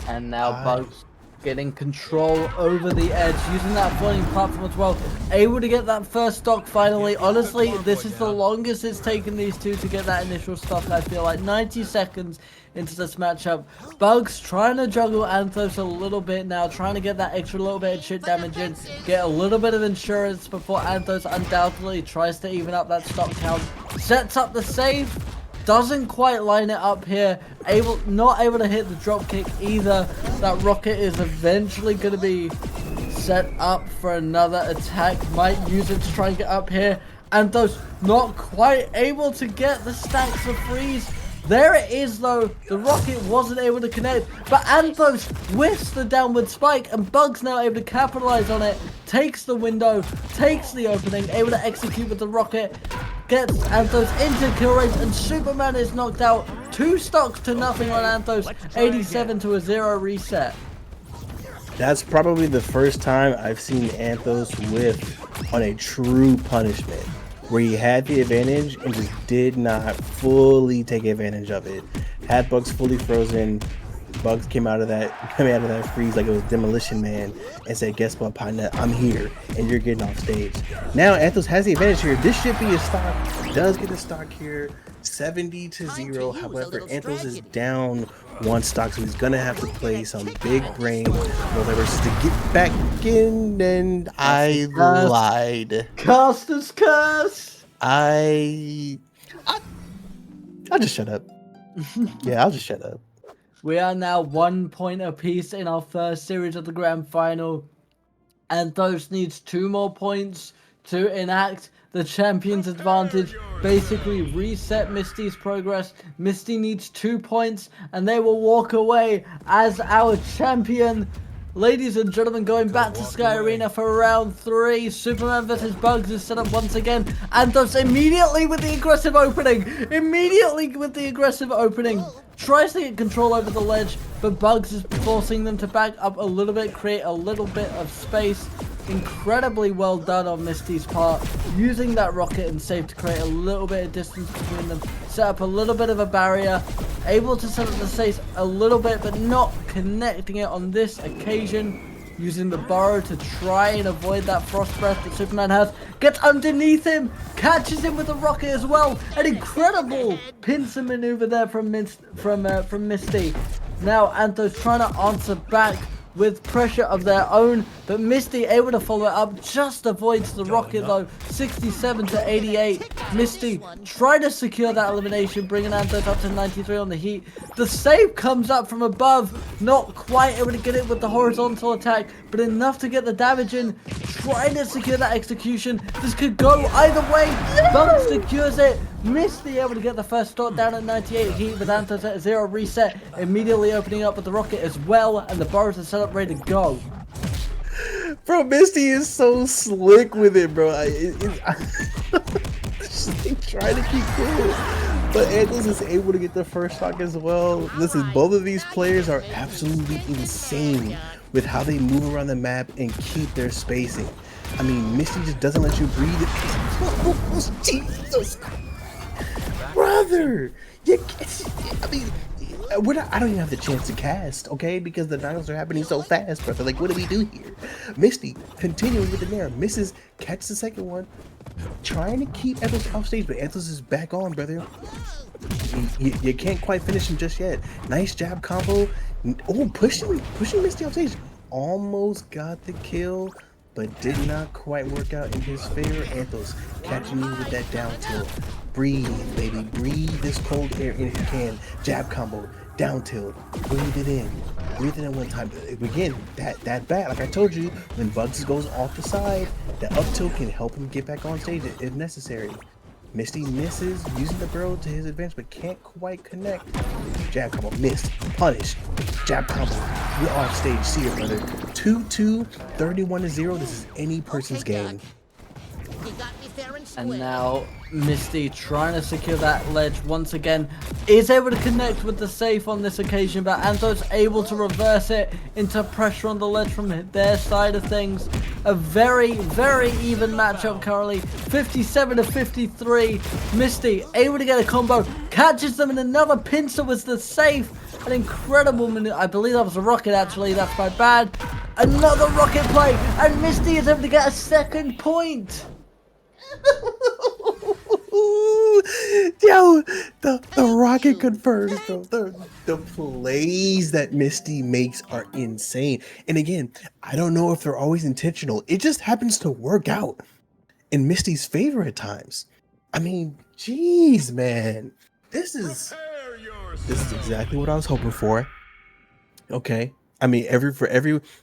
And now Bugs getting control over the edge, using that floating platform as well. Able to get that first stock finally. Honestly, this is the longest it's taken these two to get that initial stock, I feel like. 90 seconds into this matchup. Bugs trying to juggle Anthos a little bit now, trying to get that extra little bit of shit damage in, get a little bit of insurance before Anthos undoubtedly tries to even up that stock count. Sets up the save. Doesn't quite line it up here. Not able to hit the drop kick either. That rocket is eventually going to be set up for another attack. Might use it to try and get up here. Anthos not quite able to get the stacks of freeze. There it is though. The rocket wasn't able to connect, but Anthos whiffs the downward spike and Bugs now able to capitalize on it. Takes the window, takes the opening, able to execute with the rocket. Gets Anthos into kill range and Superman is knocked out. 2 stocks to nothing on Anthos. 87 to a 0 reset. That's probably the first time I've seen Anthos whiff on a true punishment, where he had the advantage and just did not fully take advantage of it. Had Bugs fully frozen, Bugs came out of that freeze like it was Demolition Man and said, guess what, partner, I'm here and you're getting off stage. Now Anthos has the advantage here. This should be a stock. He does get a stock here, 70 to 0. However, Anthos is down 1 stock, so he's gonna have to play some big brain MultiVersus to get back in, and I lied. Caster's curse. I'll just shut up. Yeah, I'll just shut up. We are now 1 point apiece in our first series of the grand final. Anthos needs 2 more points to enact the champion's advantage, basically reset Misty's progress. Misty needs 2 points and they will walk away as our champion. Ladies and gentlemen, going back to Sky Arena for round 3. Superman vs Bugs is set up once again. Anthos immediately with the aggressive opening. tries to get control over the ledge, but Bugs is forcing them to back up a little bit, create a little bit of space. Incredibly well done on Misty's part, using that rocket and save to create a little bit of distance between them, set up a little bit of a barrier, able to set up the safe a little bit, but not connecting it on this occasion. Using the burrow to try and avoid that frost breath that Superman has. Gets underneath him, catches him with a rocket as well. An incredible pincer maneuver there from Misty. Now Anthos trying to answer back with pressure of their own, but Misty able to follow it up, just avoids the rocket though. 67 to 88. Misty trying to secure that elimination, bringing Anthos up to 93 on the heat. The save comes up from above, not quite able to get it with the horizontal attack, but enough to get the damage in. Trying to secure that execution. This could go either way. Bunk secures it. Misty able to get the first stop down at 98 heat with Anthos at 0 reset, immediately opening up with the rocket as well, and the burrows are set up ready to go. Bro, Misty is so slick with it, bro. Trying to keep cool, but Anthos is able to get the first stock as well. Listen, both of these players are absolutely insane with how they move around the map and keep their spacing. I mean, Misty just doesn't let you breathe. Jesus, brother, I mean, I don't even have the chance to cast, okay? Because the dials are happening so fast, brother. Like, what do we do here? Misty continuing with the nair, misses, catches the second one, trying to keep Anthos off stage, but Anthos is back on, brother. You can't quite finish him just yet. Nice jab combo. Oh, pushing Misty off stage. Almost got the kill, but did not quite work out in his favor. Anthos catching you with that down tilt. Breathe, baby. Breathe this cold air in if you can. Jab combo. Down tilt. Breathe it in. Breathe it in one time. Again, that bat, like I told you, when Bugs goes off the side, the up tilt can help him get back on stage if necessary. Misty misses, using the burrow to his advantage, but can't quite connect. Jab combo, missed, punish, jab combo, we're off stage, see it, brother. 2-2, 31-0, this is any person's game. And now Misty trying to secure that ledge once again, is able to connect with the safe on this occasion, but Anthos able to reverse it into pressure on the ledge from their side of things. A very, very even matchup currently, 57 to 53. Misty able to get a combo, catches them, and another pincer was the safe. An incredible minute. I believe that was a rocket actually, that's my bad. Another rocket play, and Misty is able to get a second point. Yo, the rocket confirms, bro. The plays that Misty makes are insane. And again, I don't know if they're always intentional. It just happens to work out in Misty's favor at times. I mean, jeez, man. This is exactly what I was hoping for. Okay. I mean,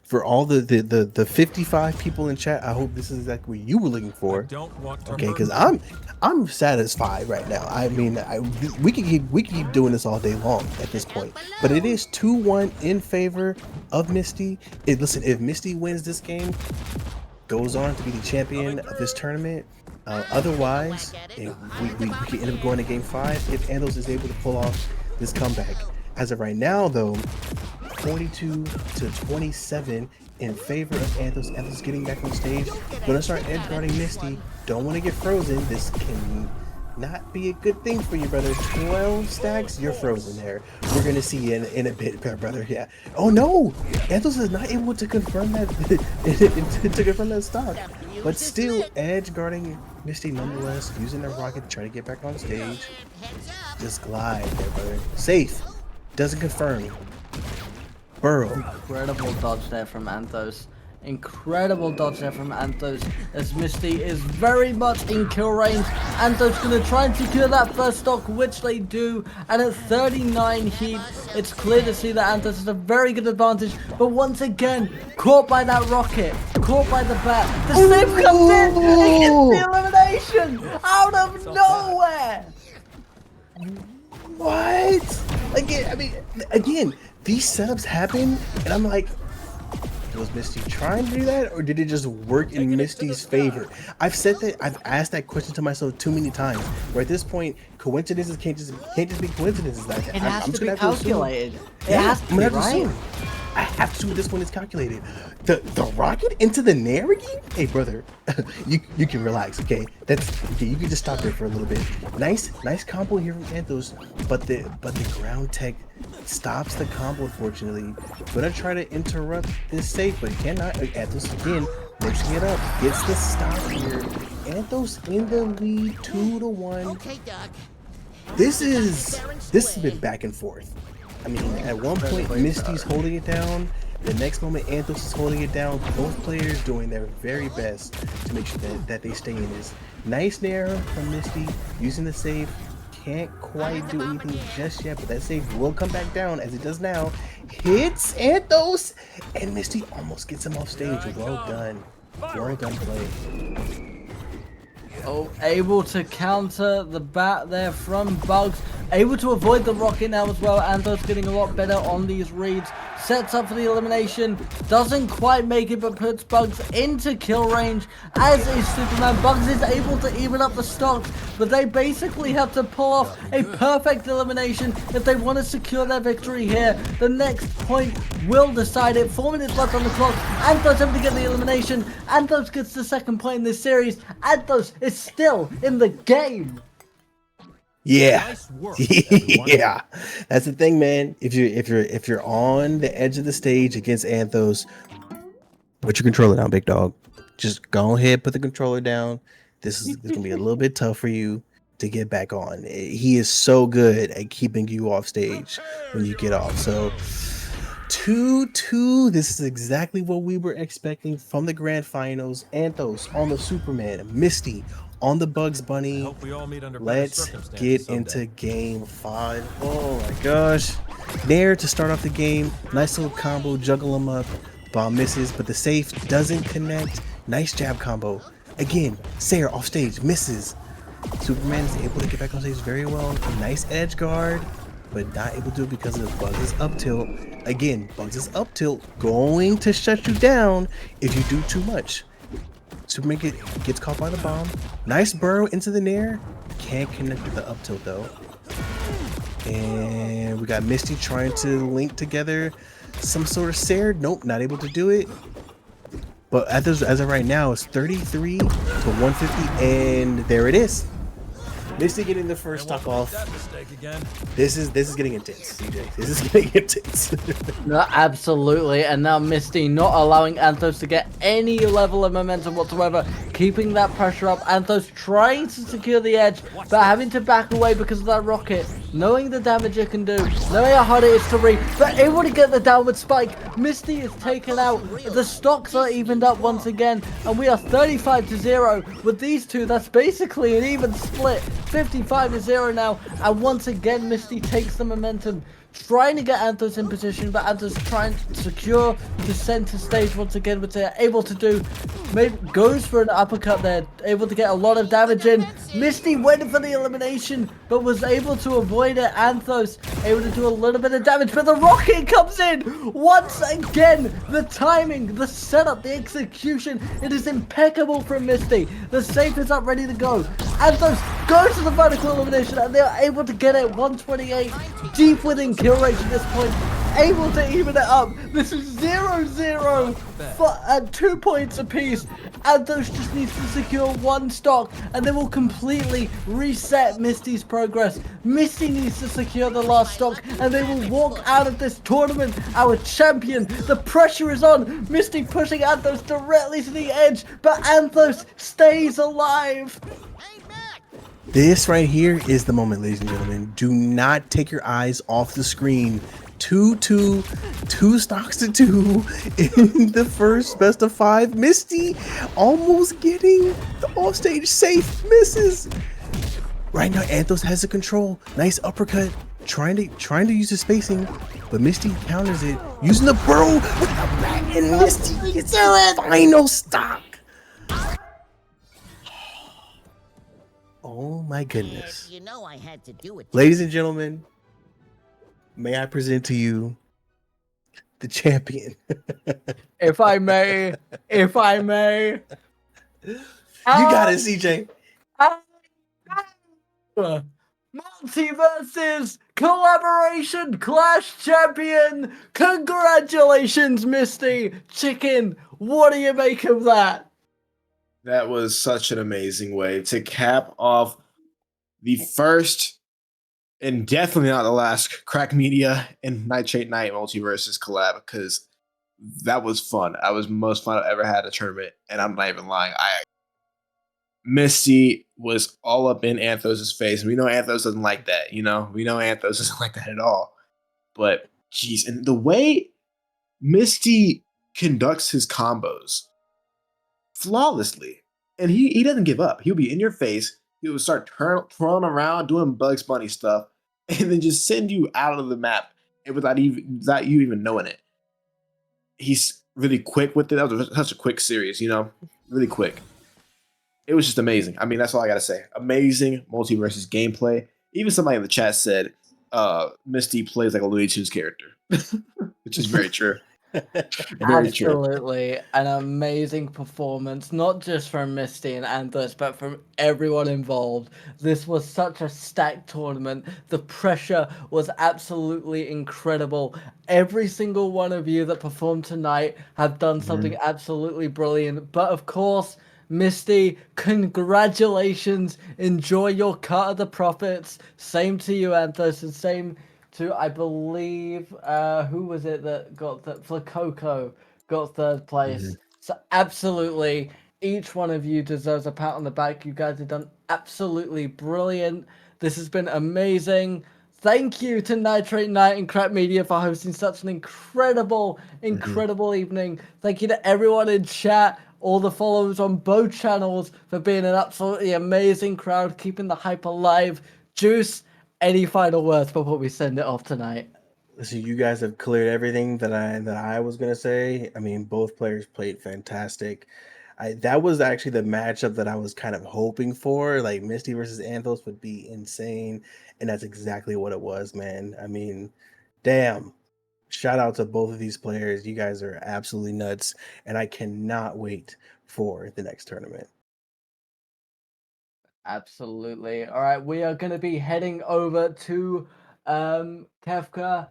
for all the 55 people in chat, I hope this is exactly what you were looking for. Okay, because I'm satisfied right now. I mean, we can keep doing this all day long at this point. But it is 2-1 in favor of Misty. Listen, if Misty wins this game, goes on to be the champion of this tournament. Otherwise, we can end up going to game 5 if Anthos is able to pull off this comeback. As of right now, though, 42 to 27 in favor of Anthos. Anthos getting back on stage. Gonna start edge guarding Misty. Don't want to get frozen. This can not be a good thing for you, brother. 12 stacks, you're frozen there. We're gonna see you in a bit, brother. Yeah. Oh no, Anthos is not able to confirm that to confirm that stock, but still edge guarding Misty nonetheless, using the rocket to try to get back on stage. Just glide there, brother. Safe. Doesn't confirm. Burrow. Incredible dodge there from Anthos. Incredible dodge there from Anthos, as Misty is very much in kill range. Anthos going to try and secure that first stock, which they do. And at 39 heat, it's clear to see that Anthos has a very good advantage. But once again, caught by that rocket, caught by the bat. The save comes in and gets the elimination out of nowhere. What? Again, I mean, again, these setups happen, and I'm like, Was Misty trying to do that, or did it just work in Misty's favor? I've said that. I've asked that question to myself too many times. Where at this point, coincidences can't just be coincidences. Like, It has I'm to just be gonna have to assume. calculated. It Yeah, has to I'm be, gonna have to right? assume. I have to assume at this point it's calculated. The rocket into the Nair again? Hey brother, you can relax, okay? That's okay. You can just stop there for a little bit. Nice combo here from Anthos, but the ground tech stops the combo. Unfortunately, gonna try to interrupt this safe, but he cannot. Anthos again mixing it up, gets the stop here. Anthos in the lead, 2-1. Okay, Doc. This has been back and forth. I mean, at one point Misty's holding it down. The next moment Anthos is holding it down. Both players doing their very best to make sure that they stay in this. Nice nair from Misty, using the save. Can't quite do anything just yet, but that save will come back down as it does now. Hits Anthos, and Misty almost gets him off stage. Well done. Well done play. Oh, able to counter the bat there from Bugs. Able to avoid the rocket now as well. Anthos getting a lot better on these reads. Sets up for the elimination. Doesn't quite make it, but puts Bugs into kill range. As is Superman. Bugs is able to even up the stocks, but they basically have to pull off a perfect elimination if they want to secure their victory here. The next point will decide it. 4 minutes left on the clock. Anthos able to get the elimination. Anthos gets the second point in this series. Anthos is still in the game. Yeah, Nice work, everyone. yeah, that's the thing, man. If you're on the edge of the stage against Anthos, put your controller down, big dog. Just go ahead, put the controller down. This is gonna be a little bit tough for you to get back on. He is so good at keeping you off stage when you get off. So 2-2. This is exactly what we were expecting from the grand finals. Anthos on the Superman, Misty on the Bugs I Bunny. hope we all meet under better Let's circumstances get someday. into game 5. Oh my gosh. Nair to start off the game. Nice little combo, juggle him up. Bomb misses, but the safe doesn't connect. Nice jab combo. Again, Sayer off stage, misses. Superman is able to get back on stage very well. Nice edge guard, but not able to do it because of Bugs' up tilt. Again, Bugs' up tilt going to shut you down if you do too much. Superman gets caught by the bomb. Nice burrow into the Nair. Can't connect with the up tilt though. And we got Misty trying to link together some sort of Sayer. Nope, not able to do it. But as of right now, it's 33 to 150, and there it is. Misty getting the first I won't stock make off. that mistake again. This is getting intense, CJ. This is getting intense. No, absolutely, and now Misty not allowing Anthos to get any level of momentum whatsoever, keeping that pressure up. Anthos trying to secure the edge, but having to back away because of that rocket, knowing the damage it can do, knowing how hard it is to read, but able to get the downward spike. Misty is taken out, the stocks are evened up once again, and we are 35-0 with these two. That's basically an even split, 55-0 now, and once again Misty takes the momentum, trying to get Anthos in position, but Anthos trying to secure the center stage once again, which they're able to do. Maybe goes for an uppercut there, able to get a lot of damage in. Misty went for the elimination, but was able to avoid it. Anthos able to do a little bit of damage, but the rocket comes in once again. The timing, the setup, the execution, it is impeccable from Misty. The safe is up, ready to go. Anthos goes to the vertical elimination, and they are able to get it 128, deep within kill range at this point, able to even it up. This is 0-0 at 2 points apiece. Anthos just needs to secure one stock, and they will completely reset Misty's progress. Misty needs to secure the last stock, and they will walk out of this tournament our champion. The pressure is on. Misty pushing Anthos directly to the edge, but Anthos stays alive. This right here is the moment, ladies and gentlemen. Do not take your eyes off the screen. 2-2, 2 stocks to 2 in the first best of 5. Misty almost getting the offstage safe, misses. Right now, Anthos has the control. Nice uppercut, trying to use the spacing, but Misty counters it using the burrow with the back, and Misty gets the final stock. Oh my goodness. You know I had to do it. Ladies and gentlemen, may I present to you the champion. If I may, You got it, CJ. MultiVersus collaboration clash champion. Congratulations, Misty Chicken. What do you make of that? That was such an amazing way to cap off the first and definitely not the last Crack Media and Nitrate Night MultiVersus collab, because that was fun. That was the most fun I've ever had at a tournament, and I'm not even lying. Misty was all up in Anthos' face. We know Anthos doesn't like that, you know? We know Anthos doesn't like that at all. But, geez, and the way Misty conducts his combos flawlessly, and he doesn't give up. He'll be in your face. He will start twirling around, doing Bugs Bunny stuff, and then just send you out of the map without you even knowing it. He's really quick with it. That was such a quick series, you know? Really quick. It was just amazing. I mean, that's all I gotta say. Amazing MultiVersus gameplay. Even somebody in the chat said Misty plays like a Looney Tunes character, which is very true. Very true. Absolutely an amazing performance, not just from Misty and Anthos, but from everyone involved. This was such a stacked tournament. The pressure was absolutely incredible. Every single one of you that performed tonight have done something absolutely brilliant. But of course, Misty, congratulations. Enjoy your cut of the profits. Same to you, Anthos, and same to, I believe, who was it that got that? Flacoco got third place. So absolutely, each one of you deserves a pat on the back. You guys have done absolutely brilliant. This has been amazing. Thank you to Nitrate Night and Crap Media for hosting such an incredible evening. Thank you to everyone in chat, all the followers on both channels for being an absolutely amazing crowd, keeping the hype alive. Juice, any final words before we send it off tonight? So you guys have cleared everything that I was gonna say. I mean, both players played fantastic. That was actually the matchup that I was kind of hoping for. Like Misty versus Anthos would be insane, and that's exactly what it was, man. I mean, damn. Shout out to both of these players. You guys are absolutely nuts, and I cannot wait for the next tournament. Absolutely. All right, we are going to be heading over to Kefka,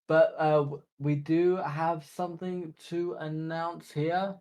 but we do have something to announce here.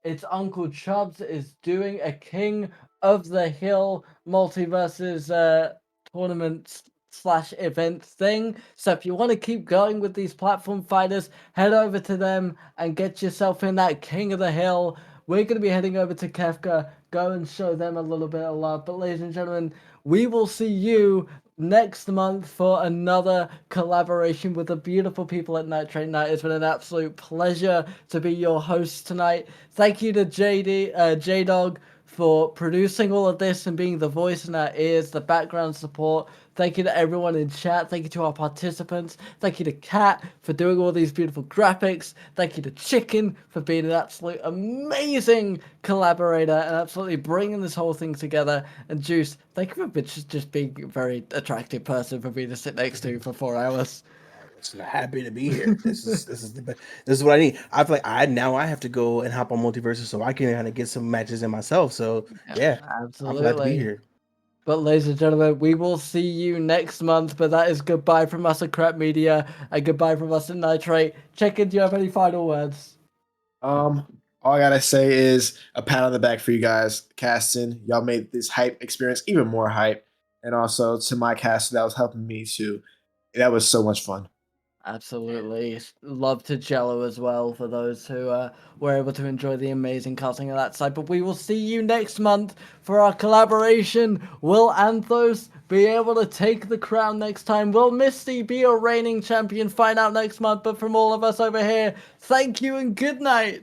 It's Uncle Chubbs is doing a King of the Hill MultiVersus tournament / event thing. So if you want to keep going with these platform fighters, head over to them and get yourself in that King of the Hill. We're going to be heading over to Kefka, go and show them a little bit of love. But ladies and gentlemen, we will see you next month for another collaboration with the beautiful people at Nitrate Night. It's been an absolute pleasure to be your host tonight. Thank you to J-Dog for producing all of this and being the voice in our ears, the background support. Thank you to everyone in chat. Thank you to our participants. Thank you to Kat for doing all these beautiful graphics. Thank you to Chicken for being an absolute amazing collaborator and absolutely bringing this whole thing together. And Juice, thank you for just being a very attractive person for me to sit next to for 4 hours. I'm happy to be here. This is what I need. I feel like I have to go and hop on MultiVersus so I can kind of get some matches in myself. So yeah, absolutely. I'm glad to be here. But ladies and gentlemen, we will see you next month. But that is goodbye from us at Crap Media and goodbye from us at Nitrate. Chicken, do you have any final words? All I gotta say is a pat on the back for you guys casting. Y'all made this hype experience even more hype, and also to my caster that was helping me too. That was so much fun. Absolutely. Love to Jello as well for those who were able to enjoy the amazing casting of that side. But we will see you next month for our collaboration. Will Anthos be able to take the crown next time? Will Misty be a reigning champion? Find out next month. But from all of us over here, thank you and good night.